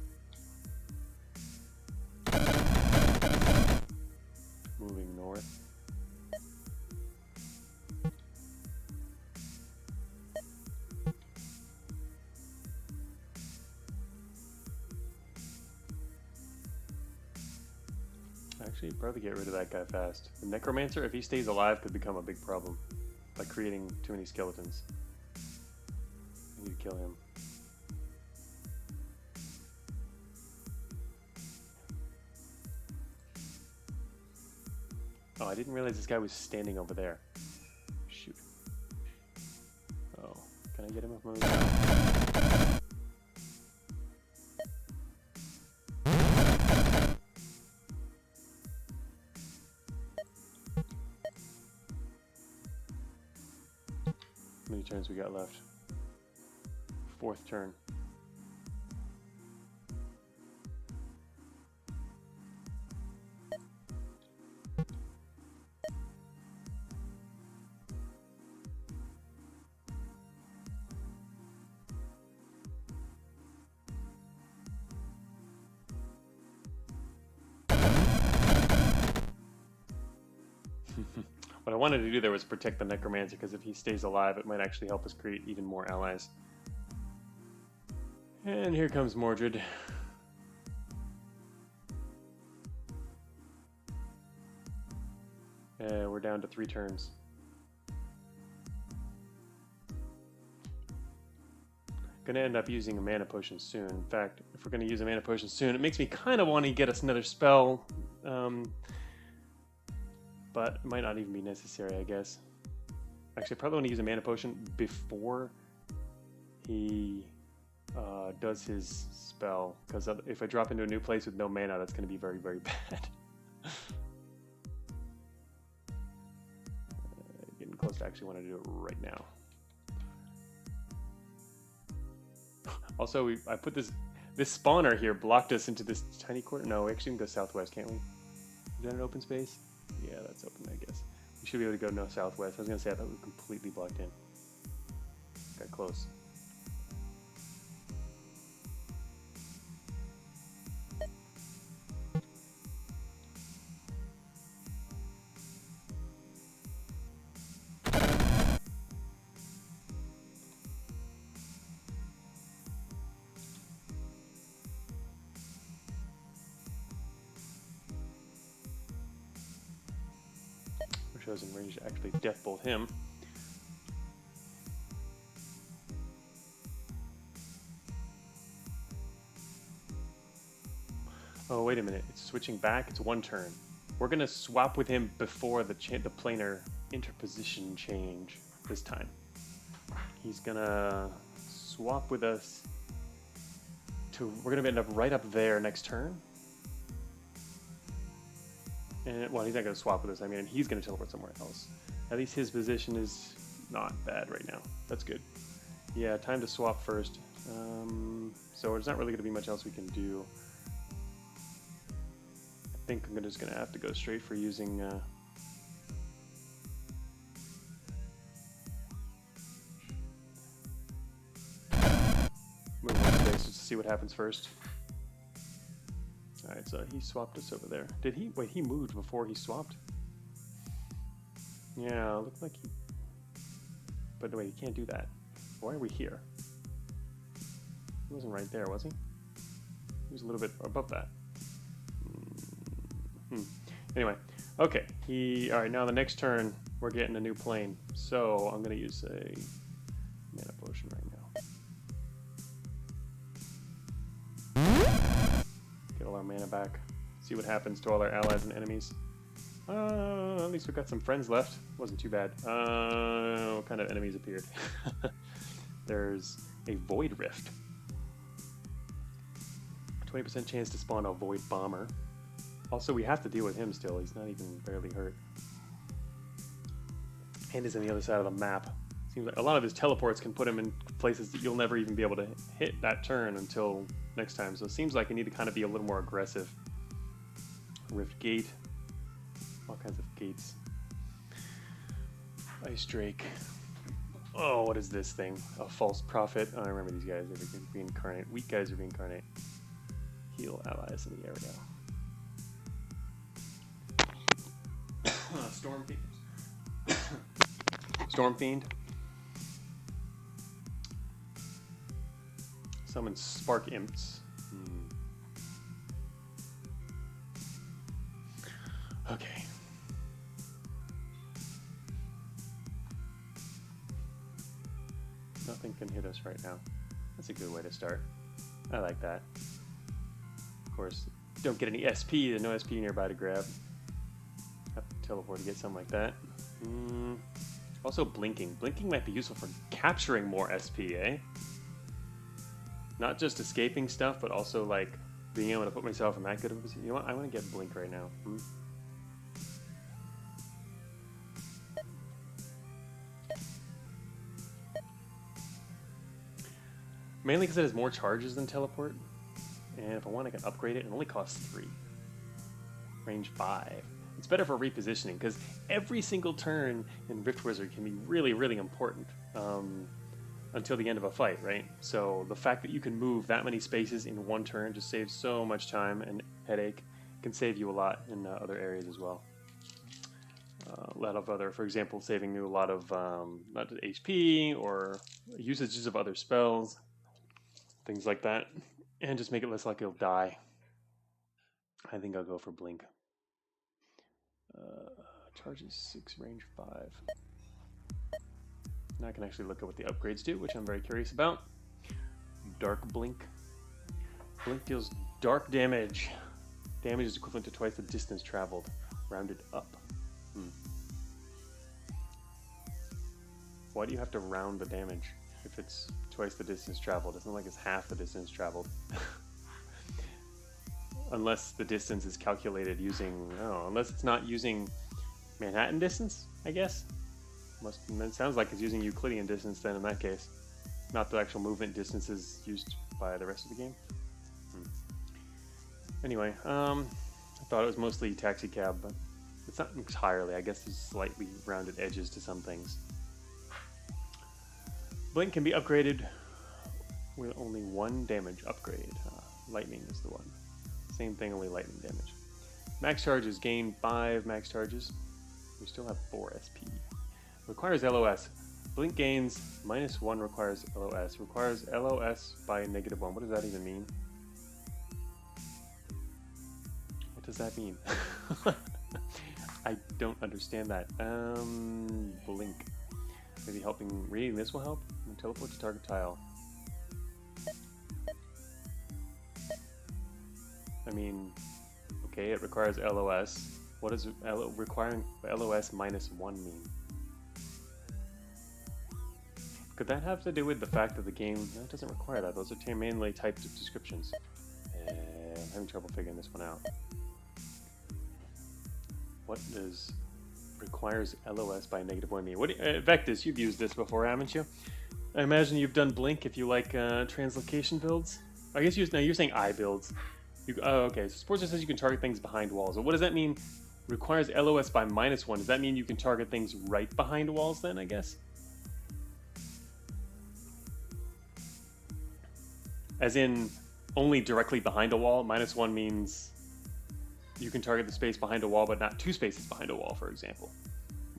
Moving north. Actually, probably get rid of that guy fast. The Necromancer, if he stays alive, could become a big problem by creating too many skeletons. I need to kill him. Oh, I didn't realize this guy was standing over there. Shoot. Oh, can I get him up moving? How many turns we got left? 4th turn. What I wanted to do there was protect the Necromancer, because if he stays alive, it might actually help us create even more allies. And here comes Mordred. We're down to 3 turns. Gonna end up using a mana potion soon. In fact, if we're gonna use a mana potion soon, it makes me kind of want to get us another spell, but it might not even be necessary, I guess. Actually, I probably want to use a mana potion before he does his spell, because if I drop into a new place with no mana, that's gonna be very, very bad. Getting close to actually want to do it right now. Also, I put this spawner here blocked us into this tiny corner. No, we actually can go southwest, can't we? Is that an open space? Yeah, that's open, I guess. We should be able to go no southwest. I was gonna say I thought we were completely blocked in. Got close. Which I was in range to actually death bolt him. Oh, wait a minute. It's switching back. It's 1 turn. We're going to swap with him before the planar interposition change this time. He's going to swap with us to... We're going to end up right up there next turn. And, well, he's not going to swap with us. I mean, he's going to teleport somewhere else. At least his position is not bad right now. That's good. Yeah, time to swap first. So there's not really going to be much else we can do. I think I'm just going to have to go straight for using... move one space just to see what happens first. Alright, so he swapped us over there. Did he? Wait, he moved before he swapped? Yeah, looked like he... But wait, he can't do that. Why are we here? He wasn't right there, was he? He was a little bit above that. Anyway, okay. Alright, now the next turn, we're getting a new plane. So, I'm going to use a mana potion right now. Get all our mana back. See what happens to all our allies and enemies. At least we've got some friends left. Wasn't too bad. What kind of enemies appeared? There's a Void Rift. 20% chance to spawn a Void Bomber. Also, we have to deal with him still. He's not even barely hurt. And he's on the other side of the map. Seems like a lot of his teleports can put him in places that you'll never even be able to hit that turn until next time. So it seems like you need to kind of be a little more aggressive. Rift Gate. All kinds of gates. Ice Drake. Oh, what is this thing? A False Prophet. Oh, I remember these guys. They're reincarnate. Weak guys are reincarnate. Heal allies in the area. Storm Fiend. Storm Fiend. Summon Spark Imps. Okay. Nothing can hit us right now. That's a good way to start. I like that. Of course, don't get any SP. There's no SP nearby to grab. Have to teleport to get something like that. Also blinking. Blinking might be useful for capturing more SP, eh? Not just escaping stuff, but also like being able to put myself in that good of a position. You know what? I want to get blink right now. Mainly because it has more charges than teleport. And if I want, I can upgrade it. It only costs 3. Range 5. It's better for repositioning, because every single turn in Rift Wizard can be really, really important until the end of a fight, right? So the fact that you can move that many spaces in one turn just saves so much time and headache. Can save you a lot in other areas as well. A lot of other, for example, saving you a lot of not just HP or usages of other spells, things like that, and just make it less likely you'll die. I think I'll go for Blink. Charges 6, range 5. Now I can actually look at what the upgrades do, which I'm very curious about. Dark Blink. Blink deals dark damage. Damage is equivalent to twice the distance traveled, rounded up. Why do you have to round the damage if it's twice the distance traveled? It's not like it's half the distance traveled. Unless the distance is calculated using, unless it's not using Manhattan distance, I guess. It sounds like it's using Euclidean distance then in that case. Not the actual movement distances used by the rest of the game. Anyway, I thought it was mostly taxi cab, but it's not entirely. I guess there's slightly rounded edges to some things. Blink can be upgraded with only 1 damage upgrade. Lightning is the one. Same thing, only lightning damage. Max charges gain 5 max charges. We still have 4 SP. Requires LOS. Blink gains -1 requires LOS. Requires LOS by -1. What does that even mean? What does that mean? I don't understand that. Blink. Maybe reading this will help. Teleport to target tile. I mean, okay, it requires LOS. What does requiring LOS -1 mean? Could that have to do with the fact that the game doesn't require that? Those are mainly typed descriptions. I'm having trouble figuring this one out. What does requires LOS by -1 mean? Vectus, you've used this before, haven't you? I imagine you've done Blink if you like translocation builds. I guess you're saying I builds. Okay, so Sportster says you can target things behind walls. So what does that mean? Requires LOS by -1. Does that mean you can target things right behind walls then, I guess? As in, only directly behind a wall? -1 means you can target the space behind a wall, but not 2 spaces behind a wall, for example.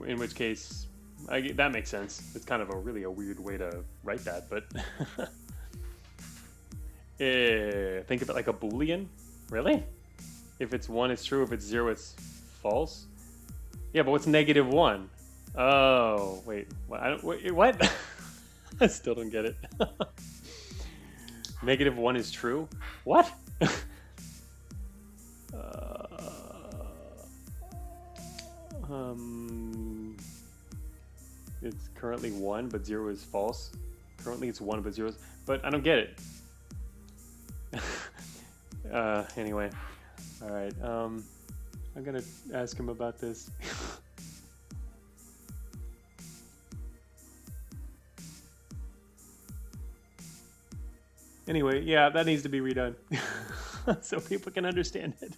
In which case, that makes sense. It's kind of a weird way to write that, but... think of it like a Boolean? Really? If it's 1, it's true. If it's 0, it's false? Yeah, but what's -1? Oh, wait. What? I still don't get it. -1 is true? What? It's currently 1, but 0 is false. Currently it's 1, but 0 is... But I don't get it. Anyway. Alright, I'm gonna ask him about this. Anyway, yeah, that needs to be redone. So people can understand it.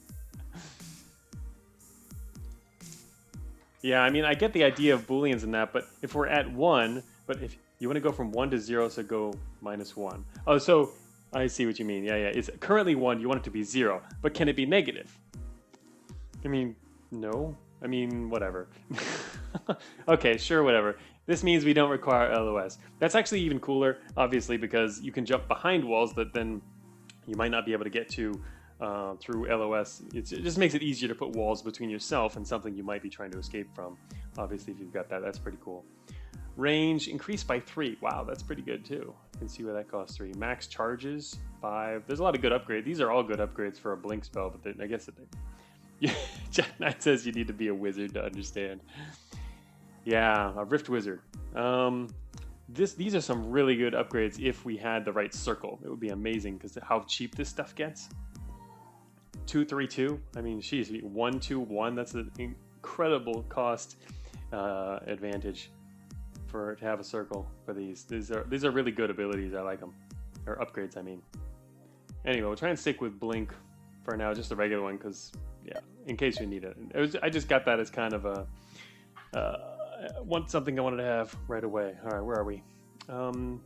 Yeah, I mean, I get the idea of Booleans and that, but if we're at 1, but if you want to go from 1 to 0, so go -1. Oh, so I see what you mean. Yeah. It's currently 1, you want it to be 0, but can it be negative? I mean, no. I mean, whatever. Okay, sure, whatever. This means we don't require LOS. That's actually even cooler, obviously, because you can jump behind walls that then you might not be able to get to through LOS. It just makes it easier to put walls between yourself and something you might be trying to escape from. Obviously, if you've got that, that's pretty cool. Range increased by 3. Wow, that's pretty good too. You can see where that costs 3. Max charges 5. There's a lot of good upgrades. These are all good upgrades for a Blink spell, but I guess Jack Knight says you need to be a wizard to understand. Yeah, a Rift Wizard. These are some really good upgrades if we had the right circle. It would be amazing because how cheap this stuff gets. 2, 3, 2. I mean, geez, 1, 2, 1. That's an incredible cost advantage to have a circle for these. These are really good abilities. I like them, or upgrades. I mean. Anyway, we'll try and stick with Blink for now, just the regular one, because yeah, in case we need it. I just got that as kind of a something I wanted to have right away. All right, where are we? On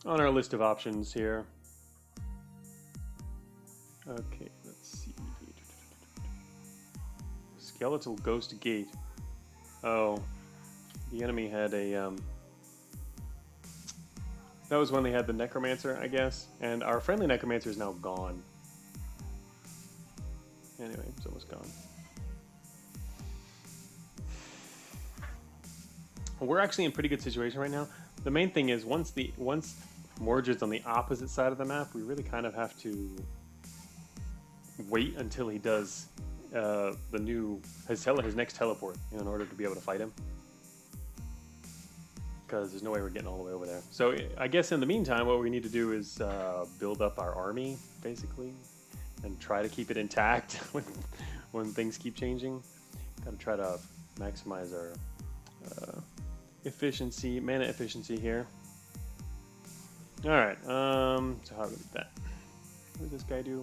our list of options here. Okay, let's see. Skeletal Ghost Gate. Oh, the enemy had a that was when they had the Necromancer, I guess, and our friendly Necromancer is now gone. Anyway, it's almost gone. We're actually in pretty good situation right now. The main thing is once Mordred's on the opposite side of the map, we really kind of have to wait until he does his next teleport in order to be able to fight him. Because there's no way we're getting all the way over there. So I guess in the meantime, what we need to do is build up our army, basically, and try to keep it intact when things keep changing. Gotta try to maximize our efficiency, mana efficiency here. All right, so how do we do that? What does this guy do?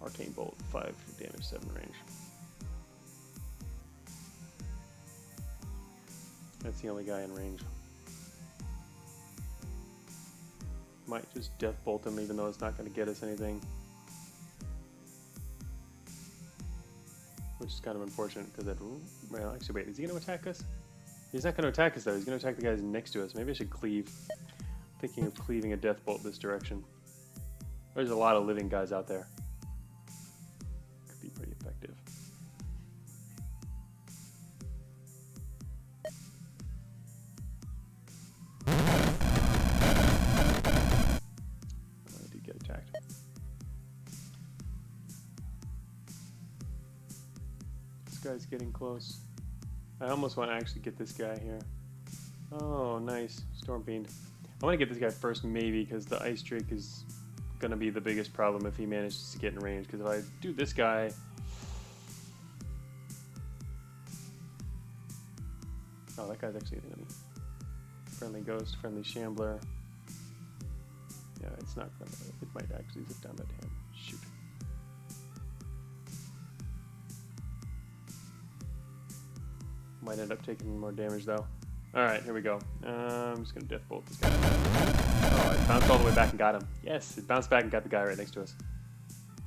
Arcane Bolt, 5 damage, 7 range. That's the only guy in range. Might just Death Bolt him even though it's not going to get us anything. Which is kind of unfortunate because that... Well, actually, wait, is he going to attack us? He's not going to attack us though, he's going to attack the guys next to us. Maybe I should cleave. Thinking of cleaving a Death Bolt this direction. There's a lot of living guys out there. Could be pretty effective. I did get attacked. This guy's getting close. I almost want to actually get this guy here. Oh, nice. Storm Fiend. I want to get this guy first, maybe, because the Ice Drake is going to be the biggest problem if he manages to get in range. Because if I do this guy... Oh, that guy's actually an enemy. Friendly Ghost, Friendly Shambler. Yeah, it's not going to... It might actually zip down that hand. Shoot. Might end up taking more damage, though. Alright, here we go. I'm just going to Death Bolt this guy. Oh, it bounced all the way back and got him. Yes, it bounced back and got the guy right next to us.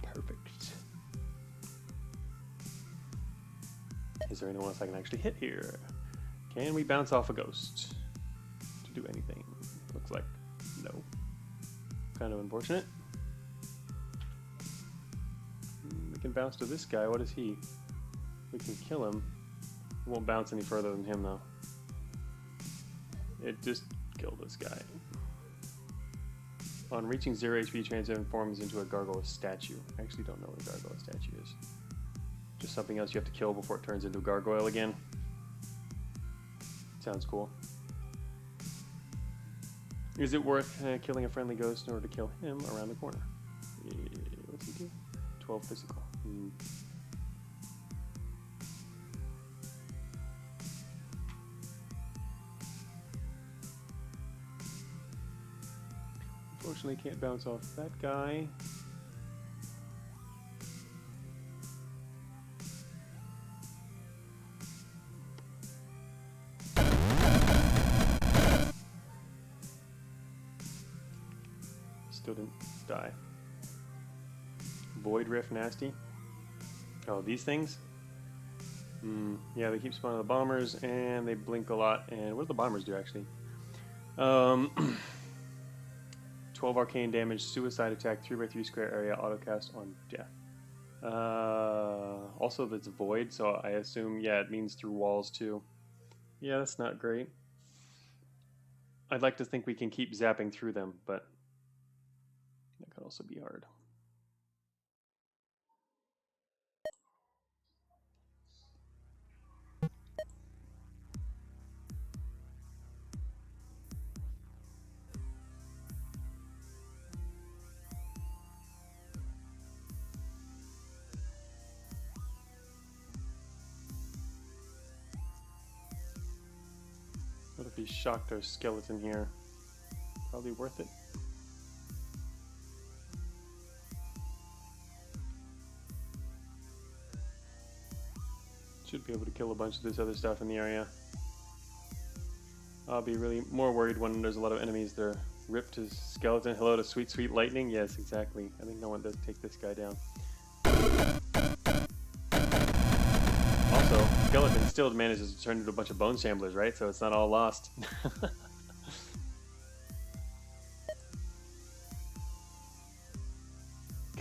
Perfect. Is there anyone else I can actually hit here? Can we bounce off a ghost to do anything? Looks like no. Kind of unfortunate. We can bounce to this guy. What is he? We can kill him. We won't bounce any further than him, though. It just killed this guy. On reaching 0 HP, transforms into a gargoyle statue. I actually don't know what a gargoyle statue is. Just something else you have to kill before it turns into a gargoyle again. Sounds cool. Is it worth killing a friendly ghost in order to kill him around the corner? What's he do? 12 physical. Unfortunately, can't bounce off that guy. Still didn't die. Void Rift nasty. Oh, these things? Yeah, they keep spawning the bombers and they blink a lot. And what do the bombers do actually? 12 arcane damage, suicide attack, 3x3 square area, autocast on death. Also, that's void, so I assume, yeah, it means through walls too. Yeah, that's not great. I'd like to think we can keep zapping through them, but that could also be hard. What if he shocked our skeleton here? Probably worth it. Should be able to kill a bunch of this other stuff in the area. I'll be really more worried when there's a lot of enemies that are ripped his skeleton. Hello to sweet, sweet lightning. Yes, exactly. I think no one does take this guy down. Also, skeleton still manages to turn into a bunch of bone shamblers, right? So it's not all lost.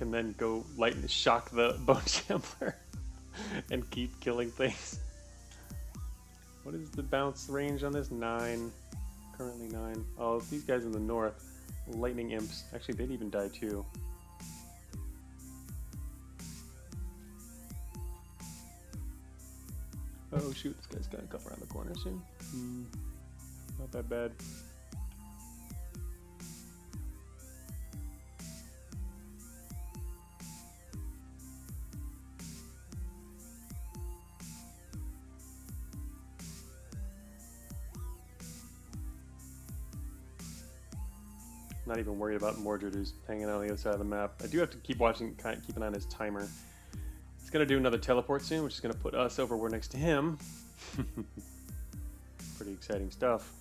and then go shock the bone shambler and keep killing things. What is the bounce range on this? 9. Currently 9. Oh, these guys in the north. Lightning imps. Actually, they'd even die too. Oh shoot, this guy's gonna come around the corner soon. Not that bad. Not even worried about Mordred, who's hanging out on the other side of the map. I do have to keep watching, keep an eye on his timer. He's gonna do another teleport soon, which is gonna put us over where next to him. Pretty exciting stuff.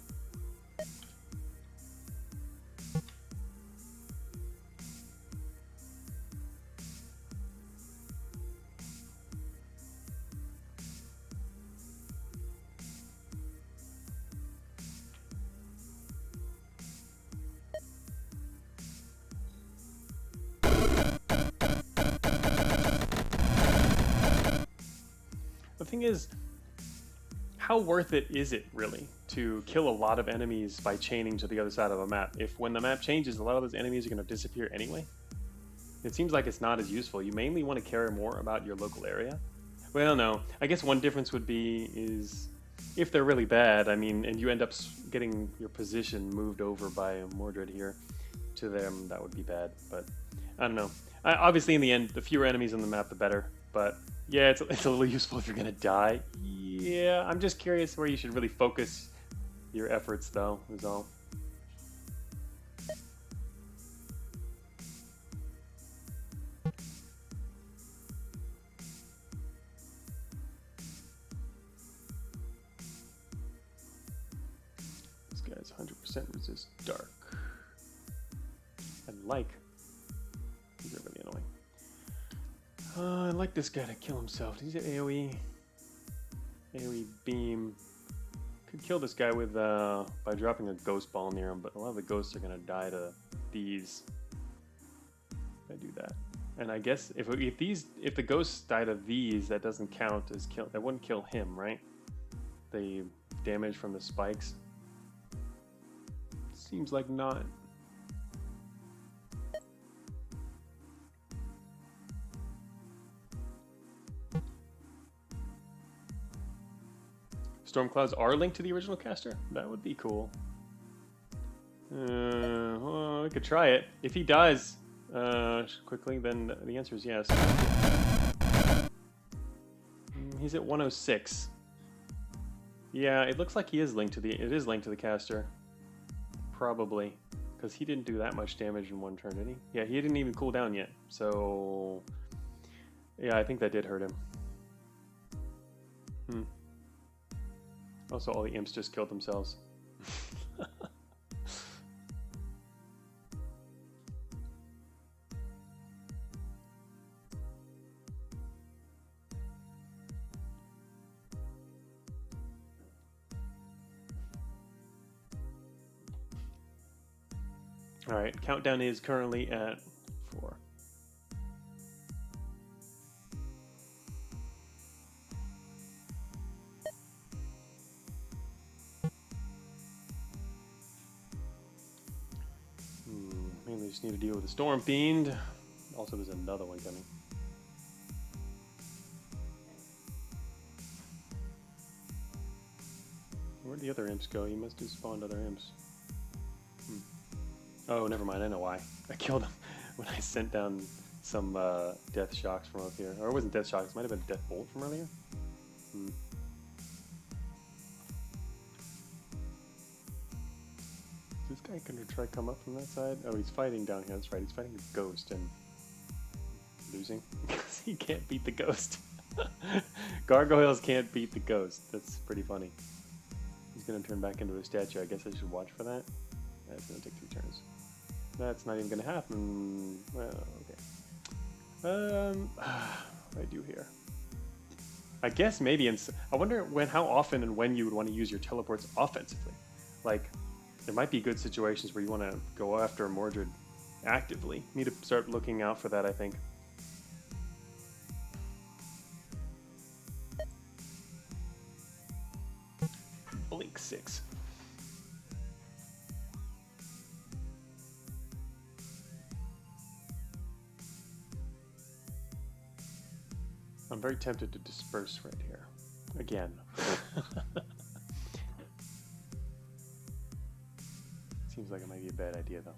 The thing is, how worth it is it really to kill a lot of enemies by chaining to the other side of a map? If when the map changes, a lot of those enemies are going to disappear anyway. It seems like it's not as useful. You mainly want to care more about your local area. Well, no. I guess one difference would be is if they're really bad, I mean, and you end up getting your position moved over by Mordred here to them, that would be bad. But I don't know. Obviously, in the end, the fewer enemies on the map, the better. But yeah, it's a little useful if you're gonna die. Yeah, I'm just curious where you should really focus your efforts, though, is all. This guy's 100% resist dark. And like. These are really annoying. I like this guy to kill himself. He's an AoE beam. Could kill this guy with by dropping a ghost ball near him, but a lot of the ghosts are gonna die to these. If I do that, and I guess if the ghosts die to these, that doesn't count as kill. That wouldn't kill him, right? The damage from the spikes. Seems like not. Storm clouds are linked to the original caster? That would be cool. Well, we could try it. If he dies quickly, then the answer is yes. He's at 106. Yeah, it looks like he is linked to the. It is linked to the caster. Probably, because he didn't do that much damage in one turn, did he? Yeah, he didn't even cool down yet. So, yeah, I think that did hurt him. Also, all the imps just killed themselves. Alright, countdown is currently at 4. Mainly just need to deal with the Storm Fiend. Also, there's another one coming. Where'd the other imps go? You must have spawned other imps. Oh, never mind. I know why. I killed them when I sent down some death shocks from up here. Or it wasn't death shocks. It might have been death bolt from earlier. Is this guy gonna try to come up from that side? Oh, he's fighting down here. That's right. He's fighting a ghost and losing because he can't beat the ghost. Gargoyles can't beat the ghost. That's pretty funny. He's gonna turn back into a statue. I guess I should watch for that. That's gonna take 3 turns. That's not even gonna happen. Well, okay. What do I do here? I guess maybe. I wonder how often and when you would want to use your teleports offensively. Like, there might be good situations where you want to go after Mordred actively. Need to start looking out for that, I think. Blink 6. I'm very tempted to disperse right here. Again. Seems like it might be a bad idea, though.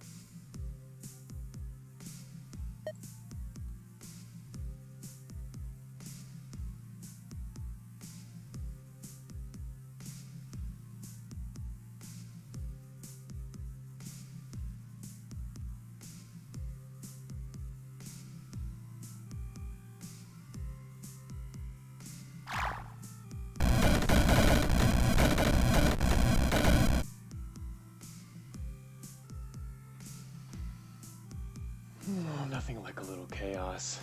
Oh, nothing like a little chaos.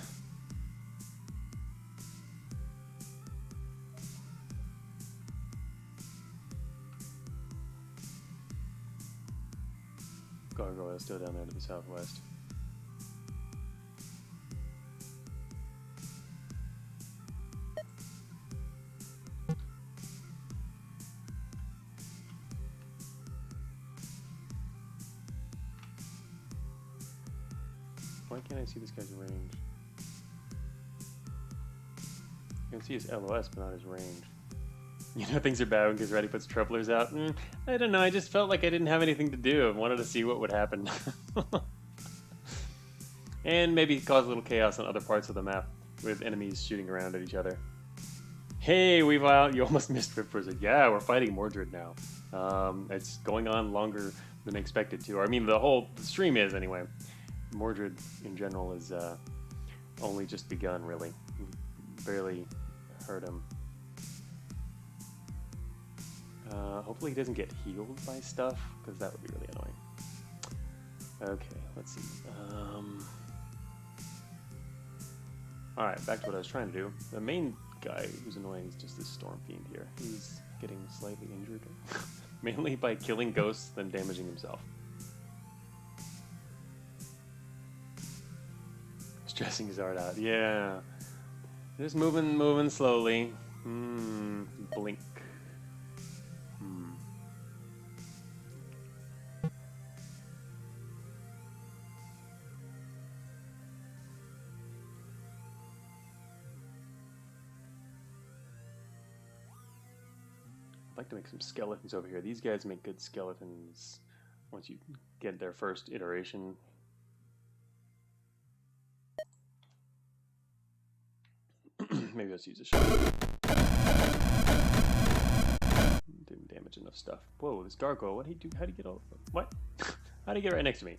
Gargoyle still down there to the southwest. Why can't I see this guy's range? I can see his LOS, but not his range. You know things are bad when Gizretti puts troublers out? I don't know, I just felt like I didn't have anything to do. I wanted to see what would happen. And maybe cause a little chaos on other parts of the map with enemies shooting around at each other. Hey, Weavile, you almost missed Rift Wizard. Yeah, we're fighting Mordred now. It's going on longer than expected to. Or, I mean, the whole stream is anyway. Mordred in general is only just begun, really. Barely heard him. Hopefully he doesn't get healed by stuff, because that would be really annoying. Okay, let's see. Alright, back to what I was trying to do. The main guy who's annoying is just this Storm Fiend here. He's getting slightly injured, mainly by killing ghosts, then damaging himself. Stressing his heart out, yeah. Just moving slowly. Blink. I'd like to make some skeletons over here. These guys make good skeletons once you get their first iteration. Maybe let's use a shot. Didn't damage enough stuff. Whoa, this gargoyle, what did he do? How'd he get all... What? How'd he get right next to me?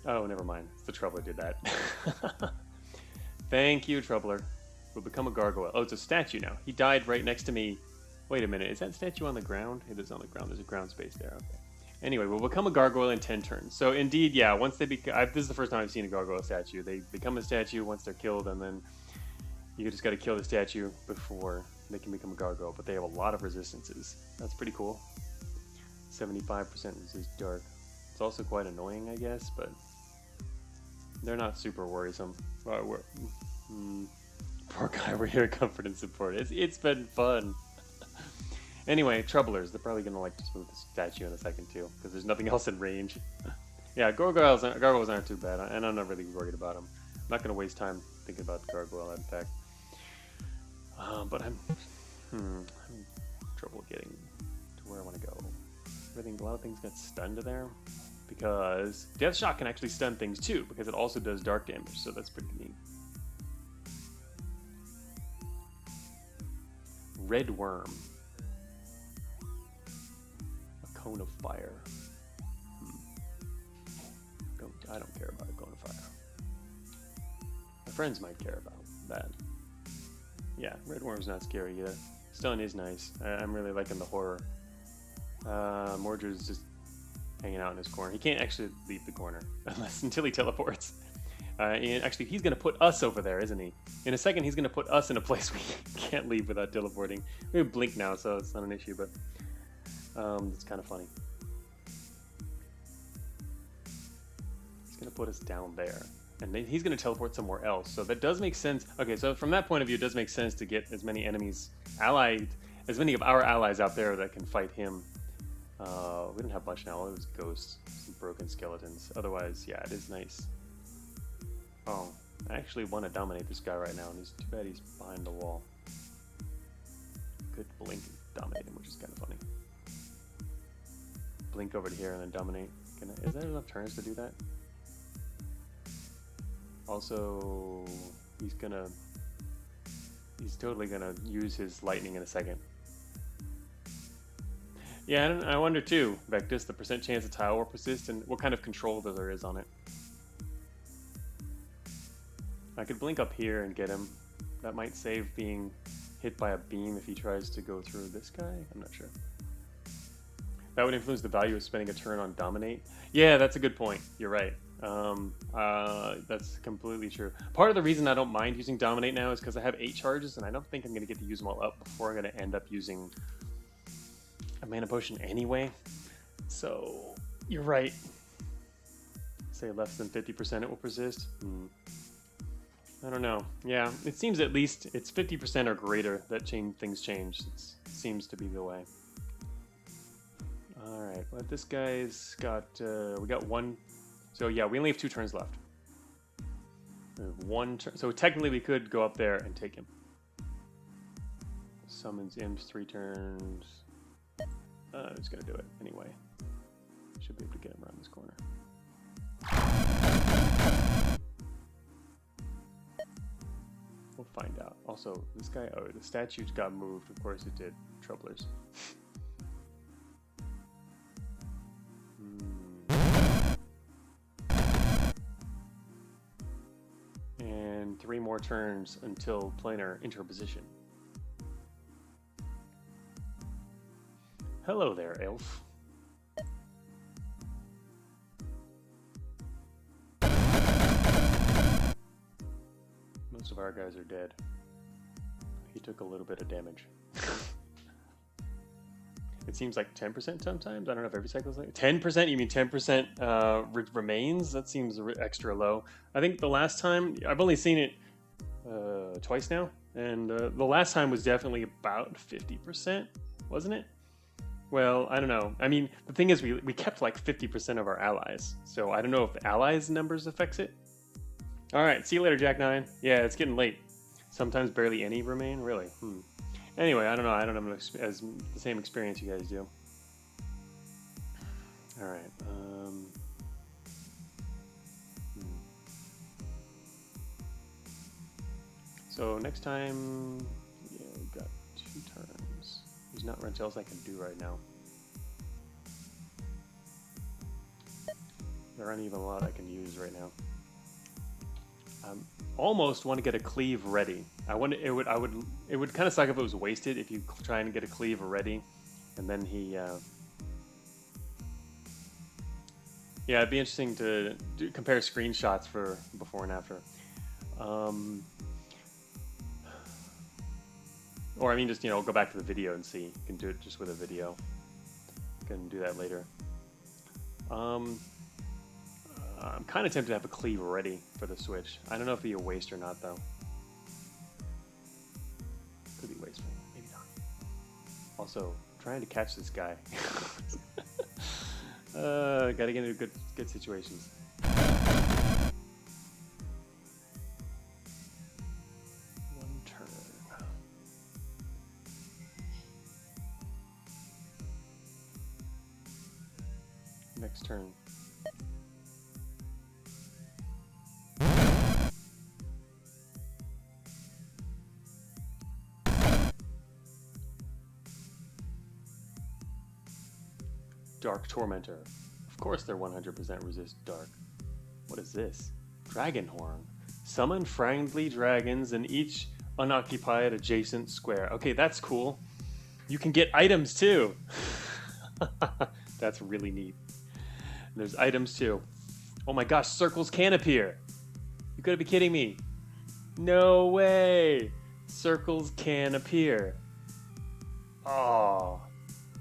Oh, never mind. It's the Troubler did that. Thank you, Troubler. We'll become a gargoyle. Oh, it's a statue now. He died right next to me. Wait a minute, is that statue on the ground? It is on the ground. There's a ground space there. Okay. Anyway, we'll become a gargoyle in 10 turns. So indeed, yeah, once they become... This is the first time I've seen a gargoyle statue. They become a statue once they're killed, and then you just got to kill the statue before they can become a gargoyle. But they have a lot of resistances. That's pretty cool. 75% resist dark. It's also quite annoying, I guess, but they're not super worrisome. Poor guy, we're here to comfort and support. It's been fun. Anyway, Troublers, they're probably going to like to smooth the statue in a second too, because there's nothing else in range. Yeah, gargoyles aren't too bad, and I'm not really worried about them. I'm not going to waste time thinking about the gargoyle, in fact. But I'm having trouble getting to where I want to go. A lot of things got stunned there, because Death Shock can actually stun things too, because it also does dark damage, so that's pretty neat. Red Worm. A cone of fire. I don't care about a cone of fire. My friends might care about that. Yeah, Red Worm's not scary either. Stun is nice. I'm really liking the horror. Mordred's just hanging out in his corner. He can't actually leave the corner until he teleports. And actually, he's going to put us over there, isn't he? In a second, he's going to put us in a place we can't leave without teleporting. We have Blink now, so it's not an issue, but it's kind of funny. It's going to put us down there. And then he's going to teleport somewhere else. So that does make sense. Okay, so from that point of view, it does make sense to get as many enemies allied, as many of our allies out there that can fight him. We don't have much now. All those ghosts, some broken skeletons. Otherwise, yeah, it is nice. Oh, I actually want to dominate this guy right now, and it's too bad he's behind the wall. Could blink and dominate him, which is kind of funny. Blink over to here and then dominate. Is there enough turns to do that? Also, he's totally gonna use his lightning in a second. Yeah, I wonder too, Vectus, the percent chance a tile will persist and what kind of control there is on it. I could blink up here and get him. That might save being hit by a beam if he tries to go through this guy. I'm not sure. That would influence the value of spending a turn on Dominate. Yeah, that's a good point. You're right. That's completely true. Part of the reason I don't mind using Dominate now is because I have 8 charges, and I don't think I'm going to get to use them all up before I'm going to end up using a mana potion anyway. So, you're right. Say less than 50% it will persist. I don't know. Yeah, it seems at least it's 50% or greater that things change. It seems to be the way. Alright, well, this guy's got, we got one. So yeah, we only have 2 turns left. We have 1 turn. So technically we could go up there and take him. Summons imps 3 turns. I'm just going to do it anyway. Should be able to get him around this corner. We'll find out. Also, this guy, oh, the statues got moved. Of course it did. Troublers. And 3 more turns until planar interposition. Hello there, elf. Most of our guys are dead. He took a little bit of damage. It seems like 10% sometimes. I don't know if every cycle is like 10%. You mean 10% remains? That seems extra low. I think the last time I've only seen it twice now, and the last time was definitely about 50%, wasn't it? Well, I don't know. I mean, the thing is, we kept like 50% of our allies, so I don't know if the allies' numbers affects it. All right, see you later, Jack 9. Yeah, it's getting late. Sometimes barely any remain. Really? Anyway, I don't know. I don't have as the same experience you guys do. All right. So next time, yeah, we've got 2 turns. There's not much else I can do right now. There aren't even a lot I can use right now. Almost want to get a cleave ready. It would kind of suck if it was wasted if you try and get a cleave ready, and then he. Yeah, it'd be interesting to compare screenshots for before and after. Or I mean, just go back to the video and see. You can do it just with a video. You can do that later. I'm kind of tempted to have a cleave ready for the Switch. I don't know if it'd be a waste or not, though. Could be wasteful, maybe not. Also, trying to catch this guy. Gotta get into good situations. One turn. Next turn. Dark Tormentor. Of course they're 100% resist dark. What is this? Dragon Horn. Summon friendly dragons in each unoccupied adjacent square. Okay, that's cool. You can get items too. That's really neat. And there's items too. Oh my gosh, circles can appear. You gotta be kidding me. No way. Circles can appear. Oh,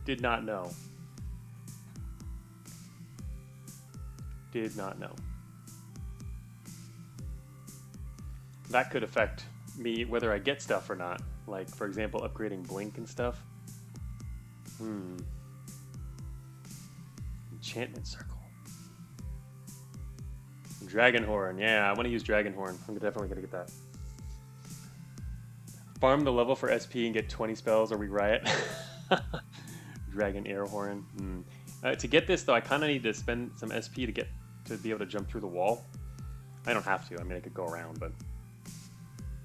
did not know. Did not know. that could affect me whether I get stuff or not. Like, for example, upgrading Blink and stuff. Enchantment Circle. Dragonhorn. Yeah, I want to use Dragonhorn. I'm definitely going to get that. Farm the level for SP and get 20 spells or we riot. Dragon Airhorn. To get this, though, I kind of need to spend some SP to be able to jump through the wall. I don't have to. I mean, I could go around, but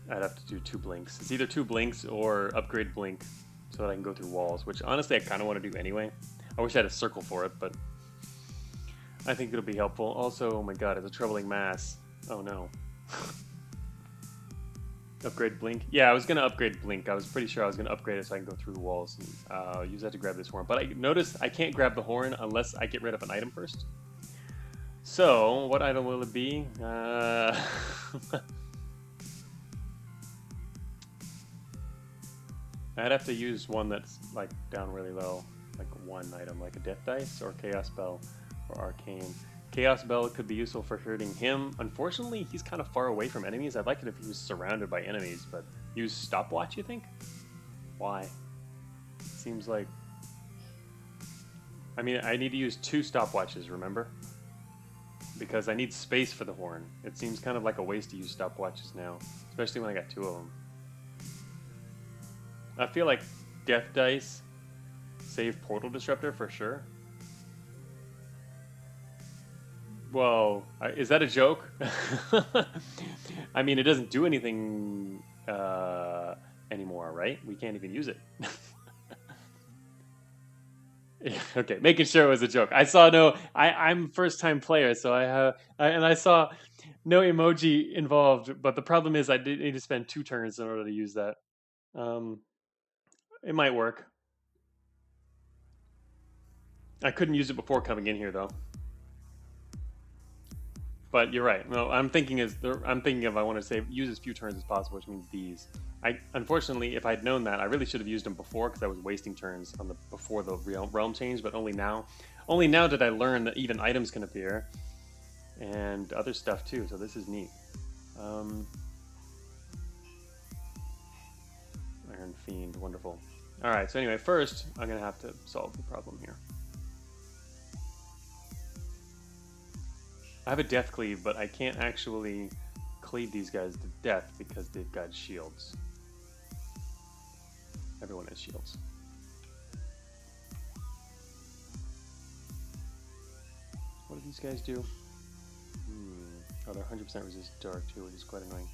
I'd have to do 2 blinks. It's either 2 blinks or upgrade blink so that I can go through walls, which honestly I kind of want to do anyway. I wish I had a circle for it, but I think it'll be helpful. Also, oh my god, it's a troubling mass. Oh no. Upgrade blink? Yeah, I was going to upgrade blink. I was pretty sure I was going to upgrade it so I can go through the walls and use that to grab this horn. But I noticed I can't grab the horn unless I get rid of an item first. So, what item will it be? I'd have to use one that's like down really low, like one item, like a Death Dice or Chaos Bell or Arcane. Chaos Bell could be useful for hurting him. Unfortunately, he's kind of far away from enemies. I'd like it if he was surrounded by enemies, but use Stopwatch, you think? Why? Seems like... I mean, I need to use 2 stopwatches, remember? Because I need space for the horn. It seems kind of like a waste to use stopwatches now, especially when I got 2 of them. I feel like Death Dice save Portal Disruptor for sure. Whoa, is that a joke? I mean, it doesn't do anything anymore, right? We can't even use it. Okay, making sure it was a joke. I saw no. I'm first time player, so I saw no emoji involved. But the problem is, I did need to spend 2 turns in order to use that. It might work. I couldn't use it before coming in here though. But you're right. No, I'm thinking of I want to say use as few turns as possible, which means these. Unfortunately, if I'd known that, I really should have used them before because I was wasting turns on before the realm change. But only now did I learn that even items can appear and other stuff too. So this is neat. Iron Fiend, wonderful. All right. So anyway, first I'm gonna have to solve the problem here. I have a death cleave, but I can't actually cleave these guys to death because they've got shields. Everyone has shields. What do these guys do? Oh, they're 100% resist dark too, which is quite annoying.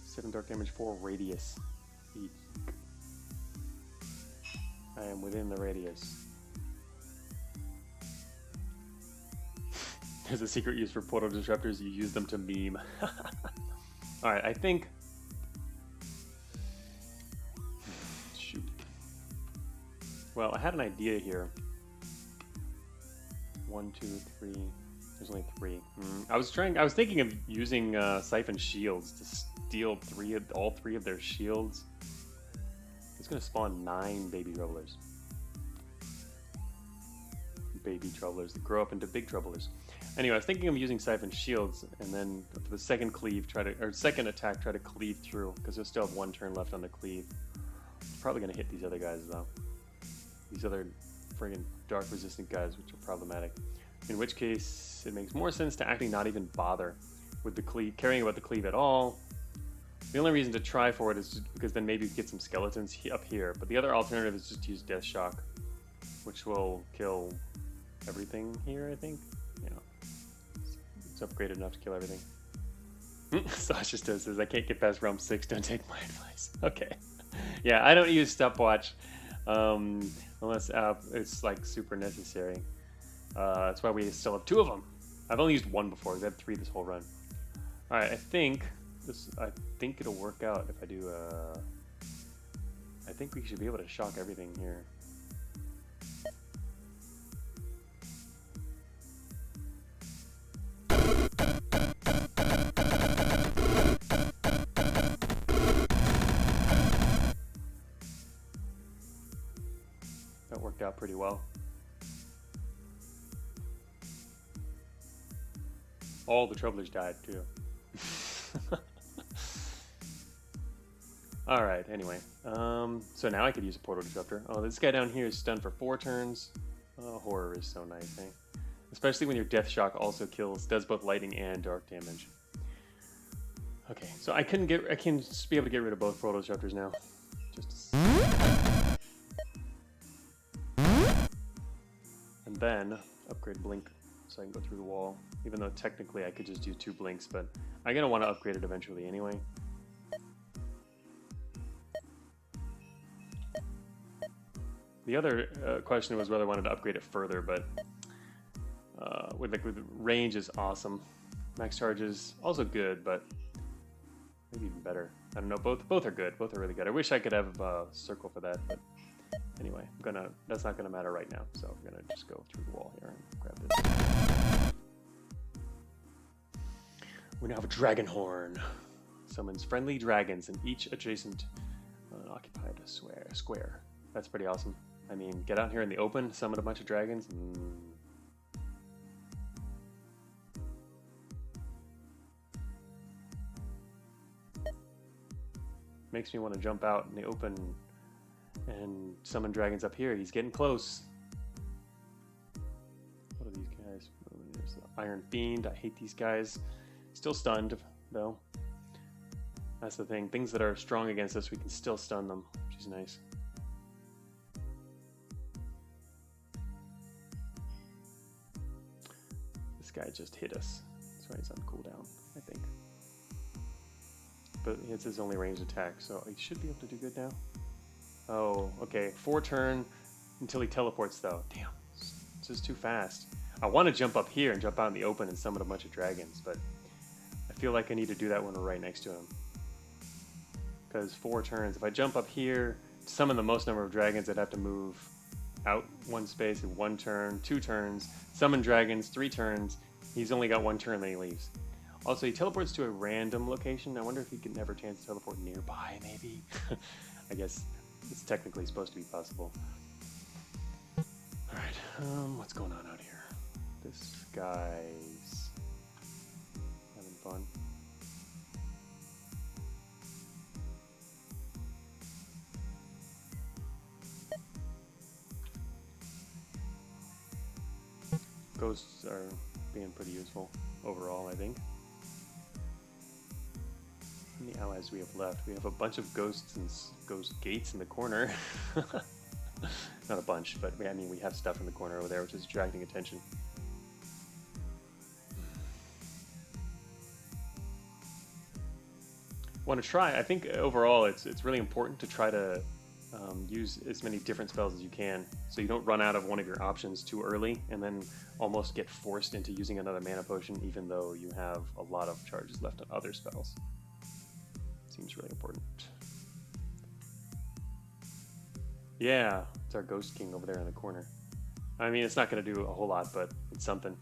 Seven dark damage, 4 radius each. I am within the radius. There's a secret use for portal disruptors. You use them to meme. Alright, I think... Shoot. Well, I had an idea here. 1, 2, 3... There's only 3. I was thinking of using Siphon Shields to steal all three of their shields. It's going to spawn 9 baby troublers. Baby troublers that grow up into big troublers. Anyway, I was thinking of using Siphon Shields, and then for the second second attack, try to cleave through, because you'll still have 1 turn left on the cleave. It's probably going to hit these other guys, though. These other friggin' dark resistant guys, which are problematic. In which case, it makes more sense to actually not even bother with the cleave, caring about the cleave at all. The only reason to try for it is just because then maybe we get some skeletons up here. But the other alternative is just to use Death Shock, which will kill everything here, I think. Yeah. It's upgraded enough to kill everything. Sasha still says, I can't get past Realm 6, don't take my advice. Okay. Yeah, I don't use Stopwatch unless it's like super necessary. That's why we still have 2 of them. I've only used 1 before, I've had 3 this whole run. Alright, I think it'll work out if I do I think we should be able to shock everything here. That worked out pretty well. all the troublers died too. All right. Anyway, so now I could use a portal disruptor. Oh, this guy down here is stunned for 4 turns. Oh, horror is so nice, eh? Especially when your death shock also does both lightning and dark damage. Okay, so I can just be able to get rid of both portal disruptors now. Just and then upgrade blink so I can go through the wall. Even though technically I could just do 2 blinks, but I'm gonna want to upgrade it eventually anyway. The other question was whether I wanted to upgrade it further, but with range is awesome. Max charge is also good, but maybe even better. I don't know. Both are good. Both are really good. I wish I could have a circle for that, but anyway, that's not gonna matter right now. So I'm gonna just go through the wall here and grab this. We now have a dragon horn. Summons friendly dragons in each adjacent occupied square. That's pretty awesome. I mean, get out here in the open, summon a bunch of dragons. Makes me want to jump out in the open and summon dragons up here. He's getting close. What are these guys? There's the Iron Fiend. I hate these guys. Still stunned, though. That's the thing. Things that are strong against us, we can still stun them, which is nice. This guy just hit us. That's why he's on cooldown, I think. But it's his only ranged attack, so he should be able to do good now. Oh, okay. 4 turn until he teleports, though. Damn, it's just too fast. I want to jump up here and jump out in the open and summon a bunch of dragons, but I feel like I need to do that when we're right next to him. Because 4 turns, if I jump up here to summon the most number of dragons, I'd have to move out 1 space in 1 turn, 2 turns, summon dragons, 3 turns. He's only got 1 turn, then he leaves. Also, he teleports to a random location. I wonder if he can ever chance to teleport nearby, maybe? I guess it's technically supposed to be possible. Alright, what's going on out here? This guy's having fun. Ghosts are being pretty useful overall, I think. And the allies we have left, we have a bunch of ghosts and ghost gates in the corner. Not a bunch, but I mean we have stuff in the corner over there which is attracting attention. Want to try? I think overall it's really important to try to use as many different spells as you can, so you don't run out of one of your options too early and then almost get forced into using another mana potion even though you have a lot of charges left on other spells. Seems really important. Yeah, it's our Ghost King over there in the corner. I mean, it's not going to do a whole lot, but it's something.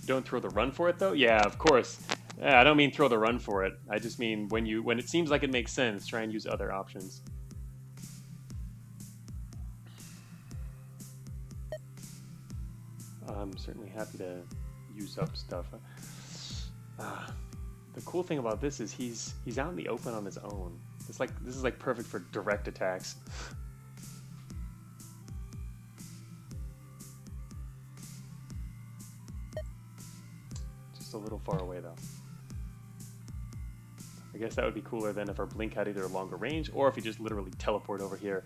Don't throw the run for it, though? Yeah, of course. Yeah, I don't mean throw the run for it. I just mean when it seems like it makes sense, try and use other options. I'm certainly happy to use up stuff. The cool thing about this is he's out in the open on his own. This is like perfect for direct attacks. Just a little far away though. I guess that would be cooler than if our blink had either a longer range or if he just literally teleport over here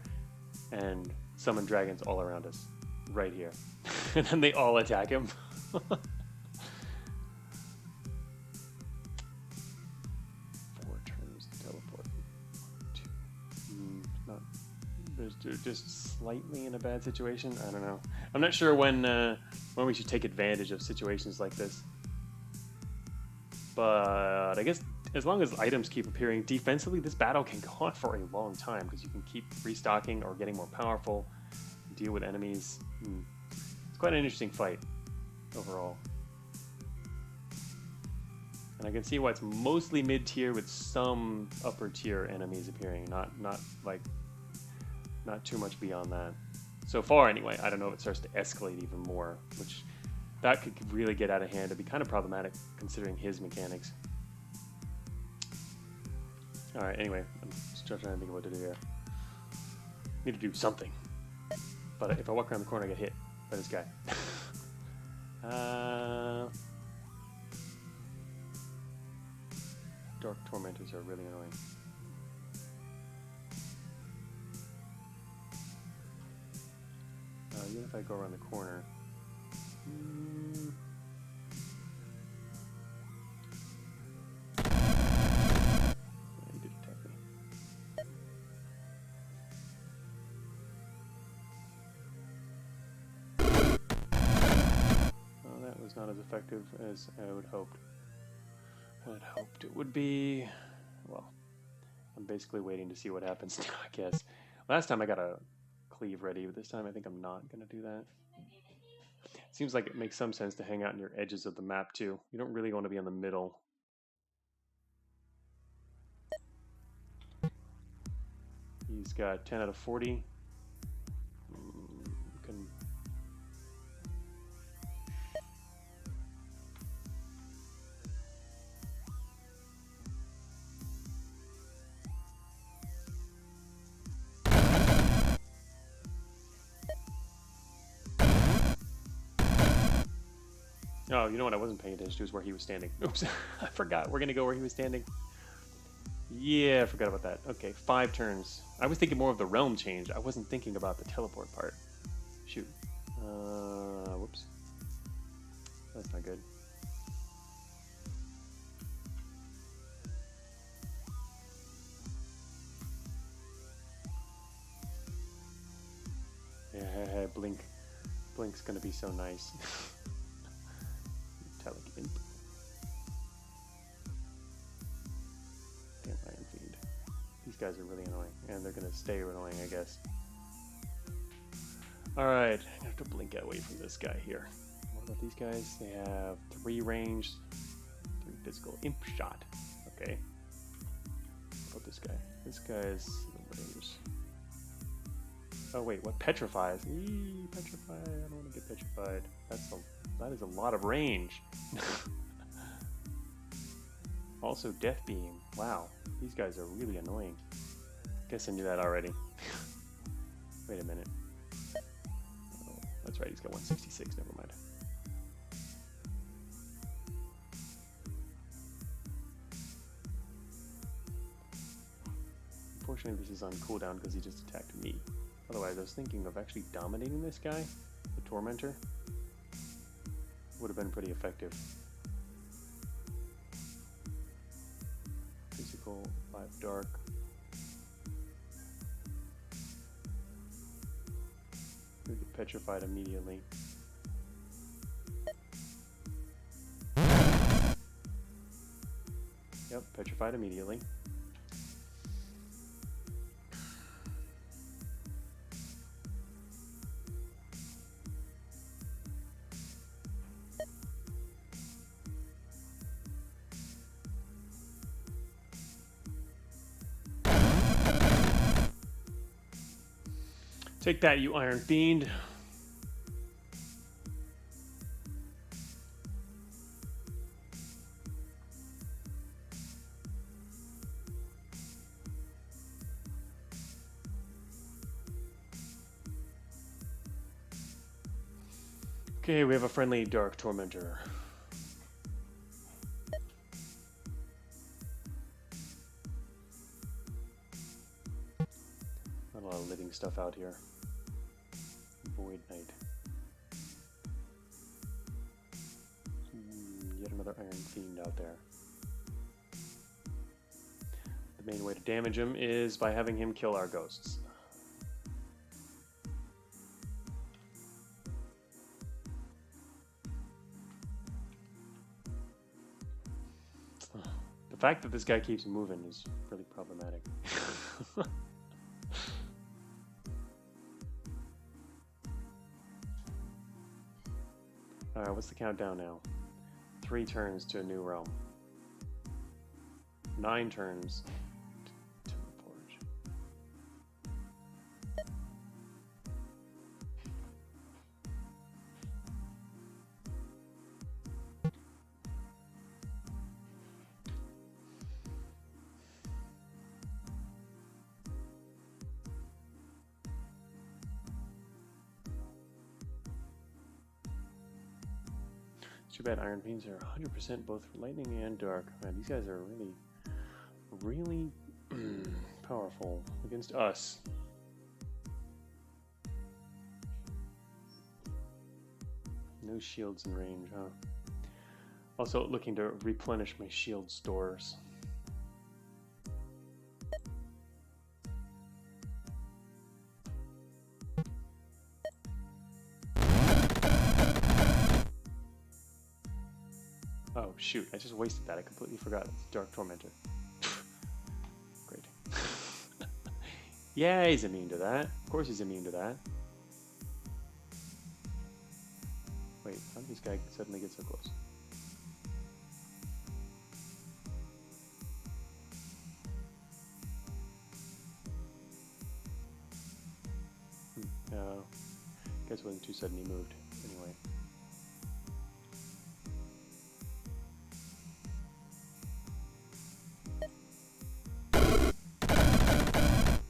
and summon dragons all around us. Right here. And then they all attack him. 4 turns to teleport. 2. They're just slightly in a bad situation. I don't know. I'm not sure when we should take advantage of situations like this. But I guess as long as items keep appearing defensively, this battle can go on for a long time because you can keep restocking or getting more powerful, deal with enemies. It's quite an interesting fight overall. And I can see why it's mostly mid-tier with some upper tier enemies appearing, not too much beyond that. So far, anyway. I don't know if it starts to escalate even more, which that could really get out of hand. It'd be kind of problematic considering his mechanics. All right. Anyway, I'm still trying to think of what to do here. Need to do something. But if I walk around the corner, I get hit by this guy. Dark Tormentors are really annoying. Even if I go around the corner. Yeah, he did attack me. Well, that was not as effective as I would hoped. I'd hoped it would be. Well, I'm basically waiting to see what happens now, I guess. Last time I got a cleave ready, but this time I think I'm not going to do that. Seems like it makes some sense to hang out near edges of the map too. You don't really want to be in the middle. He's got 10 out of 40. Can... Oh, you know what I wasn't paying attention to is where he was standing. Oops, I forgot. We're going to go where he was standing. Yeah, I forgot about that. Okay, 5 turns. I was thinking more of the realm change. I wasn't thinking about the teleport part. Shoot. Whoops. That's not good. Yeah, Blink. Blink's gonna be so nice. Metallic Imp. Damn Iron Fiend. These guys are really annoying, and they're gonna stay annoying, I guess. Alright, I have to blink away from this guy here. What about these guys? They have 3 range, 3 physical. Imp shot. Okay. What about this guy? This guy's range. Oh wait, what petrifies? Eee, petrify. I don't want to get petrified. That is a lot of range. Also, Death Beam. Wow, these guys are really annoying. Guess I knew that already. Wait a minute. Oh, that's right. He's got 166. Never mind. Unfortunately, this is on cooldown because he just attacked me. Otherwise, I was thinking of actually dominating this guy, the Tormentor. Would have been pretty effective. Physical, 5 dark. We get petrified immediately. Yep, petrified immediately. Take that, you Iron Fiend. Okay, we have a friendly Dark Tormentor. Not a lot of living stuff out here. Void Knight. Yet another Iron Fiend out there. The main way to damage him is by having him kill our ghosts. The fact that this guy keeps moving is really problematic. Alright, what's the countdown now? 3 turns to a new realm. 9 turns to the forge. too bad iron beams are 100% both for lightning and dark. Man, these guys are really, really powerful against us. No shields in range, huh? Also looking to replenish my shield stores. Oh shoot, I just wasted that. I completely forgot. It's Dark Tormentor. Great. Yeah, he's immune to that. Of course he's immune to that. Wait, how did this guy suddenly get so close? No. Guess it wasn't too sudden he moved. Anyway.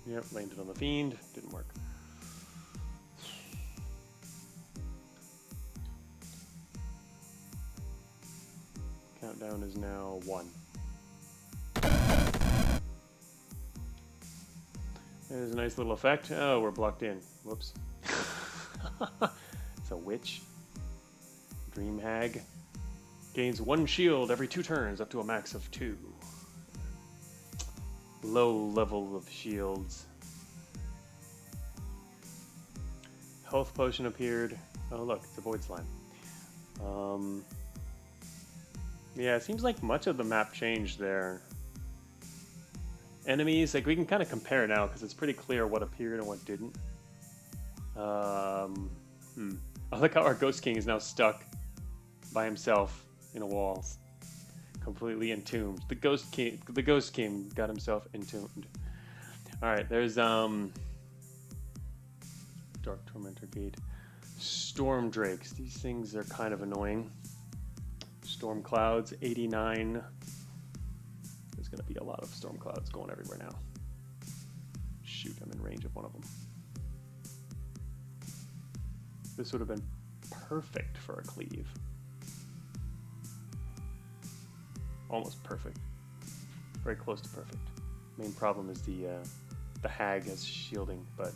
Yep, landed on the Fiend. Didn't work. Countdown is now 1. There's a nice little effect. Oh, we're blocked in. Whoops. It's a witch. Dream Hag. Gains 1 shield every 2 turns, up to a max of 2. Low level of shields. Health potion appeared. Oh look, it's a void slime. Yeah, it seems like much of the map changed there. Enemies, like we can kind of compare now because it's pretty clear what appeared and what didn't. I like how our Ghost King is now stuck by himself in a wall, completely entombed. The Ghost King got himself entombed. All right, there's Dark Tormentor Gate, Storm Drakes. These things are kind of annoying. Storm Clouds, 89. There's gonna be a lot of storm clouds going everywhere now. Shoot, I'm in range of one of them. This would have been perfect for a cleave. Almost perfect. Very close to perfect. Main problem is the hag has shielding, but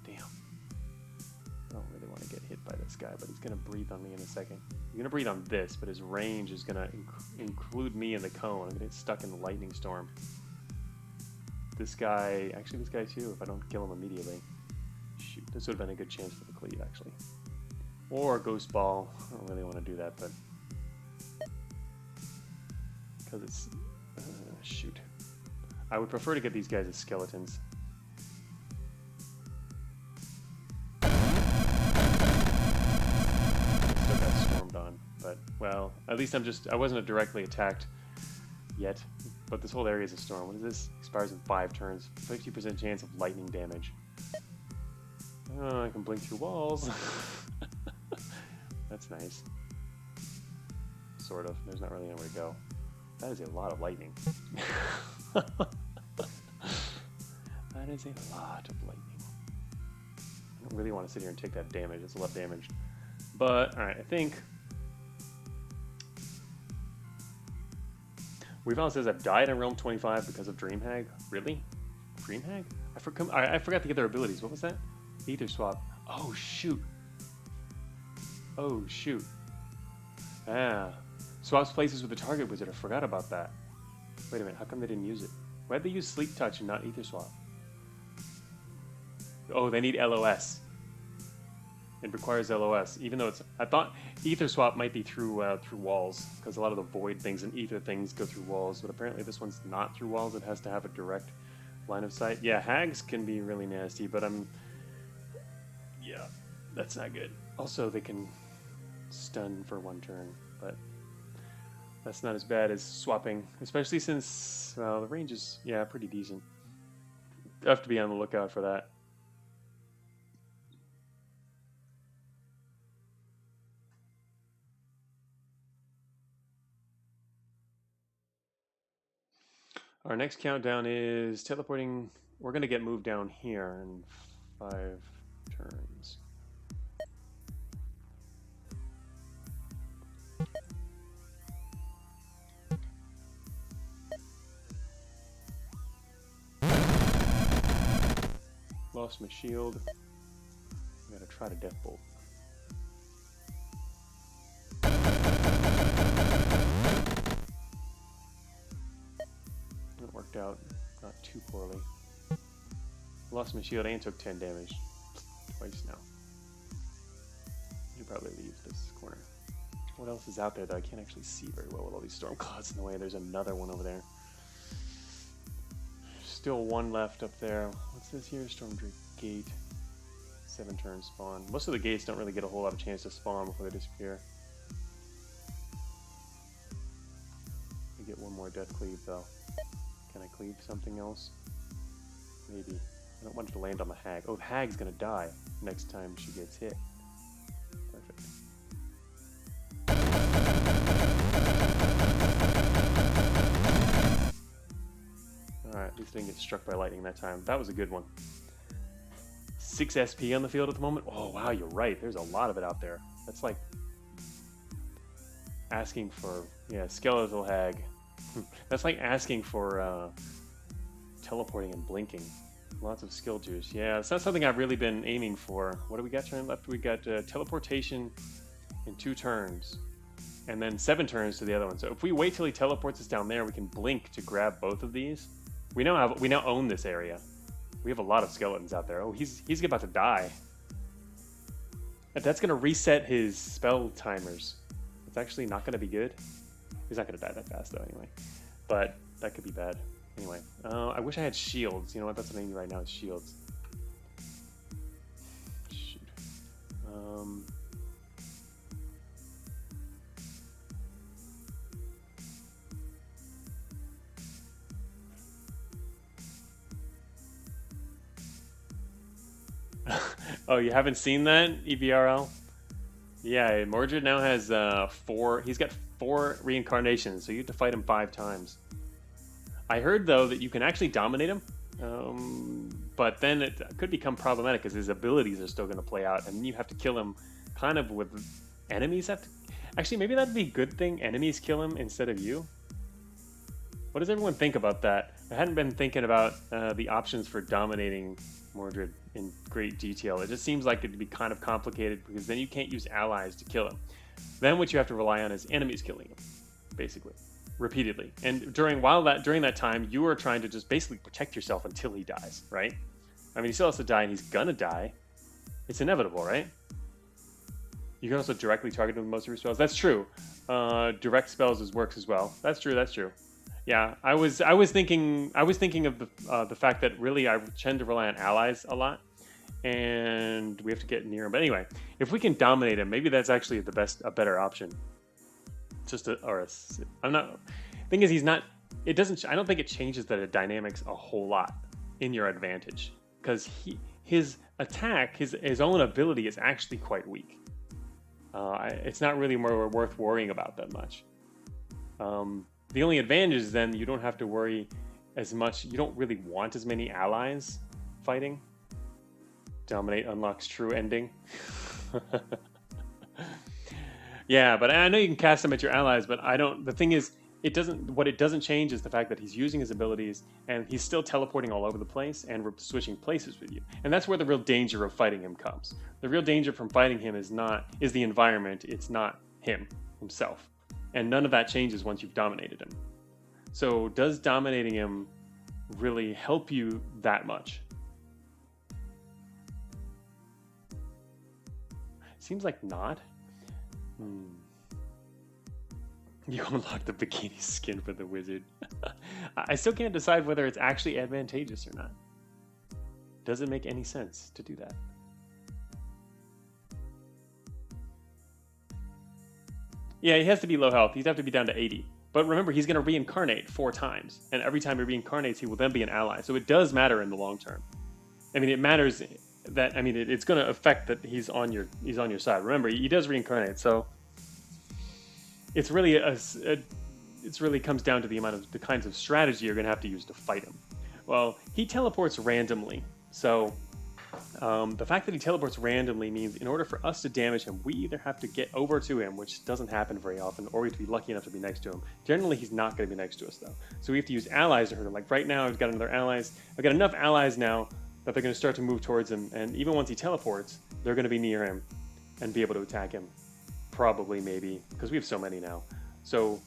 damn. I don't really want to get hit by this guy, but he's gonna breathe on me in a second. He's gonna breathe on this, but his range is gonna include me in the cone. I'm gonna get stuck in the lightning storm. This guy, actually this guy too, if I don't kill him immediately. Shoot, this would have been a good chance for the cleave actually. Or Ghost Ball. I don't really want to do that, but because it's shoot. I would prefer to get these guys as skeletons. Still got swarmed on, but well, at least I wasn't directly attacked yet. But this whole area is a storm. What is this? Expires in 5 turns. 50% chance of lightning damage. Oh, I can blink through walls. That's nice. Sort of. There's not really anywhere to go. That is a lot of lightning. That is a lot of lightning. I don't really want to sit here and take that damage. It's a lot of damage. But, alright, I think We've says I've died in Realm 25 because of Dream Hag. Really? Dream Hag? I forgot to get their abilities. What was that? Ether Swap. Oh, shoot. Oh, shoot. Ah. Swaps places with the target wizard. I forgot about that. Wait a minute. How come they didn't use it? Why'd they use Sleep Touch and not Ether Swap? Oh, they need LOS. It requires LOS, even though I thought Ether Swap might be through walls, because a lot of the void things and ether things go through walls, but apparently this one's not through walls. It has to have a direct line of sight. Yeah, hags can be really nasty, but yeah, that's not good. Also, they can stun for 1 turn, but that's not as bad as swapping, especially since, well, the range is, yeah, pretty decent. You have to be on the lookout for that. Our next countdown is teleporting. We're going to get moved down here in 5 turns. Lost my shield. I gotta try to death bolt. It worked out not too poorly. Lost my shield and took 10 damage. Twice now. You probably leave this corner. What else is out there that I can't actually see very well with all these storm clouds in the way? There's another one over there. Still one left up there. What's this here? Stormdrake Gate. 7 turns spawn. Most of the gates don't really get a whole lot of chance to spawn before they disappear. We get one more death cleave though. Can I cleave something else? Maybe. I don't want it to land on the hag. Oh, the hag's gonna die next time she gets hit. Perfect. Alright, at least I didn't get struck by lightning that time. That was a good one. 6 SP on the field at the moment. Oh, wow, you're right. There's a lot of it out there. That's like asking for, yeah, skeletal hag. That's like asking for teleporting and blinking. Lots of skill juice. Yeah, it's not something I've really been aiming for. What do we got turn left? We got teleportation in 2 turns. And then 7 turns to the other one. So if we wait till he teleports us down there, we can blink to grab both of these. We now own this area. We have a lot of skeletons out there. Oh, he's about to die. That's gonna reset his spell timers. It's actually not gonna be good. He's not gonna die that fast though anyway. But that could be bad. Anyway, I wish I had shields. You know what? That's what I need right now is shields. Shoot. Oh, you haven't seen that, EVRL? Yeah, Mordred now has 4. He's got 4 reincarnations, so you have to fight him 5 times. I heard though that you can actually dominate him, but then it could become problematic because his abilities are still going to play out, and you have to kill him kind of with enemies. Actually, maybe that'd be a good thing. Enemies kill him instead of you. What does everyone think about that? I hadn't been thinking about the options for dominating Mordred in great detail. It just seems like it'd be kind of complicated because then you can't use allies to kill him. Then what you have to rely on is enemies killing him, basically, repeatedly. And during that time, you are trying to just basically protect yourself until he dies, right? I mean, he still has to die, and he's gonna die. It's inevitable, right? You can also directly target him with most of your spells. That's true. Direct spells works as well. That's true. That's true. Yeah, I was thinking of the fact that really I tend to rely on allies a lot, and we have to get near him. But anyway, if we can dominate him, maybe that's actually a better option. I'm not. Thing is, he's not. It doesn't. I don't think it changes the dynamics a whole lot in your advantage because his attack, his own ability is actually quite weak. It's not really more worth worrying about that much. The only advantage is then you don't have to worry as much. You don't really want as many allies fighting. Dominate unlocks true ending. Yeah, but I know you can cast them at your allies, but I don't. The thing is, what it doesn't change is the fact that he's using his abilities and he's still teleporting all over the place and we're switching places with you. And that's where the real danger of fighting him comes. The real danger from fighting him is the environment. It's not him himself. And none of that changes once you've dominated him. So does dominating him really help you that much? Seems like not. You unlock the bikini skin for the wizard. I still can't decide whether it's actually advantageous or not. Does it make any sense to do that? Yeah, he has to be low health. He'd have to be down to 80. But remember, he's going to reincarnate 4 times. And every time he reincarnates, he will then be an ally. So it does matter in the long term. I mean, it matters that, I mean, it's going to affect that he's on your side. Remember, he does reincarnate. So it's really it's really comes down to the kinds of strategy you're going to have to use to fight him. Well, he teleports randomly. So the fact that he teleports randomly means in order for us to damage him, we either have to get over to him, which doesn't happen very often, or we have to be lucky enough to be next to him. Generally, he's not going to be next to us, though. So we have to use allies to hurt him. Like right now, I've got enough allies now that they're going to start to move towards him, and even once he teleports, they're going to be near him and be able to attack him. Probably, maybe, because we have so many now. So,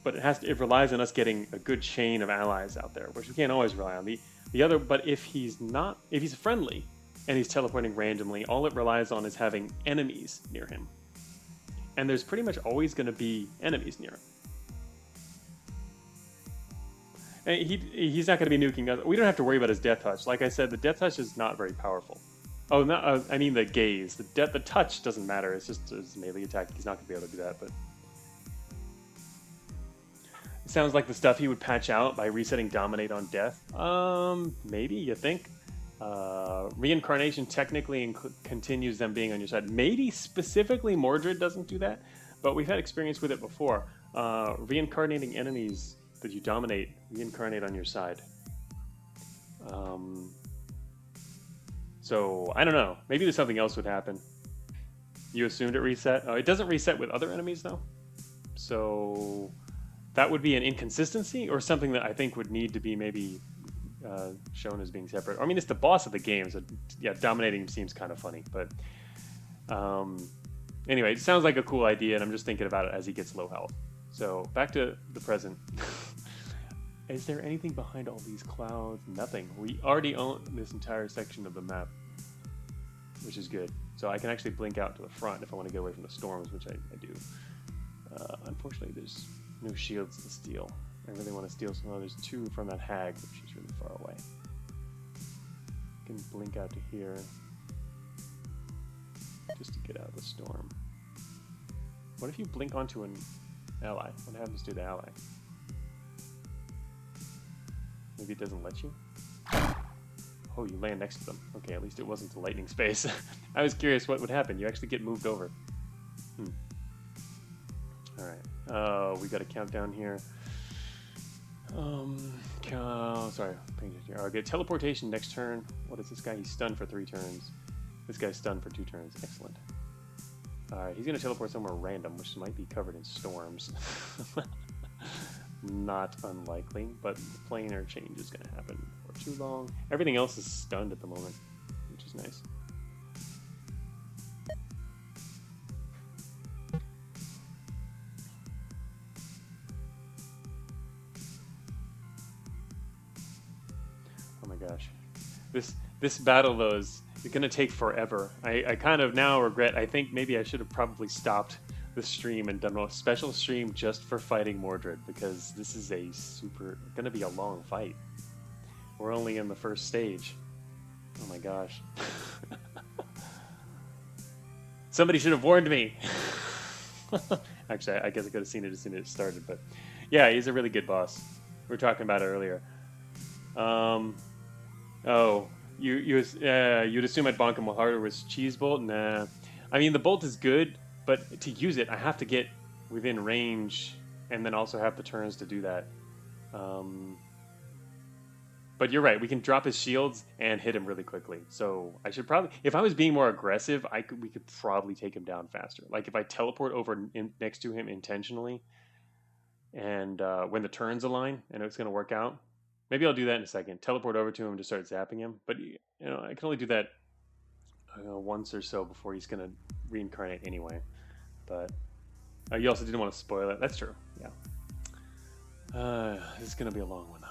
but it relies on us getting a good chain of allies out there, which we can't always rely on. But if he's friendly and he's teleporting randomly, all it relies on is having enemies near him. And there's pretty much always going to be enemies near him. And he's not going to be nuking us. We don't have to worry about his death touch. Like I said, the death touch is not very powerful. Oh, no, I mean the gaze. The touch doesn't matter. It's just his melee attack. He's not going to be able to do that. But it sounds like the stuff he would patch out by resetting Dominate on death. Maybe, you think? Reincarnation technically continues them being on your side. Maybe specifically Mordred doesn't do that, but we've had experience with it before. Reincarnating enemies that you dominate reincarnate on your side. So I don't know. Maybe there's something else would happen. You assumed it reset. It doesn't reset with other enemies though. So that would be an inconsistency or something that I think would need to be maybe shown as being separate. I mean, it's the boss of the game, so yeah, dominating him seems kind of funny. But anyway, it sounds like a cool idea, and I'm just thinking about it as he gets low health. So back to the present. Is there anything behind all these clouds? Nothing. We already own this entire section of the map, which is good. So I can actually blink out to the front if I want to get away from the storms, which I do. Unfortunately, there's no shields to steal. I really want to steal some. There's 2 from that hag, which is really far away. I can blink out to here just to get out of the storm. What if you blink onto an ally? What happens to the ally? Maybe it doesn't let you? Oh, you land next to them. Okay, at least it wasn't the lightning space. I was curious what would happen. You actually get moved over. Alright. We got a countdown here. Sorry. I'll get teleportation next turn. What is this guy? He's stunned for 3 turns. This guy's stunned for 2 turns. Excellent. Alright, he's going to teleport somewhere random, which might be covered in storms. Not unlikely, but the planar change is going to happen for too long. Everything else is stunned at the moment, which is nice. Oh my gosh. This battle, though, is going to take forever. I kind of now regret, I think maybe I should have probably stopped the stream and done a special stream just for fighting Mordred, because this is going to be a long fight. We're only in the first stage. Oh my gosh. Somebody should have warned me. Actually, I guess I could have seen it as soon as it started, but yeah, he's a really good boss. We were talking about it earlier. Oh, you'd assume I'd bonk him while harder was cheese bolt? Nah. I mean, the bolt is good, but to use it, I have to get within range and then also have the turns to do that. But you're right, we can drop his shields and hit him really quickly. So I should probably, if I was being more aggressive, we could probably take him down faster. Like if I teleport over next to him intentionally, and when the turns align and it's going to work out, maybe I'll do that in a second. Teleport over to him to start zapping him. But I can only do that once or so before he's going to reincarnate anyway. But you also didn't want to spoil it. That's true. Yeah. This is going to be a long one though.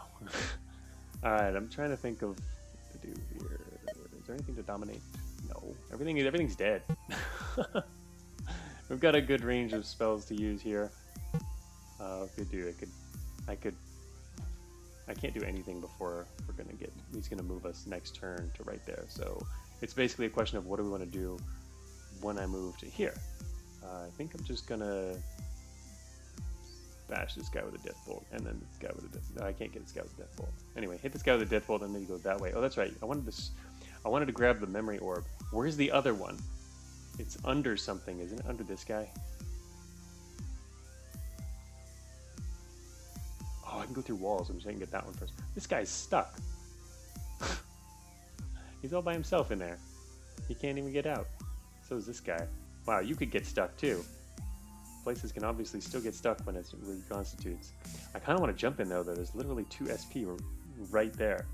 All right, I'm trying to think of what to do here. Is there anything to dominate? No. Everything's dead. We've got a good range of spells to use here. I can't do anything before he's gonna move us next turn to right there. So it's basically a question of what do we want to do when I move to here. I think I'm just gonna bash this guy with a death bolt, and then this guy with a death. No, I can't get this guy with a death bolt. Anyway, hit this guy with a death bolt, and then you go that way. Oh, that's right. I wanted to grab the memory orb. Where's the other one? It's under something, isn't it? Under this guy. Oh, I can go through walls. I'm just gonna get that one first. This guy's stuck. He's all by himself in there. He can't even get out. So is this guy. Wow, you could get stuck too. Places can obviously still get stuck when it reconstitutes. I kind of want to jump in though. There's literally 2 SP right there.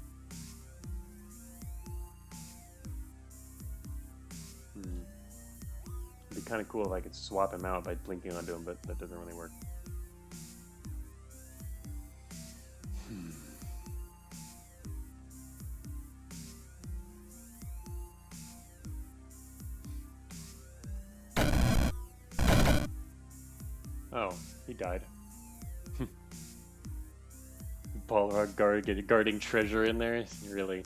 kind of cool if I could swap him out by blinking onto him, but that doesn't really work. Oh, he died. Balrog guarding treasure in there. Really,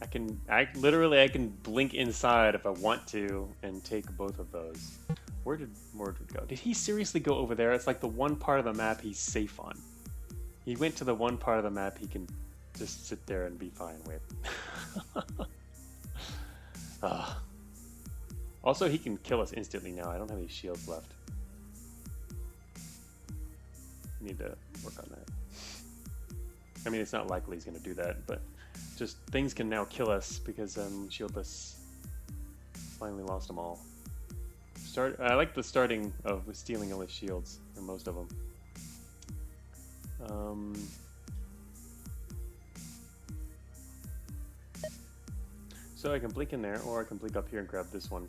I can blink inside if I want to and take both of those. Where did Mordred go? Did he seriously go over there? It's like the one part of the map he's safe on. He went to the one part of the map he can just sit there and be fine with. Also, he can kill us instantly now. I don't have any shields left. Need to work on that. I mean, it's not likely he's going to do that, but just things can now kill us because shieldless finally lost them all. I like the starting of stealing all his shields, or most of them. So I can blink in there, or I can blink up here and grab this one.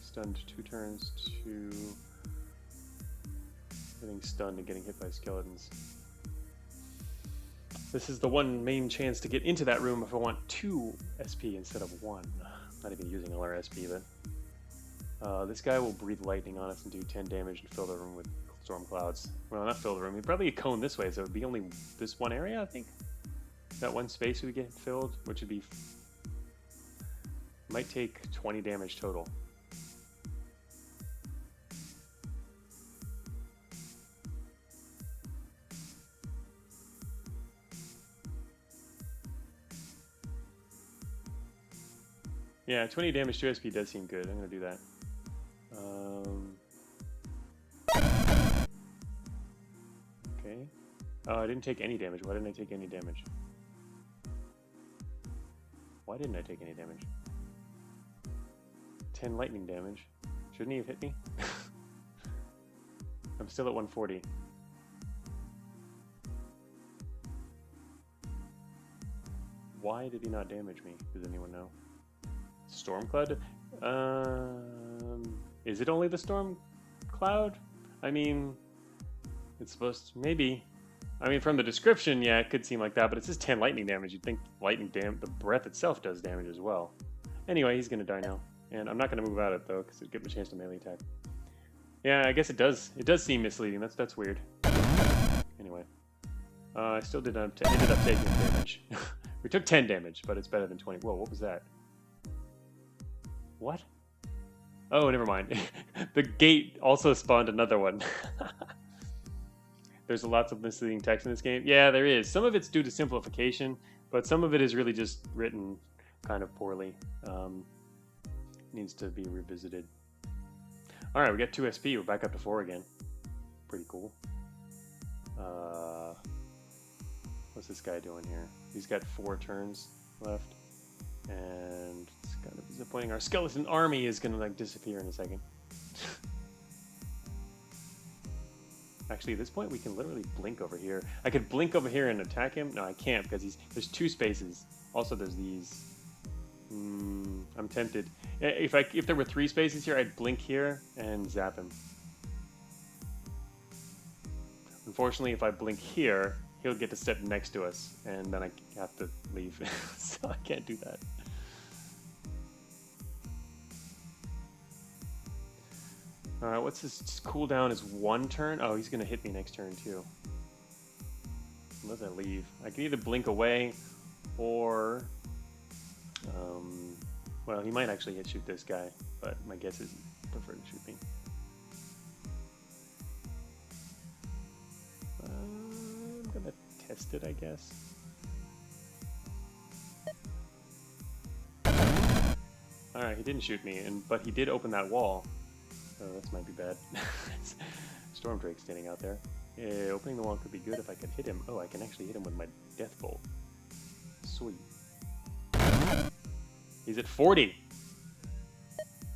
Stunned 2 turns to getting stunned and getting hit by skeletons. This is the one main chance to get into that room if I want 2 SP instead of 1. Not even using all our SP, but this guy will breathe lightning on us and do 10 damage and fill the room with storm clouds. Well, not fill the room. He'd probably get cone this way, so it would be only this one area, I think. That one space we get filled, which would be might take 20 damage total. Yeah, 20 damage to SP does seem good. I'm going to do that. Okay. Oh, I didn't take any damage. Why didn't I take any damage? Why didn't I take any damage? 10 lightning damage. Shouldn't he have hit me? I'm still at 140. Why did he not damage me? Does anyone know? Storm cloud? Is it only the storm cloud? I mean, it's supposed to, maybe. I mean, from the description, yeah, it could seem like that, but it says 10 lightning damage. You'd think the breath itself does damage as well. Anyway, he's gonna die now. And I'm not gonna move out of it though, because it'd give him a chance to melee attack. Yeah, I guess it does. It does seem misleading. That's weird. Anyway. I still ended up taking damage. We took 10 damage, but it's better than 20. Whoa, what was that? What? Oh, never mind. The gate also spawned another one. There's lots of misleading text in this game. Yeah, there is. Some of it's due to simplification, but some of it is really just written kind of poorly. Needs to be revisited. All right, we got 2 SP. We're back up to 4 again. Pretty cool. What's this guy doing here? He's got 4 turns left. And it's kind of disappointing. Our skeleton army is going to like disappear in a second. Actually, at this point, we can literally blink over here. I could blink over here and attack him. No, I can't because there's 2 spaces. Also, there's these. I'm tempted. If there were 3 spaces here, I'd blink here and zap him. Unfortunately, if I blink here, he'll get to sit next to us, and then I have to leave. So I can't do that. Alright, what's his cooldown is 1 turn? Oh, he's going to hit me next turn too. Unless I leave. I can either blink away, or... well, he might actually shoot this guy, but my guess is he'd prefer to shoot me. I'm going to test it, I guess. Alright, he didn't shoot me, but he did open that wall. Oh, this might be bad. Storm Drake standing out there. Yeah, opening the wall could be good if I could hit him. Oh, I can actually hit him with my Death Bolt. Sweet. He's at 40.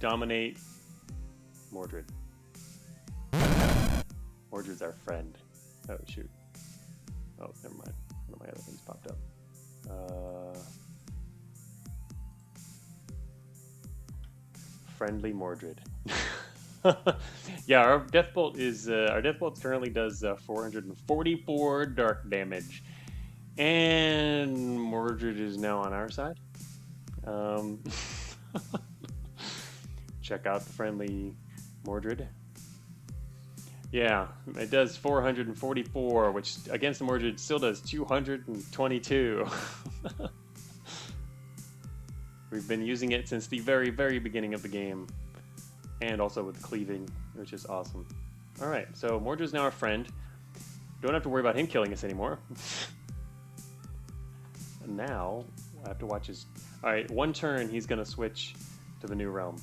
Dominate Mordred. Mordred's our friend. Oh, shoot. Oh, never mind. One of my other things popped up. friendly Mordred. Yeah, our death bolt is our death bolt currently does 444 dark damage, and Mordred is now on our side. Um, check out the friendly Mordred. Yeah, it does 444, which against the Mordred still does 222. We've been using it since the very, very beginning of the game. And also with cleaving, which is awesome. Alright, so Mordred's now our friend. Don't have to worry about him killing us anymore. And now, I have to watch his... Alright, one turn he's going to switch to the new realm.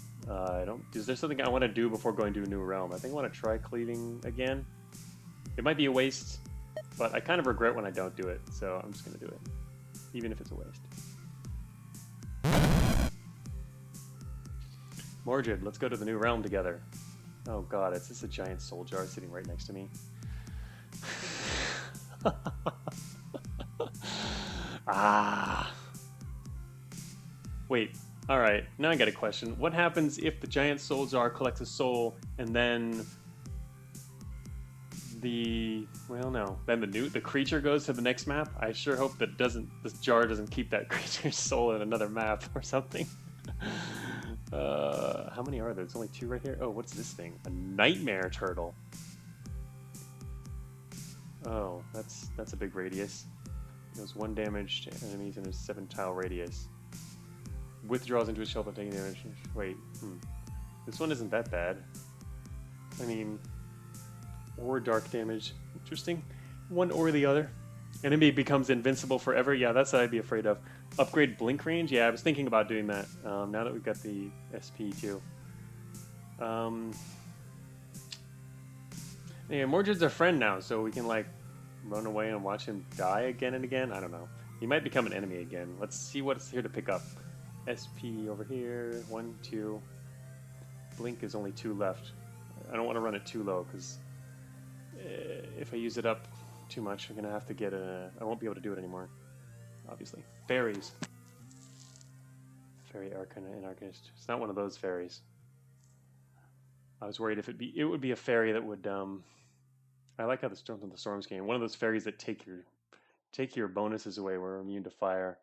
Is there something I want to do before going to a new realm? I think I want to try cleaving again. It might be a waste, but I kind of regret when I don't do it, so I'm just going to do it. Even if it's a waste. Mordred, let's go to the new realm together. Oh god, it's just a giant soul jar sitting right next to me. Ah. Wait, alright, now I got a question. What happens if the giant soul jar collects a soul and then well no, then the creature goes to the next map? I sure hope that this jar doesn't keep that creature's soul in another map or something. How many are there? There's only 2 right here. Oh, what's this thing? A nightmare turtle. Oh, that's a big radius. Deals 1 damage to enemies in a 7-tile radius. Withdraws into his shelter taking damage. Wait, this one isn't that bad. I mean, or dark damage. Interesting. One or the other. Enemy becomes invincible forever. Yeah, that's what I'd be afraid of. Upgrade blink range? Yeah, I was thinking about doing that. Now that we've got the SP too. Yeah, Mordred's our friend now, so we can like run away and watch him die again and again. I don't know. He might become an enemy again. Let's see what's here to pick up. SP over here. 1, 2. Blink is only 2 left. I don't want to run it too low because if I use it up too much, I'm gonna have to get I won't be able to do it anymore. Obviously. Fairies. Fairy Arcana and Arcanist. It's not one of those fairies. I was worried if it would be a fairy that would I like how the Storms game. One of those fairies that take your bonuses away. We're immune to fire.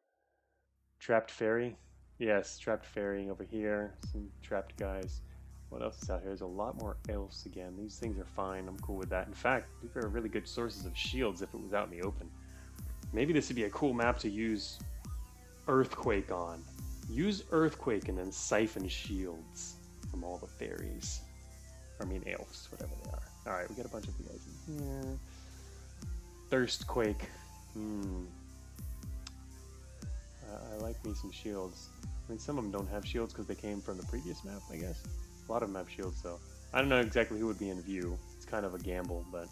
Trapped fairy? Yes, trapped fairy over here. Some trapped guys. What else is out here? There's a lot more else again. These things are fine. I'm cool with that. In fact, these are really good sources of shields if it was out in the open. Maybe this would be a cool map to use Earthquake on. Use Earthquake and then siphon shields from all the fairies. I mean elves, whatever they are. Alright, we got a bunch of you guys in here. Thirstquake. I like me some shields. I mean, some of them don't have shields because they came from the previous map, I guess. A lot of them have shields, though. I don't know exactly who would be in view. It's kind of a gamble, but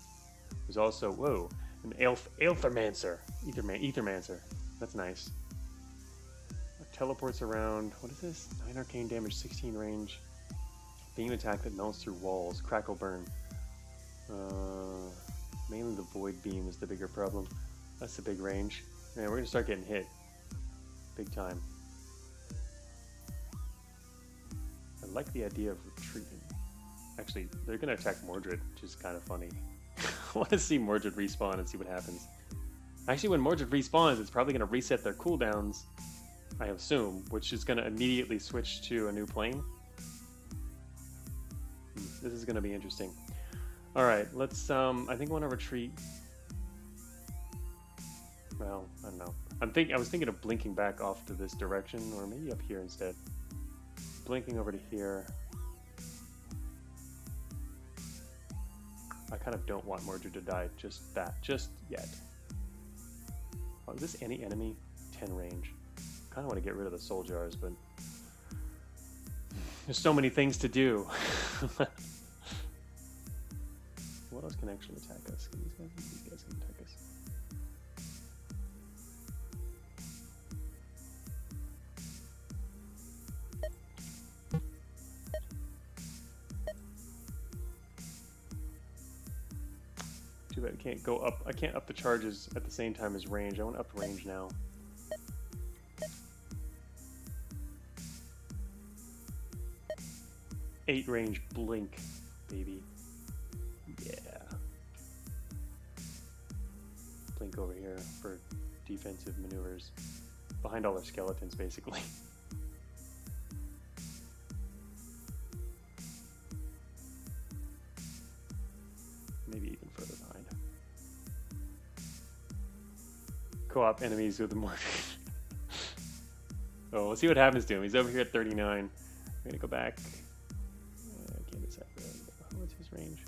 there's also, whoa, an Aethermancer. Ethermancer. That's nice. Teleports around. What is this? 9 arcane damage, 16 range. Beam attack that melts through walls. Crackle burn. Mainly the void beam is the bigger problem. That's the big range. Man, we're gonna start getting hit. Big time. I like the idea of retreating. Actually, they're gonna attack Mordred, which is kind of funny. I want to see Mordred respawn and see what happens. Actually, when Mordred respawns, it's probably gonna reset their cooldowns, I assume, which is gonna immediately switch to a new plane. This is gonna be interesting. Alright, let's, I think I want to retreat. Well, I don't know. I was thinking of blinking back off to this direction, or maybe up here instead. Blinking over to here. I kind of don't want Mordred to die just yet. Oh, is this any enemy? 10 range. I kind of want to get rid of the soul jars, but there's so many things to do. What else can actually attack us? These guys can attack us. Too bad I can't go up. I can't up the charges at the same time as range. I want to up range now. 8 range blink, baby. Yeah. Blink over here for defensive maneuvers. Behind all their skeletons, basically. Maybe even further behind. Co-op enemies with the mortar. Oh, we'll see what happens to him. He's over here at 39. We're gonna go back. I can't decide. What's his range?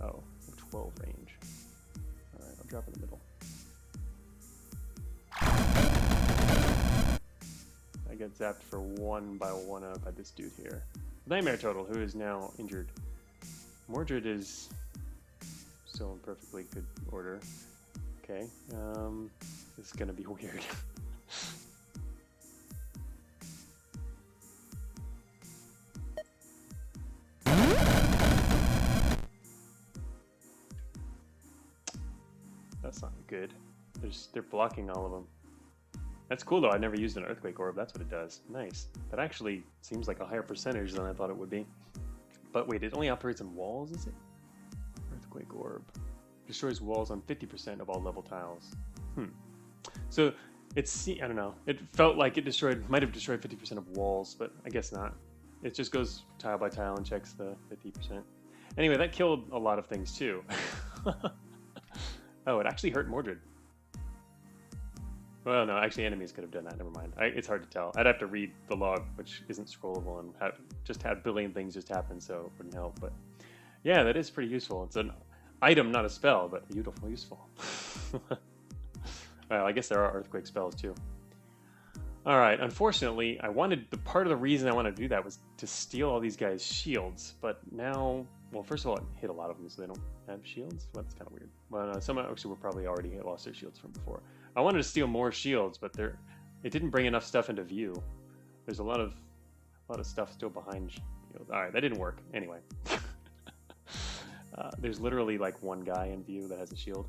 Oh, 12 range. Alright, I'll drop in the middle. I get zapped for 1 by 1 up by this dude here. Nightmare Total, who is now injured. Mordred is still in perfectly good order. Okay, this is gonna be weird. That's not good. They're blocking all of them. That's cool though. I never used an Earthquake Orb. That's what it does. Nice. That actually seems like a higher percentage than I thought it would be. But wait, it only operates on walls, is it? Earthquake Orb. Destroys walls on 50% of all level tiles. So it's, I don't know. It felt like it might have destroyed 50% of walls, but I guess not. It just goes tile by tile and checks the 50%. Anyway, that killed a lot of things too. Oh, it actually hurt Mordred. Well, no, actually enemies could have done that. Never mind. It's hard to tell. I'd have to read the log, which isn't scrollable, and just had a billion things just happen, so it wouldn't help. But yeah, that is pretty useful. It's an item, not a spell, but beautiful, useful. Well, I guess there are earthquake spells too. All right. Unfortunately, part of the reason I wanted to do that was to steal all these guys' shields, but now, well, first of all, it hit a lot of them, so they don't have shields. Well, that's kind of weird. Well, some actually were probably already lost their shields from before. I wanted to steal more shields, but it didn't bring enough stuff into view. There's a lot of stuff still behind shields. All right, that didn't work. Anyway, there's literally like one guy in view that has a shield.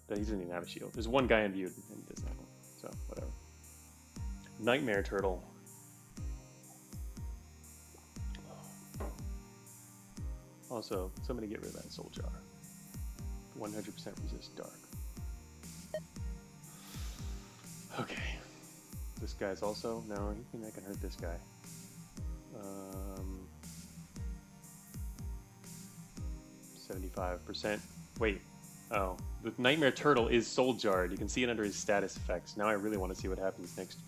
He doesn't even have a shield. There's one guy in view and he doesn't have one. So whatever. Nightmare Turtle. Also, somebody get rid of that soul jar. 100% resist dark. Okay. This guy's also... No, you think I can hurt this guy. 75%. Wait. Oh. The Nightmare Turtle is soul jarred. You can see it under his status effects. Now I really want to see what happens next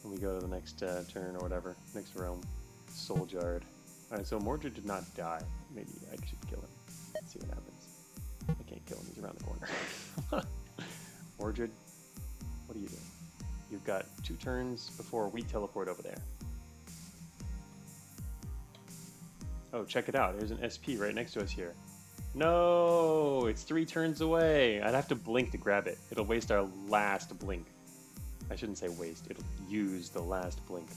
when we go to the next turn or whatever. Next realm. Soul jarred. Alright, so Mordred did not die. Maybe I should kill him. Let's see what happens. I can't kill him. He's around the corner. Mordred, what are you doing? You've got 2 turns before we teleport over there. Oh, check it out. There's an SP right next to us here. No, it's 3 turns away. I'd have to blink to grab it. It'll waste our last blink. I shouldn't say waste. It'll use the last blink.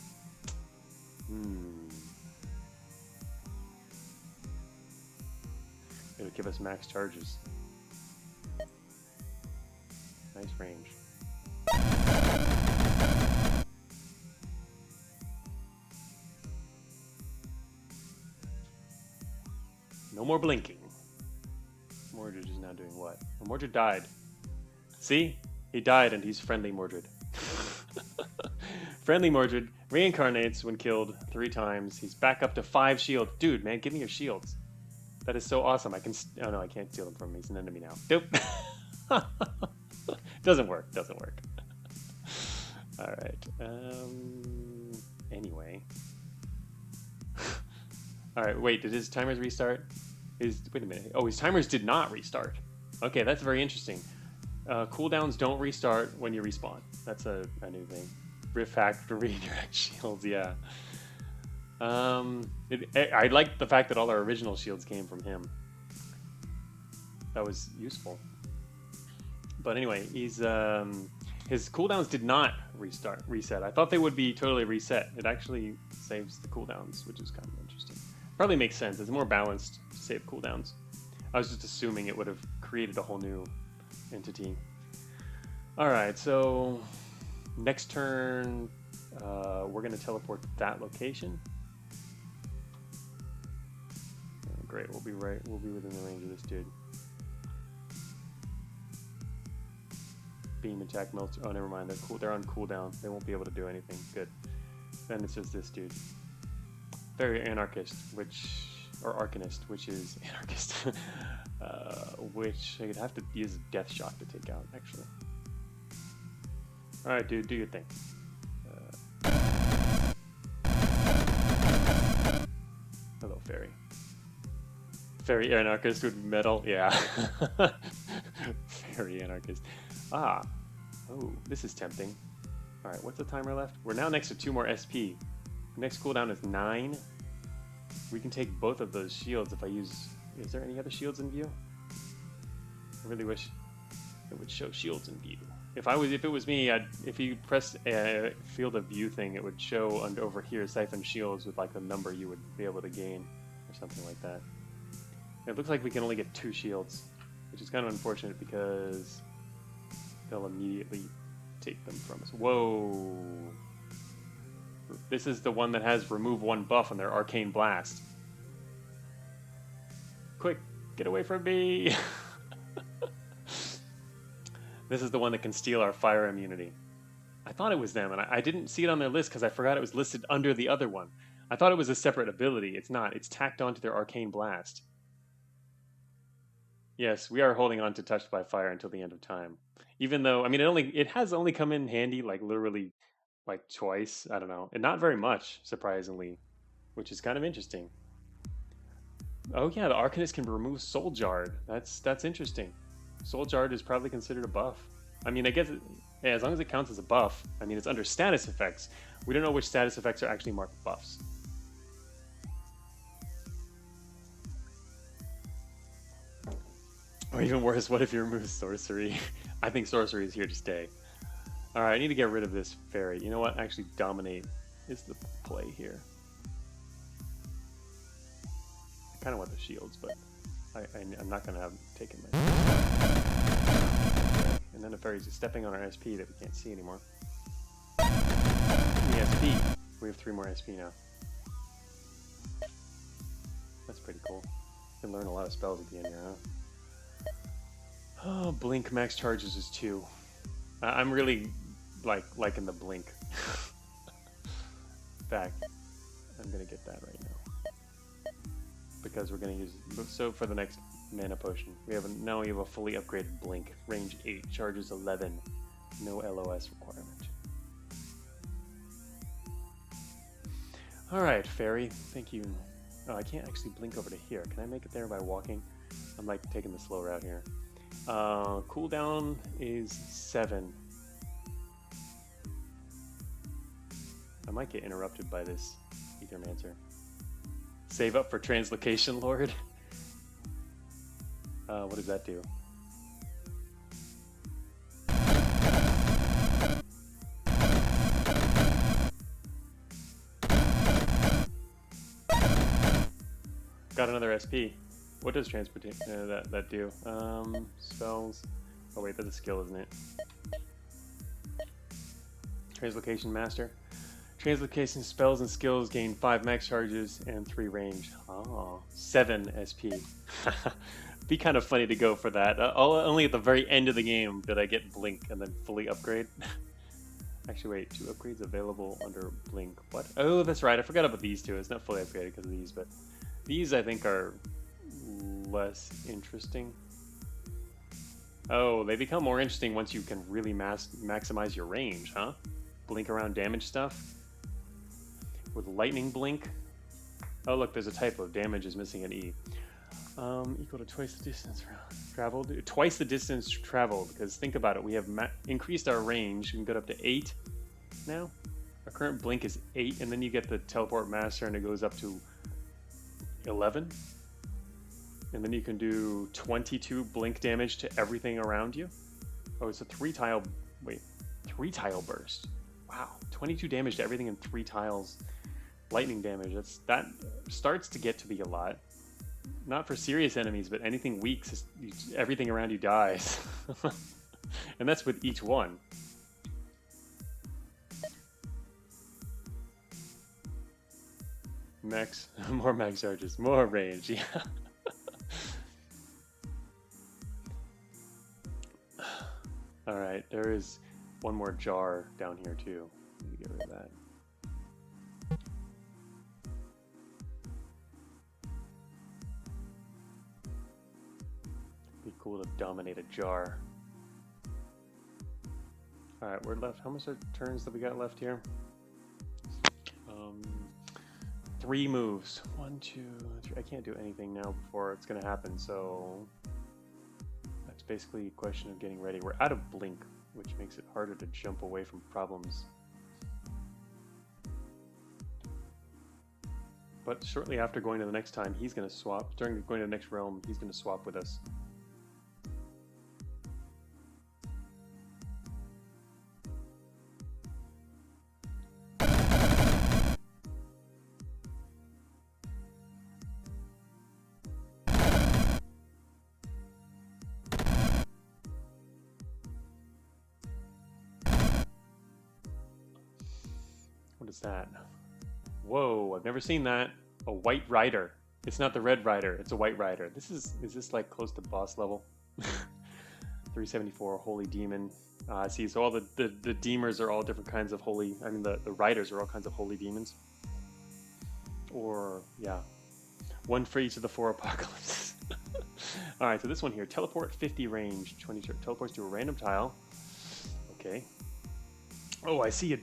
It'll give us max charges. Nice range. No more blinking. Mordred is now doing what? Well, Mordred died. See? He died and he's friendly Mordred. Friendly Mordred reincarnates when killed 3 times. He's back up to 5 shields. Dude, man, give me your shields. That is so awesome. Oh no, I can't steal them from him. He's an enemy now. Nope. Doesn't work. Doesn't work. All right. Anyway. All right. Wait. Did his timers restart? Wait a minute. Oh, his timers did not restart. Okay, that's very interesting. Cooldowns don't restart when you respawn. That's a new thing. Rift hack to redirect shields. Yeah. I like the fact that all our original shields came from him. That was useful. But anyway, his cooldowns did not reset. I thought they would be totally reset. It actually saves the cooldowns, which is kind of interesting. Probably makes sense. It's more balanced to save cooldowns. I was just assuming it would have created a whole new entity. All right, so next turn, we're going to teleport to that location. great. We'll be within the range of this dude. Beam attack melts. Oh, never mind. They're cool. They're on cooldown. They won't be able to do anything. Good. Then it's just this dude. Very anarchist, or arcanist, which is anarchist, which I'd have to use a death shock to take out, actually. All right, dude, do your thing. Hello, fairy. Fairy anarchist with metal, yeah. Fairy anarchist. Ah, oh, this is tempting. All right, what's the timer left? We're now next to 2 more SP. Next cooldown is 9. We can take both of those shields if I use... Is there any other shields in view? I really wish it would show shields in view. If it was me, if you press a field of view thing, it would show over here siphon shields with like the number you would be able to gain or something like that. It looks like we can only get 2 shields, which is kind of unfortunate because they'll immediately take them from us. Whoa! This is the one that has remove 1 buff on their arcane blast. Quick, get away from me! This is the one that can steal our fire immunity. I thought it was them, and I didn't see it on their list because I forgot it was listed under the other one. I thought it was a separate ability. It's not. It's tacked onto their arcane blast. Yes, we are holding on to Touched by Fire until the end of time. Even though, I mean, it has only come in handy, like, literally, like, twice. I don't know. And not very much, surprisingly, which is kind of interesting. Oh, yeah, the Arcanist can remove Soul Jarred. That's interesting. Soul Jarred is probably considered a buff. I mean, I guess, yeah, as long as it counts as a buff. I mean, it's under status effects. We don't know which status effects are actually marked buffs. Or even worse, what if you remove sorcery? I think sorcery is here to stay. Alright, I need to get rid of this fairy. You know what? Actually, dominate is the play here. I kind of want the shields, but I'm not going to have them taken my... And then the fairy's just stepping on our SP that we can't see anymore. The SP. We have 3 more SP now. That's pretty cool. You can learn a lot of spells at the end here, huh? Oh, blink max charges is 2. I'm really liking the blink. In fact, I'm gonna get that right now because we're gonna use so for the next mana potion. Now we have a fully upgraded blink, range 8, charges 11, no LOS requirement. All right, fairy, thank you. Oh, I can't actually blink over to here. Can I make it there by walking? I'm like taking the slow route here. Cooldown is 7. I might get interrupted by this Ethermancer. Save up for Translocation Lord. What does that do? Got another SP. What does transportation that do? Spells. Oh wait, that's a skill, isn't it? Translocation Master. Translocation spells and skills gain 5 max charges and 3 range. Oh, 7 SP. Be kind of funny to go for that. Only at the very end of the game did I get Blink and then fully upgrade. Actually, wait, 2 upgrades available under Blink. What? Oh, that's right. I forgot about these 2. It's not fully upgraded because of these, but these I think are less interesting. Oh, they become more interesting once you can really maximize your range, huh? Blink around damage stuff. With lightning blink. Oh look, there's a typo. Damage is missing an E. Equal to twice the distance traveled. Twice the distance traveled, because think about it. We have increased our range. We can go up to 8 now. Our current blink is 8, and then you get the teleport master, and it goes up to 11. And then you can do 22 blink damage to everything around you. Oh, it's a 3-tile... Wait. 3-tile burst. Wow. 22 damage to everything in 3 tiles. Lightning damage. That starts to get to be a lot. Not for serious enemies, but anything weak, everything around you dies. And that's with each one. Max, more max charges, more range. Yeah. All right, there is one more jar down here too. Let me get rid of that. Be cool to dominate a jar. All right, we're left. How much turns that we got left here? 3 moves. 1, 2, 3. I can't do anything now before it's gonna happen, so that's basically a question of getting ready. We're out of blink, which makes it harder to jump away from problems. But shortly after going to the next time, he's gonna swap. During going to the next realm, he's gonna swap with us. What is that? Whoa, I've never seen that. A white rider. It's not the red rider, it's a white rider. Is this like close to boss level? 374, holy demon. See, so all the demers are all different kinds of holy, I mean the riders are all kinds of holy demons. Or, yeah. One for each of the 4 apocalypses. Alright, so this one here, teleport 50 range, 20 teleports to a random tile. Okay. Oh, I see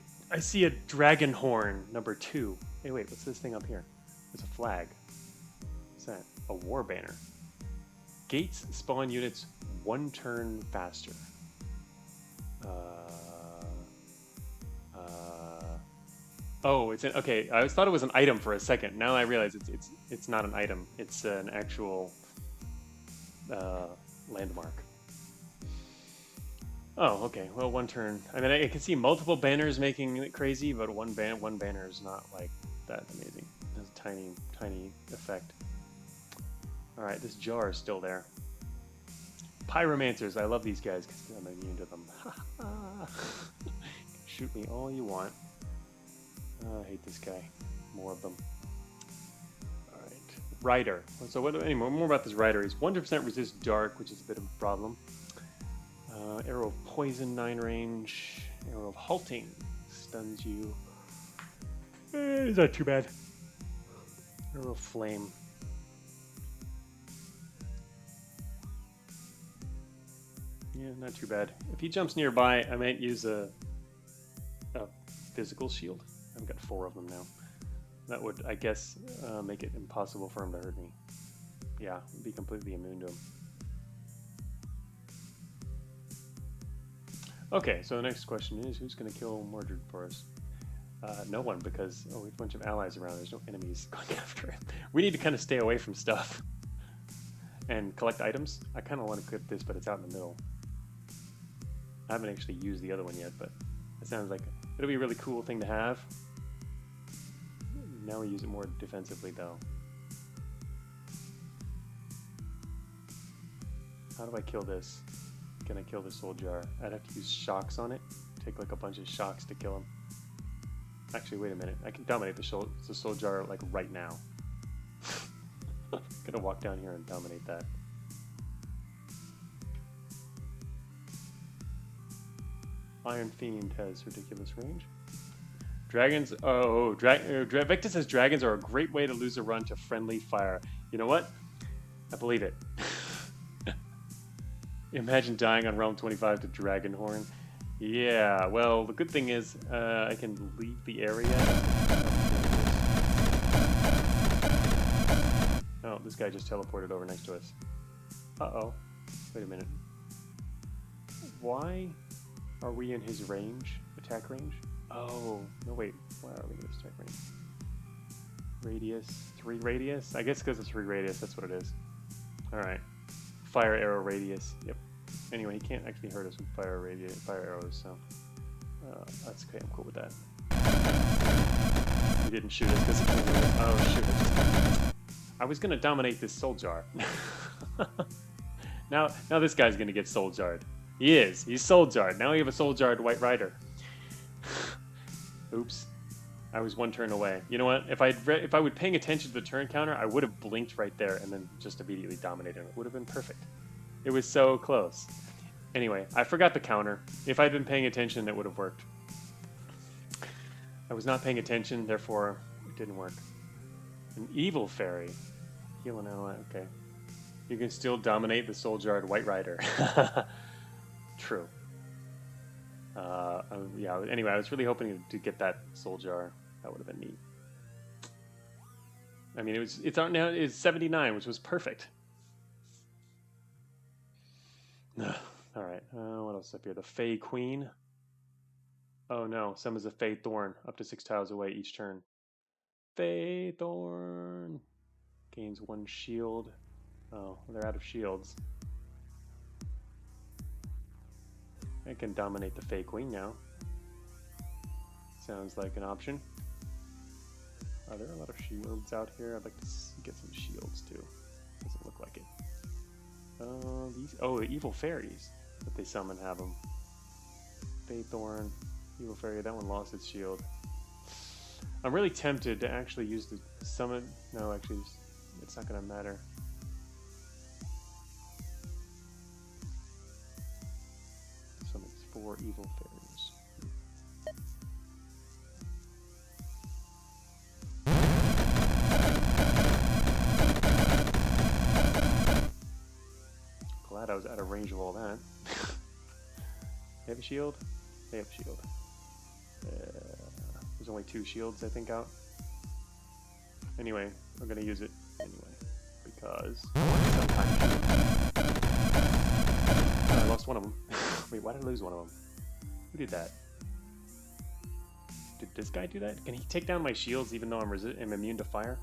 a dragon horn, number 2. Hey, wait, what's this thing up here? There's a flag. What's that? A war banner. Gates spawn units 1 turn faster. Oh, it's okay. I thought it was an item for a second. Now I realize it's not an item. It's an actual landmark. Oh, okay. Well, 1 turn. I mean, I can see multiple banners making it crazy, but one banner is not like that amazing. It has a tiny effect. All right, this jar is still there. Pyromancers. I love these guys because I'm immune to them. Shoot me all you want. I hate this guy. More of them. All right. Rider. So more about this rider. He's 100% resist dark, which is a bit of a problem. Arrow of poison, 9 range. Arrow of halting stuns you. It's not too bad. Arrow of flame. Yeah, not too bad. If he jumps nearby, I might use a physical shield. I've got 4 of them now. That would, I guess, make it impossible for him to hurt me. Yeah, be completely immune to him. Okay, so the next question is, who's going to kill Mordred for us? No one, because we have a bunch of allies around. There's no enemies going after it. We need to kind of stay away from stuff and collect items. I kind of want to equip this, but it's out in the middle. I haven't actually used the other one yet, but it sounds like it'll be a really cool thing to have. Now we use it more defensively, though. How do I kill this? Can I kill the soul jar? I'd have to use shocks on it. Take like a bunch of shocks to kill him. Actually, wait a minute. I can dominate the soul jar like right now. Gonna walk down here and dominate that. Iron Fiend has ridiculous range. Dragons. Victor says dragons are a great way to lose a run to friendly fire. You know what? I believe it. Imagine dying on Realm 25 to Dragonhorn. Yeah, well, the good thing is I can leave the area. Oh, this guy just teleported over next to us. Uh-oh. Wait a minute. Why are we in his range? Attack range? Oh, no, wait. Why are we in his attack range? Radius. 3 radius? I guess because it's 3 radius, that's what it is. Alright. Fire arrow radius. Yep. Anyway, he can't actually hurt us with fire arrows, so that's okay. I'm cool with that. He didn't shoot us because he can't hurt us. Oh shoot! I was gonna dominate this soul jar. now this guy's gonna get soul jarred. He is. He's soul jarred. Now we have a soul jarred white rider. Oops. I was one turn away. You know what? If I would paying attention to the turn counter, I would have blinked right there and then just immediately dominated him. It would have been perfect. It was so close. Anyway, I forgot the counter. If I'd been paying attention, it would have worked. I was not paying attention, therefore it didn't work. An evil fairy. Heal an ally. Okay. You can still dominate the soul-jarred White Rider. True. Yeah. Anyway, I was really hoping to get that soul jar. That would have been neat. I mean, it's out now. It's 79, which was perfect. All right. What else is up here? The Fey Queen. Oh no, summons a Fey Thorn up to 6 tiles away each turn. Fey Thorn gains 1 shield. Oh, they're out of shields. I can dominate the Fey Queen now. Sounds like an option. Are there a lot of shields out here? I'd like to get some shields too. Doesn't look like it. The evil fairies that they summon have them. Feythorn, evil fairy. That one lost its shield. I'm really tempted to actually use the summon. No, actually, it's not going to matter. Summons 4 evil fairies. Glad I was out of range of all that. They have a shield? They have a shield. There's only 2 shields, I think, out. Anyway, I'm going to use it anyway. Because I lost one of them. Wait, why did I lose one of them? Who did that? Did this guy do that? Can he take down my shields even though I'm immune to fire?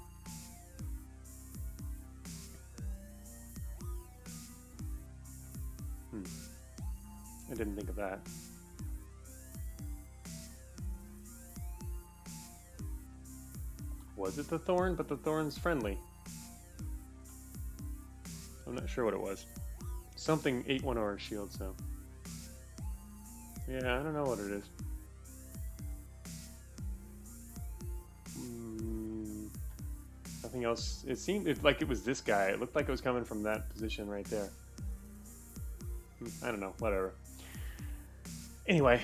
I didn't think of that. Was it the thorn? But the thorn's friendly. I'm not sure what it was. Something 8-1 or shield, so. Yeah, I don't know what it is. Nothing else. It seemed like it was this guy. It looked like it was coming from that position right there. I don't know. Whatever. Anyway,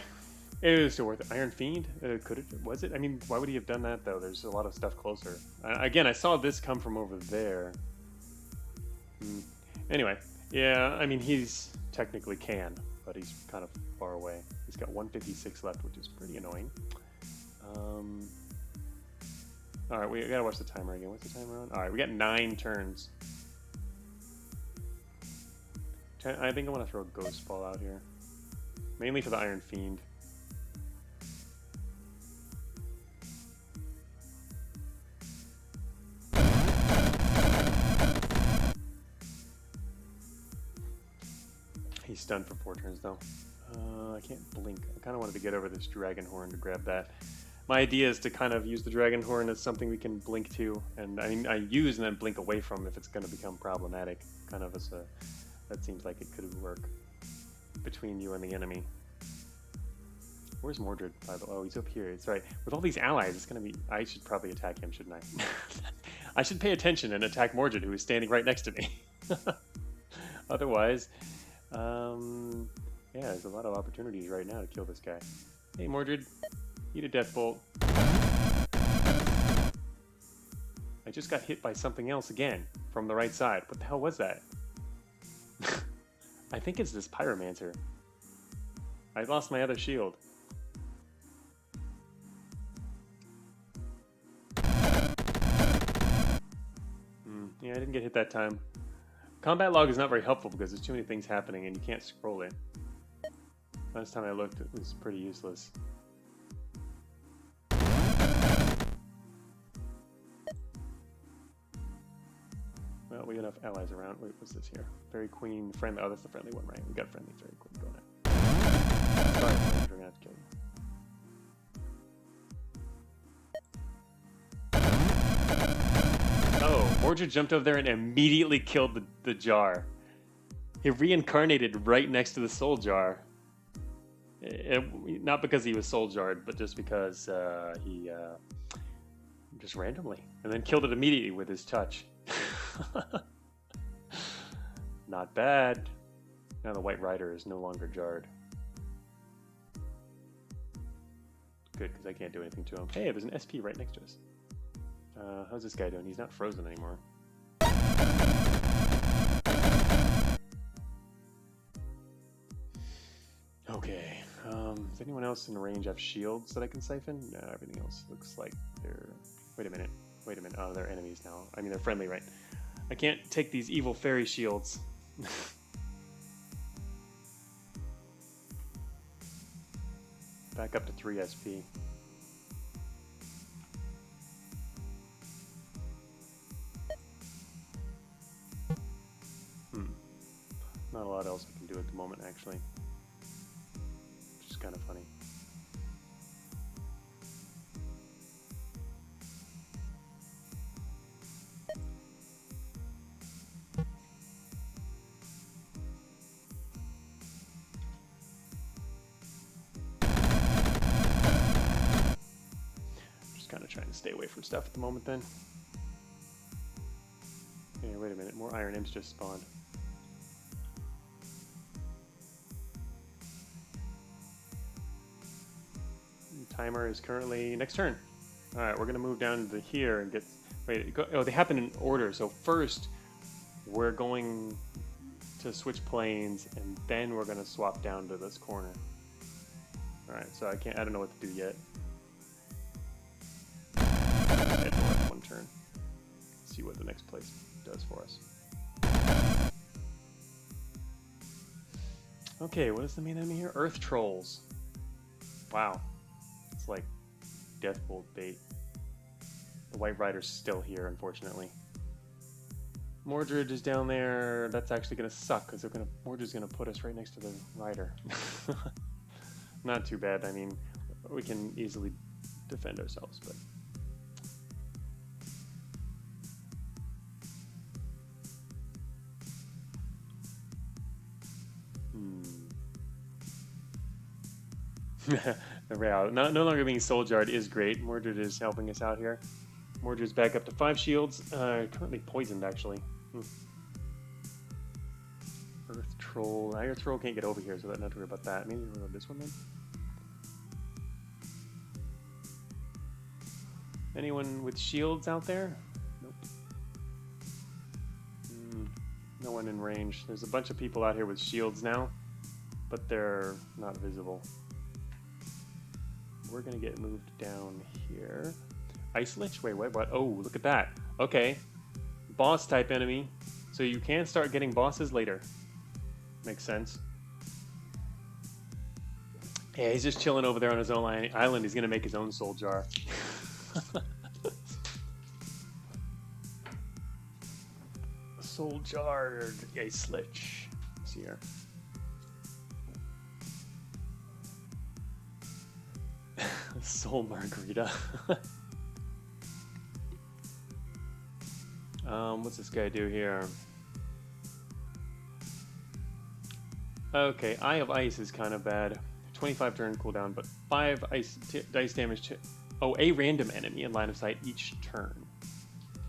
it was still worth it. Iron Fiend? Could it? Was it? I mean, why would he have done that, though? There's a lot of stuff closer. Again, I saw this come from over there. Anyway, yeah, I mean, he's technically can, but he's kind of far away. He's got 156 left, which is pretty annoying. Alright, we gotta watch the timer again. What's the timer on? Alright, we got 9 turns. I think I want to throw a Ghost Ball out here. Mainly for the Iron Fiend. He's stunned for 4 turns though. I can't blink. I kind of wanted to get over this Dragon Horn to grab that. My idea is to kind of use the Dragon Horn as something we can blink to, and I use and then blink away from if it's going to become problematic. Kind of as a, that seems like it could work between you and the enemy. Where's Mordred, by the way? Oh, he's up here. It's right. With all these allies, it's going to be... I should probably attack him, shouldn't I? I should pay attention and attack Mordred, who is standing right next to me. Otherwise, yeah, there's a lot of opportunities right now to kill this guy. Hey, Mordred. Eat a Death Bolt. I just got hit by something else again from the right side. What the hell was that? I think it's this Pyromancer. I lost my other shield. Yeah, I didn't get hit that time. Combat log is not very helpful because there's too many things happening and you can't scroll it. Last time I looked, it was pretty useless. Well, we got enough allies around. Wait, what's this here? Fairy Queen, friendly. Oh, that's the friendly one, right? We got friendly Fairy Queen going on. Sorry, we're gonna have to kill you. Oh, Mordred jumped over there and immediately killed the jar. He reincarnated right next to the soul jar. Not because he was soul jarred, but just because he just randomly, and then killed it immediately with his touch. Not bad. Now the White Rider is no longer jarred. Good, because I can't do anything to him. Hey, there's an SP right next to us. How's this guy doing? He's not frozen anymore. Okay. Does anyone else in range have shields that I can siphon? No, everything else looks like they're... Wait a minute. Wait a minute. Oh, they're enemies now. I mean, they're friendly, right? I can't take these evil fairy shields. Back up to 3 SP. Not a lot else I can do at the moment, actually. Which is kind of funny. Just kind of trying to stay away from stuff at the moment then. Hey, wait a minute. More iron imps just spawned. Timer is currently next turn. All right, we're gonna move down to here and get. Wait, oh, they happen in order. So first, we're going to switch planes, and then we're gonna swap down to this corner. All right, so I don't know what to do yet. Head north 1 turn. See what the next place does for us. Okay, what is the main enemy here? Earth trolls. Wow. It's like death bolt bait. The White Rider's still here, unfortunately. Mordred is down there. That's actually gonna suck because Mordred's gonna put us right next to the Rider. Not too bad. I mean, we can easily defend ourselves, but. No longer being soul jarred is great. Mordred is helping us out here. Mordred's back up to 5 shields. Currently poisoned, actually. Earth Troll. Earth Troll can't get over here, so not to worry about that. Maybe we'll go this one then. Anyone with shields out there? Nope. No one in range. There's a bunch of people out here with shields now, but they're not visible. We're gonna get moved down here. Ice Lich? Wait, what? Oh, look at that. Okay. Boss type enemy. So you can start getting bosses later. Makes sense. Yeah, he's just chilling over there on his own island. He's gonna make his own soul jar. Soul jarred Ice Lich. Let's see here. Soul Margarita. What's this guy do here? Okay, Eye of Ice is kind of bad. 25 turn cooldown, but 5 dice damage to... Oh, a random enemy in line of sight each turn.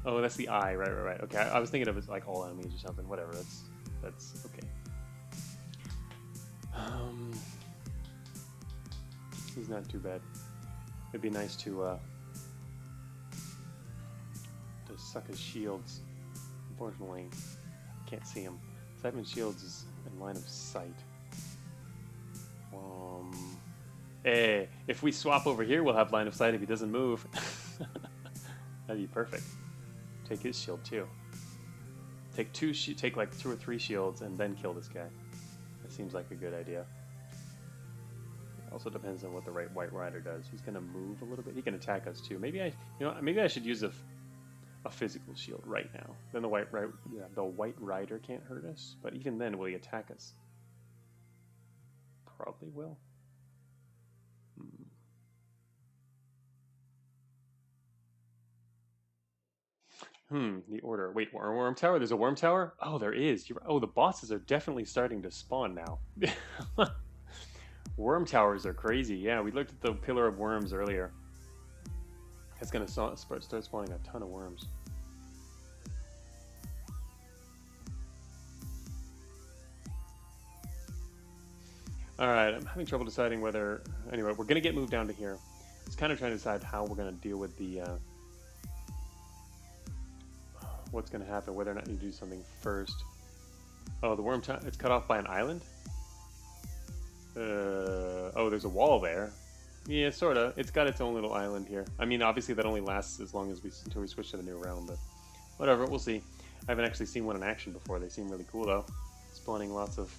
Oh, that's the eye. Right. Okay, I was thinking of it as like all enemies or something. Whatever, that's okay. He's not too bad. It'd be nice to suck his shields. Unfortunately, I can't see him. Siphon shields is in line of sight. If we swap over here, we'll have line of sight if he doesn't move. That'd be perfect. Take his shield too. Take like 2 or 3 shields and then kill this guy. That seems like a good idea. It also depends on what the White Rider does. He's gonna move a little bit. He can attack us too. Maybe I should use a physical shield right now. Then the White Rider can't hurt us. But even then, will he attack us? Probably will. The order. Wait, worm tower? There's a worm tower? Oh, there is. Oh, the bosses are definitely starting to spawn now. Worm towers are crazy. Yeah, we looked at the pillar of worms earlier. It's gonna start spawning a ton of worms. Alright, I'm having trouble deciding whether... Anyway, we're gonna get moved down to here. It's kind of trying to decide how we're gonna deal with the... what's gonna happen, whether or not you do something first. Oh, the worm tower, it's cut off by an island? Oh, there's a wall there. Yeah, sorta. It's got its own little island here. I mean, obviously that only lasts as long as until we switch to the new realm, but whatever, we'll see. I haven't actually seen one in action before. They seem really cool though. Spawning lots of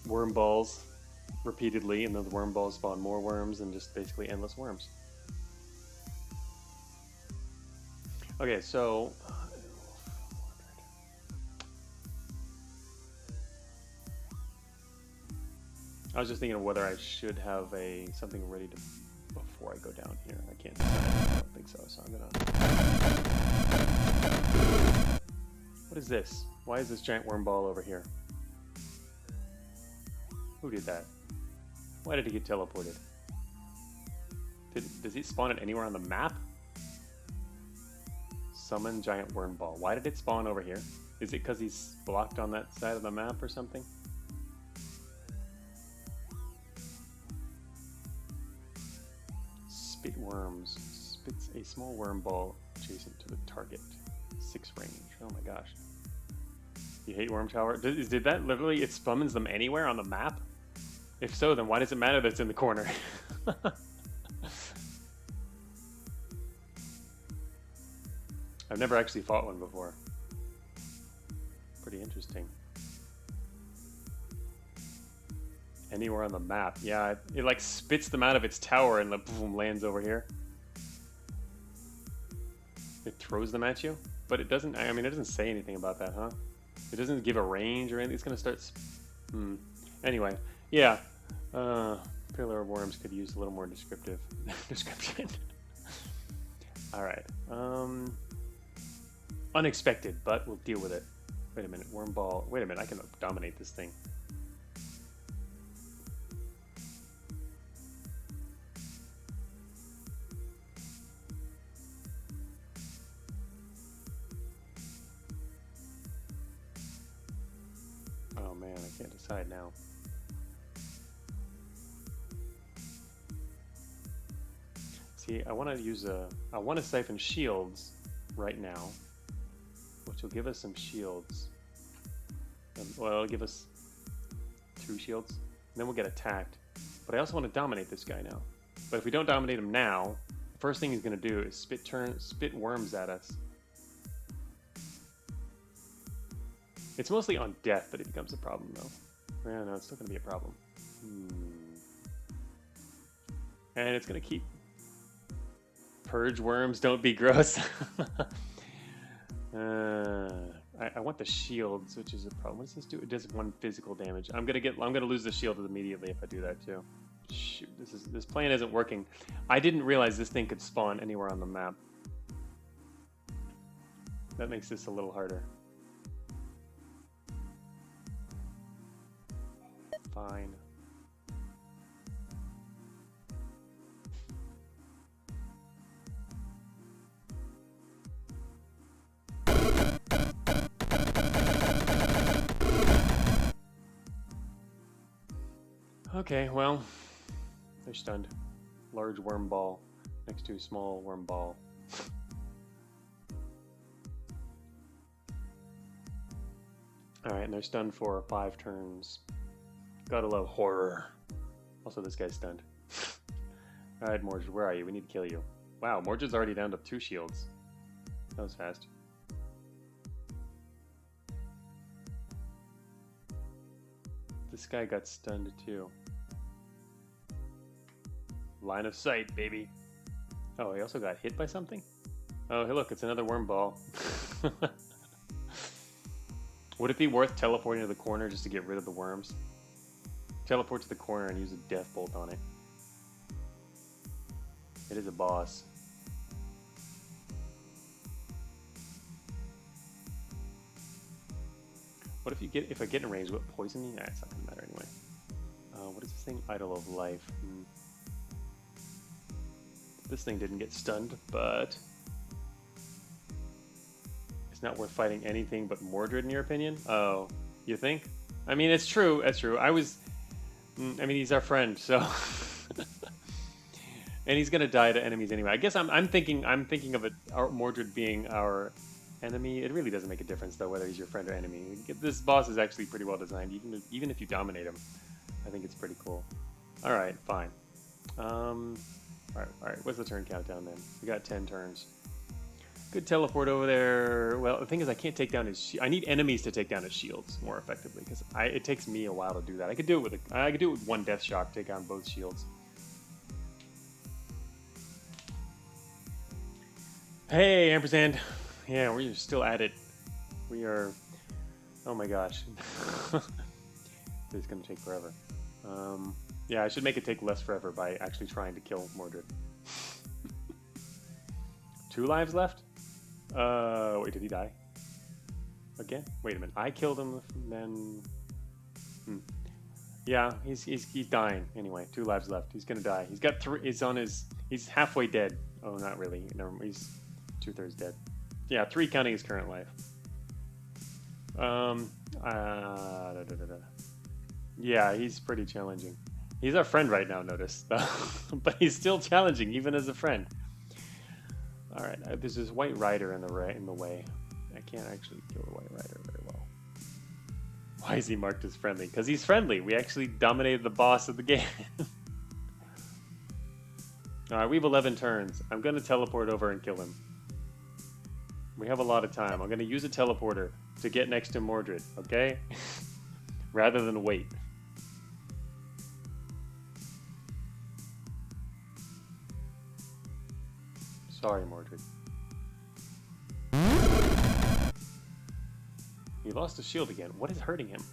worm balls repeatedly, and then the worm balls spawn more worms, and just basically endless worms. Okay, so I was just thinking of whether I should have something ready to before I go down here. I can't decide. I don't think so. So I'm gonna. What is this? Why is this giant worm ball over here? Who did that? Why did he get teleported? Does he spawn it anywhere on the map? Summon giant worm ball. Why did it spawn over here? Is it because he's blocked on that side of the map or something? Spit worms. Spits a small worm ball adjacent to the target. 6 range. Oh my gosh. You hate worm tower? Did that literally, it summons them anywhere on the map? If so, then why does it matter that it's in the corner? I've never actually fought one before. Pretty interesting. Anywhere on the map. Yeah, it like spits them out of its tower and boom, lands over here. It throws them at you, but it doesn't, I mean, it doesn't say anything about that, huh? It doesn't give a range or anything. It's gonna start, Anyway, yeah. Pillar of Worms could use a little more description. Alright. Unexpected, but we'll deal with it. Wait a minute, worm ball. Wait a minute, I can dominate this thing. Oh man, I can't decide now. See, I want to siphon shields right now, which will give us some shields. Well, it'll give us 2 shields, and then we'll get attacked. But I also want to dominate this guy now. But if we don't dominate him now, the first thing he's going to do is spit worms at us. It's mostly on death that it becomes a problem, though. Yeah, no, it's still going to be a problem. And it's going to keep... Purge worms, don't be gross. I want the shields, which is a problem. What does this do? It does 1 physical damage. I'm gonna lose the shield immediately if I do that too. Shoot, this plan isn't working. I didn't realize this thing could spawn anywhere on the map. That makes this a little harder. Fine. Okay, well, they're stunned. Large worm ball next to small worm ball. Alright, and they're stunned for 5 turns. Gotta love horror. Also, this guy's stunned. Alright, Mordred, where are you? We need to kill you. Wow, Mordred's already down to 2 shields. That was fast. This guy got stunned too. Line of sight, baby. Oh, he also got hit by something? Oh, hey look, it's another worm ball. Would it be worth teleporting to the corner just to get rid of the worms? Teleport to the corner and use a death bolt on it. It is a boss. What if I get in range, what poison me? Nah, it's not gonna matter anyway. What is this thing? Idol of Life. This thing didn't get stunned, but it's not worth fighting anything but Mordred, in your opinion? Oh, you think? I mean, it's true. It's true. I mean, he's our friend, so. And he's gonna die to enemies anyway. I guess I'm thinking of it, Mordred being our enemy. It really doesn't make a difference though whether he's your friend or enemy. This boss is actually pretty well designed, even if you dominate him. I think it's pretty cool. All right, fine. All right. What's the turn countdown then? We got 10 turns. Could teleport over there. Well, the thing is, I can't take down his. I need enemies to take down his shields more effectively because it takes me a while to do that. I could do it with one death shock, take on both shields. Hey, ampersand. Yeah, we're still at it. We are. Oh my gosh. This is gonna take forever. Yeah, I should make it take less forever by actually trying to kill Mordred. 2 lives left? Wait, did he die? Again? Wait a minute. I killed him, then... Yeah, he's dying. Anyway, 2 lives left. He's gonna die. He's got 3... He's halfway dead. Oh, not really. No, he's 2/3 dead. Yeah, 3 counting his current life. Yeah, he's pretty challenging. He's our friend right now, notice. But he's still challenging, even as a friend. Alright, there's this White Rider in the way. I can't actually kill the White Rider very well. Why is he marked as friendly? Because he's friendly. We actually dominated the boss of the game. Alright, we have 11 turns. I'm going to teleport over and kill him. We have a lot of time. I'm going to use a teleporter to get next to Mordred, okay? Rather than wait. Sorry, Mordred. He lost his shield again. What is hurting him?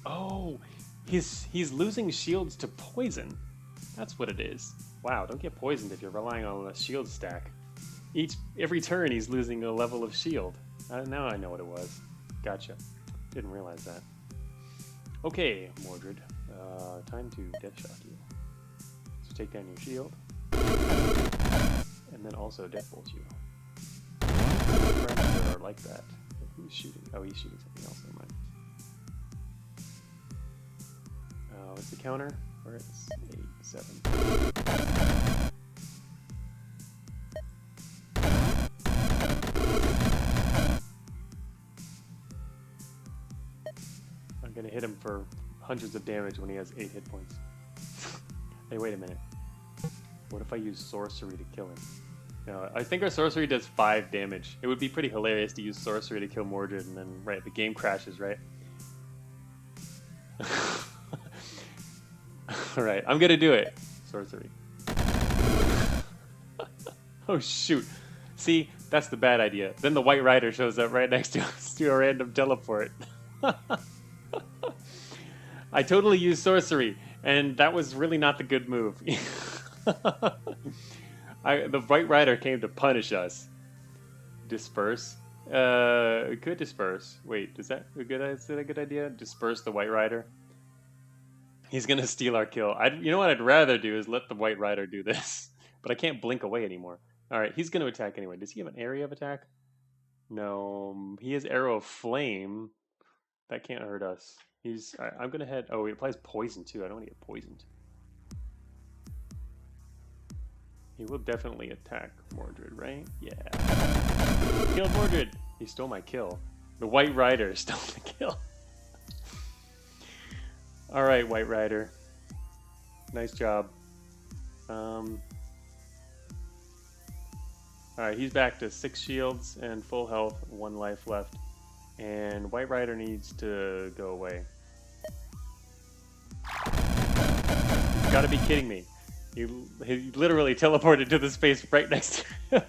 Oh, he's losing shields to poison. That's what it is. Wow, don't get poisoned if you're relying on a shield stack. Every turn he's losing a level of shield. Now I know what it was. Gotcha. Didn't realize that. Okay, Mordred. Time to death shock you. So take down your shield. And then also deathbolt you. Friends are like that. Who's shooting? Oh, he's shooting something else. Never mind. What's the counter? Where it's 8, 7. I'm gonna hit him for hundreds of damage when he has 8 hit points. Hey, wait a minute. What if I use sorcery to kill him? No, I think our sorcery does 5 damage. It would be pretty hilarious to use sorcery to kill Mordred, and then, right, the game crashes, right? Alright, I'm gonna do it. Sorcery. Oh, shoot. See, that's the bad idea. Then the White Rider shows up right next to us to a random teleport. I totally used sorcery, and that was really not the good move. The White Rider came to punish us. Disperse. Could disperse. Wait, is that a good idea? Disperse the White Rider. He's gonna steal our kill. You know what I'd rather do is let the White Rider do this, but I can't blink away anymore. All right, he's gonna attack anyway. Does he have an area of attack? No, he has Arrow of Flame. That can't hurt us. I'm gonna head. Oh, he applies poison too. I don't want to get poisoned. He will definitely attack Mordred, right? Yeah. Killed Mordred! He stole my kill. The White Rider stole the kill. Alright, White Rider. Nice job. Alright, he's back to 6 shields and full health, 1 life left. And White Rider needs to go away. You've gotta be kidding me. He literally teleported to the space right next to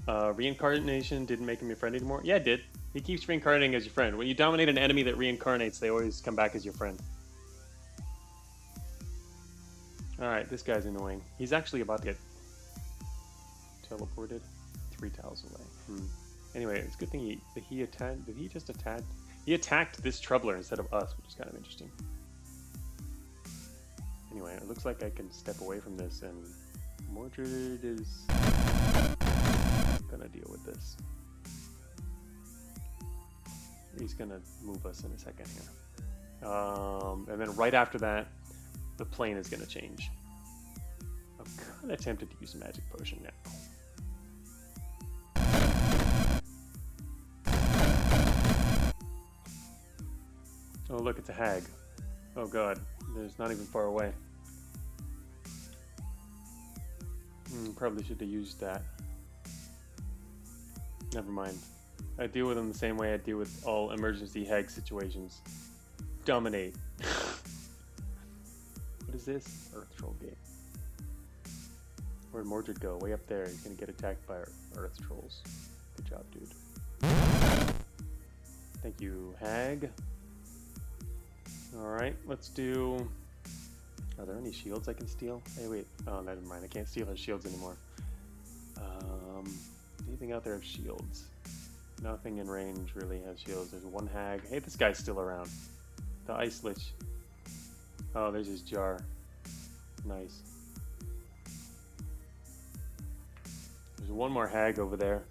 him. Reincarnation didn't make him your friend anymore? Yeah, it did. He keeps reincarnating as your friend. When you dominate an enemy that reincarnates, they always come back as your friend. Alright, this guy's annoying. He's actually about to get teleported 3 tiles away. Anyway, it's a good thing he attacked. Did he just attack? He attacked this Troubler instead of us, which is kind of interesting. Anyway, it looks like I can step away from this, and Mordred is gonna deal with this. He's gonna move us in a second here. And then right after that, the plane is gonna change. I'm kind of tempted to use a magic potion now. Oh look, it's a hag. Oh god, there's not even far away. Probably should have used that. Never mind. I deal with them the same way I deal with all emergency hag situations. Dominate. What is this? Earth Troll Gate. Where'd Mordred go? Way up there. He's gonna get attacked by Earth Trolls. Good job, dude. Thank you, hag. Alright, let's do... Are there any shields I can steal? Hey, wait. Oh, never mind. I can't steal his shields anymore. Anything out there of shields? Nothing in range really has shields. There's one hag. Hey, this guy's still around. The Ice Lich. Oh, there's his jar. Nice. There's one more hag over there.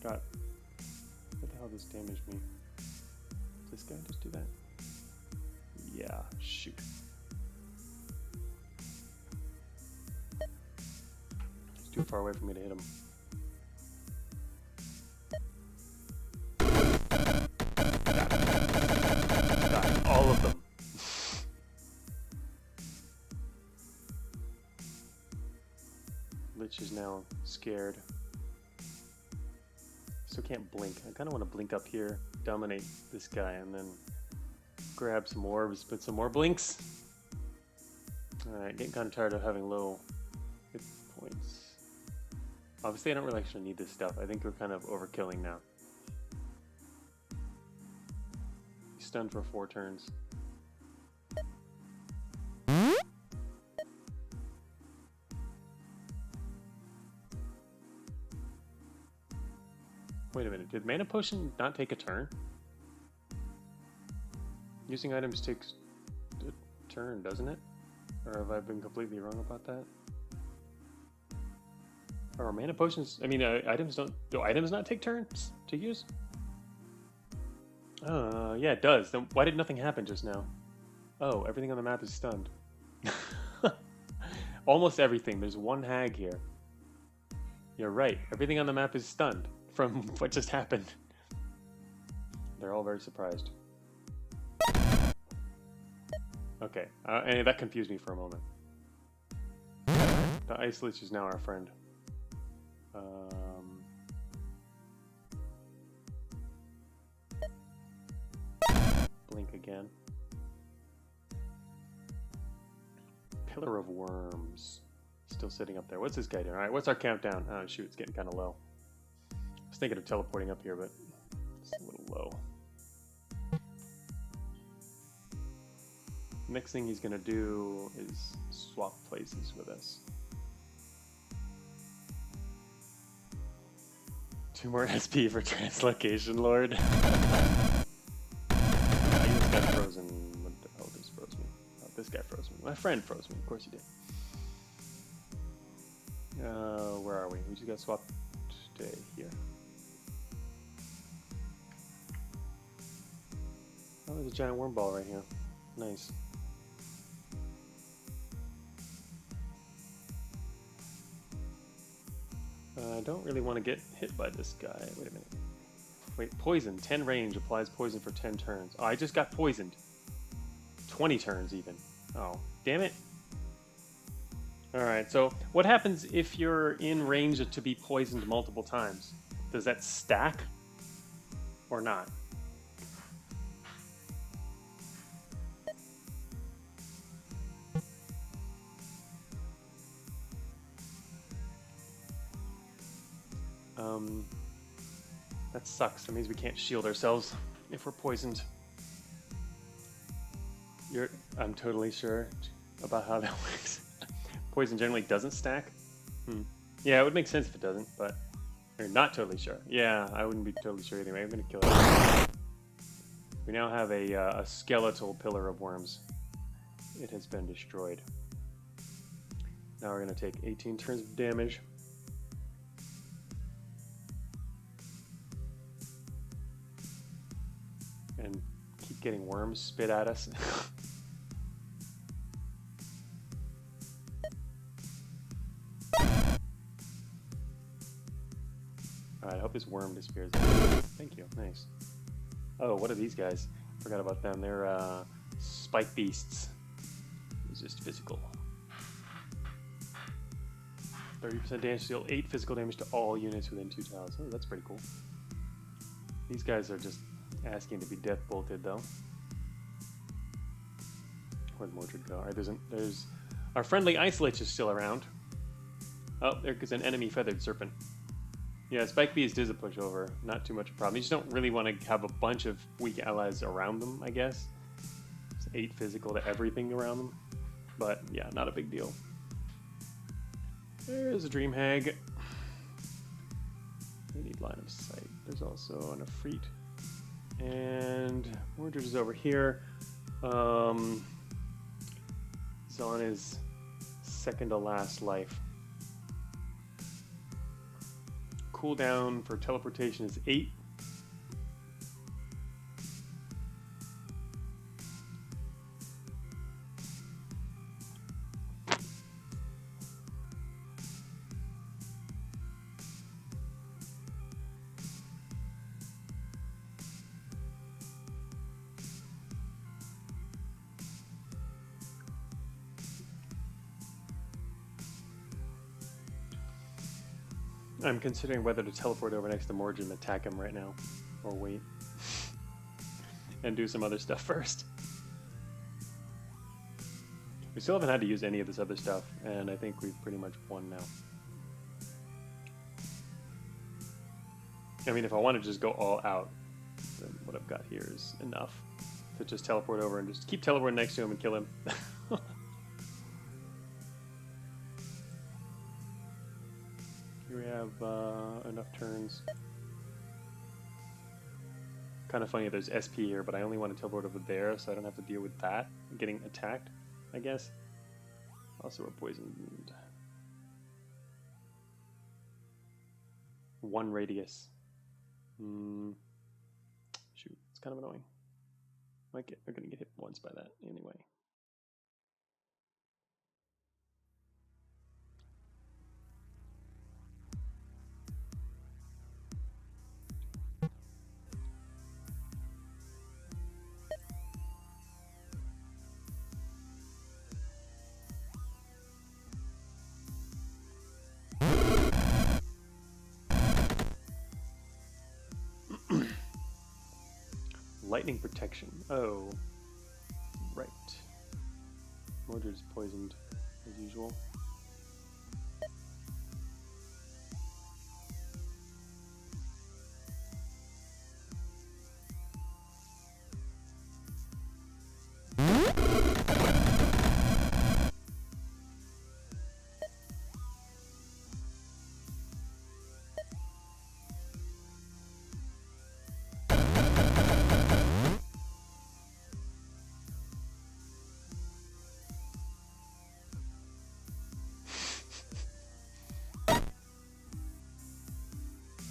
God. What the hell just damaged me? Does this guy just do that? Yeah, shoot. He's too far away for me to hit him. Got it. All of them. Lich is now scared. Still can't blink. I kind of want to blink up here, dominate this guy, and then grab some orbs, put some more blinks. Alright, getting kind of tired of having low hit points. Obviously, I don't really actually need this stuff. I think we're kind of overkilling now. He's stunned for 4 turns. Wait a minute, did Mana Potion not take a turn? Using items takes a turn, doesn't it? Or have I been completely wrong about that? Or Mana Potions, I mean, items don't, do items not take turns to use? Yeah, it does. Then why did nothing happen just now? Oh, everything on the map is stunned. Almost everything. There's one hag here. You're right. Everything on the map is stunned from what just happened. They're all very surprised. Okay, and that confused me for a moment. The Ice Lich is now our friend. Blink again. Pillar of Worms. Still sitting up there. What's this guy doing? Alright, what's our countdown? Oh shoot, it's getting kind of low. I was thinking of teleporting up here, but it's a little low. Next thing he's gonna do is swap places with us. 2 more SP for Translocation Lord. I just got frozen. What the hell just froze me? Oh, this guy froze me. My friend froze me. Of course he did. Where are we? We just got swapped to here. Oh, there's a giant worm ball right here. Nice. I don't really want to get hit by this guy. Wait a minute. Wait, poison. 10 range, applies poison for 10 turns. Oh, I just got poisoned. 20 turns even. Oh, damn it. Alright, so what happens if you're in range to be poisoned multiple times? Does that stack? Or not? That sucks. That means we can't shield ourselves if we're poisoned. I'm totally sure. about how that works. Poison generally doesn't stack. Yeah, it would make sense if it doesn't, but you're not totally sure. Yeah, I wouldn't be totally sure anyway. I'm gonna kill it. We now have a skeletal pillar of worms. It has been destroyed. Now we're gonna take 18 turns of damage. And keep getting worms spit at us. Alright, I hope this worm disappears. Thank you, nice. Oh, what are these guys? Forgot about them. They're spike beasts. Resist physical. 30% damage, deal 8 physical damage to all units within 2 tiles. Oh, that's pretty cool. These guys are just asking to be death bolted, though. Where'd Mordred go? Alright, there's our friendly ice lich is still around. Oh, there goes an enemy feathered serpent. Yeah, Spike Beast is a pushover. Not too much of a problem. You just don't really want to have a bunch of weak allies around them, I guess. It's 8 physical to everything around them. But, yeah, not a big deal. There's a Dream Hag. We need line of sight. There's also an Efreet. And Mordred is over here. Zon is second to last life. Cooldown for teleportation is 8. I'm considering whether to teleport over next to Mordred and attack him right now, or wait, and do some other stuff first. We still haven't had to use any of this other stuff, and I think we've pretty much won now. I mean, if I want to just go all out, then what I've got here is enough to just teleport over and just keep teleporting next to him and kill him. Here we have enough turns. Kind of funny there's SP here, but I only want to teleport over there, so I don't have to deal with that getting attacked, I guess. Also, we're poisoned. 1 radius. Shoot, it's kind of annoying. We're gonna get hit once by that anyway. Lightning protection. Oh, right. Mordred's poisoned as usual.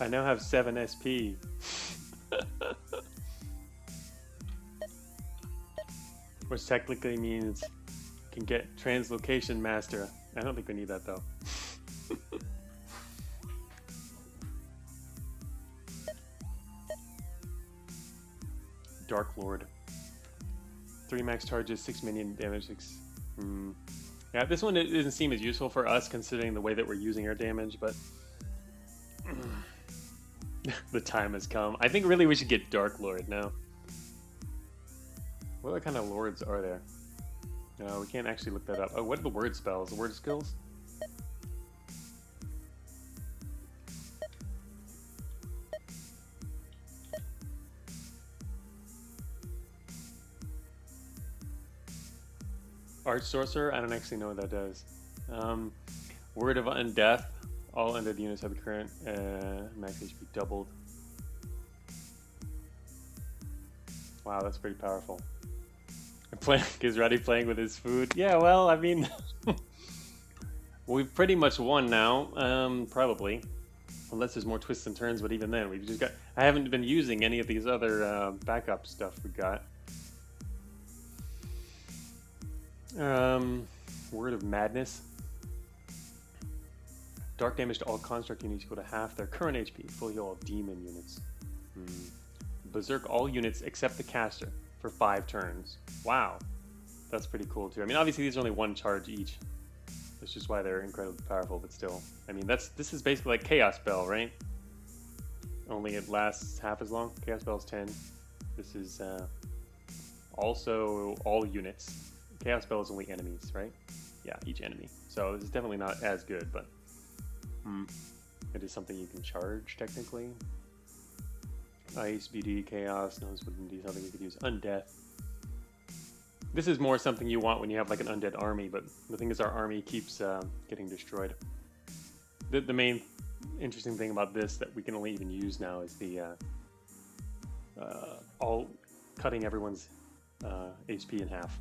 I now have 7 SP. Which technically means can get Translocation Master. I don't think we need that though. Dark Lord. 3 max charges, 6 minion damage, 6. Yeah, this one doesn't seem as useful for us considering the way that we're using our damage, but the time has come. I think really we should get Dark Lord now. What other kind of lords are there? No, we can't actually look that up. Oh, what are the word spells? The word skills? Arch Sorcerer? I don't actually know what that does. Um, Word of Undeath. All undead units have the current max HP doubled. Wow, that's pretty powerful. Is Roddy playing with his food? Yeah, well, I mean, we've pretty much won now, probably. Unless there's more twists and turns, but even then, we've just got... I haven't been using any of these other backup stuff we got. Word of Madness. Dark damage to all construct units equal to half their current HP. Full heal all demon units. Berserk all units except the caster for 5 turns. Wow. That's pretty cool too. I mean, obviously these are only 1 charge each. That's just why they're incredibly powerful, but still. I mean, this is basically like Chaos Spell, right? Only it lasts half as long. Chaos Spell is 10. This is also all units. Chaos Spell is only enemies, right? Yeah, each enemy. So this is definitely not as good, but it is something you can charge, technically. Ice, BD, Chaos, knows wouldn't be something you could use. Undeath. This is more something you want when you have like an undead army, but the thing is our army keeps getting destroyed. The main interesting thing about this that we can only even use now is the all cutting everyone's HP in half,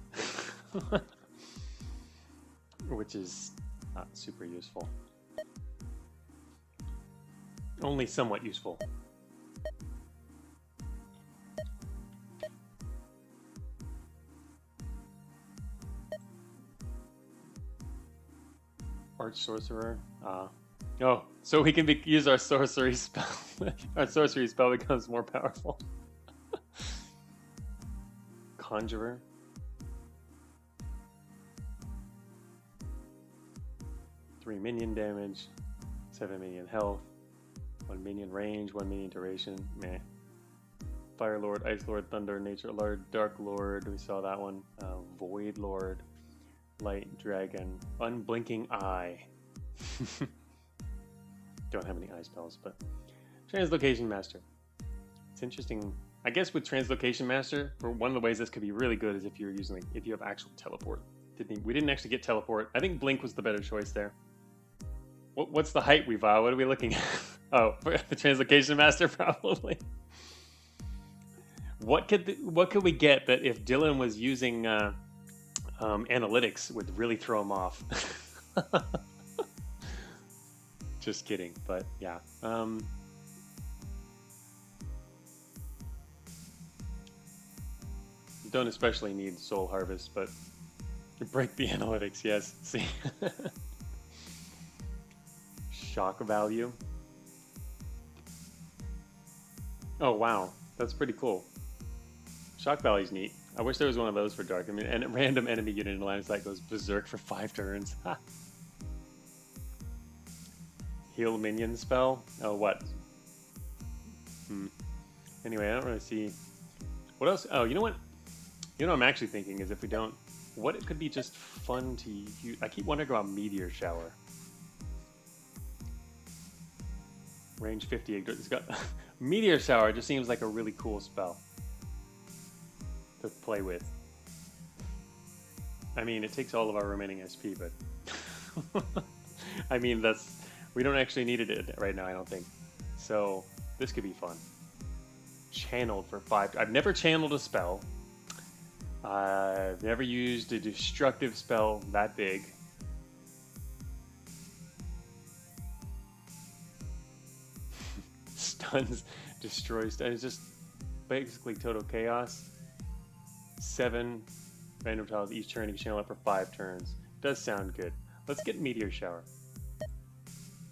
which is not super useful. Only somewhat useful. Arch Sorcerer. Oh, so we can use our sorcery spell. Our sorcery spell becomes more powerful. Conjurer. Three minion damage, 7 minion health, 1 minion range, 1 minion duration. Meh. Fire Lord, Ice Lord, Thunder, Nature Lord, Dark Lord. We saw that one. Void Lord. Light Dragon, Unblinking Eye. Don't have any eye spells, but Translocation Master. It's interesting. I guess with Translocation Master, one of the ways this could be really good is if you're using, if you have actual teleport. We didn't actually get teleport. I think Blink was the better choice there. What's the height what are we looking at? Oh, the Translocation Master probably. What could we get that if Dylan was using analytics would really throw him off? Just kidding, but yeah. Don't especially need Soul Harvest, but break the analytics, yes. See, shock value. Oh wow, that's pretty cool. Shock value's neat. I wish there was one of those for Dark. I mean, and a random enemy unit in the line of sight goes berserk for 5 turns. Ha. Heal minion spell? Oh, what? Anyway, I don't really see... What else? Oh, you know what? You know what I'm actually thinking is if we don't... What it could be just fun to use... I keep wondering about Meteor Shower. Range 50. It's got... Meteor Shower just seems like a really cool spell to play with. I mean, it takes all of our remaining SP, but... I mean, that's... We don't actually need it right now, I don't think. So, this could be fun. Channeled for 5... I've never channeled a spell. I've never used a destructive spell that big. Stuns, destroys... It's just basically total chaos. 7 random tiles each turn. You can channel it for 5 turns. Does sound good. Let's get Meteor Shower.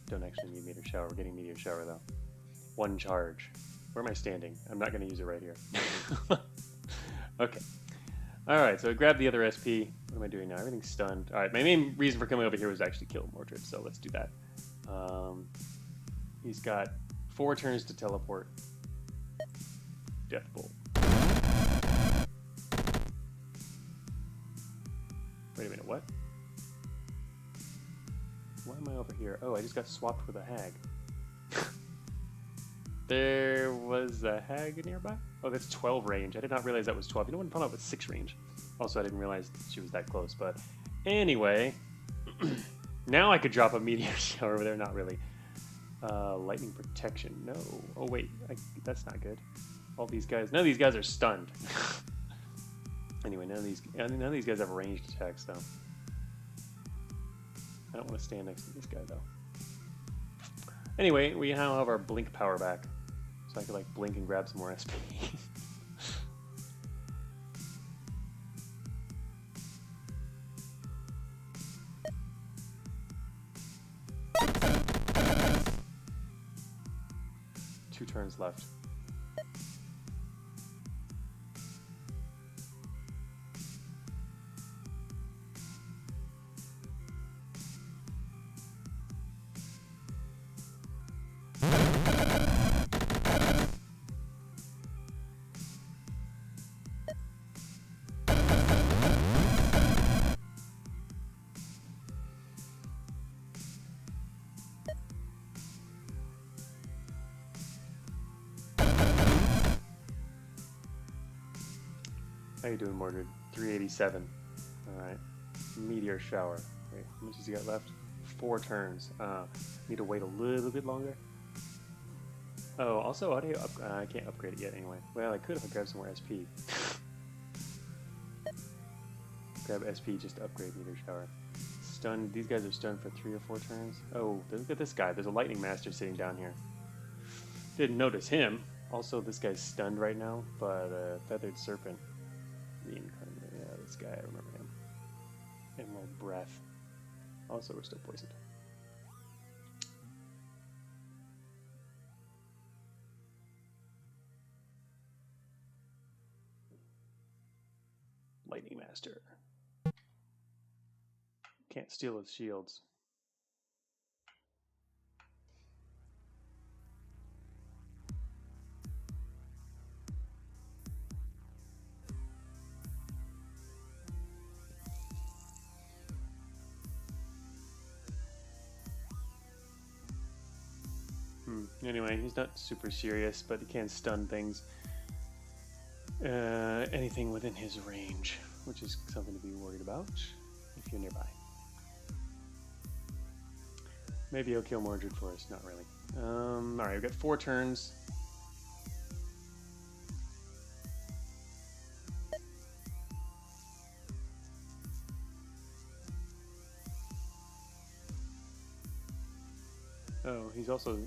Don't actually need Meteor Shower. We're getting Meteor Shower though. 1 charge. Where am I standing? I'm not going to use it right here. Okay. Alright, so I grabbed the other SP. What am I doing now? Everything's stunned. Alright, my main reason for coming over here was actually kill Mordred, so let's do that. He's got 4 turns to teleport. Death Bolt. Wait a minute, what? Why am I over here? Oh, I just got swapped with a hag. There was a hag nearby? Oh, that's 12 range. I did not realize that was 12. You know what? I'm found out with 6 range. Also, I didn't realize she was that close, but anyway. Now I could drop a meteor shower over there. Not really. Lightning protection. No. Oh, wait. That's not good. All these guys. None of these guys are stunned. Anyway, none of these guys have ranged attacks, though. I don't want to stand next to this guy, though. Anyway, we now have our blink power back. So I could, like, blink and grab some more SP. 2 turns left. How you doing, Mordred? 387. Alright. Meteor shower. Wait, how much has he got left? 4 turns. Need to wait a little bit longer. Oh, also, how do you I can't upgrade it yet anyway. Well, I could if I grabbed some more SP. Grab SP just to upgrade meteor shower. Stunned. These guys are stunned for 3 or 4 turns. Oh, look at this guy. There's a lightning master sitting down here. Didn't notice him. Also, this guy's stunned right now, but feathered serpent. Reincarnated. Yeah, this guy, I remember him. Emerald breath. Also, we're still poisoned. Lightning master. Can't steal his shields. Anyway, he's not super serious, but he can stun things. Anything within his range, which is something to be worried about if you're nearby. Maybe he'll kill Mordred for us. Not really. Alright, we've got 4 turns. Oh, he's also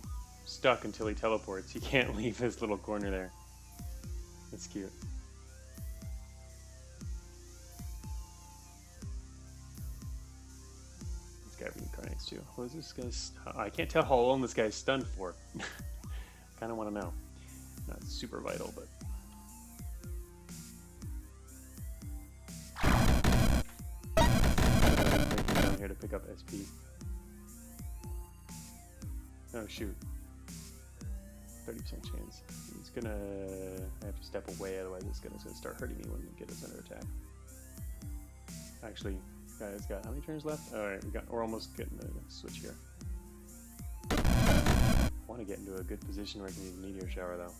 stuck until he teleports. He can't leave his little corner there. That's cute. This guy reincarnates too. What is this guy's? I can't tell how long this guy's stunned for. Kind of want to know. Not super vital, but. Down here to pick up SP. Oh shoot. 30% chance. He's gonna. I have to step away, otherwise it's gonna start hurting me when we get us under attack. Actually, guys, got how many turns left? All right, we're almost getting the switch here. I want to get into a good position where I can use meteor shower though.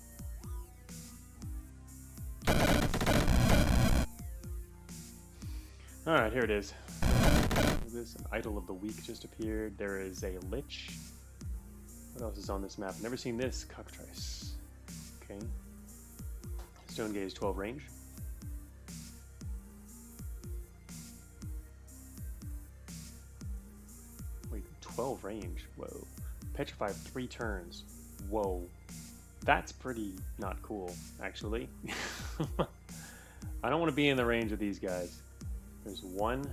All right, here it is. This an idol of the week just appeared. There is a lich. What else is on this map? Never seen this. Cockatrice. Okay. Stone Gaze 12 range. Wait, 12 range? Whoa. Petrified 3 turns. Whoa. That's pretty not cool, actually. I don't want to be in the range of these guys. There's one.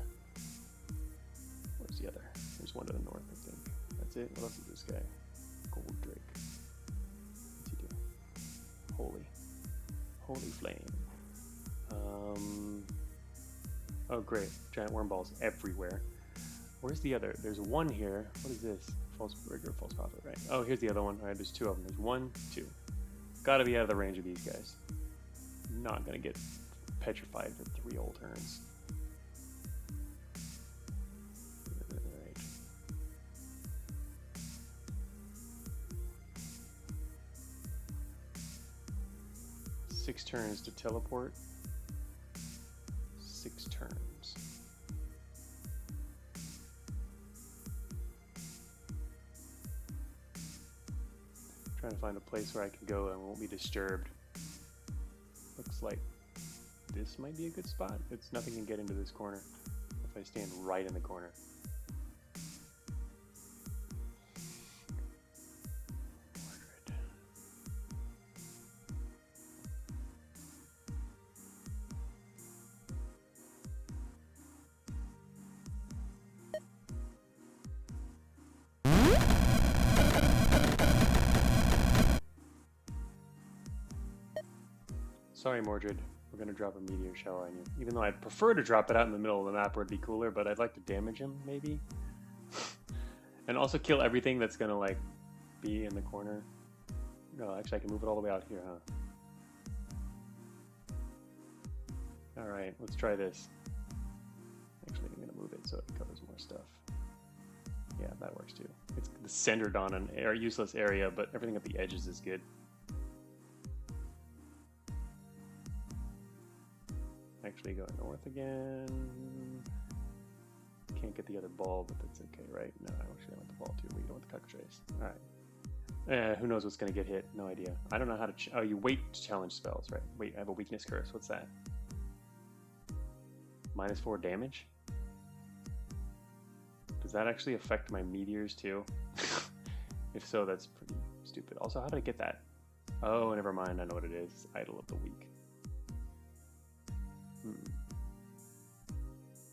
Where's the other? There's one to the north, I think. That's it. What else is this guy? Gold Drake. What's he do? Holy flame. Oh great, giant worm balls everywhere. Where's the other? There's one here. What is this? False rigger, false prophet, right? Oh, here's the other one. All right, there's 2 of them. There's 1, 2. Gotta be out of the range of these guys. Not gonna get petrified for 3 whole turns. 6 turns to teleport. 6 turns. Trying to find a place where I can go and won't be disturbed. Looks like this might be a good spot. It's nothing can get into this corner if I stand right in the corner. Sorry, Mordred. We're gonna drop a meteor shower on you. Even though I'd prefer to drop it out in the middle of the map where it'd be cooler, but I'd like to damage him, maybe? And also kill everything that's gonna, like, be in the corner. No, actually I can move it all the way out here, huh? Alright, let's try this. Actually, I'm gonna move it so it covers more stuff. Yeah, that works too. It's centered on an useless area, but everything at the edges is good. Actually go north again. Can't get the other ball, but that's okay, right? No, actually I want the ball too. We don't want the cockatrice. Alright. Who knows what's going to get hit? No idea. I don't know how to... oh, you wait to challenge spells, right? Wait, I have a weakness curse. What's that? -4 damage? Does that actually affect my meteors too? If so, that's pretty stupid. Also, how did I get that? Oh, never mind. I know what it is. It's Idol of the Weak.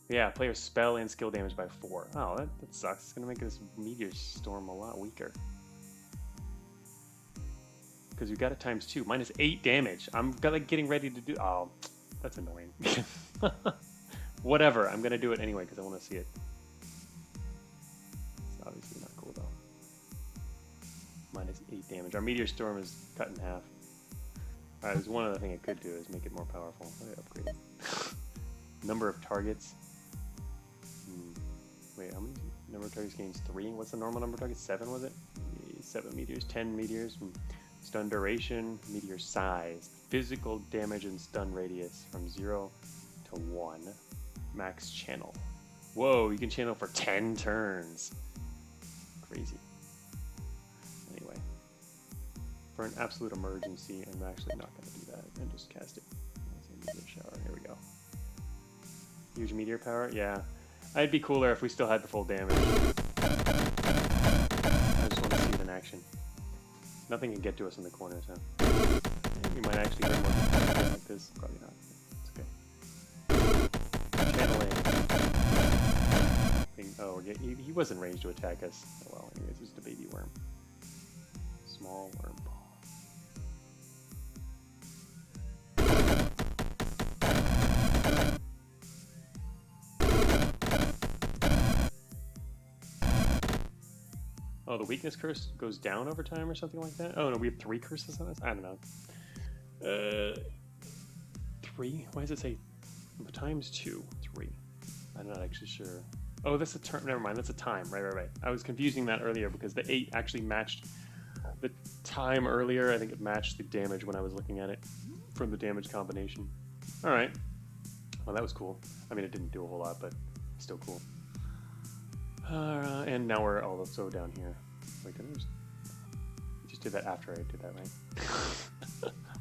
Yeah, player's spell and skill damage by 4. Oh, that sucks. It's gonna make this meteor storm a lot weaker. Because you got it times 2. -8 damage. I'm getting ready to do... oh, that's annoying. Whatever. I'm gonna do it anyway because I want to see it. It's obviously not cool though. -8 damage. Our meteor storm is cut in half. Alright, there's one other thing I could do is make it more powerful. Let me upgrade it. Number of targets. Wait, how many? Number of targets gains 3. What's the normal number of targets? 7, was it? 7 meteors, 10 meteors. Stun duration, meteor size, physical damage and stun radius from 0 to 1. Max channel. Whoa, you can channel for 10 turns. Crazy. Anyway. For an absolute emergency, I'm actually not going to do that and just cast it. Meteor shower. Here we go. Huge meteor power? Yeah. It'd be cooler if we still had the full damage. I just want to see it in action. Nothing can get to us in the corners, huh? We might actually get more like this. Probably not. It's okay. Channeling. Oh, he wasn't ranged to attack us. Oh well, anyways, it's just a baby worm. Small worm ball. Oh, the weakness curse goes down over time or something like that? Oh, no, we have 3 curses on us? I don't know. 3? Why does it say times 2? 3. I'm not actually sure. Oh, that's a turn. Never mind, that's a time. Right. I was confusing that earlier because the 8 actually matched the time earlier. I think it matched the damage when I was looking at it from the damage combination. Alright. Well, that was cool. I mean, it didn't do a whole lot, but still cool. And now we're also down here. Wait, didn't I just did that after I did that, right?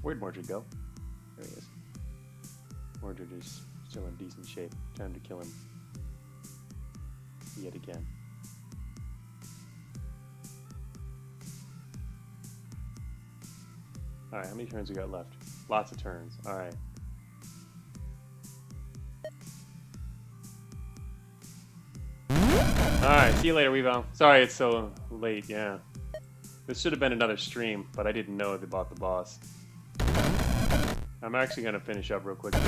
Where'd Mordred go? There he is. Mordred is still in decent shape. Time to kill him. Yet again. Alright, how many turns we got left? Lots of turns. Alright. Alright, see you later, Weevo. Sorry it's so late, yeah. This should have been another stream, but I didn't know they bought the boss. I'm actually going to finish up real quick. I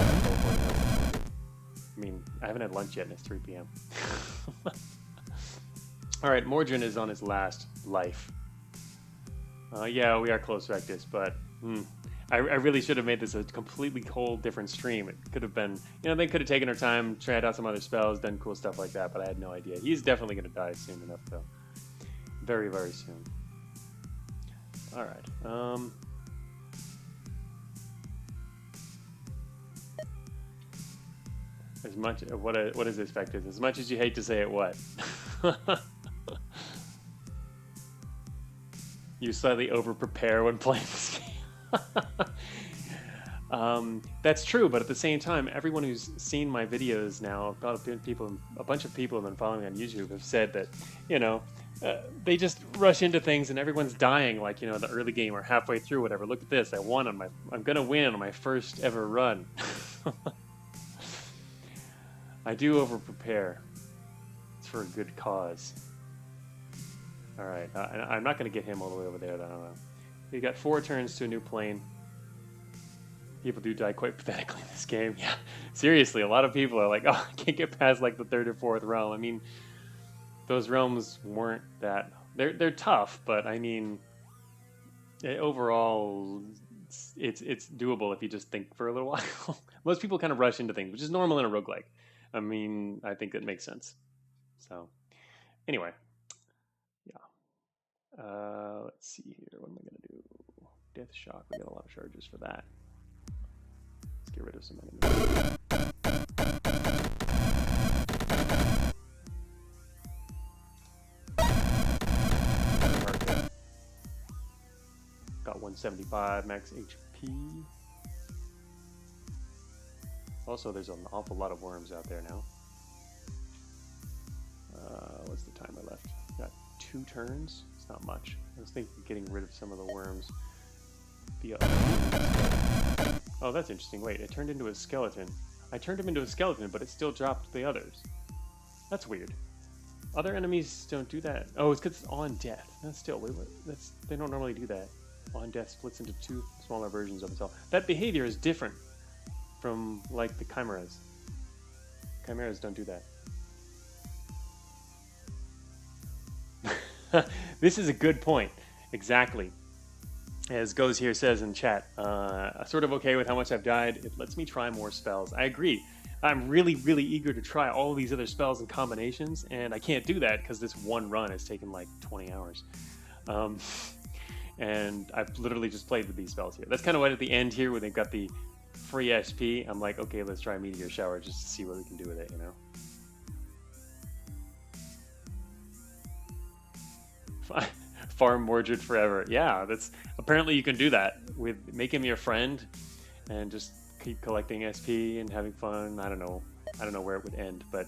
mean, I haven't had lunch yet and it's 3 p.m. Alright, Mordred is on his last life. Yeah, we are close Vectus, but... I really should have made this a completely whole different stream. It could have been, you know, they could have taken their time, tried out some other spells, done cool stuff like that, but I had no idea. He's definitely going to die soon enough, though. Very, very soon. Alright. As much what is this, Vectors? As much as you hate to say it, what? You slightly over prepare when playing this game. That's true, but at the same time, everyone who's seen my videos now, a bunch of people have been following me on YouTube, have said that, you know, they just rush into things and everyone's dying, like, you know, the early game or halfway through, whatever. Look at this, I'm gonna win on my first ever run. I do over prepare. It's for a good cause. All right, I'm not gonna get him all the way over there. Though. We got 4 turns to a new plane. People do die quite pathetically in this game. Yeah, seriously, a lot of people are like, oh, I can't get past like the 3rd or 4th realm. I mean, those realms weren't that. They're tough, but I mean, overall, it's doable if you just think for a little while. Most people kind of rush into things, which is normal in a roguelike. I mean, I think that makes sense. So, anyway, yeah. Let's see here. What am I gonna do? Death shock. We got a lot of charges for that. Let's get rid of some enemies. Got 175 max HP. Also, there's an awful lot of worms out there now. What's the timer left? Got 2 turns. It's not much. I was thinking of getting rid of some of the worms. Oh, that's interesting. Wait, it turned into a skeleton. I turned him into a skeleton, but it still dropped the others. That's weird. Other enemies don't do that. Oh, it's because it's on death. That's still, they don't normally do that. On death splits into 2 smaller versions of itself. That behavior is different from, like, the chimeras. Chimeras don't do that. This is a good point. Exactly. As Goes here says in chat, sort of okay with how much I've died. It lets me try more spells. I agree. I'm really, really eager to try all these other spells and combinations, and I can't do that because this one run has taken like 20 hours. And I've literally just played with these spells here. That's kind of what at the end here, when they've got the free SP, I'm like, okay, let's try Meteor Shower just to see what we can do with it, you know? Farm Mordred forever. Yeah, that's apparently you can do that with make him your friend and just keep collecting SP and having fun. I don't know where it would end, but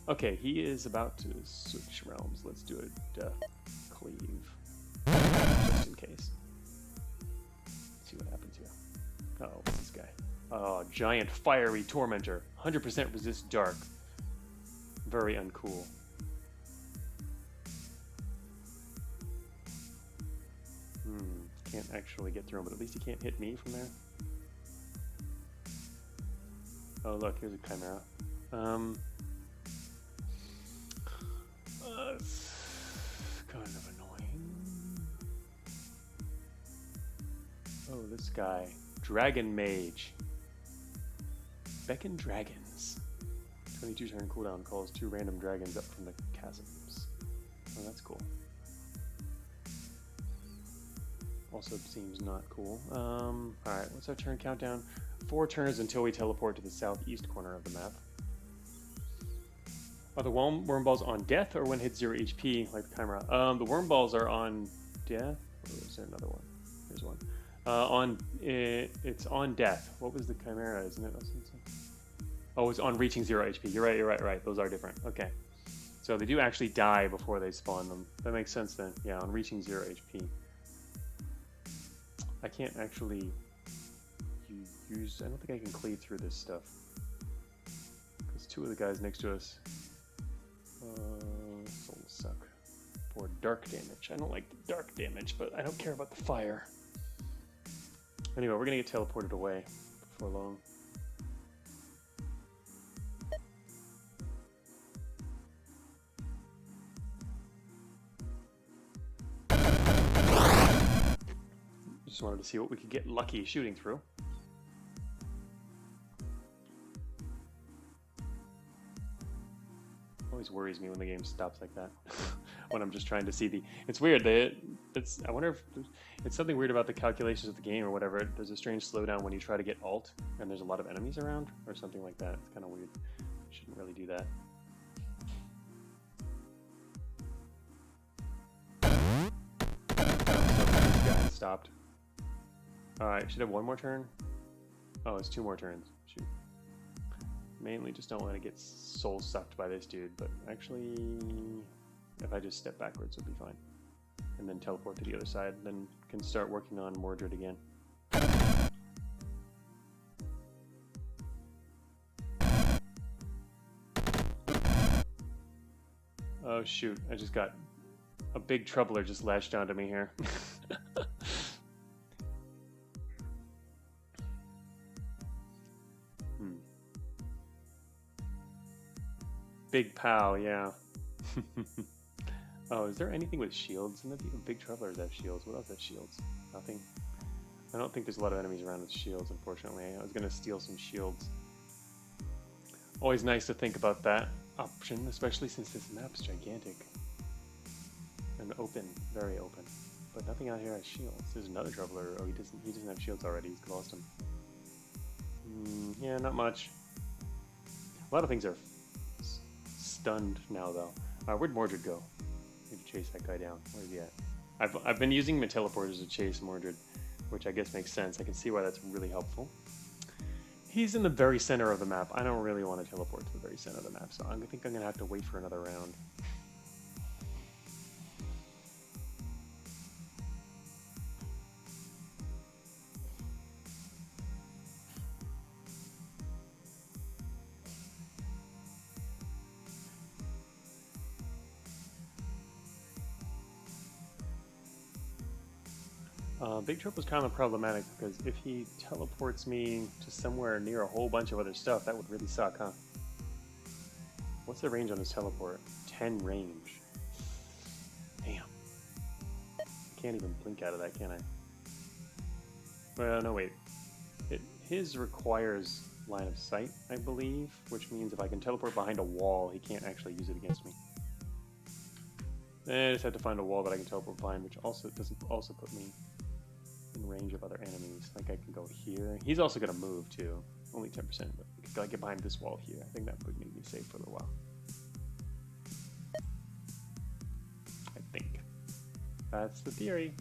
okay, he is about to switch realms. Let's do a death cleave just in case. Let's see what happens here. Oh, what's this guy? Oh, giant fiery tormentor. 100% resist dark. Very uncool. Can't actually get through him, but at least he can't hit me from there. Oh, look, here's a chimera. It's kind of annoying. Oh, this guy. Dragon Mage. Beckon Dragons. 22 turn cooldown, calls 2 random dragons up from the chasms. Oh, that's cool. Also seems not cool. Alright, what's our turn countdown? 4 turns until we teleport to the southeast corner of the map. Are the worm balls on death or when hit 0 HP like the chimera? The worm balls are on death. Or is there another one? Here's one. It's on death. What was the chimera? Isn't it? Oh, it's on reaching 0 HP. You're right. Those are different. Okay. So they do actually die before they spawn them. That makes sense then. Yeah, on reaching 0 HP. I can't actually use... I don't think I can cleave through this stuff. Because 2 of the guys next to us... This will suck. For dark damage. I don't like the dark damage, but I don't care about the fire. Anyway, we're going to get teleported away before long. Just wanted to see what we could get lucky shooting through. Always worries me when the game stops like that. when I'm just trying to see the. It's weird. I wonder if it's something weird about the calculations of the game or whatever. There's a strange slowdown when you try to get alt and there's a lot of enemies around or something like that. It's kind of weird. Shouldn't really do that. This guy stopped. Alright, should have one more turn? Oh, it's 2 more turns. Shoot. Mainly just don't want to get soul sucked by this dude, but actually, if I just step backwards, it'll be fine. And then teleport to the other side, then can start working on Mordred again. Oh shoot, I just got a big troubler just lashed onto me here. Big pow, yeah. Oh, is there anything with shields in the big travelers have shields? What else has shields? Nothing. I don't think there's a lot of enemies around with shields, unfortunately. I was gonna steal some shields. Always nice to think about that option, especially since this map's gigantic. And open, very open. But nothing out here has shields. There's another traveler. Oh, he doesn't have shields already. He's lost them. Yeah, not much. A lot of things are stunned now, though. Where'd Mordred go? Need to chase that guy down. Where's he at? I've been using my teleporters to chase Mordred, which I guess makes sense. I can see why that's really helpful. He's in the very center of the map. I don't really want to teleport to the very center of the map, so I think I'm going to have to wait for another round. Big Trip was kind of problematic because if he teleports me to somewhere near a whole bunch of other stuff, that would really suck, huh? What's the range on his teleport? 10 range. Damn. I can't even blink out of that, can I? Well, no, wait. His requires line of sight, I believe, which means if I can teleport behind a wall, he can't actually use it against me. I just have to find a wall that I can teleport behind, which also doesn't also put me in range of other enemies. Like I can go here. He's also going to move too. Only 10%, but I gotta get behind this wall here. I think that would make me safe for a little while. I think. That's the theory.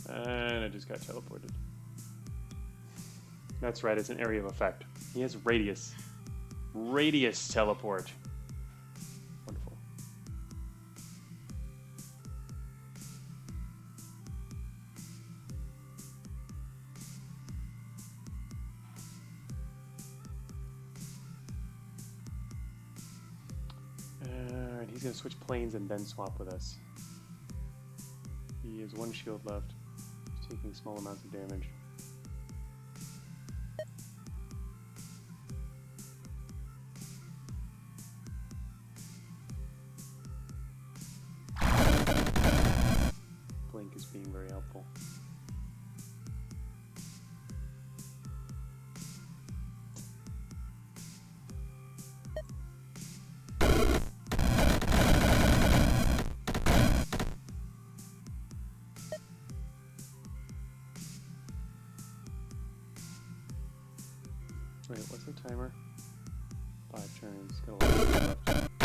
And I just got teleported. That's right, it's an area of effect. He has radius. Radius teleport. Wonderful. Alright, he's going to switch planes and then swap with us. He has 1 shield left. He's taking small amounts of damage. Blink is being very helpful. Wait, what's the timer? 5 turns. Got a lot of time left.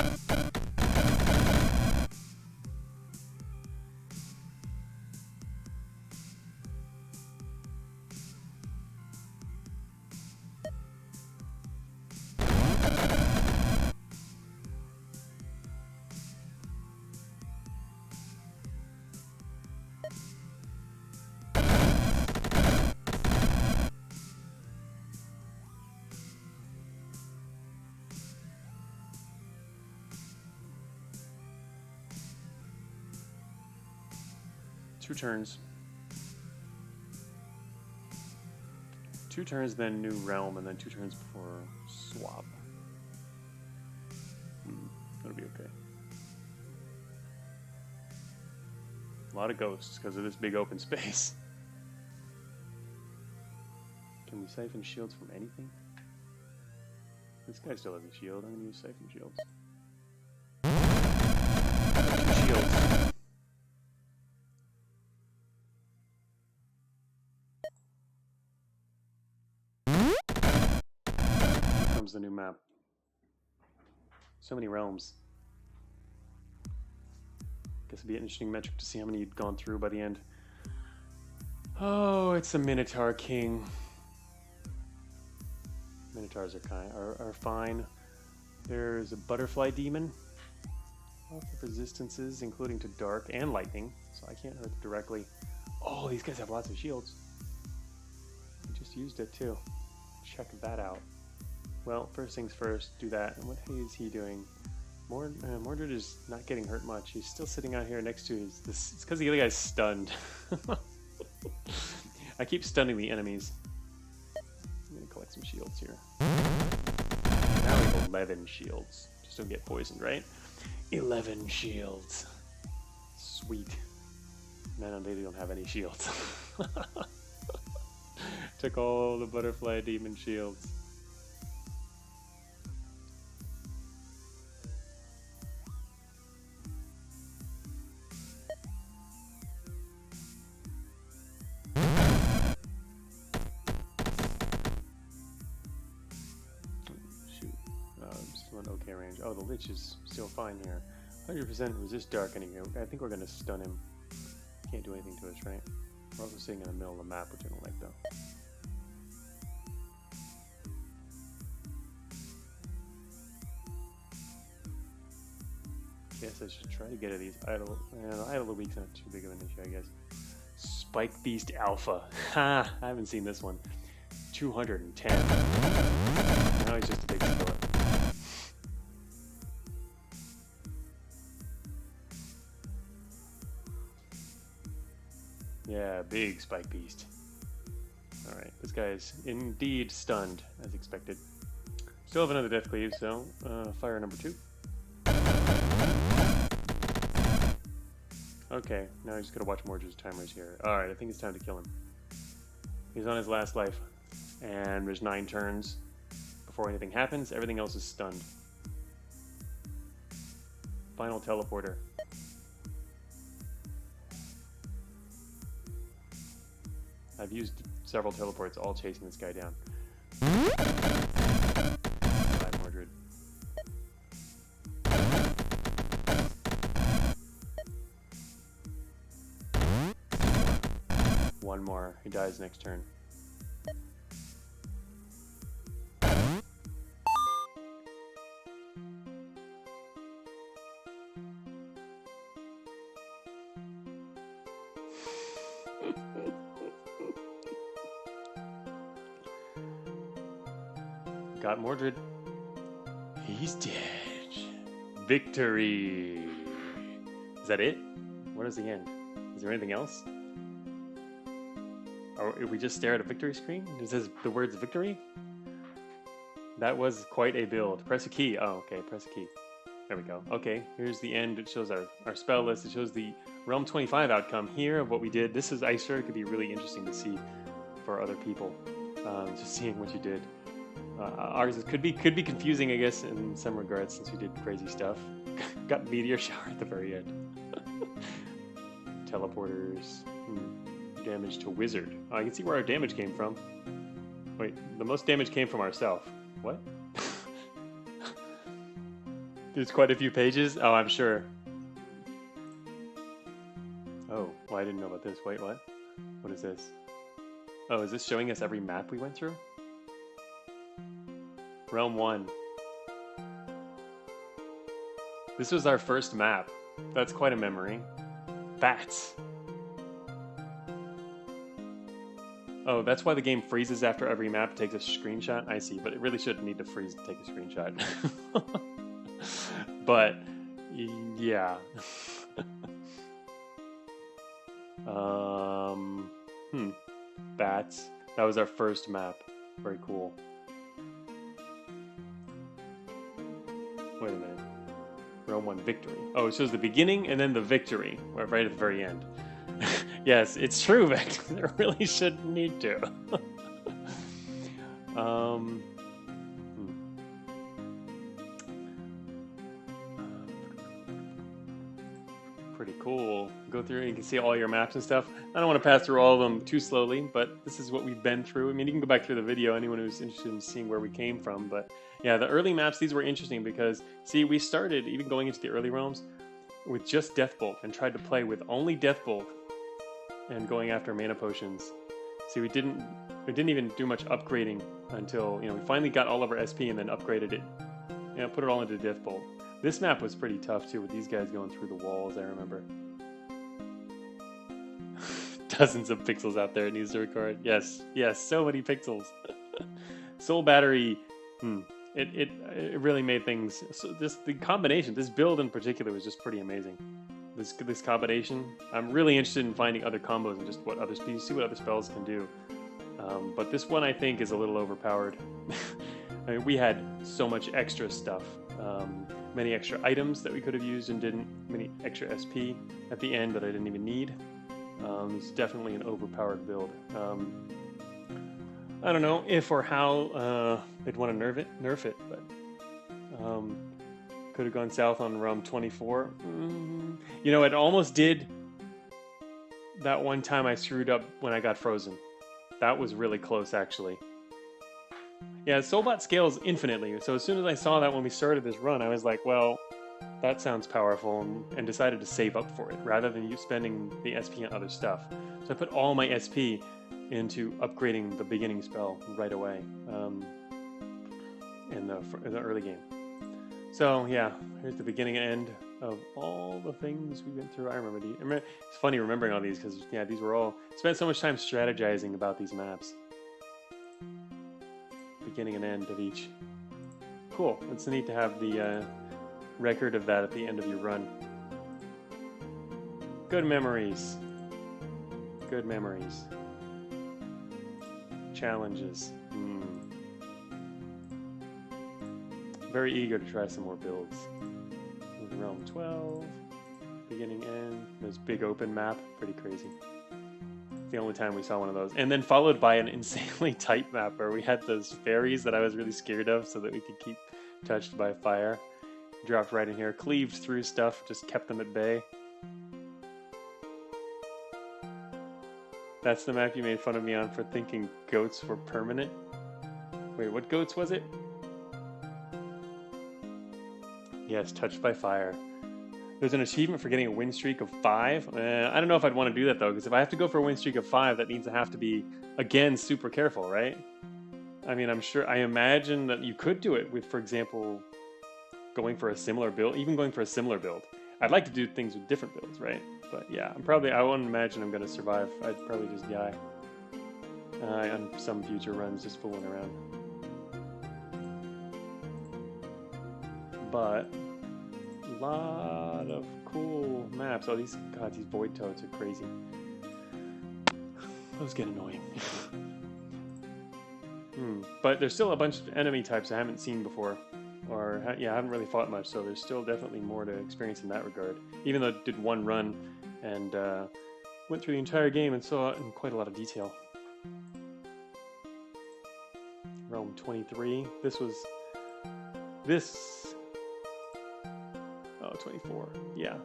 Two turns. 2 turns, then New Realm, and then 2 turns before swap. That'll be okay. A lot of ghosts because of this big open space. you siphon shields from anything? This guy still has a shield. I'm gonna use siphon shields. 2 shields. Here comes the new map. So many realms. Guess it'd be an interesting metric to see how many you'd gone through by the end. Oh, it's a Minotaur King. Minotaurs are fine. There's a butterfly demon. Lots of resistances, including to dark and lightning, so I can't hurt them directly. Oh, these guys have lots of shields. I just used it too. Check that out. Well, first things first, do that. And what is he doing? Mordred is not getting hurt much. He's still sitting out here next to his... It's because the other guy's stunned. I keep stunning the enemies. I'm going to collect some shields here. Now we have 11 shields. Just don't get poisoned, right? 11 shields. Sweet. Man, they don't have any shields. Took all the butterfly demon shields. Okay range. Oh, the Lich is still fine here. 100% resist darkening. I think we're going to stun him. Can't do anything to us, right? We're also sitting in the middle of the map, which I don't like, though. Guess I should try to get at these idle. The idle of the week's not too big of an issue, I guess. Spike Beast Alpha. Ha! I haven't seen this one. 210. Now he's just a big skeleton. Yeah, big Spike Beast. Alright, this guy is indeed stunned, as expected. Still have another Death Cleave, so fire number 2. Okay, now I just gotta watch Mordred's timers here. Alright, I think it's time to kill him. He's on his last life, and there's 9 turns before anything happens. Everything else is stunned. Final teleporter. I've used several teleports, all chasing this guy down. Bye, Mordred. One more. He dies next turn. Got Mordred. He's dead. Victory. Is that it? What is the end? Is there anything else? Or if we just stare at a victory screen? It says the words victory? That was quite a build. Press a key. Oh, okay. Press a key. There we go. Okay, here's the end. It shows our spell list. It shows the Realm 25 outcome here of what we did. This is, I sure it could be really interesting to see for other people. Just seeing what you did. Ours could be confusing, I guess, in some regards, since we did crazy stuff. Got meteor shower at the very end. Teleporters. Damage to wizard. Oh, I can see where our damage came from. Wait, the most damage came from ourselves. What? There's quite a few pages. Oh, I'm sure. Oh, well, I didn't know about this. Wait, what? What is this? Oh, is this showing us every map we went through? Realm 1. This was our first map. That's quite a memory. Bats. Oh, that's why the game freezes after every map. It takes a screenshot. I see, but it really shouldn't need to freeze to take a screenshot. But, yeah. Bats. That was our first map. Very cool. Wait a minute. Realm 1 victory. Oh, it shows the beginning and then the victory, right at the very end. Yes, it's true, Vector. It really shouldn't need to. Um, Pretty cool. Go through and you can see all your maps and stuff. I don't want to pass through all of them too slowly, but this is what we've been through. I mean, you can go back through the video, anyone who's interested in seeing where we came from. But yeah, the early maps, these were interesting because, see, we started even going into the early realms with just Deathbolt and tried to play with only Deathbolt and going after mana potions. See, we didn't even do much upgrading until, we finally got all of our SP and then upgraded it. Put it all into Deathbolt. This map was pretty tough too, with these guys going through the walls, I remember. Dozens of pixels out there it needs to record. Yes, so many pixels. Soul Battery, it really made things, so the combination, this build in particular was just pretty amazing. This combination, I'm really interested in finding other combos and just what other see what other spells can do. But this one I think is a little overpowered. I mean, we had so much extra stuff. Many extra items that we could have used and didn't. Many extra SP at the end that I didn't even need. It's definitely an overpowered build. I don't know if or how they'd want to nerf it, but could have gone south on Realm 24. It almost did that one time I screwed up when I got frozen. That was really close, actually. Yeah, Soulbot scales infinitely, so as soon as I saw that when we started this run, I was like, well, that sounds powerful, and decided to save up for it, rather than you spending the SP on other stuff. So I put all my SP into upgrading the beginning spell right away in the early game. So yeah, here's the beginning and end of all the things we went through. I remember these. It's funny remembering all these, because yeah, these were all, spent so much time strategizing about these maps. Beginning and end of each. Cool. It's neat to have the record of that at the end of your run. Good memories. Good memories. Challenges. Very eager to try some more builds. Realm 12. Beginning, end. This big open map. Pretty crazy. The only time we saw one of those, and then followed by an insanely tight map where we had those fairies that I was really scared of so that we could keep touched by fire. Dropped right in here, cleaved through stuff, just kept them at bay. That's the map you made fun of me on for thinking goats were permanent. Wait, what goats was it? Yes, touched by fire. There's an achievement for getting a win streak of 5. I don't know if I'd want to do that though, because if I have to go for a win streak of 5, that means I have to be, again, super careful, right? I mean, I imagine that you could do it with, for example, going for a similar build, even going for a similar build. I'd like to do things with different builds, right? But yeah, I wouldn't imagine I'm going to survive. I'd probably just die on some future runs, just fooling around. But a lot of cool maps. Oh, these void toads are crazy. Those get annoying. But there's still a bunch of enemy types I haven't seen before, or I haven't really fought much. So there's still definitely more to experience in that regard. Even though I did one run and went through the entire game and saw it in quite a lot of detail. Realm 23. Oh, 24. Yeah.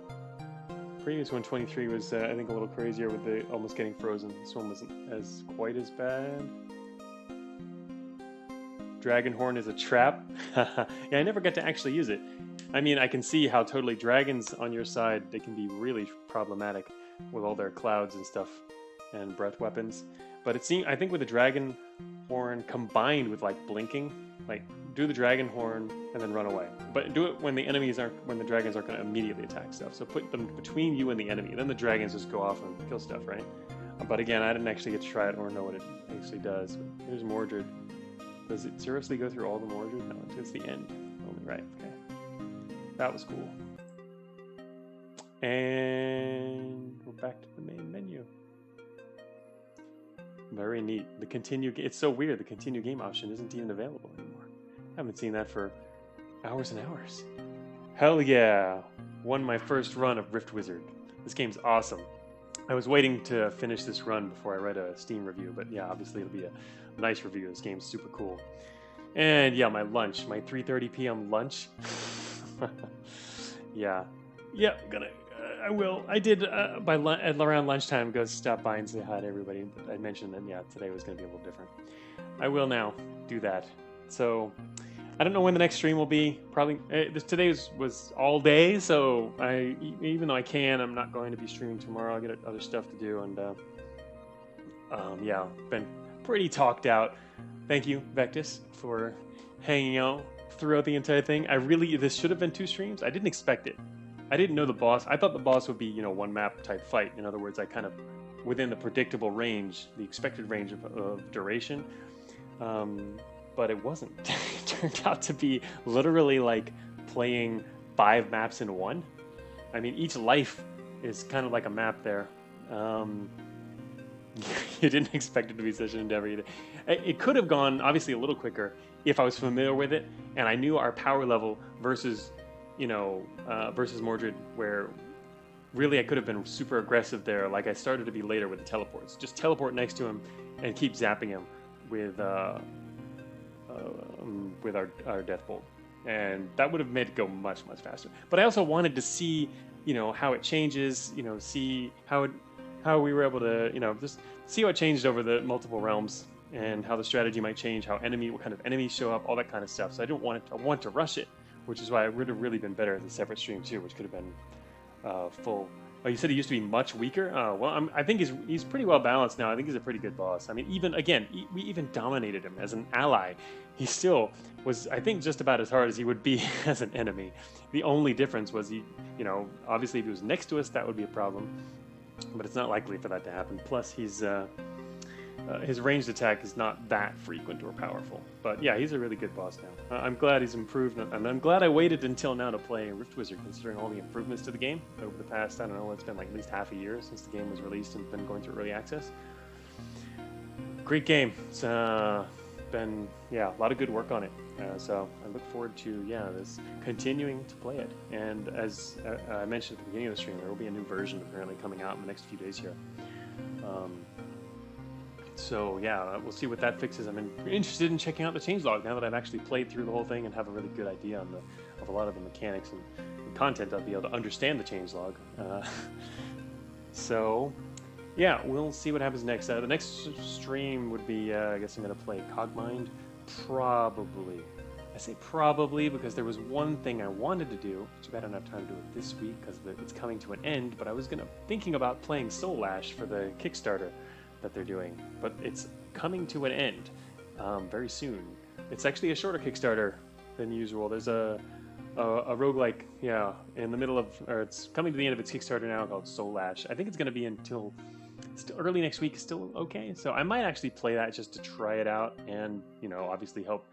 Previous one, 23, was I think a little crazier with the almost getting frozen. This one wasn't as quite as bad. Dragonhorn is a trap. Yeah, I never got to actually use it. I mean, I can see how totally dragons on your side, they can be really problematic with all their clouds and stuff and breath weapons. But it seemed, I think with the Dragonhorn combined with like blinking, like do the Dragonhorn and then run away. But do it when the dragons aren't going to immediately attack stuff. So put them between you and the enemy. Then the dragons just go off and kill stuff, right? But again, I didn't actually get to try it or know what it actually does. But here's Mordred. Does it seriously go through all the Mordred? No, it's the end only, right? Okay. That was cool. And we're back to the main menu. Very neat. The continue. It's so weird. The continue game option isn't even available anymore. I haven't seen that for hours and hours. Hell yeah! Won my first run of Rift Wizard. This game's awesome. I was waiting to finish this run before I read a Steam review, but yeah, obviously it'll be a nice review. This game's super cool. And yeah, my lunch, my 3:30 p.m. lunch. Yeah, yeah, I will. I did at around lunchtime go stop by and say hi to everybody. But I mentioned that yeah, today was going to be a little different. I will now do that. So I don't know when the next stream will be. Probably today was all day, so even though I can, I'm not going to be streaming tomorrow. I got other stuff to do, and yeah, been pretty talked out. Thank you, Vectus, for hanging out throughout the entire thing. This should have been 2 streams. I didn't expect it. I didn't know the boss. I thought the boss would be, one map type fight. In other words, I kind of within the predictable range, the expected range of duration. But it wasn't. It turned out to be literally like playing 5 maps in one. I mean, each life is kind of like a map there. You didn't expect it to be such an endeavor either. It could have gone obviously a little quicker if I was familiar with it and I knew our power level versus, versus Mordred, where really I could have been super aggressive there. Like I started to be later with the teleports. Just teleport next to him and keep zapping him with our death bolt, and that would have made it go much faster. But I also wanted to see, how it changes. See how we were able to, just see how it changed over the multiple realms and how the strategy might change, what kind of enemies show up, all that kind of stuff. So I want to rush it, which is why it would have really been better as a separate stream too, which could have been full. Oh, you said he used to be much weaker? Well, I think he's pretty well balanced now. I think he's a pretty good boss. I mean, we even dominated him as an ally. He still was, I think, just about as hard as he would be as an enemy. The only difference was obviously if he was next to us, that would be a problem. But it's not likely for that to happen. Plus, his ranged attack is not that frequent or powerful. But yeah, he's a really good boss now. I'm glad he's improved, and I'm glad I waited until now to play Rift Wizard, considering all the improvements to the game over the past, I don't know, it's been like at least half a year since the game was released and been going through early access. Great game. It's been, a lot of good work on it. So I look forward to, this continuing to play it. And as I mentioned at the beginning of the stream, there will be a new version apparently coming out in the next few days here. So yeah, we'll see what that fixes. I'm interested in checking out the changelog now that I've actually played through the whole thing and have a really good idea of a lot of the mechanics and content. I'll be able to understand the changelog. So yeah, we'll see what happens next. The next stream would be, I guess I'm going to play Cogmind. Probably. I say probably because there was one thing I wanted to do, which I don't have time to do it this week because it's coming to an end, but I was thinking about playing Soul Ash for the Kickstarter that they're doing, but it's coming to an end very soon. It's actually a shorter Kickstarter than usual. There's a roguelike, in the middle of, or it's coming to the end of its Kickstarter now called Soul Ash. I think it's going to be until early next week. Still okay, so I might actually play that just to try it out and obviously help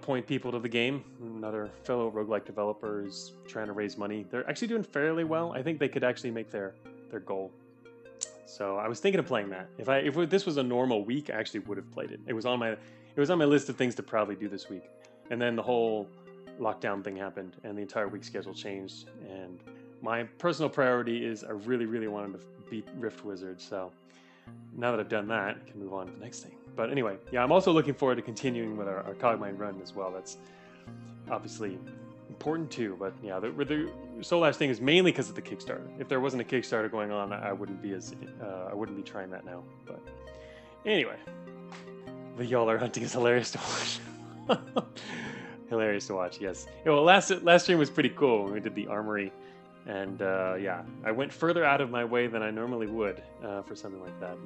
point people to the game. Another fellow roguelike developers trying to raise money. They're actually doing fairly well. I think they could actually make their goal. So I was thinking of playing that. If this was a normal week, I actually would have played it. It was on my list of things to probably do this week. And then the whole lockdown thing happened and the entire week schedule changed. And my personal priority is I really, really wanted to beat Rift Wizard. So now that I've done that, I can move on to the next thing. But anyway, I'm also looking forward to continuing with our Cogmind run as well. That's obviously important too. But the Soul Ash thing is mainly because of the Kickstarter. If there wasn't a Kickstarter going on, I wouldn't be be trying that now. But anyway, the Yaller hunting is hilarious to watch. Hilarious to watch, yes. Well, last stream was pretty cool when we did the armory, and I went further out of my way than I normally would for something like that.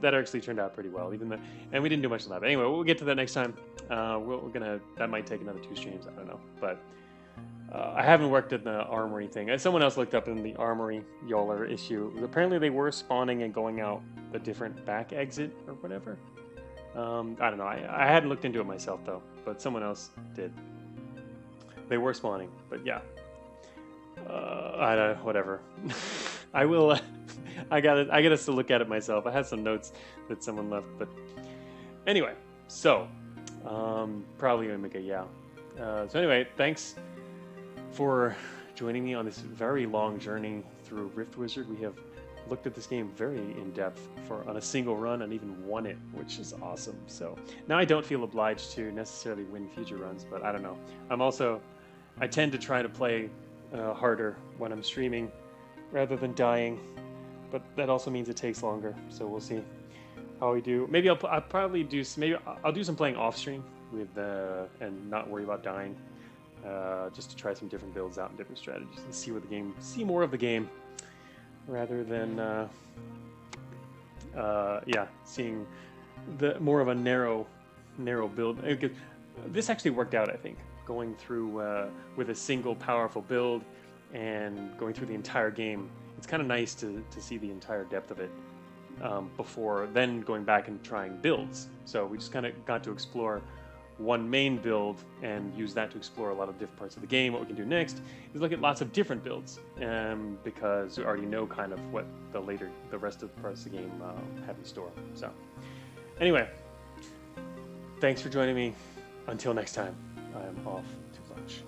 That actually turned out pretty well, and we didn't do much of that. But anyway, we'll get to that next time. That might take another 2 streams. I don't know, but I haven't worked at the armory thing. Someone else looked up in the armory Yaller issue. Apparently, they were spawning and going out a different back exit or whatever. I don't know. I hadn't looked into it myself though, but someone else did. They were spawning, but yeah. Whatever. I will. I got to still look at it myself. I had some notes that someone left, but anyway. So probably gonna make a So anyway, thanks for joining me on this very long journey through Rift Wizard. We have looked at this game very in depth on a single run and even won it, which is awesome. So now I don't feel obliged to necessarily win future runs, but I don't know. I tend to try to play harder when I'm streaming rather than dying, but that also means it takes longer. So we'll see how we do. Maybe I'll probably do I'll do some playing off stream with and not worry about dying, just to try some different builds out and different strategies and see more of the game, rather than seeing the more of a narrow build. This actually worked out, I think, going through with a single powerful build and going through the entire game. It's kind of nice to see the entire depth of it before then going back and trying builds. So we just kind of got to explore one main build and use that to explore a lot of different parts of the game. What we can do next is look at lots of different builds, because we already know kind of what the rest of the parts of the game have in store. So anyway, thanks for joining me. Until next time, I'm off to lunch.